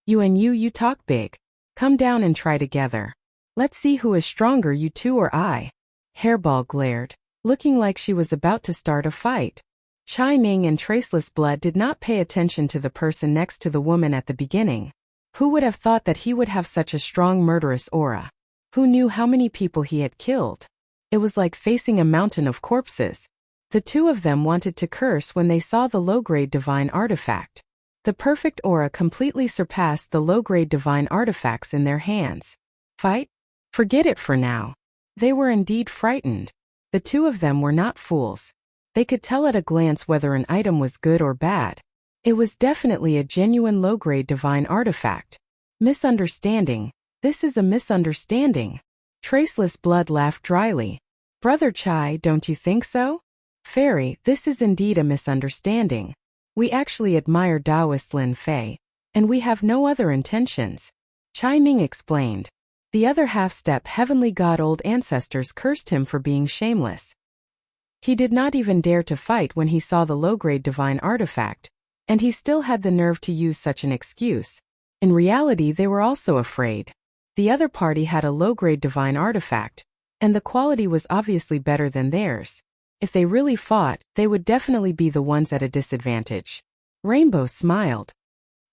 You talk big. Come down and try together. Let's see who is stronger, you two or I. Hairball glared, looking like she was about to start a fight. Chai Ning and Traceless Blood did not pay attention to the person next to the woman at the beginning. Who would have thought that he would have such a strong murderous aura? Who knew how many people he had killed? It was like facing a mountain of corpses. The two of them wanted to curse when they saw the low-grade divine artifact. The perfect aura completely surpassed the low-grade divine artifacts in their hands. Fight? Forget it for now. They were indeed frightened. The two of them were not fools. They could tell at a glance whether an item was good or bad. It was definitely a genuine low-grade divine artifact. Misunderstanding. This is a misunderstanding. Traceless Blood laughed dryly. Brother Chai, don't you think so? Fairy, this is indeed a misunderstanding. We actually admire Taoist Lin Fei, and we have no other intentions. Chai Ning explained. The other half-step heavenly god old ancestors cursed him for being shameless. He did not even dare to fight when he saw the low-grade divine artifact, and he still had the nerve to use such an excuse. In reality, they were also afraid. The other party had a low-grade divine artifact, and the quality was obviously better than theirs. If they really fought, they would definitely be the ones at a disadvantage. Rainbow smiled.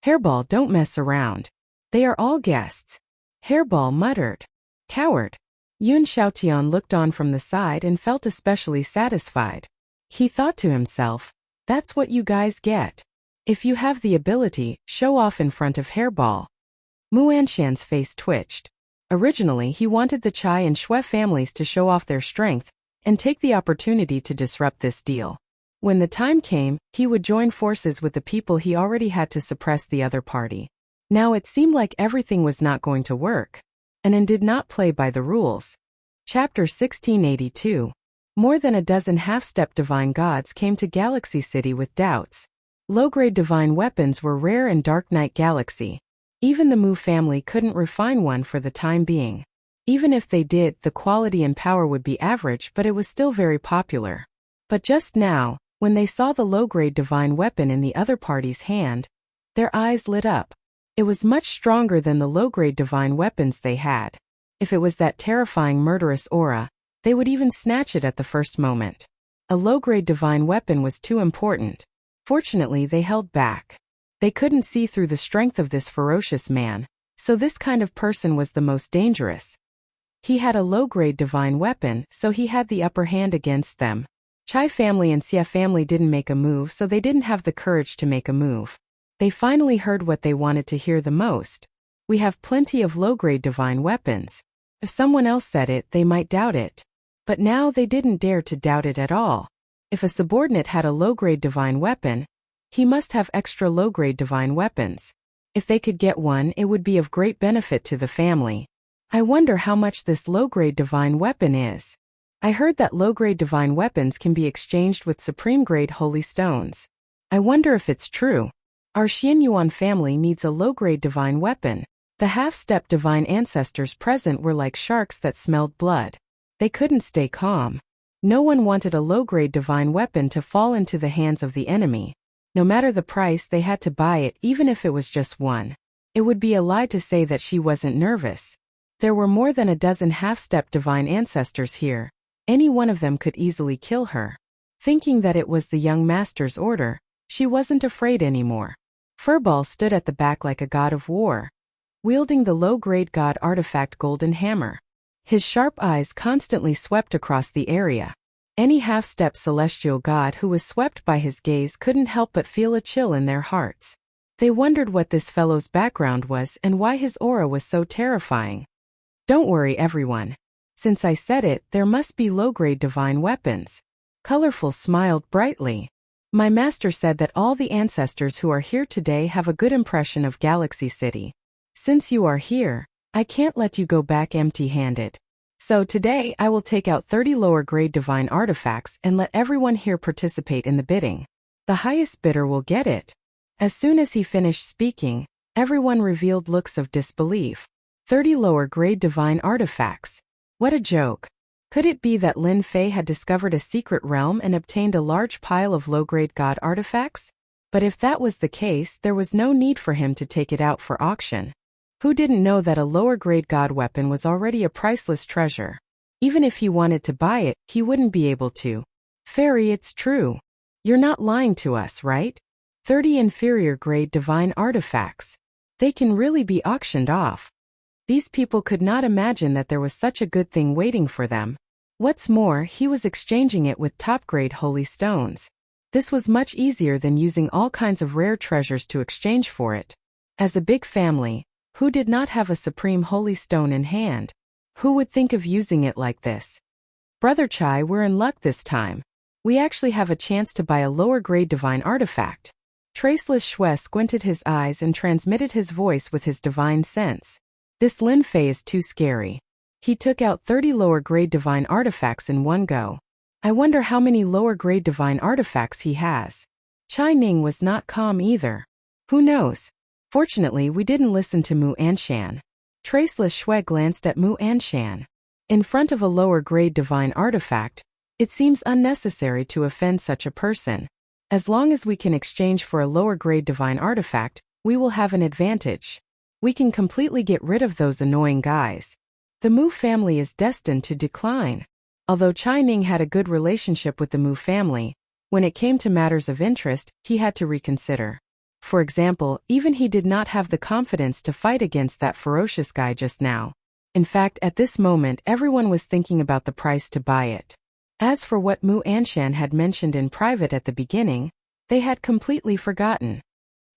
Hairball, don't mess around. They are all guests. Hairball muttered. Coward. Yun Xiaotian looked on from the side and felt especially satisfied. He thought to himself, that's what you guys get. If you have the ability, show off in front of Hairball. Muanshan's face twitched. Originally, he wanted the Chai and Shui families to show off their strength and take the opportunity to disrupt this deal. When the time came, he would join forces with the people he already had to suppress the other party. Now it seemed like everything was not going to work. Anan did not play by the rules. Chapter 1682. More than a dozen half-step divine gods came to Galaxy City with doubts. Low-grade divine weapons were rare in Dark Knight Galaxy. Even the Mu family couldn't refine one for the time being. Even if they did, the quality and power would be average, but it was still very popular. But just now, when they saw the low-grade divine weapon in the other party's hand, their eyes lit up. It was much stronger than the low-grade divine weapons they had. If it was that terrifying murderous aura, they would even snatch it at the first moment. A low-grade divine weapon was too important. Fortunately, they held back. They couldn't see through the strength of this ferocious man, so this kind of person was the most dangerous. He had a low-grade divine weapon, so he had the upper hand against them. Chai family and Xia family didn't make a move, so they didn't have the courage to make a move. They finally heard what they wanted to hear the most. We have plenty of low-grade divine weapons. If someone else said it, they might doubt it. But now they didn't dare to doubt it at all. If a subordinate had a low-grade divine weapon, he must have extra low-grade divine weapons. If they could get one, it would be of great benefit to the family. I wonder how much this low-grade divine weapon is. I heard that low-grade divine weapons can be exchanged with supreme-grade holy stones. I wonder if it's true. Our Xianyuan family needs a low-grade divine weapon. The half-step divine ancestors present were like sharks that smelled blood. They couldn't stay calm. No one wanted a low-grade divine weapon to fall into the hands of the enemy. No matter the price, they had to buy it, even if it was just one. It would be a lie to say that she wasn't nervous. There were more than a dozen half-step divine ancestors here. Any one of them could easily kill her. Thinking that it was the young master's order, she wasn't afraid anymore. Furball stood at the back like a god of war, wielding the low-grade god artifact golden hammer. His sharp eyes constantly swept across the area. Any half-step celestial god who was swept by his gaze couldn't help but feel a chill in their hearts. They wondered what this fellow's background was and why his aura was so terrifying. Don't worry, everyone. Since I said it, there must be low-grade divine weapons. Colorful smiled brightly. My master said that all the ancestors who are here today have a good impression of Galaxy City. Since you are here, I can't let you go back empty-handed. So today I will take out 30 lower-grade divine artifacts and let everyone here participate in the bidding. The highest bidder will get it. As soon as he finished speaking, everyone revealed looks of disbelief. 30 lower-grade divine artifacts. What a joke. Could it be that Lin Fei had discovered a secret realm and obtained a large pile of low-grade god artifacts? But if that was the case, there was no need for him to take it out for auction. Who didn't know that a lower-grade god weapon was already a priceless treasure? Even if he wanted to buy it, he wouldn't be able to. Fairy, it's true. You're not lying to us, right? 30 inferior-grade divine artifacts. They can really be auctioned off. These people could not imagine that there was such a good thing waiting for them. What's more, he was exchanging it with top-grade holy stones. This was much easier than using all kinds of rare treasures to exchange for it. As a big family, who did not have a supreme holy stone in hand? Who would think of using it like this? Brother Chai, we're in luck this time. We actually have a chance to buy a lower-grade divine artifact. Traceless Shui squinted his eyes and transmitted his voice with his divine sense. This Lin Fei is too scary. He took out 30 lower-grade divine artifacts in one go. I wonder how many lower-grade divine artifacts he has. Chai Ning was not calm either. Who knows? Fortunately, we didn't listen to Mu Anshan. Traceless Shui glanced at Mu Anshan. In front of a lower-grade divine artifact, it seems unnecessary to offend such a person. As long as we can exchange for a lower-grade divine artifact, we will have an advantage. We can completely get rid of those annoying guys. The Mu family is destined to decline. Although Chai Ning had a good relationship with the Mu family, when it came to matters of interest, he had to reconsider. For example, even he did not have the confidence to fight against that ferocious guy just now. In fact, at this moment everyone was thinking about the price to buy it. As for what Mu Anshan had mentioned in private at the beginning, they had completely forgotten.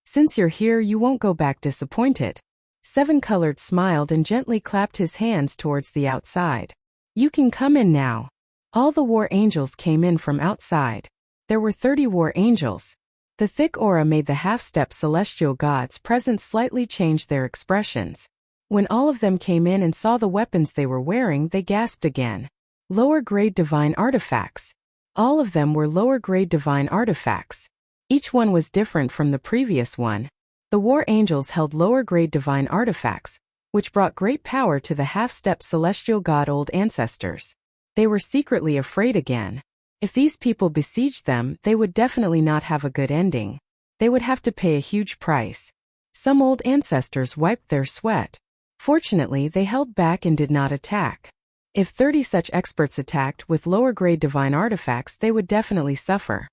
Since you're here, you won't go back disappointed. Seven Colored smiled and gently clapped his hands towards the outside. You can come in now. All the war angels came in from outside. There were 30 war angels. The thick aura made the half-step celestial gods present slightly change their expressions. When all of them came in and saw the weapons they were wearing, they gasped again. Lower-grade divine artifacts. All of them were lower-grade divine artifacts. Each one was different from the previous one. The war angels held lower-grade divine artifacts, which brought great power to the half-step celestial god old ancestors. They were secretly afraid again. If these people besieged them, they would definitely not have a good ending. They would have to pay a huge price. Some old ancestors wiped their sweat. Fortunately, they held back and did not attack. If 30 such experts attacked with lower-grade divine artifacts, they would definitely suffer.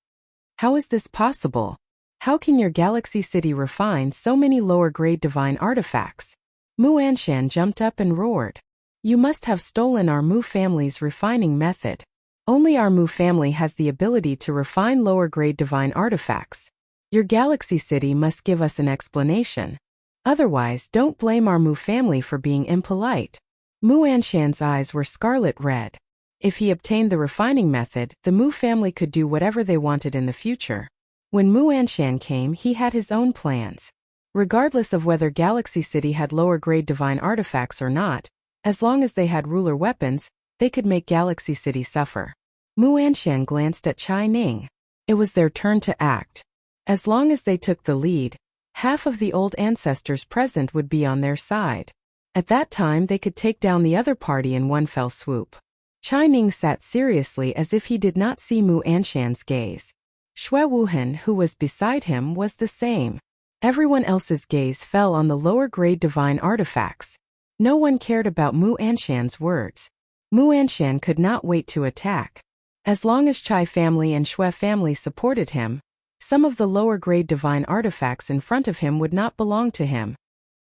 How is this possible? How can your galaxy city refine so many lower-grade divine artifacts? Mu Anshan jumped up and roared. You must have stolen our Mu family's refining method. Only our Mu family has the ability to refine lower-grade divine artifacts. Your galaxy city must give us an explanation. Otherwise, don't blame our Mu family for being impolite. Mu Anshan's eyes were scarlet red. If he obtained the refining method, the Mu family could do whatever they wanted in the future. When Mu Anshan came, he had his own plans. Regardless of whether Galaxy City had lower-grade divine artifacts or not, as long as they had ruler weapons, they could make Galaxy City suffer. Mu Anshan glanced at Chai Ning. It was their turn to act. As long as they took the lead, half of the old ancestors present would be on their side. At that time they could take down the other party in one fell swoop. Chai Ning sat seriously as if he did not see Mu Anshan's gaze. Shui Wuhan, who was beside him, was the same. Everyone else's gaze fell on the lower-grade divine artifacts. No one cared about Mu Anshan's words. Mu Anshan could not wait to attack. As long as Chai family and Shui family supported him, some of the lower-grade divine artifacts in front of him would not belong to him.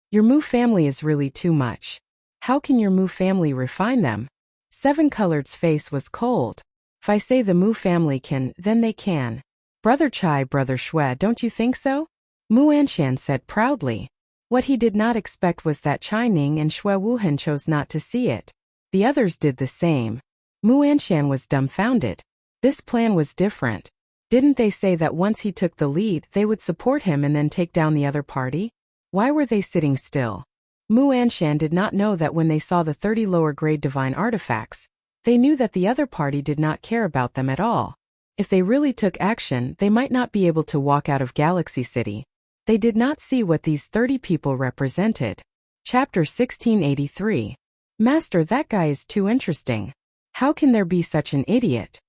Your Mu family is really too much. How can your Mu family refine them? Seven Colored's face was cold. If I say the Mu family can, then they can. Brother Chai, Brother Shui, don't you think so? Mu Anshan said proudly. What he did not expect was that Chai Ning and Shui Wuhan chose not to see it. The others did the same. Mu Anshan was dumbfounded. This plan was different. Didn't they say that once he took the lead, they would support him and then take down the other party? Why were they sitting still? Mu Anshan did not know that when they saw the 30 lower-grade divine artifacts, they knew that the other party did not care about them at all. If they really took action, they might not be able to walk out of Galaxy City. They did not see what these 30 people represented. Chapter 1683. Master, that guy is too interesting. How can there be such an idiot?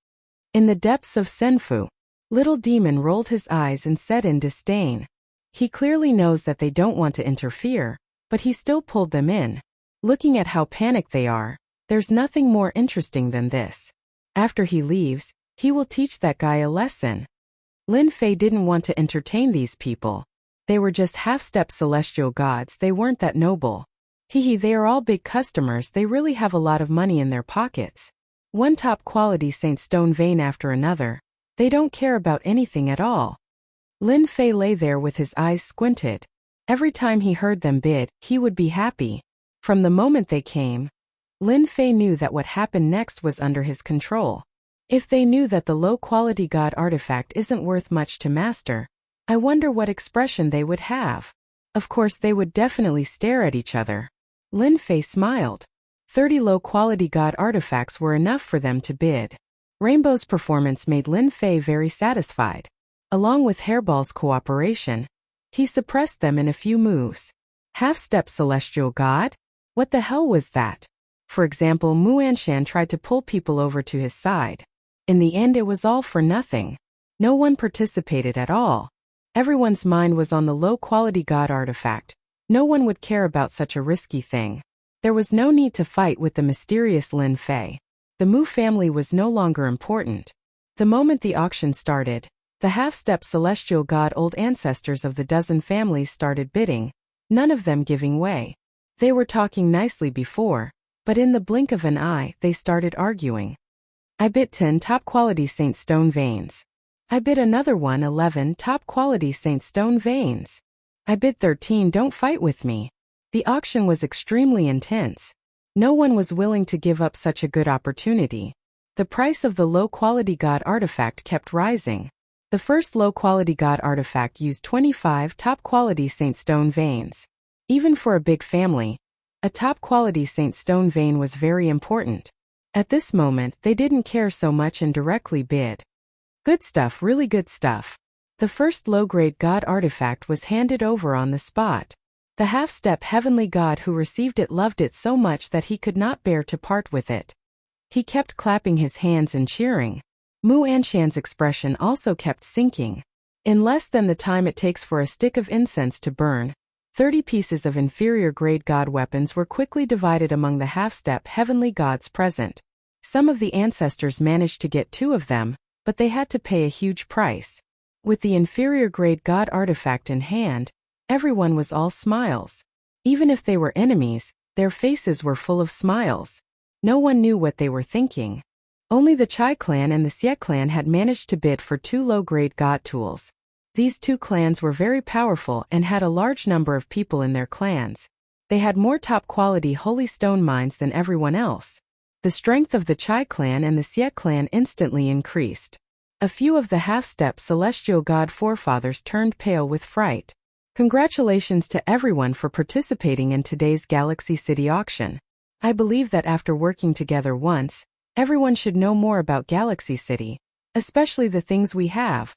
In the depths of Senfu, Little Demon rolled his eyes and said in disdain. He clearly knows that they don't want to interfere, but he still pulled them in. Looking at how panicked they are, there's nothing more interesting than this. After he leaves, he will teach that guy a lesson. Lin Fei didn't want to entertain these people. They were just half-step celestial gods, they weren't that noble. They are all big customers, they really have a lot of money in their pockets. One top-quality Saint Stone vein after another. They don't care about anything at all. Lin Fei lay there with his eyes squinted. Every time he heard them bid, he would be happy. From the moment they came, Lin Fei knew that what happened next was under his control. If they knew that the low-quality god artifact isn't worth much to master, I wonder what expression they would have. Of course they would definitely stare at each other. Lin Fei smiled. 30 low-quality god artifacts were enough for them to bid. Rainbow's performance made Lin Fei very satisfied. Along with Hairball's cooperation, he suppressed them in a few moves. Half-step celestial god? What the hell was that? For example, Mu Anshan tried to pull people over to his side. In the end, it was all for nothing. No one participated at all. Everyone's mind was on the low-quality god artifact. No one would care about such a risky thing. There was no need to fight with the mysterious Lin Fei. The Mu family was no longer important. The moment the auction started, the half-step celestial god old ancestors of the dozen families started bidding, none of them giving way. They were talking nicely before, but in the blink of an eye, they started arguing. I bid 10 top-quality Saint Stone veins. I bid another one 11 top-quality Saint Stone veins. I bid 13 don't fight with me. The auction was extremely intense. No one was willing to give up such a good opportunity. The price of the low-quality god artifact kept rising. The first low-quality god artifact used 25 top-quality Saint Stone veins. Even for a big family, a top-quality Saint Stone vein was very important. At this moment, they didn't care so much and directly bid. Good stuff, really good stuff. The first low-grade god artifact was handed over on the spot. The half-step heavenly god who received it loved it so much that he could not bear to part with it. He kept clapping his hands and cheering. Mu Anshan's expression also kept sinking. In less than the time it takes for a stick of incense to burn, 30 pieces of inferior-grade god weapons were quickly divided among the half-step heavenly gods present. Some of the ancestors managed to get 2 of them, but they had to pay a huge price. With the inferior-grade god artifact in hand, everyone was all smiles. Even if they were enemies, their faces were full of smiles. No one knew what they were thinking. Only the Chai clan and the Xie clan had managed to bid for 2 low-grade god tools. These 2 clans were very powerful and had a large number of people in their clans. They had more top-quality holy stone mines than everyone else. The strength of the Chai clan and the Xie clan instantly increased. A few of the half-step celestial god forefathers turned pale with fright. Congratulations to everyone for participating in today's Galaxy City auction. I believe that after working together once, everyone should know more about Galaxy City, especially the things we have.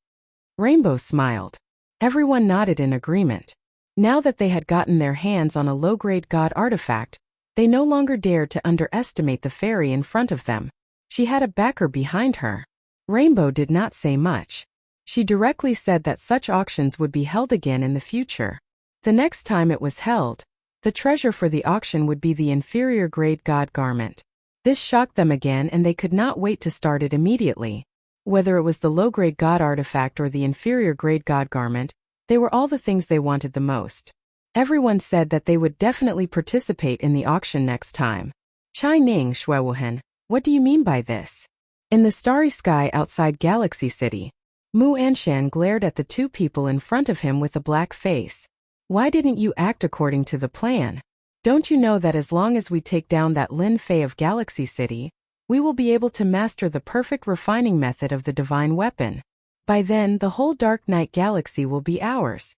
Rainbow smiled. Everyone nodded in agreement. Now that they had gotten their hands on a low-grade god artifact, they no longer dared to underestimate the fairy in front of them. She had a backer behind her. Rainbow did not say much. She directly said that such auctions would be held again in the future. The next time it was held, the treasure for the auction would be the inferior-grade god garment. This shocked them again and they could not wait to start it immediately. Whether it was the low-grade god artifact or the inferior-grade god garment, they were all the things they wanted the most. Everyone said that they would definitely participate in the auction next time. Chai Ning Shuewuhen, what do you mean by this? In the starry sky outside Galaxy City, Mu Anshan glared at the 2 people in front of him with a black face. Why didn't you act according to the plan? Don't you know that as long as we take down that Lin Fei of Galaxy City, we will be able to master the perfect refining method of the divine weapon? By then, the whole Dark Knight Galaxy will be ours.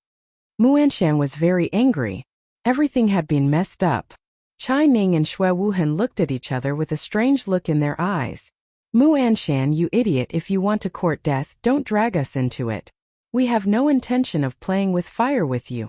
Mu Anshan was very angry. Everything had been messed up. Chai Ning and Shui Wuhan looked at each other with a strange look in their eyes. Mu Anshan, you idiot, if you want to court death, don't drag us into it. We have no intention of playing with fire with you.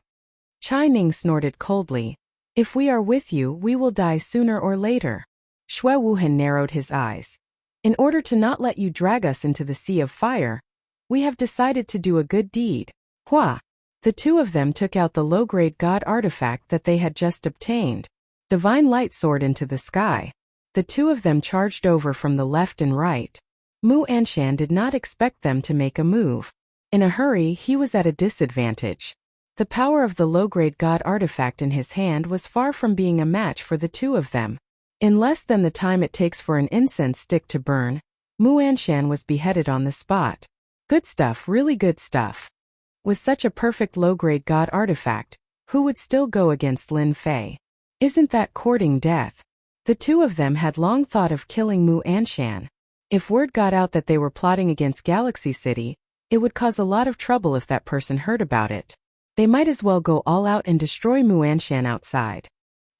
Chai Ning snorted coldly. If we are with you, we will die sooner or later. Shui Wuhan narrowed his eyes. In order to not let you drag us into the sea of fire, we have decided to do a good deed. Hua! The 2 of them took out the low-grade god artifact that they had just obtained. Divine light soared into the sky. The 2 of them charged over from the left and right. Mu Anshan did not expect them to make a move. In a hurry, he was at a disadvantage. The power of the low-grade god artifact in his hand was far from being a match for the 2 of them. In less than the time it takes for an incense stick to burn, Mu Anshan was beheaded on the spot. Good stuff, really good stuff. With such a perfect low-grade god artifact, who would still go against Lin Fei? Isn't that courting death? The 2 of them had long thought of killing Mu Anshan. If word got out that they were plotting against Galaxy City, it would cause a lot of trouble if that person heard about it. They might as well go all out and destroy Mu Anshan outside.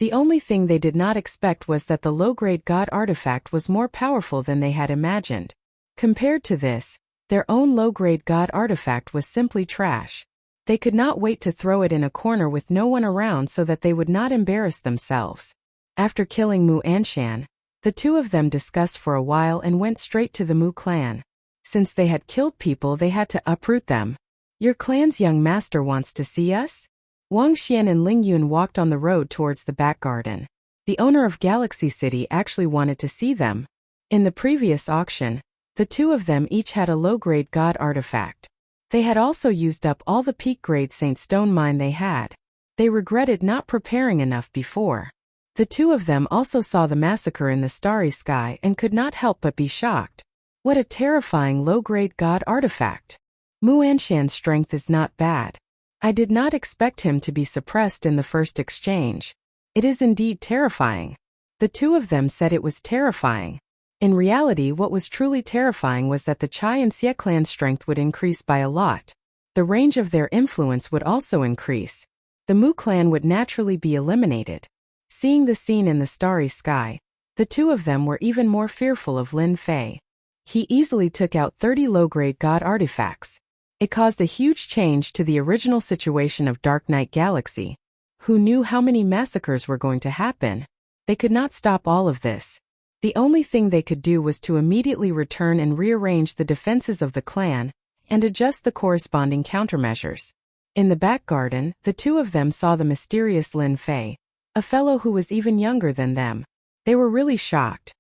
The only thing they did not expect was that the low-grade god artifact was more powerful than they had imagined. Compared to this, their own low-grade god artifact was simply trash. They could not wait to throw it in a corner with no one around so that they would not embarrass themselves. After killing Mu Anshan, the two of them discussed for a while and went straight to the Mu clan. Since they had killed people, they had to uproot them. Your clan's young master wants to see us? Wang Xian and Ling Yun walked on the road towards the back garden. The owner of Galaxy City actually wanted to see them. In the previous auction, the two of them each had a low-grade god artifact. They had also used up all the peak-grade Saint Stone mine they had. They regretted not preparing enough before. The two of them also saw the massacre in the starry sky and could not help but be shocked. What a terrifying low-grade god artifact! Mu Anshan's strength is not bad. I did not expect him to be suppressed in the first exchange. It is indeed terrifying. The two of them said it was terrifying. In reality, what was truly terrifying was that the Chai and Xie clan's strength would increase by a lot. The range of their influence would also increase. The Mu clan would naturally be eliminated. Seeing the scene in the starry sky, the two of them were even more fearful of Lin Fei. He easily took out 30 low-grade god artifacts. It caused a huge change to the original situation of Dark Knight Galaxy. Who knew how many massacres were going to happen? They could not stop all of this. The only thing they could do was to immediately return and rearrange the defenses of the clan, and adjust the corresponding countermeasures. In the back garden, the two of them saw the mysterious Lin Fei, a fellow who was even younger than them. They were really shocked.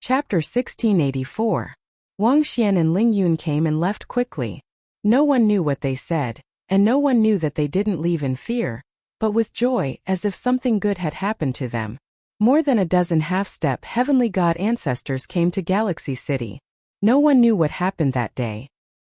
Chapter 1684. Wang Xian and Ling Yun came and left quickly. No one knew what they said, and no one knew that they didn't leave in fear, but with joy, as if something good had happened to them. More than a dozen half-step heavenly god ancestors came to Galaxy City. No one knew what happened that day.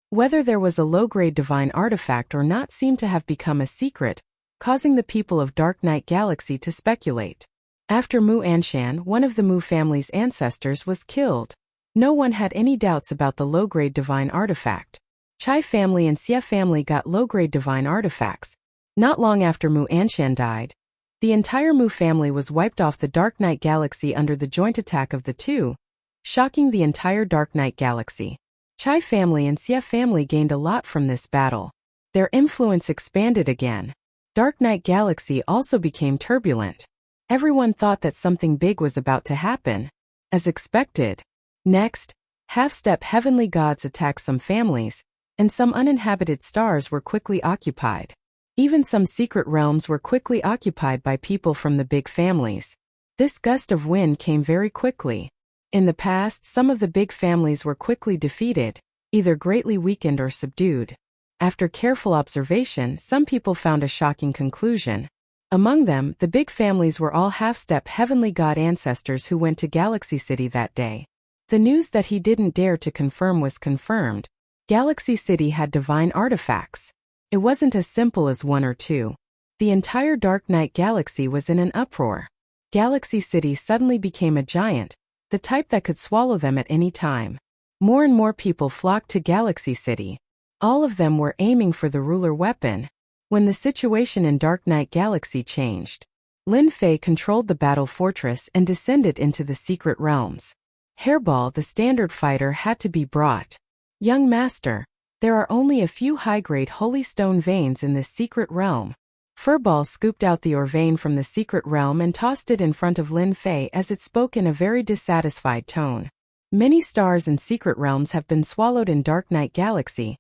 Whether there was a low-grade divine artifact or not seemed to have become a secret, causing the people of Dark Knight Galaxy to speculate. After Mu Anshan, one of the Mu family's ancestors, was killed, no one had any doubts about the low-grade divine artifact. Chai family and Xie family got low-grade divine artifacts. Not long after Mu Anshan died, the entire Mu family was wiped off the Dark Knight Galaxy under the joint attack of the two, shocking the entire Dark Knight Galaxy. Chai family and Xie family gained a lot from this battle. Their influence expanded again. Dark Knight Galaxy also became turbulent. Everyone thought that something big was about to happen. As expected. Next, half-step heavenly gods attacked some families, and some uninhabited stars were quickly occupied. Even some secret realms were quickly occupied by people from the big families. This gust of wind came very quickly. In the past, some of the big families were quickly defeated, either greatly weakened or subdued. After careful observation, some people found a shocking conclusion. Among them, the big families were all half-step heavenly god ancestors who went to Galaxy City that day. The news that he didn't dare to confirm was confirmed. Galaxy City had divine artifacts. It wasn't as simple as one or two. The entire Dark Knight Galaxy was in an uproar. Galaxy City suddenly became a giant, the type that could swallow them at any time. More and more people flocked to Galaxy City. All of them were aiming for the ruler weapon. When the situation in Dark Knight Galaxy changed, Lin Fei controlled the battle fortress and descended into the secret realms. Hairball, the standard fighter, had to be brought. Young master, there are only a few high-grade holy stone veins in this secret realm. Furball scooped out the ore vein from the secret realm and tossed it in front of Lin Fei as it spoke in a very dissatisfied tone. Many stars and secret realms have been swallowed in Dark Knight Galaxy,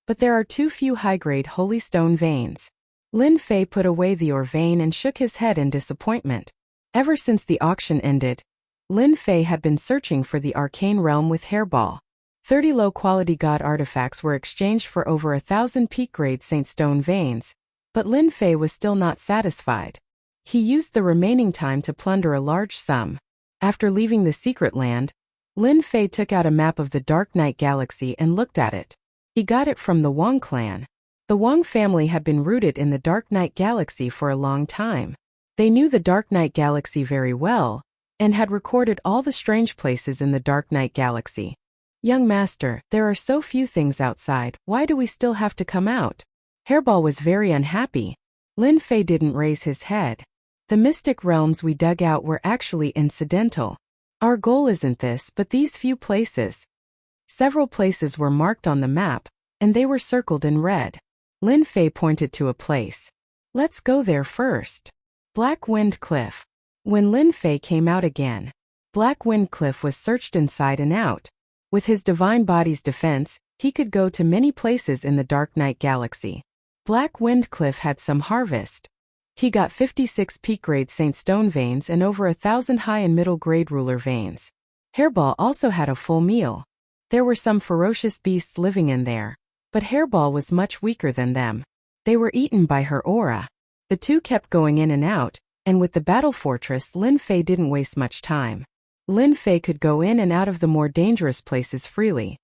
but there are too few high-grade holy stone veins. Lin Fei put away the ore vein and shook his head in disappointment. Ever since the auction ended, Lin Fei had been searching for the arcane realm with Hairball. 30 low-quality god artifacts were exchanged for over 1,000 peak-grade Saint Stone veins, but Lin Fei was still not satisfied. He used the remaining time to plunder a large sum. After leaving the secret land, Lin Fei took out a map of the Dark Knight Galaxy and looked at it. He got it from the Wang clan. The Wang family had been rooted in the Dark Knight Galaxy for a long time. They knew the Dark Knight Galaxy very well, and had recorded all the strange places in the Dark Knight Galaxy. Young master, there are so few things outside, why do we still have to come out? Hairball was very unhappy. Lin Fei didn't raise his head. The mystic realms we dug out were actually incidental. Our goal isn't this but these few places. Several places were marked on the map, and they were circled in red. Lin Fei pointed to a place. Let's go there first. Black Wind Cliff. When Lin Fei came out again, Black Wind Cliff was searched inside and out. With his divine body's defense, he could go to many places in the Dark Night Galaxy. Black Wind Cliff had some harvest. He got 56 peak-grade Saint Stone veins and over 1,000 high and middle-grade ruler veins. Hairball also had a full meal. There were some ferocious beasts living in there, but Hairball was much weaker than them. They were eaten by her aura. The two kept going in and out, and with the battle fortress, Lin Fei didn't waste much time. Lin Fei could go in and out of the more dangerous places freely.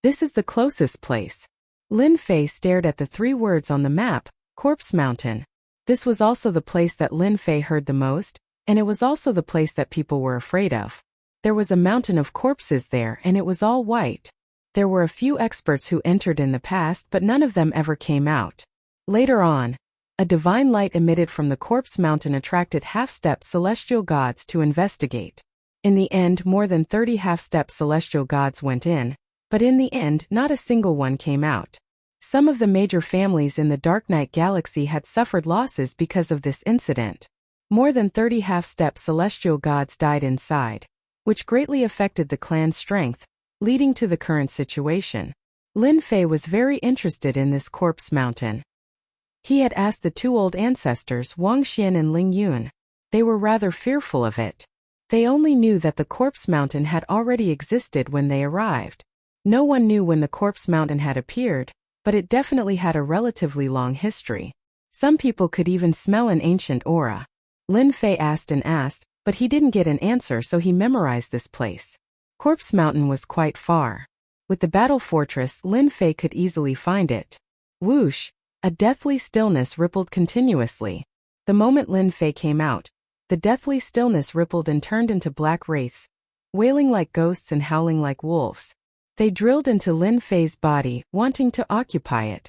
This is the closest place. Lin Fei stared at the 3 words on the map, Corpse Mountain. This was also the place that Lin Fei heard the most, and it was also the place that people were afraid of. There was a mountain of corpses there and it was all white. There were a few experts who entered in the past, but none of them ever came out. Later on, a divine light emitted from the Corpse Mountain attracted half-step celestial gods to investigate. In the end, more than 30 half-step celestial gods went in, but in the end, not a single one came out. Some of the major families in the Dark Night Galaxy had suffered losses because of this incident. More than 30 half-step celestial gods died inside, which greatly affected the clan's strength, leading to the current situation. Lin Fei was very interested in this Corpse Mountain. He had asked the 2 old ancestors, Wang Xian and Ling Yun. They were rather fearful of it. They only knew that the Corpse Mountain had already existed when they arrived. No one knew when the Corpse Mountain had appeared, but it definitely had a relatively long history. Some people could even smell an ancient aura. Lin Fei asked and asked, but he didn't get an answer, so he memorized this place. Corpse Mountain was quite far. With the battle fortress, Lin Fei could easily find it. Whoosh! A deathly stillness rippled continuously. The moment Lin Fei came out, the deathly stillness rippled and turned into black wraiths, wailing like ghosts and howling like wolves. They drilled into Lin Fei's body, wanting to occupy it.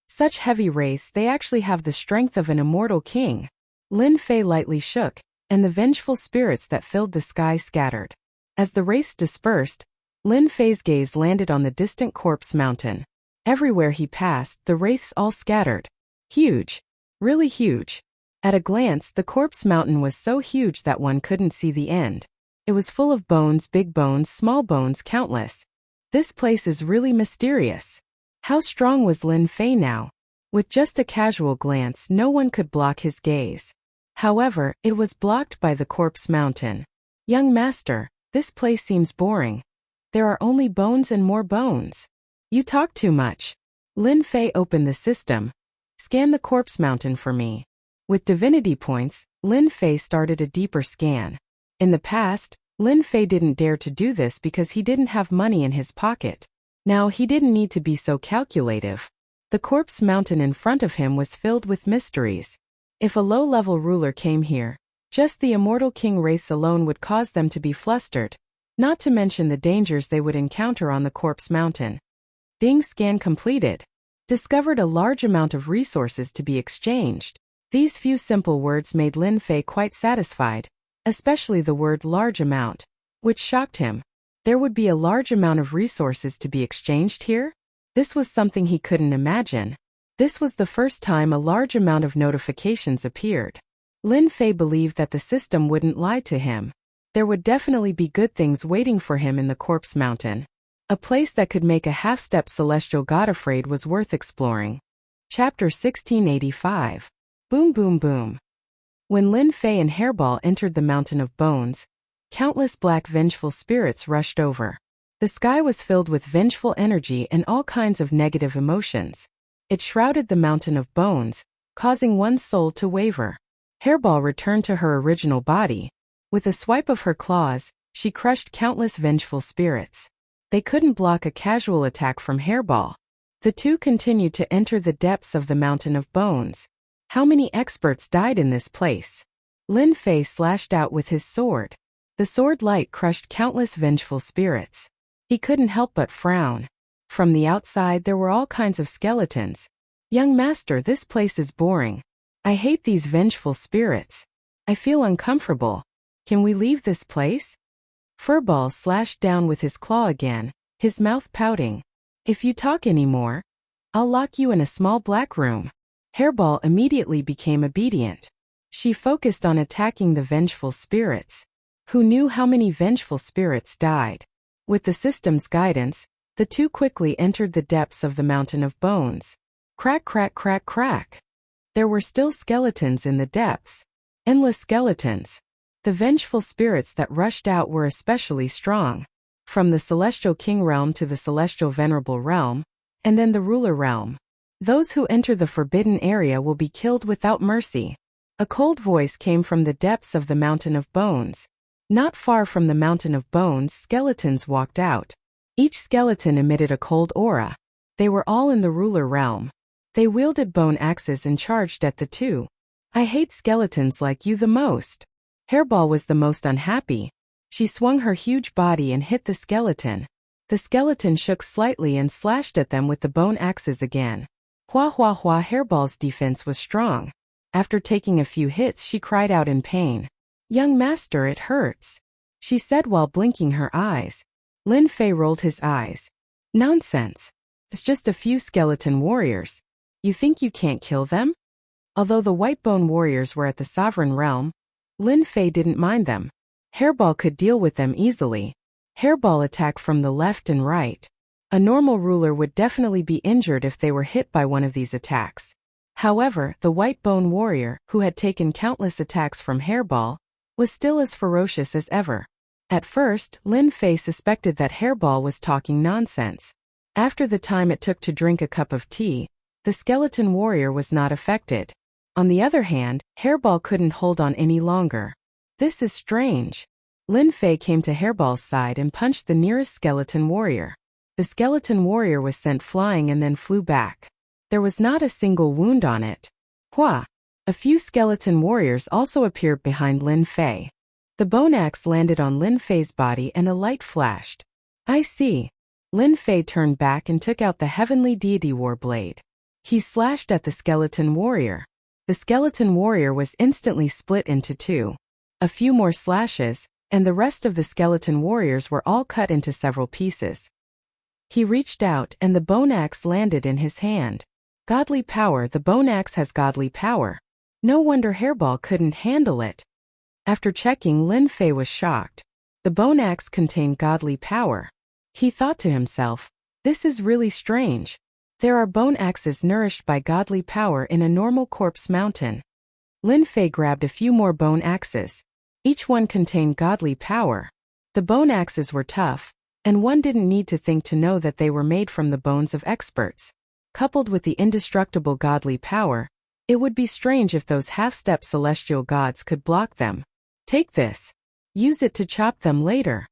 Such heavy wraiths, they actually have the strength of an immortal king. Lin Fei lightly shook, and the vengeful spirits that filled the sky scattered. As the wraiths dispersed, Lin Fei's gaze landed on the distant Corpse Mountain. Everywhere he passed, the wraiths all scattered. Huge. Really huge. At a glance, the Corpse Mountain was so huge that one couldn't see the end. It was full of bones, big bones, small bones, countless. This place is really mysterious. How strong was Lin Fei now? With just a casual glance, no one could block his gaze. However, it was blocked by the Corpse Mountain. Young master, this place seems boring. There are only bones and more bones. You talk too much. Lin Fei opened the system. Scan the Corpse Mountain for me. With divinity points, Lin Fei started a deeper scan. In the past, Lin Fei didn't dare to do this because he didn't have money in his pocket. Now he didn't need to be so calculative. The Corpse Mountain in front of him was filled with mysteries. If a low-level ruler came here, just the immortal king wraiths alone would cause them to be flustered, not to mention the dangers they would encounter on the Corpse Mountain. Ding, scan completed. Discovered a large amount of resources to be exchanged. These few simple words made Lin Fei quite satisfied, especially the word large amount, which shocked him. There would be a large amount of resources to be exchanged here? This was something he couldn't imagine. This was the first time a large amount of notifications appeared. Lin Fei believed that the system wouldn't lie to him. There would definitely be good things waiting for him in the Corpse Mountain. A place that could make a half-step celestial god afraid was worth exploring. Chapter 1685. Boom boom boom. When Lin Fei and Hairball entered the Mountain of Bones, countless black vengeful spirits rushed over. The sky was filled with vengeful energy and all kinds of negative emotions. It shrouded the Mountain of Bones, causing one's soul to waver. Hairball returned to her original body. With a swipe of her claws, she crushed countless vengeful spirits. They couldn't block a casual attack from Hairball. The two continued to enter the depths of the Mountain of Bones. How many experts died in this place? Lin Fei slashed out with his sword. The sword light crushed countless vengeful spirits. He couldn't help but frown. From the outside there were all kinds of skeletons. Young master, this place is boring. I hate these vengeful spirits. I feel uncomfortable. Can we leave this place? Furball slashed down with his claw again, his mouth pouting. "If you talk anymore, I'll lock you in a small black room." Hairball immediately became obedient. She focused on attacking the vengeful spirits. Who knew how many vengeful spirits died? With the system's guidance, the two quickly entered the depths of the mountain of bones. Crack, crack, crack, crack. There were still skeletons in the depths. Endless skeletons. The vengeful spirits that rushed out were especially strong. From the Celestial King realm to the Celestial Venerable realm, and then the Ruler realm. Those who enter the forbidden area will be killed without mercy. A cold voice came from the depths of the mountain of bones. Not far from the mountain of bones, skeletons walked out. Each skeleton emitted a cold aura. They were all in the Ruler realm. They wielded bone axes and charged at the two. "I hate skeletons like you the most." Hairball was the most unhappy. She swung her huge body and hit the skeleton. The skeleton shook slightly and slashed at them with the bone axes again. Hua hua hua. Hairball's defense was strong. After taking a few hits, she cried out in pain. "Young master, it hurts," she said while blinking her eyes. Lin Fei rolled his eyes. "Nonsense. It's just a few skeleton warriors. You think you can't kill them?" Although the white bone warriors were at the sovereign realm, Lin Fei didn't mind them. Hairball could deal with them easily. Hairball attacked from the left and right. A normal ruler would definitely be injured if they were hit by one of these attacks. However, the white bone warrior, who had taken countless attacks from Hairball, was still as ferocious as ever. At first, Lin Fei suspected that Hairball was talking nonsense. After the time it took to drink a cup of tea, the skeleton warrior was not affected. On the other hand, Hairball couldn't hold on any longer. "This is strange." Lin Fei came to Hairball's side and punched the nearest skeleton warrior. The skeleton warrior was sent flying and then flew back. There was not a single wound on it. Hua! A few skeleton warriors also appeared behind Lin Fei. The bone axe landed on Lin Fei's body and a light flashed. "I see." Lin Fei turned back and took out the heavenly deity war blade. He slashed at the skeleton warrior. The skeleton warrior was instantly split into two. A few more slashes, and the rest of the skeleton warriors were all cut into several pieces. He reached out and the bone axe landed in his hand. Godly power. The bone axe has godly power. No wonder Hairball couldn't handle it. After checking, Lin Fei was shocked. The bone axe contained godly power. He thought to himself, "This is really strange. There are bone axes nourished by godly power in a normal corpse mountain." Lin Fei grabbed a few more bone axes. Each one contained godly power. The bone axes were tough, and one didn't need to think to know that they were made from the bones of experts. Coupled with the indestructible godly power, it would be strange if those half-step celestial gods could block them. "Take this. Use it to chop them later."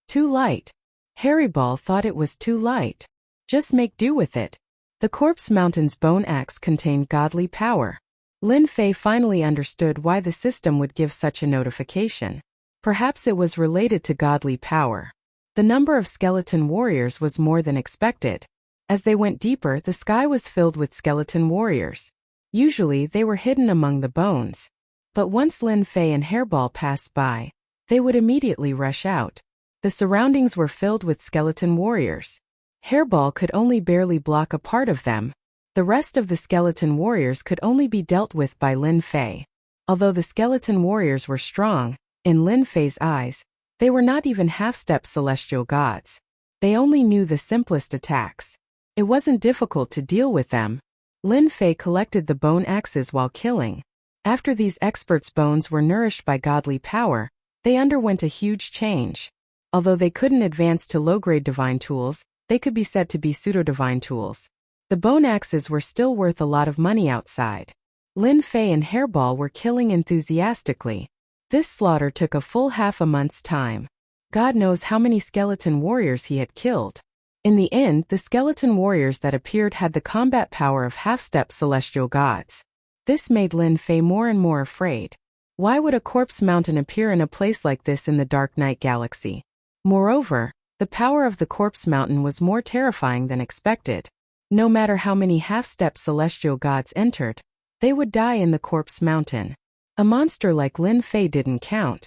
Too light. Hairball thought it was too light. Just make do with it. The corpse mountain's bone axe contained godly power. Lin Fei finally understood why the system would give such a notification. Perhaps it was related to godly power. The number of skeleton warriors was more than expected. As they went deeper, the sky was filled with skeleton warriors. Usually, they were hidden among the bones. But once Lin Fei and Hairball passed by, they would immediately rush out. The surroundings were filled with skeleton warriors. Hairball could only barely block a part of them. The rest of the skeleton warriors could only be dealt with by Lin Fei. Although the skeleton warriors were strong, in Lin Fei's eyes, they were not even half-step celestial gods. They only knew the simplest attacks. It wasn't difficult to deal with them. Lin Fei collected the bone axes while killing. After these experts' bones were nourished by godly power, they underwent a huge change. Although they couldn't advance to low-grade divine tools, they could be said to be pseudo-divine tools. The bone axes were still worth a lot of money outside. Lin Fei and Hairball were killing enthusiastically. This slaughter took a full half a month's time. God knows how many skeleton warriors he had killed. In the end, the skeleton warriors that appeared had the combat power of half-step celestial gods. This made Lin Fei more and more afraid. Why would a corpse mountain appear in a place like this in the Dark Night Galaxy? Moreover, the power of the corpse mountain was more terrifying than expected. No matter how many half-step celestial gods entered, they would die in the corpse mountain. A monster like Lin Fei didn't count.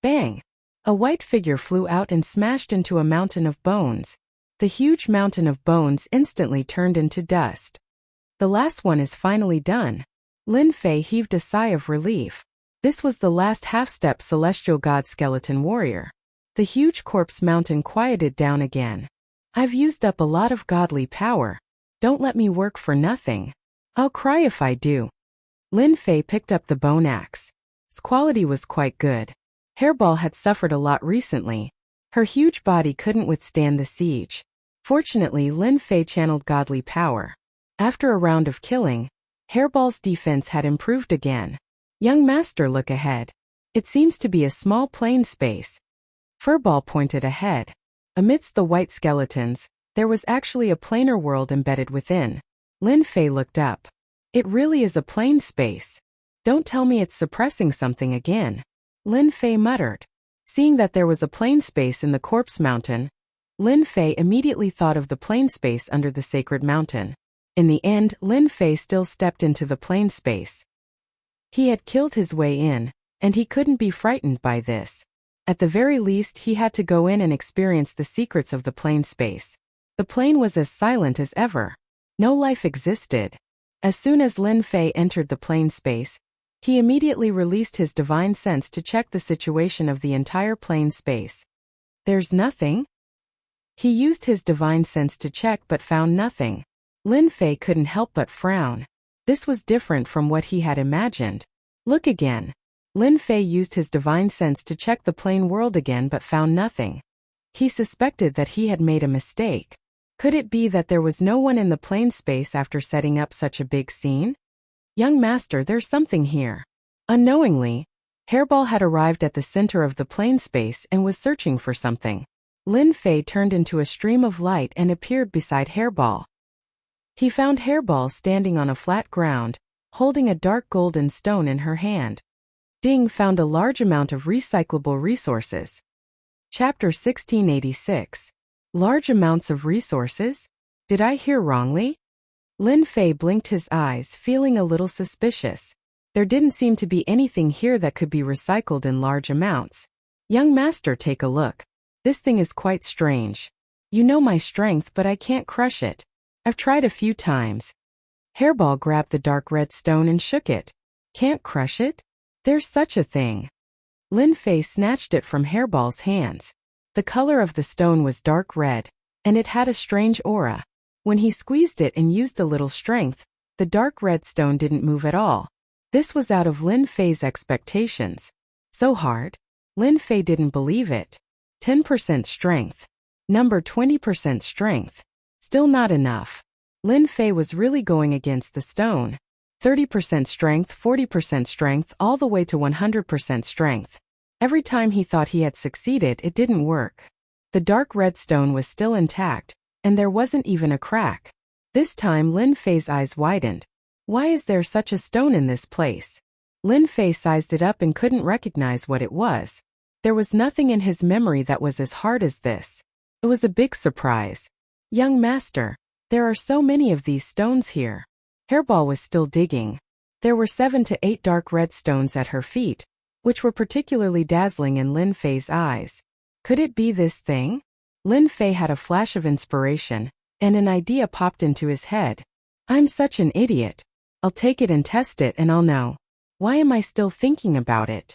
Bang! A white figure flew out and smashed into a mountain of bones. The huge mountain of bones instantly turned into dust. The last one is finally done. Lin Fei heaved a sigh of relief. This was the last half-step celestial god skeleton warrior. The huge corpse mountain quieted down again. I've used up a lot of godly power. Don't let me work for nothing. I'll cry if I do. Lin Fei picked up the bone axe. Its quality was quite good. Hairball had suffered a lot recently. Her huge body couldn't withstand the siege. Fortunately, Lin Fei channeled godly power. After a round of killing, Hairball's defense had improved again. Young master, look ahead. It seems to be a small plain space. Furball pointed ahead. Amidst the white skeletons, there was actually a planar world embedded within. Lin Fei looked up. It really is a plain space. Don't tell me it's suppressing something again. Lin Fei muttered. Seeing that there was a plain space in the corpse mountain, Lin Fei immediately thought of the plain space under the sacred mountain. In the end, Lin Fei still stepped into the plain space. He had killed his way in, and he couldn't be frightened by this. At the very least, he had to go in and experience the secrets of the plain space. The plain was as silent as ever. No life existed. As soon as Lin Fei entered the plain space, he immediately released his divine sense to check the situation of the entire plain space. There's nothing? He used his divine sense to check but found nothing. Lin Fei couldn't help but frown. This was different from what he had imagined. Look again. Lin Fei used his divine sense to check the plain world again but found nothing. He suspected that he had made a mistake. Could it be that there was no one in the plain space after setting up such a big scene? Young master, there's something here. Unknowingly, Hairball had arrived at the center of the plain space and was searching for something. Lin Fei turned into a stream of light and appeared beside Hairball. He found Hairball standing on a flat ground, holding a dark golden stone in her hand. Ding found a large amount of recyclable resources. Chapter 1686. Large amounts of resources? Did I hear wrongly? Lin Fei blinked his eyes, feeling a little suspicious. There didn't seem to be anything here that could be recycled in large amounts. Young master, take a look. This thing is quite strange. You know my strength, but I can't crush it. I've tried a few times. Hairball grabbed the dark red stone and shook it. Can't crush it? There's such a thing. Lin Fei snatched it from Hairball's hands. The color of the stone was dark red, and it had a strange aura. When he squeezed it and used a little strength, the dark red stone didn't move at all. This was out of Lin Fei's expectations. So hard? Lin Fei didn't believe it. 10% strength. Number 20% strength. Still not enough. Lin Fei was really going against the stone. 30% strength, 40% strength, all the way to 100% strength. Every time he thought he had succeeded, it didn't work. The dark red stone was still intact, and there wasn't even a crack. This time Lin Fei's eyes widened. Why is there such a stone in this place? Lin Fei sized it up and couldn't recognize what it was. There was nothing in his memory that was as hard as this. It was a big surprise. Young master, there are so many of these stones here. Hairball was still digging. There were 7 to 8 dark red stones at her feet, which were particularly dazzling in Lin Fei's eyes. Could it be this thing? Lin Fei had a flash of inspiration, and an idea popped into his head. I'm such an idiot. I'll take it and test it and I'll know. Why am I still thinking about it?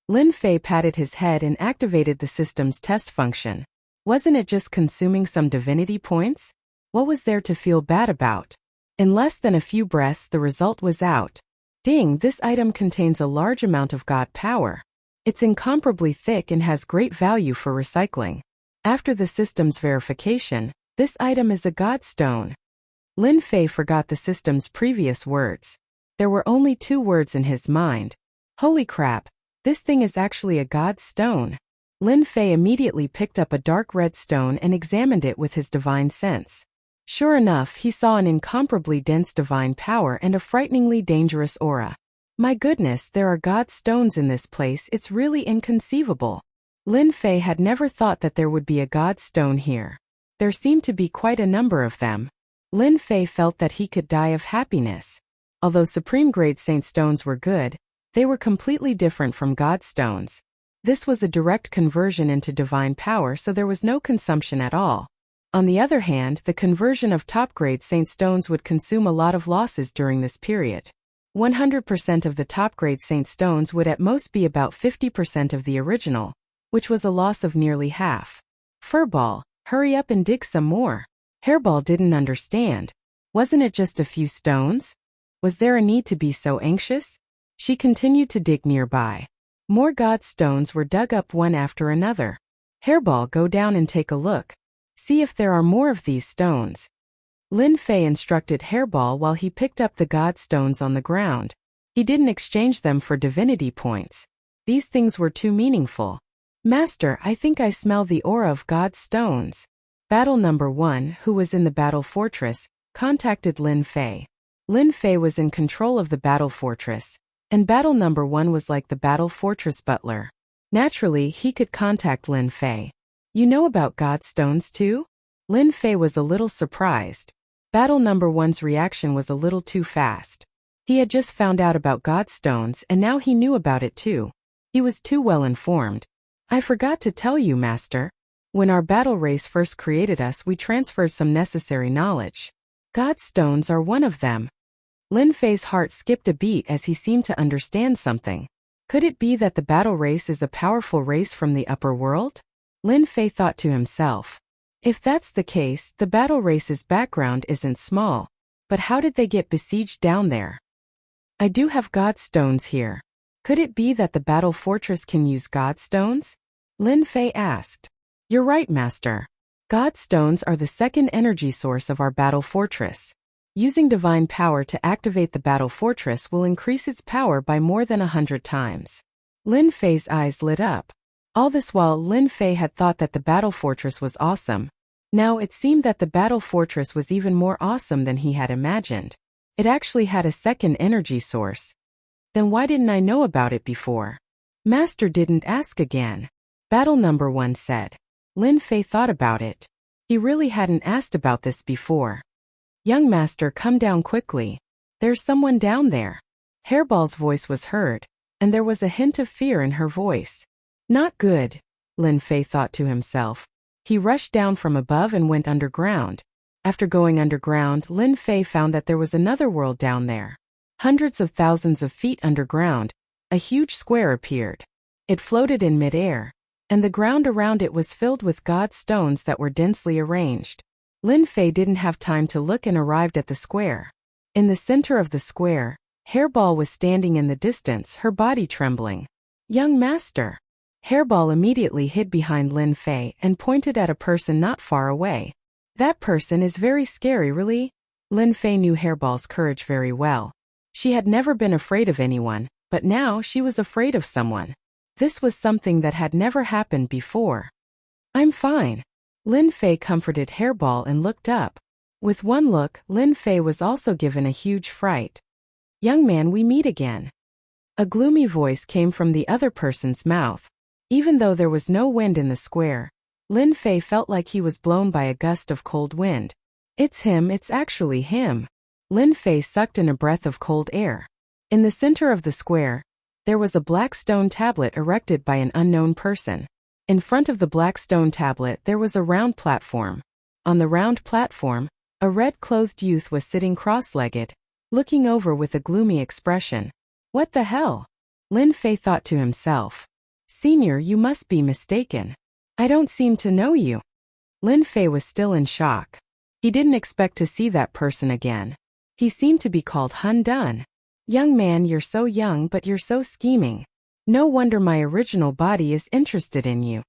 Lin Fei patted his head and activated the system's test function. Wasn't it just consuming some divinity points? What was there to feel bad about? In less than a few breaths, the result was out. Ding, this item contains a large amount of god power. It's incomparably thick and has great value for recycling. After the system's verification, this item is a god stone. Lin Fei forgot the system's previous words. There were only 2 words in his mind. Holy crap, this thing is actually a god stone. Lin Fei immediately picked up a dark red stone and examined it with his divine sense. Sure enough, he saw an incomparably dense divine power and a frighteningly dangerous aura. My goodness, there are god stones in this place, it's really inconceivable. Lin Fei had never thought that there would be a god stone here. There seemed to be quite a number of them. Lin Fei felt that he could die of happiness. Although supreme-grade saint stones were good, they were completely different from god stones. This was a direct conversion into divine power, so there was no consumption at all. On the other hand, the conversion of top-grade Saint stones would consume a lot of losses during this period. 100% of the top-grade Saint stones would at most be about 50% of the original, which was a loss of nearly half. Furball, hurry up and dig some more. Hairball didn't understand. Wasn't it just a few stones? Was there a need to be so anxious? She continued to dig nearby. More god stones were dug up one after another. Hairball, go down and take a look. See if there are more of these stones. Lin Fei instructed Hairball while he picked up the god stones on the ground. He didn't exchange them for divinity points. These things were too meaningful. Master, I think I smell the aura of god stones. Battle number 1, who was in the battle fortress, contacted Lin Fei. Lin Fei was in control of the battle fortress, and battle number 1 was like the battle fortress butler. Naturally, he could contact Lin Fei. You know about god stones too? Lin Fei was a little surprised. Battle number 1's reaction was a little too fast. He had just found out about god stones and now he knew about it too. He was too well informed. I forgot to tell you, Master. When our battle race first created us, we transferred some necessary knowledge. God stones are one of them. Lin Fei's heart skipped a beat as he seemed to understand something. Could it be that the battle race is a powerful race from the upper world? Lin Fei thought to himself. If that's the case, the battle race's background isn't small. But how did they get besieged down there? I do have god stones here. Could it be that the battle fortress can use god stones? Lin Fei asked. You're right, Master. God stones are the second energy source of our battle fortress. Using divine power to activate the battle fortress will increase its power by more than 100 times. Lin Fei's eyes lit up. All this while, Lin Fei had thought that the battle fortress was awesome. Now it seemed that the battle fortress was even more awesome than he had imagined. It actually had a second energy source. Then why didn't I know about it before? Master didn't ask again. Battle number 1 said. Lin Fei thought about it. He really hadn't asked about this before. Young Master, come down quickly. There's someone down there. Hairball's voice was heard, and there was a hint of fear in her voice. Not good, Lin Fei thought to himself. He rushed down from above and went underground. After going underground, Lin Fei found that there was another world down there. Hundreds of thousands of feet underground, a huge square appeared. It floated in mid-air, and the ground around it was filled with god stones that were densely arranged. Lin Fei didn't have time to look and arrived at the square. In the center of the square, Hairball was standing in the distance, her body trembling. Young Master. Hairball immediately hid behind Lin Fei and pointed at a person not far away. That person is very scary, really? Lin Fei knew Hairball's courage very well. She had never been afraid of anyone, but now she was afraid of someone. This was something that had never happened before. I'm fine. Lin Fei comforted Hairball and looked up. With one look, Lin Fei was also given a huge fright. Young man, we meet again. A gloomy voice came from the other person's mouth. Even though there was no wind in the square, Lin Fei felt like he was blown by a gust of cold wind. It's him, it's actually him. Lin Fei sucked in a breath of cold air. In the center of the square, there was a black stone tablet erected by an unknown person. In front of the black stone tablet there was a round platform. On the round platform, a red-clothed youth was sitting cross-legged, looking over with a gloomy expression. What the hell? Lin Fei thought to himself. Senior, you must be mistaken. I don't seem to know you. Lin Fei was still in shock. He didn't expect to see that person again. He seemed to be called Hun Dun. Young man, you're so young but you're so scheming. No wonder my original body is interested in you.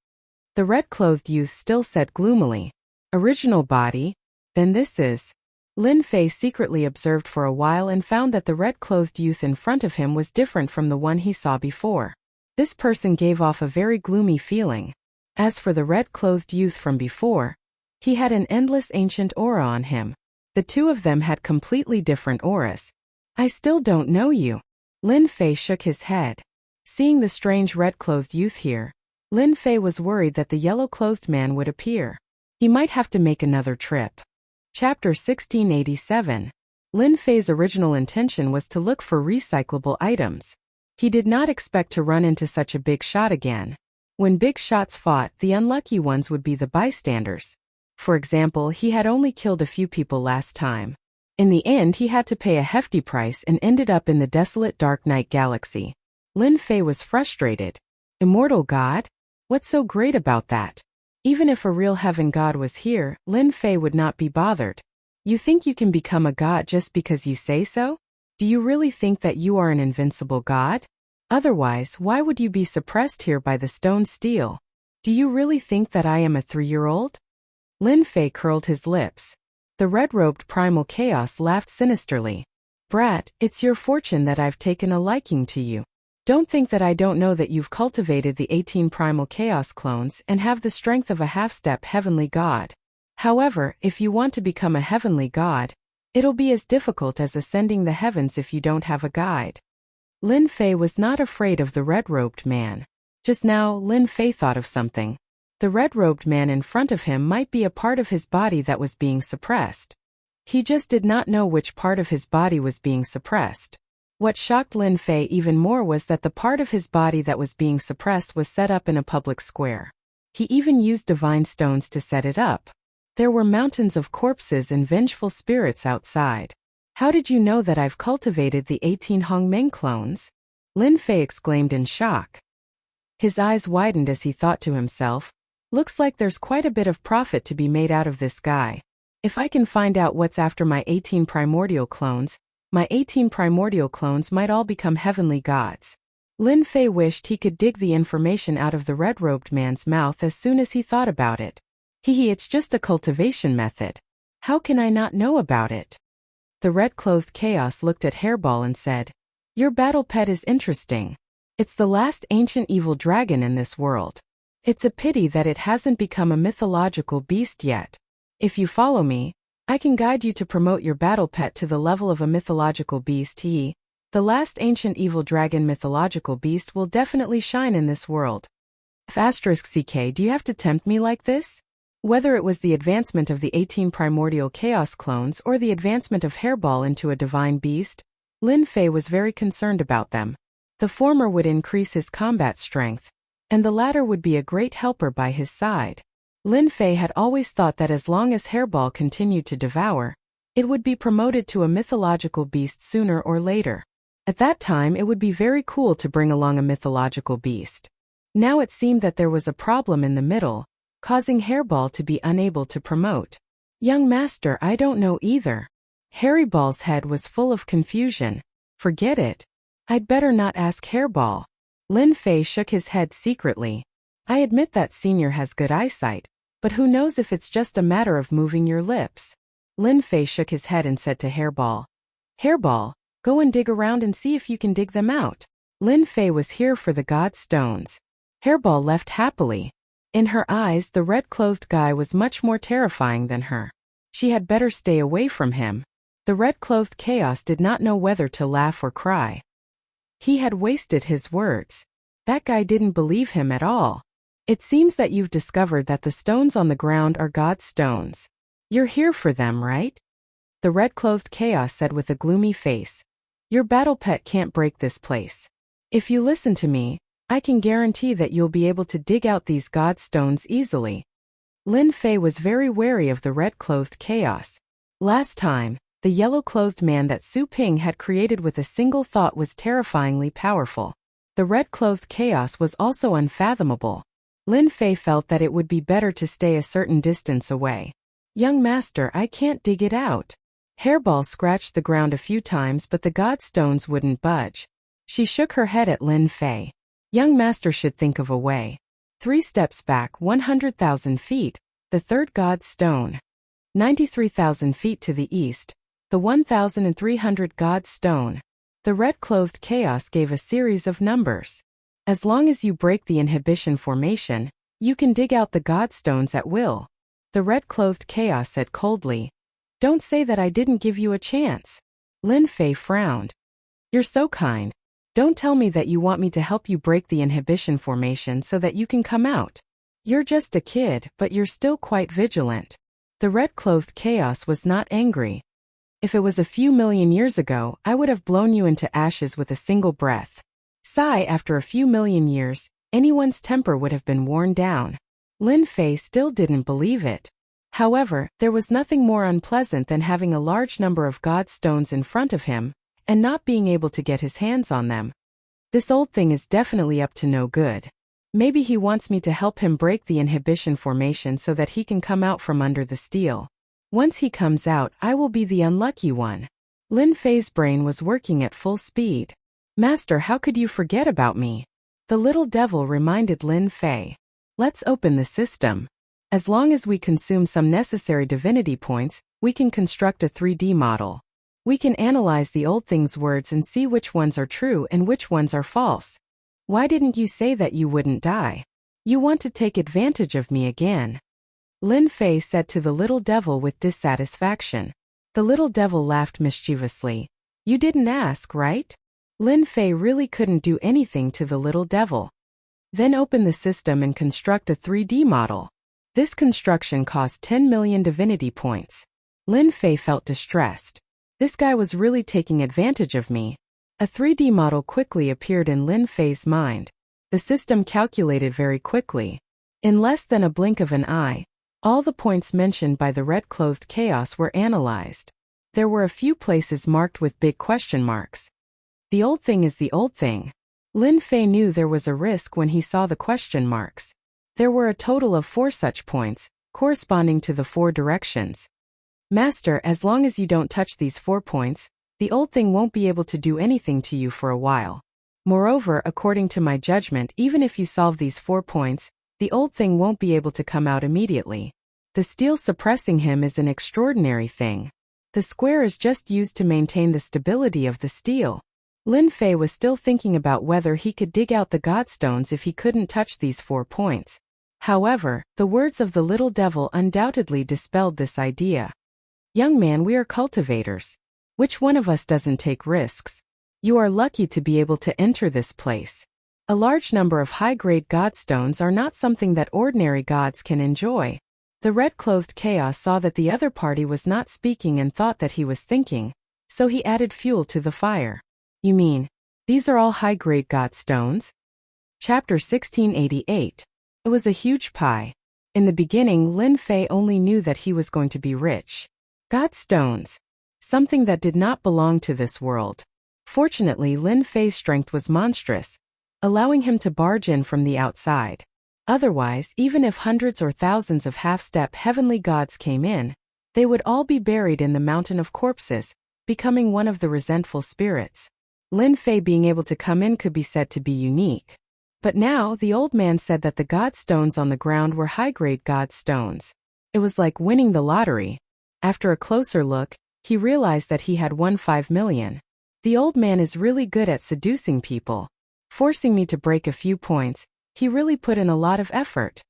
The red-clothed youth still said gloomily. Original body? Then this is... Lin Fei secretly observed for a while and found that the red-clothed youth in front of him was different from the one he saw before. This person gave off a very gloomy feeling. As for the red-clothed youth from before, he had an endless ancient aura on him. The two of them had completely different auras. I still don't know you. Lin Fei shook his head. Seeing the strange red-clothed youth here, Lin Fei was worried that the yellow-clothed man would appear. He might have to make another trip. Chapter 1687. Lin Fei's original intention was to look for recyclable items. He did not expect to run into such a big shot again. When big shots fought, the unlucky ones would be the bystanders. For example, he had only killed a few people last time. In the end, he had to pay a hefty price and ended up in the desolate Dark Night Galaxy. Lin Fei was frustrated. Immortal God? What's so great about that? Even if a real heaven god was here, Lin Fei would not be bothered. You think you can become a god just because you say so? Do you really think that you are an invincible god? Otherwise, why would you be suppressed here by the stone steel? Do you really think that I am a 3-year-old? Lin Fei curled his lips. The red-robed primal chaos laughed sinisterly. Brat, it's your fortune that I've taken a liking to you. Don't think that I don't know that you've cultivated the 18 primal chaos clones and have the strength of a half-step heavenly god. However, if you want to become a heavenly god, it'll be as difficult as ascending the heavens if you don't have a guide. Lin Fei was not afraid of the red-robed man. Just now, Lin Fei thought of something. The red-robed man in front of him might be a part of his body that was being suppressed. He just did not know which part of his body was being suppressed. What shocked Lin Fei even more was that the part of his body that was being suppressed was set up in a public square. He even used divine stones to set it up. There were mountains of corpses and vengeful spirits outside. How did you know that I've cultivated the 18 Hongmeng clones? Lin Fei exclaimed in shock. His eyes widened as he thought to himself, looks like there's quite a bit of profit to be made out of this guy. If I can find out what's after my 18 primordial clones, my 18 primordial clones might all become heavenly gods. Lin Fei wished he could dig the information out of the red-robed man's mouth as soon as he thought about it. It's just a cultivation method. How can I not know about it? The red-clothed chaos looked at Hairball and said, your battle pet is interesting. It's the last ancient evil dragon in this world. It's a pity that it hasn't become a mythological beast yet. If you follow me, I can guide you to promote your battle pet to the level of a mythological beast. The last ancient evil dragon mythological beast will definitely shine in this world. *CK, do you have to tempt me like this? Whether it was the advancement of the 18 primordial chaos clones or the advancement of Hairball into a divine beast, Lin Fei was very concerned about them. The former would increase his combat strength, and the latter would be a great helper by his side. Lin Fei had always thought that as long as Hairball continued to devour, it would be promoted to a mythological beast sooner or later. At that time it would be very cool to bring along a mythological beast. Now it seemed that there was a problem in the middle, causing Hairball to be unable to promote. Young master, I don't know either. Hairyball's head was full of confusion. Forget it. I'd better not ask Hairball. Lin Fei shook his head secretly. I admit that senior has good eyesight, but who knows if it's just a matter of moving your lips. Lin Fei shook his head and said to Hairball, Hairball, go and dig around and see if you can dig them out. Lin Fei was here for the god stones. Hairball left happily. In her eyes, the red-clothed guy was much more terrifying than her. She had better stay away from him. The red-clothed chaos did not know whether to laugh or cry. He had wasted his words. That guy didn't believe him at all. It seems that you've discovered that the stones on the ground are God's stones. You're here for them, right? The red-clothed chaos said with a gloomy face. Your battle pet can't break this place. If you listen to me, I can guarantee that you'll be able to dig out these God stones easily. Lin Fei was very wary of the red-clothed chaos. Last time, the yellow-clothed man that Su Ping had created with a single thought was terrifyingly powerful. The red-clothed chaos was also unfathomable. Lin Fei felt that it would be better to stay a certain distance away. Young master, I can't dig it out. Hairball scratched the ground a few times but the god stones wouldn't budge. She shook her head at Lin Fei. Young master should think of a way. 3 steps back 100,000 feet, the third god stone. 93,000 feet to the east, the 1,300 god stone. The red-clothed chaos gave a series of numbers. As long as you break the inhibition formation, you can dig out the god stones at will. The red-clothed chaos said coldly. Don't say that I didn't give you a chance. Lin Fei frowned. You're so kind. Don't tell me that you want me to help you break the inhibition formation so that you can come out. You're just a kid, but you're still quite vigilant. The red-clothed chaos was not angry. If it was a few million years ago, I would have blown you into ashes with a single breath. Sigh, after a few million years, anyone's temper would have been worn down. Lin Fei still didn't believe it. However, there was nothing more unpleasant than having a large number of God stones in front of him, and not being able to get his hands on them. This old thing is definitely up to no good. Maybe he wants me to help him break the inhibition formation so that he can come out from under the steel. Once he comes out, I will be the unlucky one. Lin Fei's brain was working at full speed. Master, how could you forget about me? The little devil reminded Lin Fei. Let's open the system. As long as we consume some necessary divinity points, we can construct a 3D model. We can analyze the old thing's words and see which ones are true and which ones are false. Why didn't you say that you wouldn't die? You want to take advantage of me again. Lin Fei said to the little devil with dissatisfaction. The little devil laughed mischievously. You didn't ask, right? Lin Fei really couldn't do anything to the little devil. Then open the system and construct a 3D model. This construction cost 10 million divinity points. Lin Fei felt distressed. This guy was really taking advantage of me. A 3D model quickly appeared in Lin Fei's mind. The system calculated very quickly. In less than a blink of an eye, all the points mentioned by the red-clothed chaos were analyzed. There were a few places marked with big question marks. The old thing is the old thing. Lin Fei knew there was a risk when he saw the question marks. There were a total of 4 such points, corresponding to the 4 directions. Master, as long as you don't touch these 4 points, the old thing won't be able to do anything to you for a while. Moreover, according to my judgment, even if you solve these 4 points, the old thing won't be able to come out immediately. The steel suppressing him is an extraordinary thing. The square is just used to maintain the stability of the steel. Lin Fei was still thinking about whether he could dig out the godstones if he couldn't touch these 4 points. However, the words of the little devil undoubtedly dispelled this idea. Young man, we are cultivators. Which one of us doesn't take risks? You are lucky to be able to enter this place. A large number of high-grade godstones are not something that ordinary gods can enjoy. The red-clothed chaos saw that the other party was not speaking and thought that he was thinking, so he added fuel to the fire. You mean, these are all high-grade godstones? Chapter 1688. It was a huge pie. In the beginning, Lin Fei only knew that he was going to be rich. Godstones. Something that did not belong to this world. Fortunately, Lin Fei's strength was monstrous, allowing him to barge in from the outside. Otherwise, even if hundreds or thousands of half-step heavenly gods came in, they would all be buried in the mountain of corpses, becoming one of the resentful spirits. Lin Fei being able to come in could be said to be unique. But now, the old man said that the godstones on the ground were high-grade godstones. It was like winning the lottery. After a closer look, he realized that he had won 5 million. The old man is really good at seducing people. Forcing me to break a few points, he really put in a lot of effort.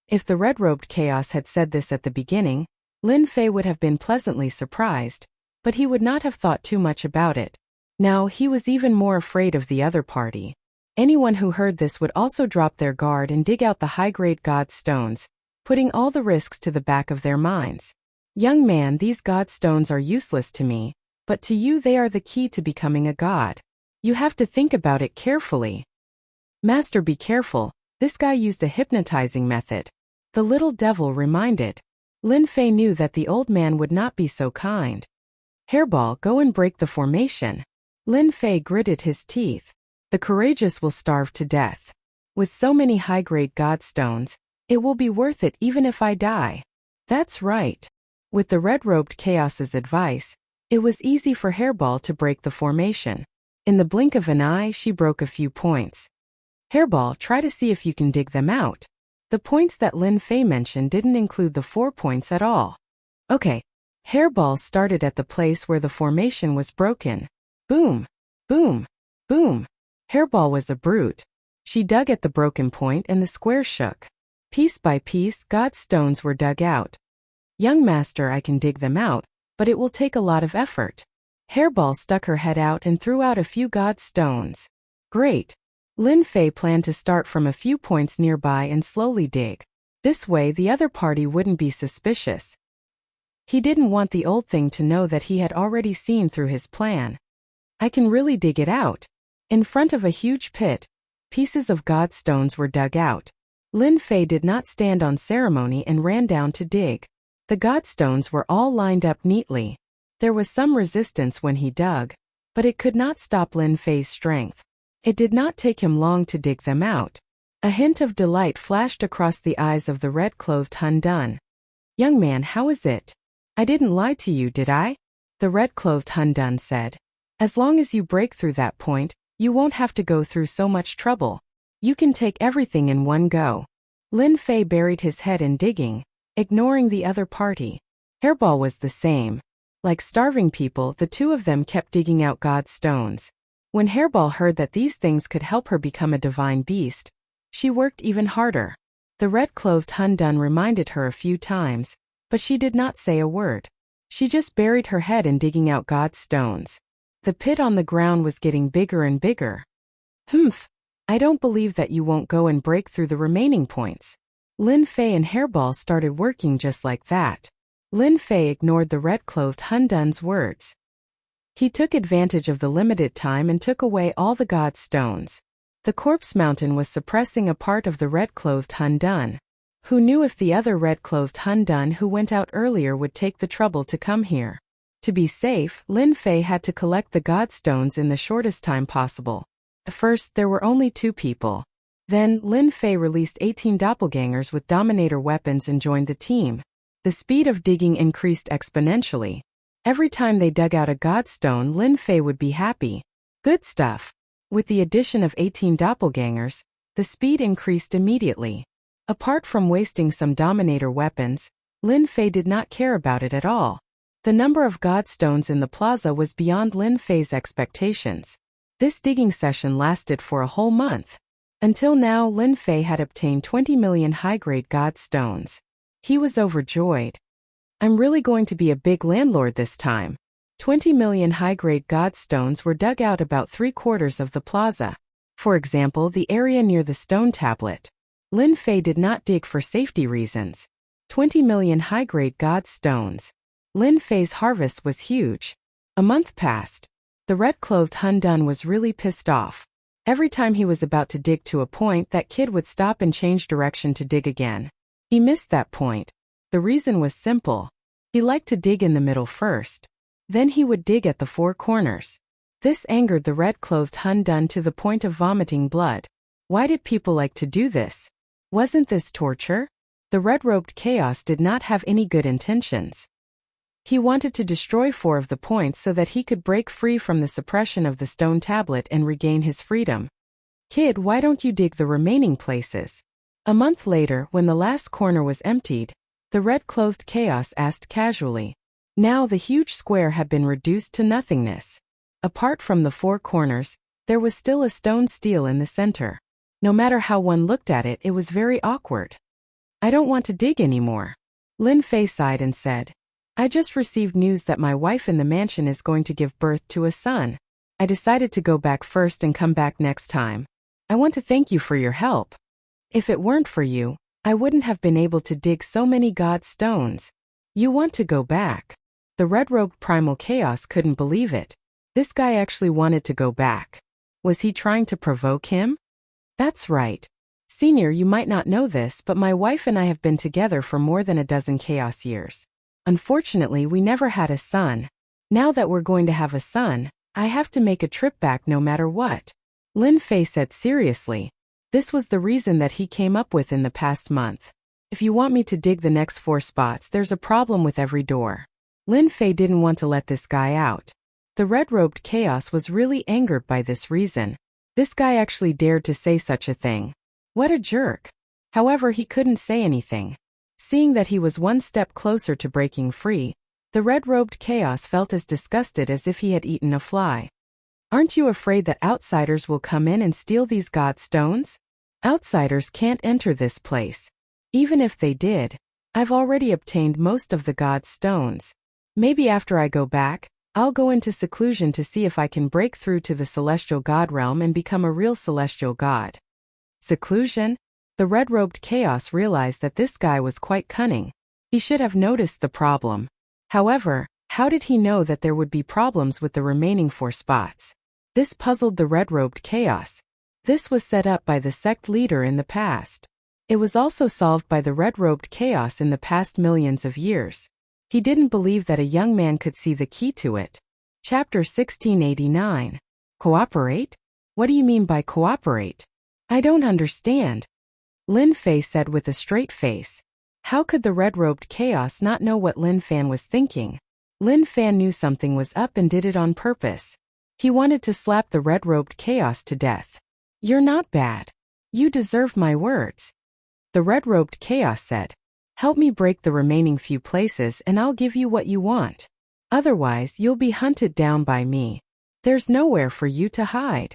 If the red-robed chaos had said this at the beginning, Lin Fei would have been pleasantly surprised, but he would not have thought too much about it. Now he was even more afraid of the other party. Anyone who heard this would also drop their guard and dig out the high-grade godstones, putting all the risks to the back of their minds. Young man, these godstones are useless to me, but to you they are the key to becoming a god. You have to think about it carefully. Master, be careful, this guy used a hypnotizing method. The little devil reminded. Lin Fei knew that the old man would not be so kind. Hairball, go and break the formation. Lin Fei gritted his teeth. The courageous will starve to death. With so many high-grade godstones, it will be worth it even if I die. That's right. With the red-robed chaos's advice, it was easy for Hairball to break the formation. In the blink of an eye, she broke a few points. Hairball, try to see if you can dig them out. The points that Lin Fei mentioned didn't include the 4 points at all. Okay. Hairball started at the place where the formation was broken. Boom, boom, boom. Hairball was a brute. She dug at the broken point and the square shook. Piece by piece, godstones were dug out. Young master, I can dig them out, but it will take a lot of effort. Hairball stuck her head out and threw out a few godstones. Great. Lin Fei planned to start from a few points nearby and slowly dig. This way the other party wouldn't be suspicious. He didn't want the old thing to know that he had already seen through his plan. I can really dig it out. In front of a huge pit, pieces of godstones were dug out. Lin Fei did not stand on ceremony and ran down to dig. The godstones were all lined up neatly. There was some resistance when he dug, but it could not stop Lin Fei's strength. It did not take him long to dig them out. A hint of delight flashed across the eyes of the red-clothed Hun Dun. "Young man, how is it? I didn't lie to you, did I?" The red-clothed Hun Dun said. "As long as you break through that point, you won't have to go through so much trouble. You can take everything in one go." Lin Fei buried his head in digging, ignoring the other party. Hairball was the same. Like starving people, the two of them kept digging out God's stones. When Hairball heard that these things could help her become a divine beast, she worked even harder. The red-clothed Hun Dun reminded her a few times, but she did not say a word. She just buried her head in digging out God's stones. The pit on the ground was getting bigger and bigger. "Humph, I don't believe that you won't go and break through the remaining points." Lin Fei and Hairball started working just like that. Lin Fei ignored the red-clothed Hun Dun's words. He took advantage of the limited time and took away all the God's stones. The corpse mountain was suppressing a part of the red-clothed Hun Dun. Who knew if the other red-clothed Hun Dun who went out earlier would take the trouble to come here? To be safe, Lin Fei had to collect the God stones in the shortest time possible. At first, there were only 2 people. Then, Lin Fei released 18 doppelgangers with Dominator weapons and joined the team. The speed of digging increased exponentially. Every time they dug out a godstone, Lin Fei would be happy. Good stuff. With the addition of 18 doppelgangers, the speed increased immediately. Apart from wasting some Dominator weapons, Lin Fei did not care about it at all. The number of godstones in the plaza was beyond Lin Fei's expectations. This digging session lasted for a whole month. Until now, Lin Fei had obtained 20 million high-grade godstones. He was overjoyed. "I'm really going to be a big landlord this time." 20 million high-grade godstones were dug out about 3/4 of the plaza. For example, the area near the stone tablet. Lin Fei did not dig for safety reasons. 20 million high-grade godstones. Lin Fei's harvest was huge. A month passed. The red-clothed Hun Dun was really pissed off. Every time he was about to dig to a point, that kid would stop and change direction to dig again. He missed that point. The reason was simple. He liked to dig in the middle first. Then he would dig at the 4 corners. This angered the red-clothed Hun Dun to the point of vomiting blood. Why did people like to do this? Wasn't this torture? The red-robed chaos did not have any good intentions. He wanted to destroy 4 of the points so that he could break free from the suppression of the stone tablet and regain his freedom. "Kid, why don't you dig the remaining places?" A month later, when the last corner was emptied, the red-clothed chaos asked casually. Now the huge square had been reduced to nothingness. Apart from the 4 corners, there was still a stone stele in the center. No matter how one looked at it, it was very awkward. "I don't want to dig anymore." Lin Fei sighed and said, "I just received news that my wife in the mansion is going to give birth to a son. I decided to go back first and come back next time. I want to thank you for your help. If it weren't for you, I wouldn't have been able to dig so many God stones." "You want to go back?" The red-robed primal chaos couldn't believe it. This guy actually wanted to go back. Was he trying to provoke him? "That's right. Senior, you might not know this, but my wife and I have been together for more than a dozen chaos years. Unfortunately, we never had a son. Now that we're going to have a son, I have to make a trip back no matter what." Lin Fei said seriously. This was the reason that he came up with in the past month. "If you want me to dig the next 4 spots, there's a problem with every door." Lin Fei didn't want to let this guy out. The red-robed chaos was really angered by this reason. This guy actually dared to say such a thing. What a jerk. However, he couldn't say anything. Seeing that he was one step closer to breaking free, the red-robed chaos felt as disgusted as if he had eaten a fly. "Aren't you afraid that outsiders will come in and steal these God stones?" "Outsiders can't enter this place. Even if they did, I've already obtained most of the God stones. Maybe after I go back, I'll go into seclusion to see if I can break through to the celestial god realm and become a real celestial god." Seclusion? The red-robed chaos realized that this guy was quite cunning. He should have noticed the problem. However, how did he know that there would be problems with the remaining 4 spots? This puzzled the red-robed chaos. This was set up by the sect leader in the past. It was also solved by the red-robed chaos in the past millions of years. He didn't believe that a young man could see the key to it. Chapter 1689. Cooperate? What do you mean by cooperate? I don't understand. Lin Fei said with a straight face. How could the red-robed chaos not know what Lin Fan was thinking? Lin Fan knew something was up and did it on purpose. He wanted to slap the red-robed chaos to death. You're not bad. You deserve my words. The red-robed chaos said. Help me break the remaining few places and I'll give you what you want. Otherwise, you'll be hunted down by me. There's nowhere for you to hide.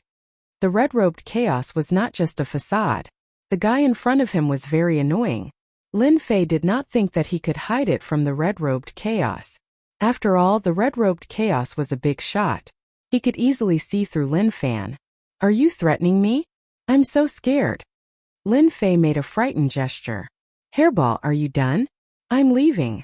The red-robed chaos was not just a facade. The guy in front of him was very annoying. Lin Fei did not think that he could hide it from the red-robed chaos. After all, the red-robed chaos was a big shot. He could easily see through Lin Fan. Are you threatening me? I'm so scared. Lin Fei made a frightened gesture. Hairball, are you done? I'm leaving.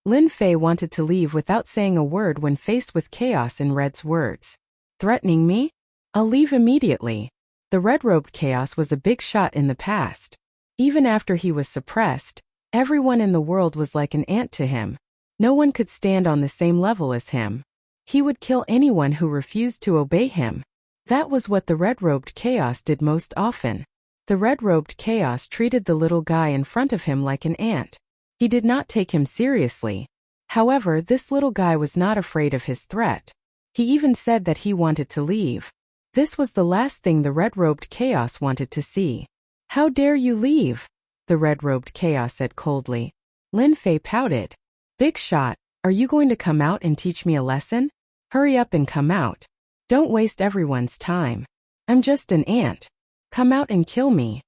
Lin Fei wanted to leave without saying a word when faced with chaos in Red's words. Threatening me? I'll leave immediately. The red-robed chaos was a big shot in the past. Even after he was suppressed, everyone in the world was like an ant to him. No one could stand on the same level as him. He would kill anyone who refused to obey him. That was what the red-robed chaos did most often. The red-robed chaos treated the little guy in front of him like an ant. He did not take him seriously. However, this little guy was not afraid of his threat. He even said that he wanted to leave. This was the last thing the red-robed chaos wanted to see. How dare you leave? The red-robed chaos said coldly. Lin Fei pouted. Big shot, are you going to come out and teach me a lesson? Hurry up and come out. Don't waste everyone's time. I'm just an ant. Come out and kill me.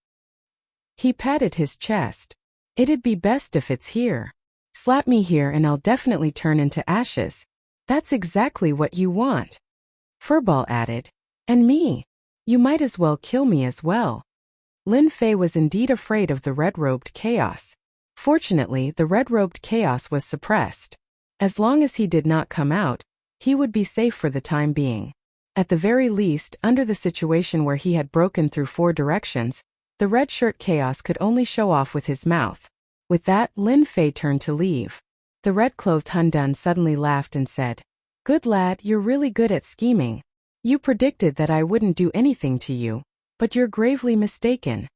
He patted his chest. It'd be best if it's here. Slap me here and I'll definitely turn into ashes. That's exactly what you want. Furball added. And me. You might as well kill me as well. Lin Fei was indeed afraid of the red-robed chaos. Fortunately, the red-robed chaos was suppressed. As long as he did not come out, he would be safe for the time being. At the very least, under the situation where he had broken through 4 directions, the red shirt chaos could only show off with his mouth. With that, Lin Fei turned to leave. The red-clothed Hundun suddenly laughed and said, Good lad, you're really good at scheming. You predicted that I wouldn't do anything to you, but you're gravely mistaken.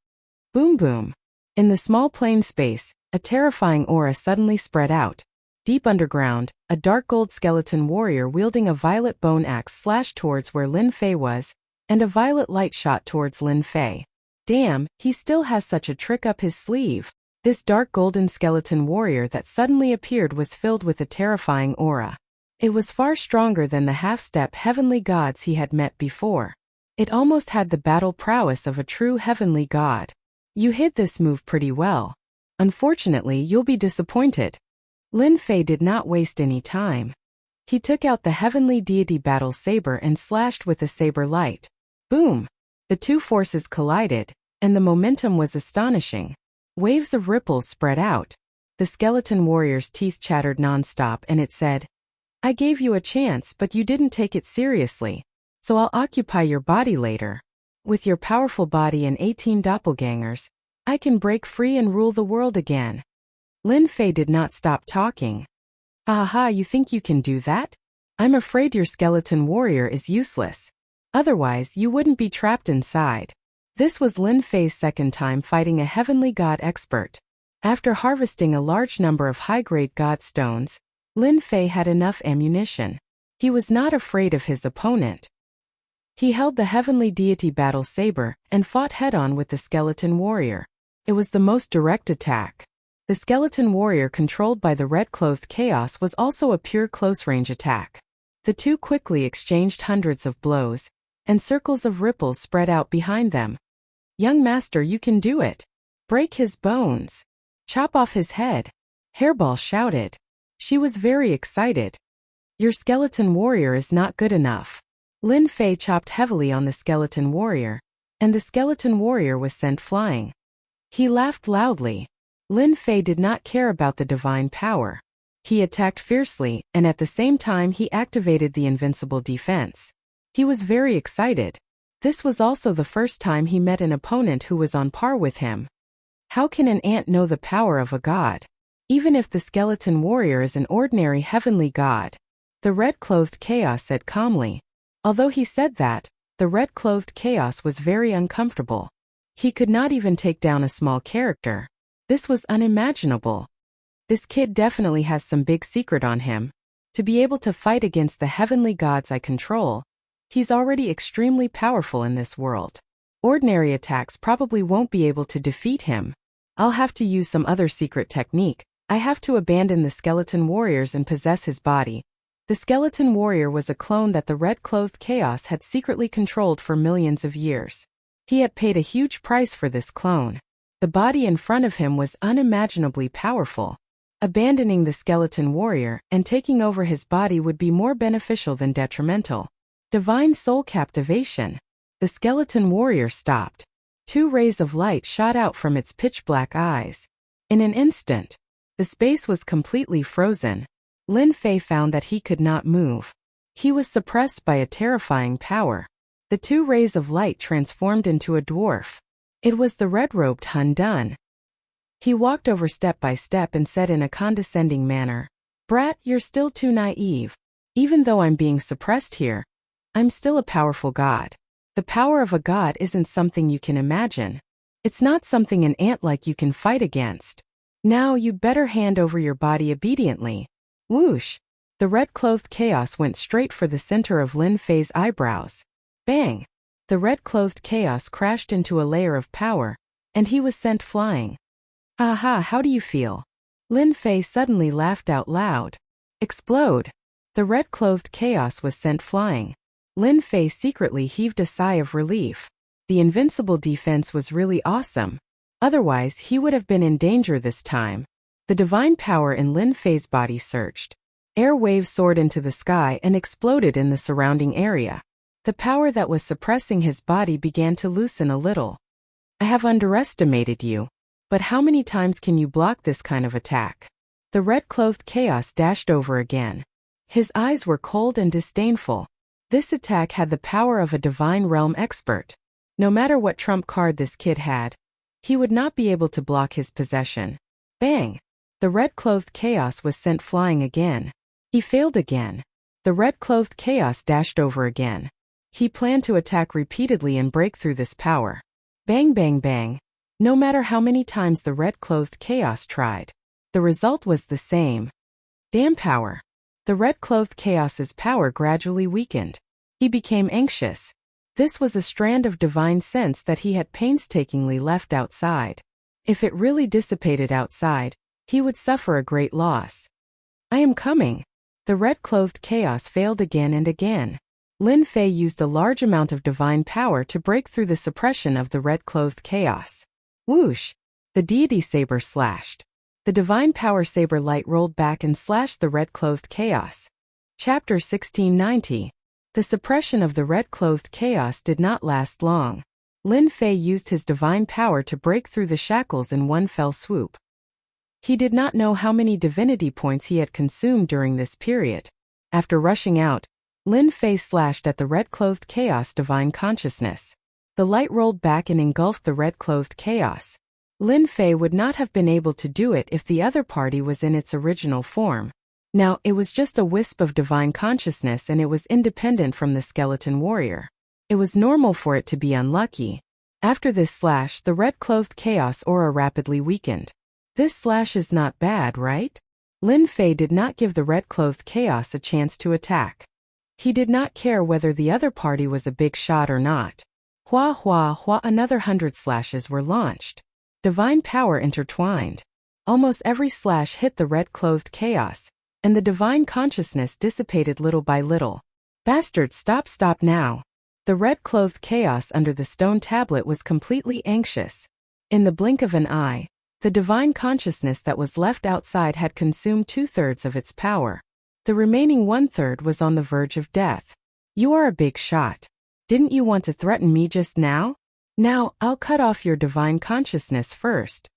Boom boom. In the small plane space, a terrifying aura suddenly spread out. Deep underground, a dark gold skeleton warrior wielding a violet bone axe slashed towards where Lin Fei was, and a violet light shot towards Lin Fei. Damn, he still has such a trick up his sleeve. This dark golden skeleton warrior that suddenly appeared was filled with a terrifying aura. It was far stronger than the half-step heavenly gods he had met before. It almost had the battle prowess of a true heavenly god. You hid this move pretty well. Unfortunately, you'll be disappointed. Lin Fei did not waste any time. He took out the heavenly deity battle saber and slashed with the saber light. Boom! The two forces collided, and the momentum was astonishing. Waves of ripples spread out. The skeleton warrior's teeth chattered nonstop and it said, I gave you a chance but you didn't take it seriously, so I'll occupy your body later. With your powerful body and 18 doppelgangers, I can break free and rule the world again. Lin Fei did not stop talking. Aha, you think you can do that? I'm afraid your skeleton warrior is useless. Otherwise, you wouldn't be trapped inside. This was Lin Fei's second time fighting a heavenly god expert. After harvesting a large number of high-grade god stones, Lin Fei had enough ammunition. He was not afraid of his opponent. He held the heavenly deity battle saber and fought head-on with the skeleton warrior. It was the most direct attack. The skeleton warrior controlled by the red-clothed chaos was also a pure close-range attack. The two quickly exchanged hundreds of blows, and circles of ripples spread out behind them. Young master, you can do it. Break his bones. Chop off his head. Hairball shouted. She was very excited. Your skeleton warrior is not good enough. Lin Fei chopped heavily on the skeleton warrior, and the skeleton warrior was sent flying. He laughed loudly. Lin Fei did not care about the divine power. He attacked fiercely, and at the same time he activated the invincible defense. He was very excited. This was also the first time he met an opponent who was on par with him. How can an ant know the power of a god? Even if the skeleton warrior is an ordinary heavenly god. The red-clothed chaos said calmly. Although he said that, the red-clothed chaos was very uncomfortable. He could not even take down a small character. This was unimaginable. This kid definitely has some big secret on him. To be able to fight against the heavenly gods I control, he's already extremely powerful in this world. Ordinary attacks probably won't be able to defeat him. I'll have to use some other secret technique. I have to abandon the skeleton warriors and possess his body. The skeleton warrior was a clone that the red-clothed chaos had secretly controlled for millions of years. He had paid a huge price for this clone. The body in front of him was unimaginably powerful. Abandoning the skeleton warrior and taking over his body would be more beneficial than detrimental. Divine soul captivation. The skeleton warrior stopped. 2 rays of light shot out from its pitch-black eyes. In an instant, the space was completely frozen. Lin Fei found that he could not move. He was suppressed by a terrifying power. The 2 rays of light transformed into a dwarf. It was the red-robed Hun Dun. He walked over step by step and said in a condescending manner, "Brat, you're still too naive. Even though I'm being suppressed here, I'm still a powerful god. The power of a god isn't something you can imagine. It's not something an ant like you can fight against. Now you'd better hand over your body obediently." Whoosh! The red-clothed chaos went straight for the center of Lin Fei's eyebrows. Bang! The red-clothed chaos crashed into a layer of power, and he was sent flying. "Aha, how do you feel?" Lin Fei suddenly laughed out loud. Explode! The red-clothed chaos was sent flying. Lin Fei secretly heaved a sigh of relief. The invincible defense was really awesome. Otherwise, he would have been in danger this time. The divine power in Lin Fei's body surged. Air waves soared into the sky and exploded in the surrounding area. The power that was suppressing his body began to loosen a little. "I have underestimated you. But how many times can you block this kind of attack?" The red-clothed chaos dashed over again. His eyes were cold and disdainful. This attack had the power of a divine realm expert. No matter what trump card this kid had, he would not be able to block his possession. Bang! The red-clothed chaos was sent flying again. He failed again. The red-clothed chaos dashed over again. He planned to attack repeatedly and break through this power. Bang bang bang. No matter how many times the red-clothed chaos tried, the result was the same. Damn power. The red-clothed chaos's power gradually weakened. He became anxious. This was a strand of divine sense that he had painstakingly left outside. If it really dissipated outside, he would suffer a great loss. "I am coming." The red-clothed chaos failed again and again. Lin Fei used a large amount of divine power to break through the suppression of the red-clothed chaos. Whoosh! The deity saber slashed. The divine power saber light rolled back and slashed the red-clothed chaos. Chapter 1690. The suppression of the red-clothed chaos did not last long. Lin Fei used his divine power to break through the shackles in one fell swoop. He did not know how many divinity points he had consumed during this period. After rushing out, Lin Fei slashed at the red-clothed chaos divine consciousness. The light rolled back and engulfed the red-clothed chaos. Lin Fei would not have been able to do it if the other party was in its original form. Now, it was just a wisp of divine consciousness and it was independent from the skeleton warrior. It was normal for it to be unlucky. After this slash, the red-clothed chaos aura rapidly weakened. This slash is not bad, right? Lin Fei did not give the red-clothed chaos a chance to attack. He did not care whether the other party was a big shot or not. Hua hua hua, another 100 slashes were launched. Divine power intertwined. Almost every slash hit the red-clothed chaos, and the divine consciousness dissipated little by little. Bastard, stop now. The red-clothed chaos under the stone tablet was completely anxious. In the blink of an eye, the divine consciousness that was left outside had consumed 2/3 of its power. The remaining 1/3 was on the verge of death. "You are a big shot. Didn't you want to threaten me just now? Now, I'll cut off your divine consciousness first."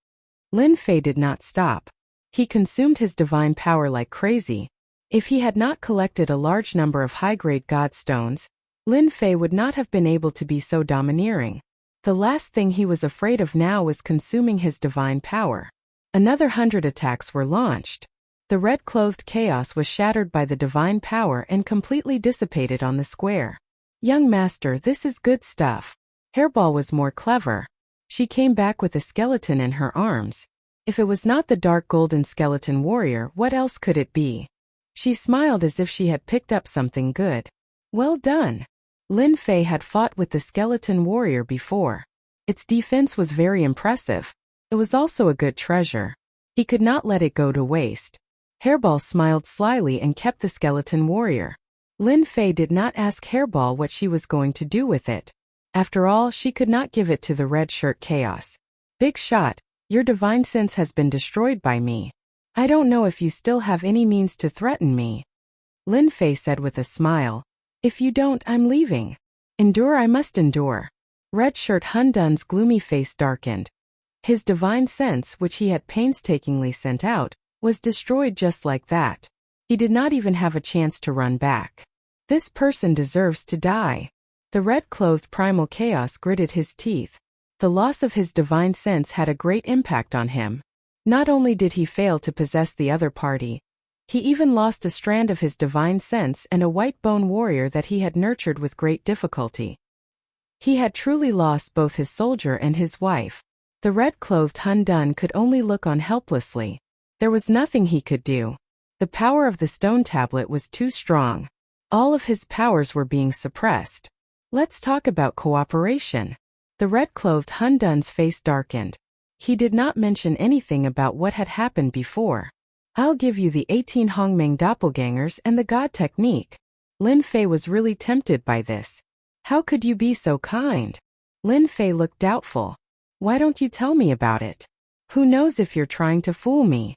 Lin Fei did not stop. He consumed his divine power like crazy. If he had not collected a large number of high-grade god stones, Lin Fei would not have been able to be so domineering. The last thing he was afraid of now was consuming his divine power. Another 100 attacks were launched. The red-clothed chaos was shattered by the divine power and completely dissipated on the square. Young master, this is good stuff. Hairball was more clever. She came back with a skeleton in her arms. If it was not the dark golden skeleton warrior, what else could it be? She smiled as if she had picked up something good. Well done. Lin Fei had fought with the skeleton warrior before. Its defense was very impressive. It was also a good treasure. He could not let it go to waste. Hairball smiled slyly and kept the skeleton warrior. Lin Fei did not ask Hairball what she was going to do with it. After all, she could not give it to the red shirt chaos. Big shot, your divine sense has been destroyed by me. I don't know if you still have any means to threaten me. Lin Fei said with a smile. If you don't, I'm leaving. Endure, I must endure. Red shirt Hun Dun's gloomy face darkened. His divine sense, which he had painstakingly sent out, was destroyed just like that. He did not even have a chance to run back. This person deserves to die. The red-clothed primal chaos gritted his teeth. The loss of his divine sense had a great impact on him. Not only did he fail to possess the other party, he even lost a strand of his divine sense and a white bone warrior that he had nurtured with great difficulty. He had truly lost both his soldier and his wife. The red-clothed Hun Dun could only look on helplessly. There was nothing he could do. The power of the stone tablet was too strong. All of his powers were being suppressed. Let's talk about cooperation. The red-clothed Hun Dun's face darkened. He did not mention anything about what had happened before. I'll give you the 18 Hongmeng doppelgangers and the God technique. Lin Fei was really tempted by this. How could you be so kind? Lin Fei looked doubtful. Why don't you tell me about it? Who knows if you're trying to fool me?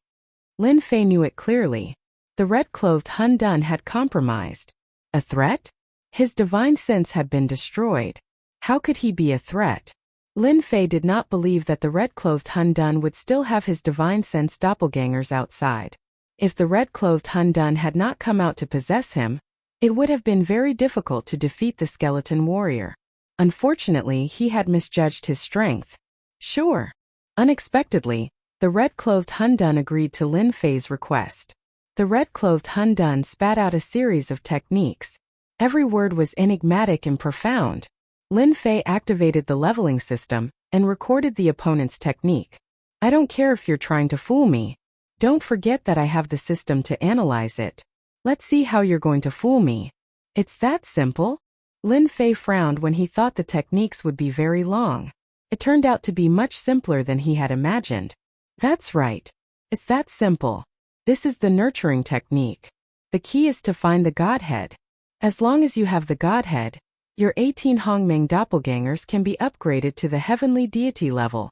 Lin Fei knew it clearly. The red-clothed Hun Dun had compromised. A threat? His divine sense had been destroyed. How could he be a threat? Lin Fei did not believe that the red-clothed Hun Dun would still have his divine sense doppelgangers outside. If the red-clothed Hun Dun had not come out to possess him, it would have been very difficult to defeat the skeleton warrior. Unfortunately, he had misjudged his strength. Sure. Unexpectedly, the red-clothed Hun Dun agreed to Lin Fei's request. The red-clothed Hun Dun spat out a series of techniques. Every word was enigmatic and profound. Lin Fei activated the leveling system and recorded the opponent's technique. I don't care if you're trying to fool me. Don't forget that I have the system to analyze it. Let's see how you're going to fool me. It's that simple? Lin Fei frowned when he thought the techniques would be very long. It turned out to be much simpler than he had imagined. That's right. It's that simple. This is the nurturing technique. The key is to find the Godhead. As long as you have the Godhead, your 18 Hongmeng doppelgangers can be upgraded to the heavenly deity level.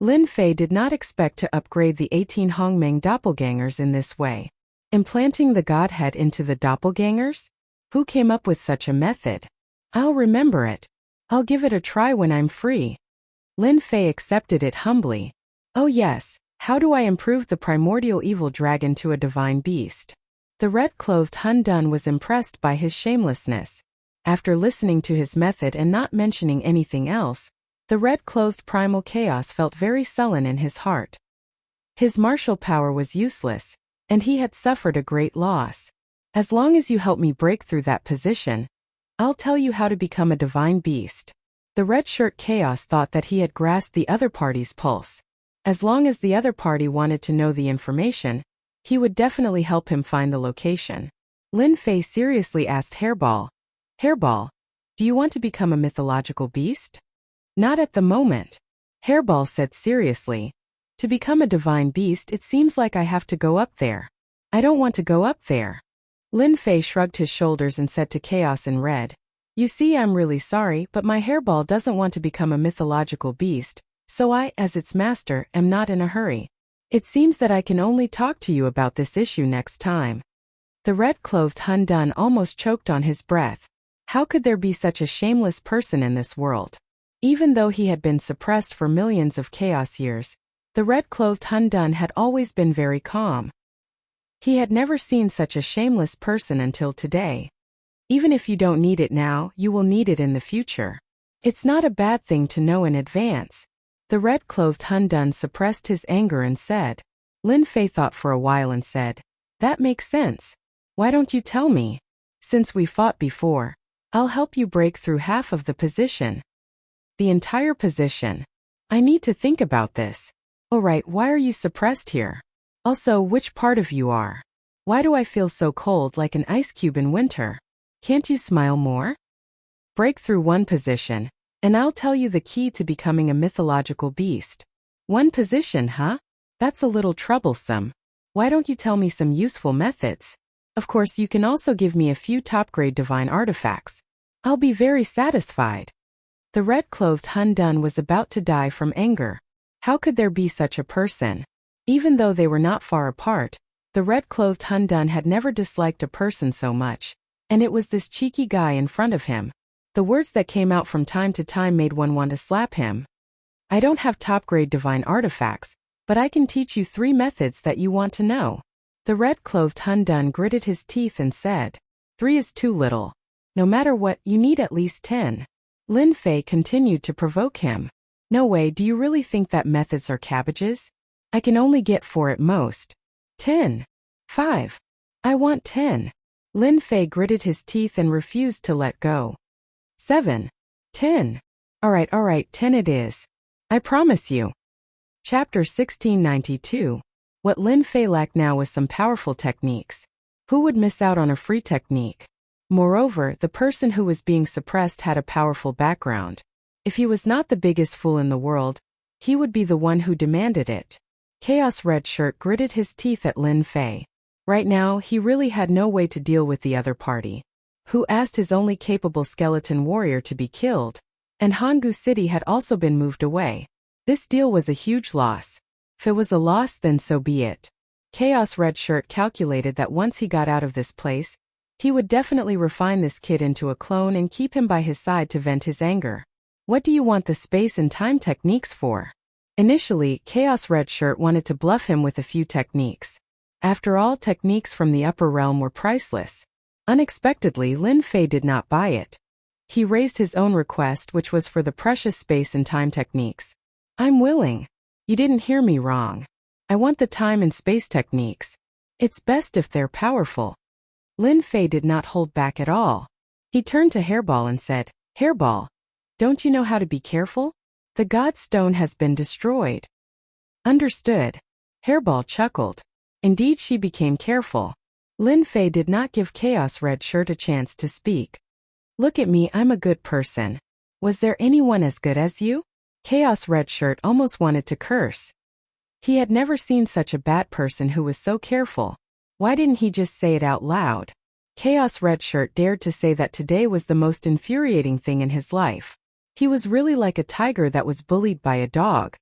Lin Fei did not expect to upgrade the 18 Hongmeng doppelgangers in this way. Implanting the Godhead into the doppelgangers? Who came up with such a method? I'll remember it. I'll give it a try when I'm free. Lin Fei accepted it humbly. Oh yes, how do I improve the primordial evil dragon to a divine beast? The red-clothed Hun Dun was impressed by his shamelessness. After listening to his method and not mentioning anything else, the red-clothed primal chaos felt very sullen in his heart. His martial power was useless, and he had suffered a great loss. As long as you help me break through that position, I'll tell you how to become a divine beast. The red shirt chaos thought that he had grasped the other party's pulse. As long as the other party wanted to know the information, he would definitely help him find the location. Lin Fei seriously asked Hairball, Hairball, do you want to become a mythological beast? Not at the moment. Hairball said seriously. To become a divine beast, it seems like I have to go up there. I don't want to go up there. Lin Fei shrugged his shoulders and said to Chaos in Red, You see, I'm really sorry, but my Hairball doesn't want to become a mythological beast, so I, as its master, am not in a hurry. It seems that I can only talk to you about this issue next time. The red-clothed Hun Dun almost choked on his breath. How could there be such a shameless person in this world? Even though he had been suppressed for millions of chaos years, the red-clothed Hun Dun had always been very calm. He had never seen such a shameless person until today. Even if you don't need it now, you will need it in the future. It's not a bad thing to know in advance. The red-clothed Hun Dun suppressed his anger and said. Lin Fei thought for a while and said, "That makes sense. Why don't you tell me? Since we fought before, I'll help you break through half of the position." The entire position. I need to think about this. Alright, why are you suppressed here? Also, which part of you are? Why do I feel so cold like an ice cube in winter? Can't you smile more? Break through one position, and I'll tell you the key to becoming a mythological beast. One position, huh? That's a little troublesome. Why don't you tell me some useful methods? Of course, you can also give me a few top-grade divine artifacts. I'll be very satisfied. The red-clothed Hun Dun was about to die from anger. How could there be such a person? Even though they were not far apart, the red-clothed Hun Dun had never disliked a person so much, and it was this cheeky guy in front of him. The words that came out from time to time made one want to slap him. I don't have top-grade divine artifacts, but I can teach you 3 methods that you want to know. The red-clothed Hun Dun gritted his teeth and said, 3 is too little. No matter what, you need at least 10. Lin Fei continued to provoke him. No way, do you really think that methods are cabbages? I can only get 4 at most. 10. 5. I want 10. Lin Fei gritted his teeth and refused to let go. 7. 10. Alright, 10 it is. I promise you. Chapter 1692. What Lin Fei lacked now was some powerful techniques. Who would miss out on a free technique? Moreover, the person who was being suppressed had a powerful background. If he was not the biggest fool in the world, he would be the one who demanded it. Chaos Red Shirt gritted his teeth at Lin Fei. Right now, he really had no way to deal with the other party, who asked his only capable skeleton warrior to be killed, and Hanggu City had also been moved away. This deal was a huge loss. If it was a loss, then so be it. Chaos Red Shirt calculated that once he got out of this place, he would definitely refine this kid into a clone and keep him by his side to vent his anger. What do you want the space and time techniques for? Initially, Chaos Red Shirt wanted to bluff him with a few techniques. After all, techniques from the upper realm were priceless. Unexpectedly, Lin Fei did not buy it. He raised his own request, which was for the precious space and time techniques. I'm willing. You didn't hear me wrong. I want the time and space techniques. It's best if they're powerful. Lin Fei did not hold back at all. He turned to Hairball and said, Hairball, don't you know how to be careful? The God Stone has been destroyed. Understood. Hairball chuckled. Indeed, she became careful. Lin Fei did not give Chaos Red Shirt a chance to speak. Look at me, I'm a good person. Was there anyone as good as you? Chaos Red Shirt almost wanted to curse. He had never seen such a bad person who was so careful. Why didn't he just say it out loud? Chaos Red Shirt dared to say that today was the most infuriating thing in his life. He was really like a tiger that was bullied by a dog.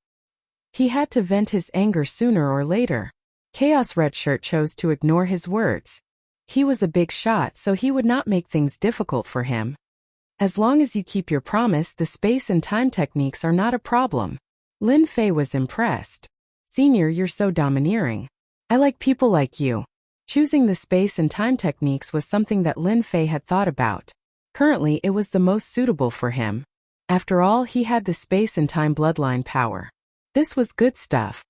He had to vent his anger sooner or later. Chaos Red Shirt chose to ignore his words. He was a big shot, so he would not make things difficult for him. As long as you keep your promise, the space and time techniques are not a problem. Lin Fei was impressed. Senior, you're so domineering. I like people like you. Choosing the space and time techniques was something that Lin Fei had thought about. Currently, it was the most suitable for him. After all, he had the space and time bloodline power. This was good stuff.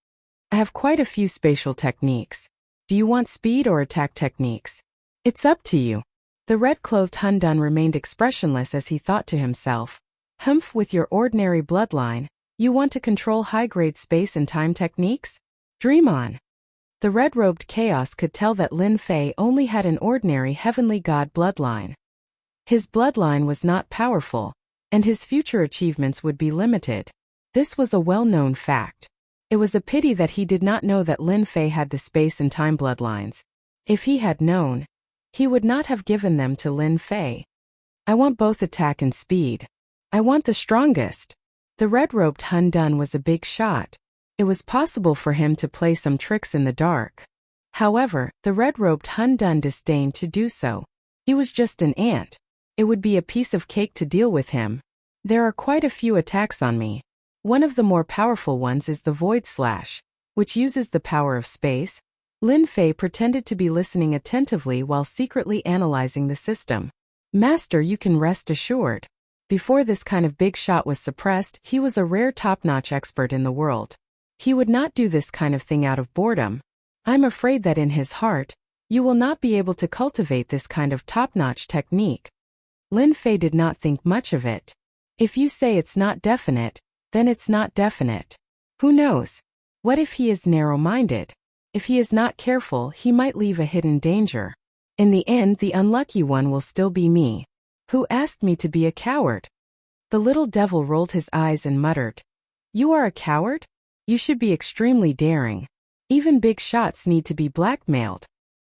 I have quite a few spatial techniques. Do you want speed or attack techniques? It's up to you. The red-clothed Hun Dun remained expressionless as he thought to himself. Humph, with your ordinary bloodline, you want to control high-grade space and time techniques? Dream on. The red-robed chaos could tell that Lin Fei only had an ordinary heavenly god bloodline. His bloodline was not powerful, and his future achievements would be limited. This was a well-known fact. It was a pity that he did not know that Lin Fei had the space and time bloodlines. If he had known, he would not have given them to Lin Fei. I want both attack and speed. I want the strongest. The red-robed Hun Dun was a big shot. It was possible for him to play some tricks in the dark. However, the red-robed Hun Dun disdained to do so. He was just an ant. It would be a piece of cake to deal with him. There are quite a few attacks on me. One of the more powerful ones is the Void Slash, which uses the power of space. Lin Fei pretended to be listening attentively while secretly analyzing the system. Master, you can rest assured. Before this kind of big shot was suppressed, he was a rare top-notch expert in the world. He would not do this kind of thing out of boredom. I'm afraid that in his heart, you will not be able to cultivate this kind of top-notch technique. Lin Fei did not think much of it. If you say it's not definite, then it's not definite. Who knows? What if he is narrow-minded? If he is not careful, he might leave a hidden danger. In the end, the unlucky one will still be me. Who asked me to be a coward? The little devil rolled his eyes and muttered, "You are a coward? You should be extremely daring. Even big shots need to be blackmailed."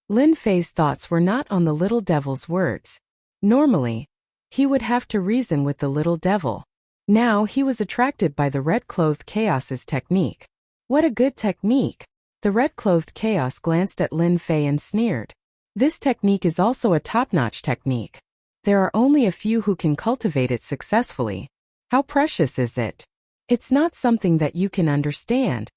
Lin Fei's thoughts were not on the little devil's words. Normally, he would have to reason with the little devil. Now he was attracted by the red-clothed chaos's technique. What a good technique! The red-clothed chaos glanced at Lin Fei and sneered. This technique is also a top-notch technique. There are only a few who can cultivate it successfully. How precious is it? It's not something that you can understand.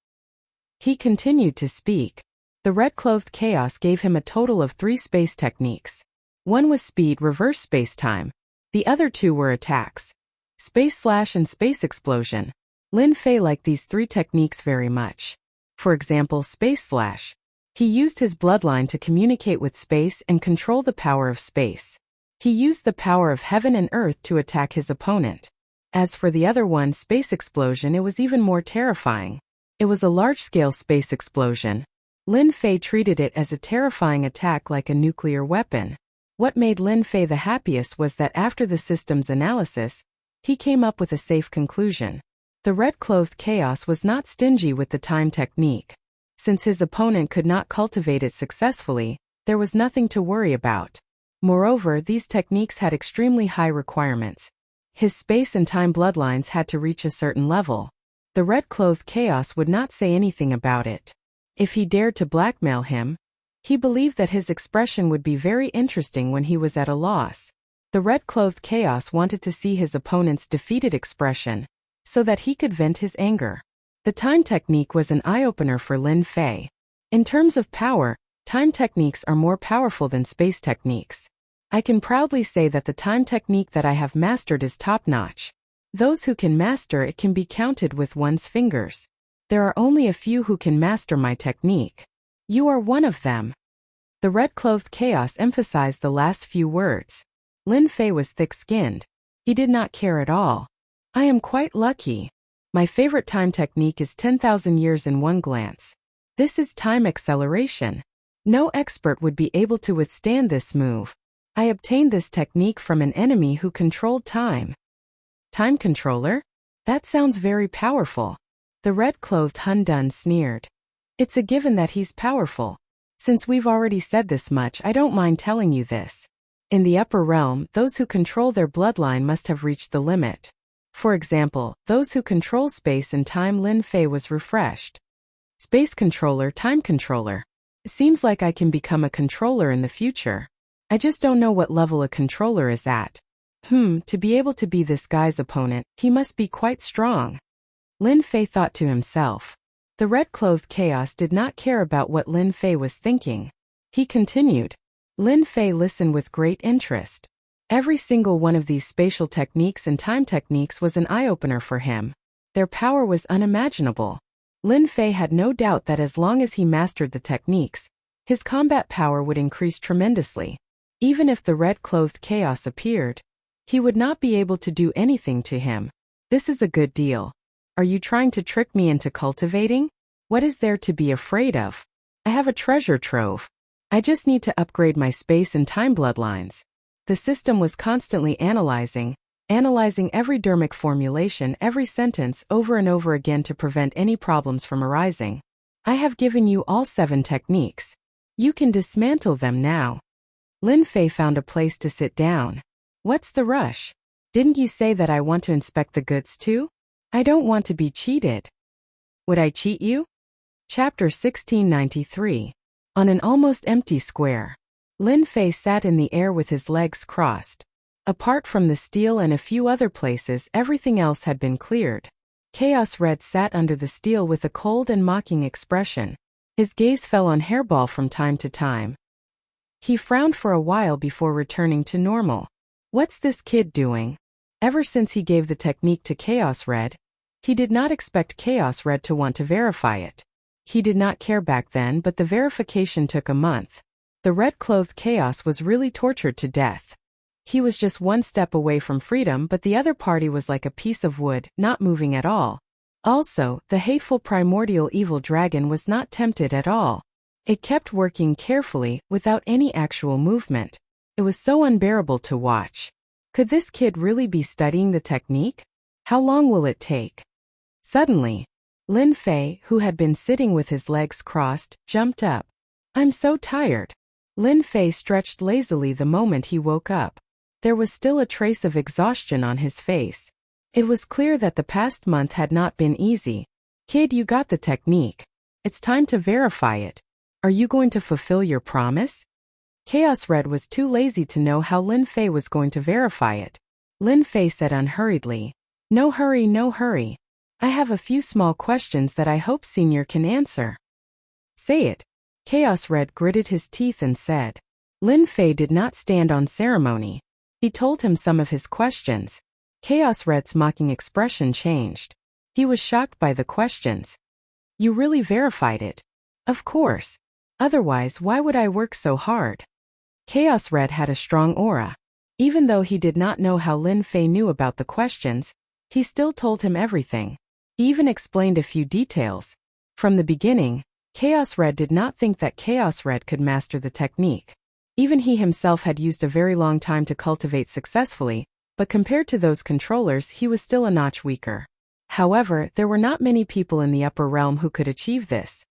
He continued to speak. The red-clothed chaos gave him a total of 3 space techniques. One was speed reverse space-time. The other 2 were attacks. Space slash and space explosion. Lin Fei liked these 3 techniques very much. For example, space slash. He used his bloodline to communicate with space and control the power of space. He used the power of heaven and earth to attack his opponent. As for the other one, space explosion, it was even more terrifying. It was a large-scale space explosion. Lin Fei treated it as a terrifying attack like a nuclear weapon. What made Lin Fei the happiest was that after the system's analysis, he came up with a safe conclusion. The red-clothed chaos was not stingy with the time technique. Since his opponent could not cultivate it successfully, there was nothing to worry about. Moreover, these techniques had extremely high requirements. His space and time bloodlines had to reach a certain level. The red-clothed chaos would not say anything about it. If he dared to blackmail him, he believed that his expression would be very interesting when he was at a loss. The red-clothed chaos wanted to see his opponent's defeated expression, so that he could vent his anger. The time technique was an eye-opener for Lin Fei. In terms of power, time techniques are more powerful than space techniques. I can proudly say that the time technique that I have mastered is top-notch. Those who can master it can be counted with one's fingers. There are only a few who can master my technique. You are one of them. The red-clothed chaos emphasized the last few words. Lin Fei was thick-skinned. He did not care at all. I am quite lucky. My favorite time technique is 10,000 years in one glance. This is time acceleration. No expert would be able to withstand this move. I obtained this technique from an enemy who controlled time. Time controller? That sounds very powerful. The red-clothed Hun Dun sneered. It's a given that he's powerful. Since we've already said this much, I don't mind telling you this. In the upper realm, those who control their bloodline must have reached the limit. For example, those who control space and time. Lin Fei was refreshed. Space controller, time controller. It seems like I can become a controller in the future. I just don't know what level a controller is at. To be able to be this guy's opponent, he must be quite strong. Lin Fei thought to himself. The red-clothed chaos did not care about what Lin Fei was thinking. He continued. Lin Fei listened with great interest. Every single one of these spatial techniques and time techniques was an eye-opener for him. Their power was unimaginable. Lin Fei had no doubt that as long as he mastered the techniques, his combat power would increase tremendously. Even if the red-clothed chaos appeared, he would not be able to do anything to him. This is a good deal. Are you trying to trick me into cultivating? What is there to be afraid of? I have a treasure trove. I just need to upgrade my space and time bloodlines. The system was constantly analyzing every dermic formulation, every sentence over and over again to prevent any problems from arising. I have given you all 7 techniques. You can dismantle them now. Lin Fei found a place to sit down. What's the rush? Didn't you say that I want to inspect the goods too? I don't want to be cheated. Would I cheat you? Chapter 1693. On an almost empty square, Lin Fei sat in the air with his legs crossed. Apart from the steel and a few other places, everything else had been cleared. Chaos Red sat under the steel with a cold and mocking expression. His gaze fell on Hairball from time to time. He frowned for a while before returning to normal. What's this kid doing? Ever since he gave the technique to Chaos Red, he did not expect Chaos Red to want to verify it. He did not care back then, but the verification took a month. The red-clothed Chaos was really tortured to death. He was just one step away from freedom, but the other party was like a piece of wood, not moving at all. Also, the hateful primordial evil dragon was not tempted at all. It kept working carefully, without any actual movement. It was so unbearable to watch. Could this kid really be studying the technique? How long will it take? Suddenly, Lin Fei, who had been sitting with his legs crossed, jumped up. I'm so tired. Lin Fei stretched lazily the moment he woke up. There was still a trace of exhaustion on his face. It was clear that the past month had not been easy. Kid, you got the technique. It's time to verify it. Are you going to fulfill your promise? Chaos Red was too lazy to know how Lin Fei was going to verify it. Lin Fei said unhurriedly, No hurry, no hurry. I have a few small questions that I hope Senior can answer. Say it. Chaos Red gritted his teeth and said. Lin Fei did not stand on ceremony. He told him some of his questions. Chaos Red's mocking expression changed. He was shocked by the questions. You really verified it? Of course. Otherwise, why would I work so hard? Chaos Red had a strong aura. Even though he did not know how Lin Fei knew about the questions, he still told him everything. He even explained a few details. From the beginning, Chaos Red did not think that Chaos Red could master the technique. Even he himself had used a very long time to cultivate successfully, but compared to those controllers, he was still a notch weaker. However, there were not many people in the upper realm who could achieve this.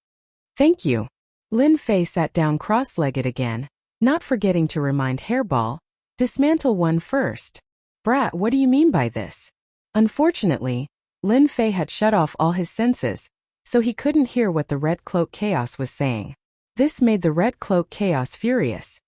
Thank you. Lin Fei sat down cross-legged again, not forgetting to remind Hairball, dismantle one first. Brat, what do you mean by this? Unfortunately, Lin Fei had shut off all his senses, so he couldn't hear what the Red Cloak Chaos was saying. This made the Red Cloak Chaos furious.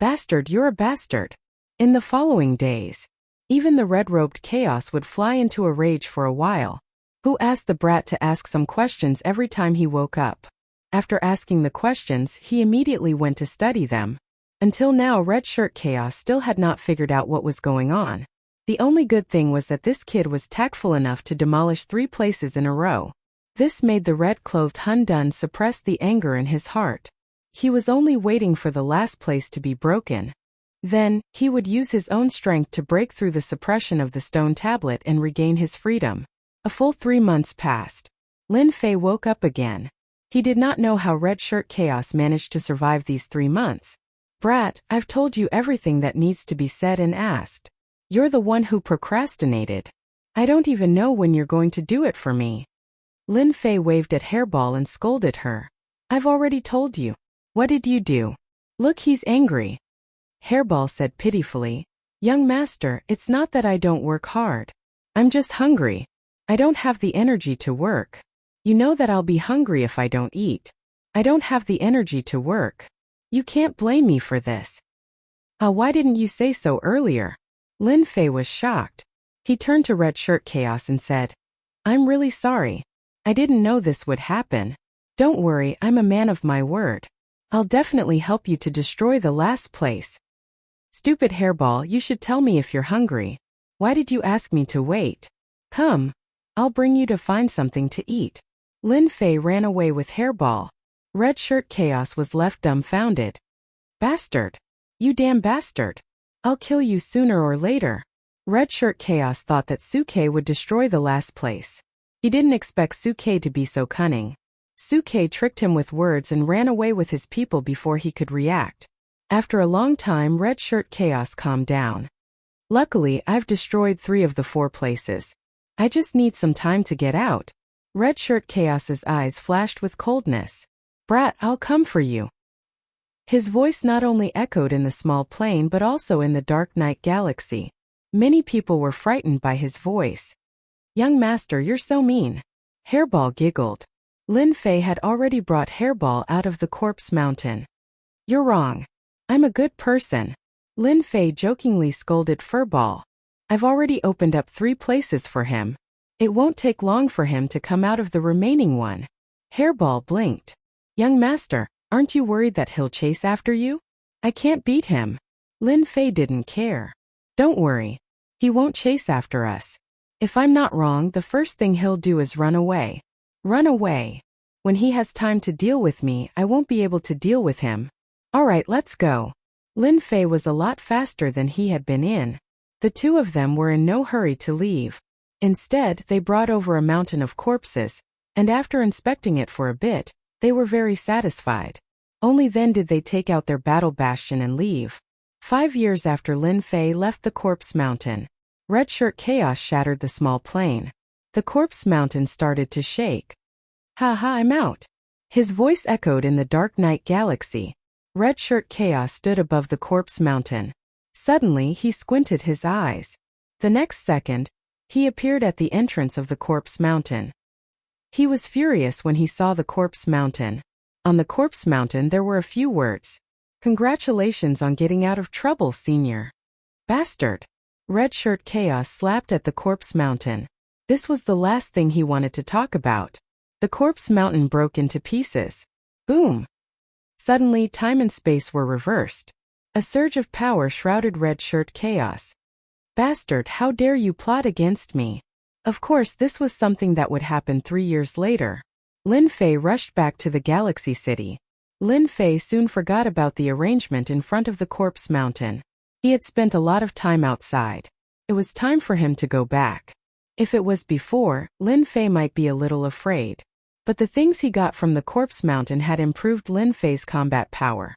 Bastard, you're a bastard. In the following days, even the red-robed Chaos would fly into a rage for a while. Who asked the brat to ask some questions every time he woke up? After asking the questions, he immediately went to study them. Until now, Red Shirt Chaos still had not figured out what was going on. The only good thing was that this kid was tactful enough to demolish 3 places in a row. This made the red-clothed Hun Dun suppress the anger in his heart. He was only waiting for the last place to be broken. Then, he would use his own strength to break through the suppression of the stone tablet and regain his freedom. A full 3 months passed. Lin Fei woke up again. He did not know how Red Shirt Chaos managed to survive these 3 months. Brat, I've told you everything that needs to be said and asked. You're the one who procrastinated. I don't even know when you're going to do it for me. Lin Fei waved at Hairball and scolded her. I've already told you. What did you do? Look, he's angry. Hairball said pitifully, Young master, it's not that I don't work hard. I'm just hungry. I don't have the energy to work. You know that I'll be hungry if I don't eat. I don't have the energy to work. You can't blame me for this. Why didn't you say so earlier? Lin Fei was shocked. He turned to Red Shirt Chaos and said, I'm really sorry. I didn't know this would happen. Don't worry, I'm a man of my word. I'll definitely help you to destroy the last place. Stupid Hairball, you should tell me if you're hungry. Why did you ask me to wait? Come. I'll bring you to find something to eat. Lin Fei ran away with Hairball. Red Shirt Chaos was left dumbfounded. Bastard. You damn bastard. I'll kill you sooner or later. Red Shirt Chaos thought that Suke would destroy the last place. He didn't expect Suke to be so cunning. Suke tricked him with words and ran away with his people before he could react. After a long time, Red Shirt Chaos calmed down. Luckily, I've destroyed 3 of the 4 places. I just need some time to get out. Red Shirt Chaos's eyes flashed with coldness. Brat, I'll come for you. His voice not only echoed in the small plane but also in the dark night galaxy. Many people were frightened by his voice. Young master, you're so mean. Hairball giggled. Lin Fei had already brought Hairball out of the corpse mountain. You're wrong. I'm a good person. Lin Fei jokingly scolded Furball. I've already opened up 3 places for him. It won't take long for him to come out of the remaining one. Hairball blinked. Young master, aren't you worried that he'll chase after you? I can't beat him. Lin Fei didn't care. Don't worry. He won't chase after us. If I'm not wrong, the first thing he'll do is run away. Run away. When he has time to deal with me, I won't be able to deal with him. All right, let's go. Lin Fei was a lot faster than he had been in. The two of them were in no hurry to leave. Instead, they brought over a mountain of corpses, and after inspecting it for a bit, they were very satisfied. Only then did they take out their battle bastion and leave. 5 years after Lin Fei left the corpse mountain, red shirt chaos shattered the small plane. The corpse mountain started to shake. Ha ha, I'm out. His voice echoed in the dark night galaxy. Red shirt chaos stood above the corpse mountain. Suddenly, he squinted his eyes. The next second, he appeared at the entrance of the corpse mountain. He was furious when he saw the corpse mountain. On the corpse mountain there were a few words. Congratulations on getting out of trouble, senior. Bastard. Red shirt chaos slapped at the corpse mountain. This was the last thing he wanted to talk about. The corpse mountain broke into pieces. Boom. Suddenly time and space were reversed. A surge of power shrouded red shirt chaos. Bastard, how dare you plot against me? Of course this was something that would happen 3 years later. Lin Fei rushed back to the Galaxy City. Lin Fei soon forgot about the arrangement in front of the corpse mountain. He had spent a lot of time outside. It was time for him to go back. If it was before, Lin Fei might be a little afraid. But the things he got from the corpse mountain had improved Lin Fei's combat power.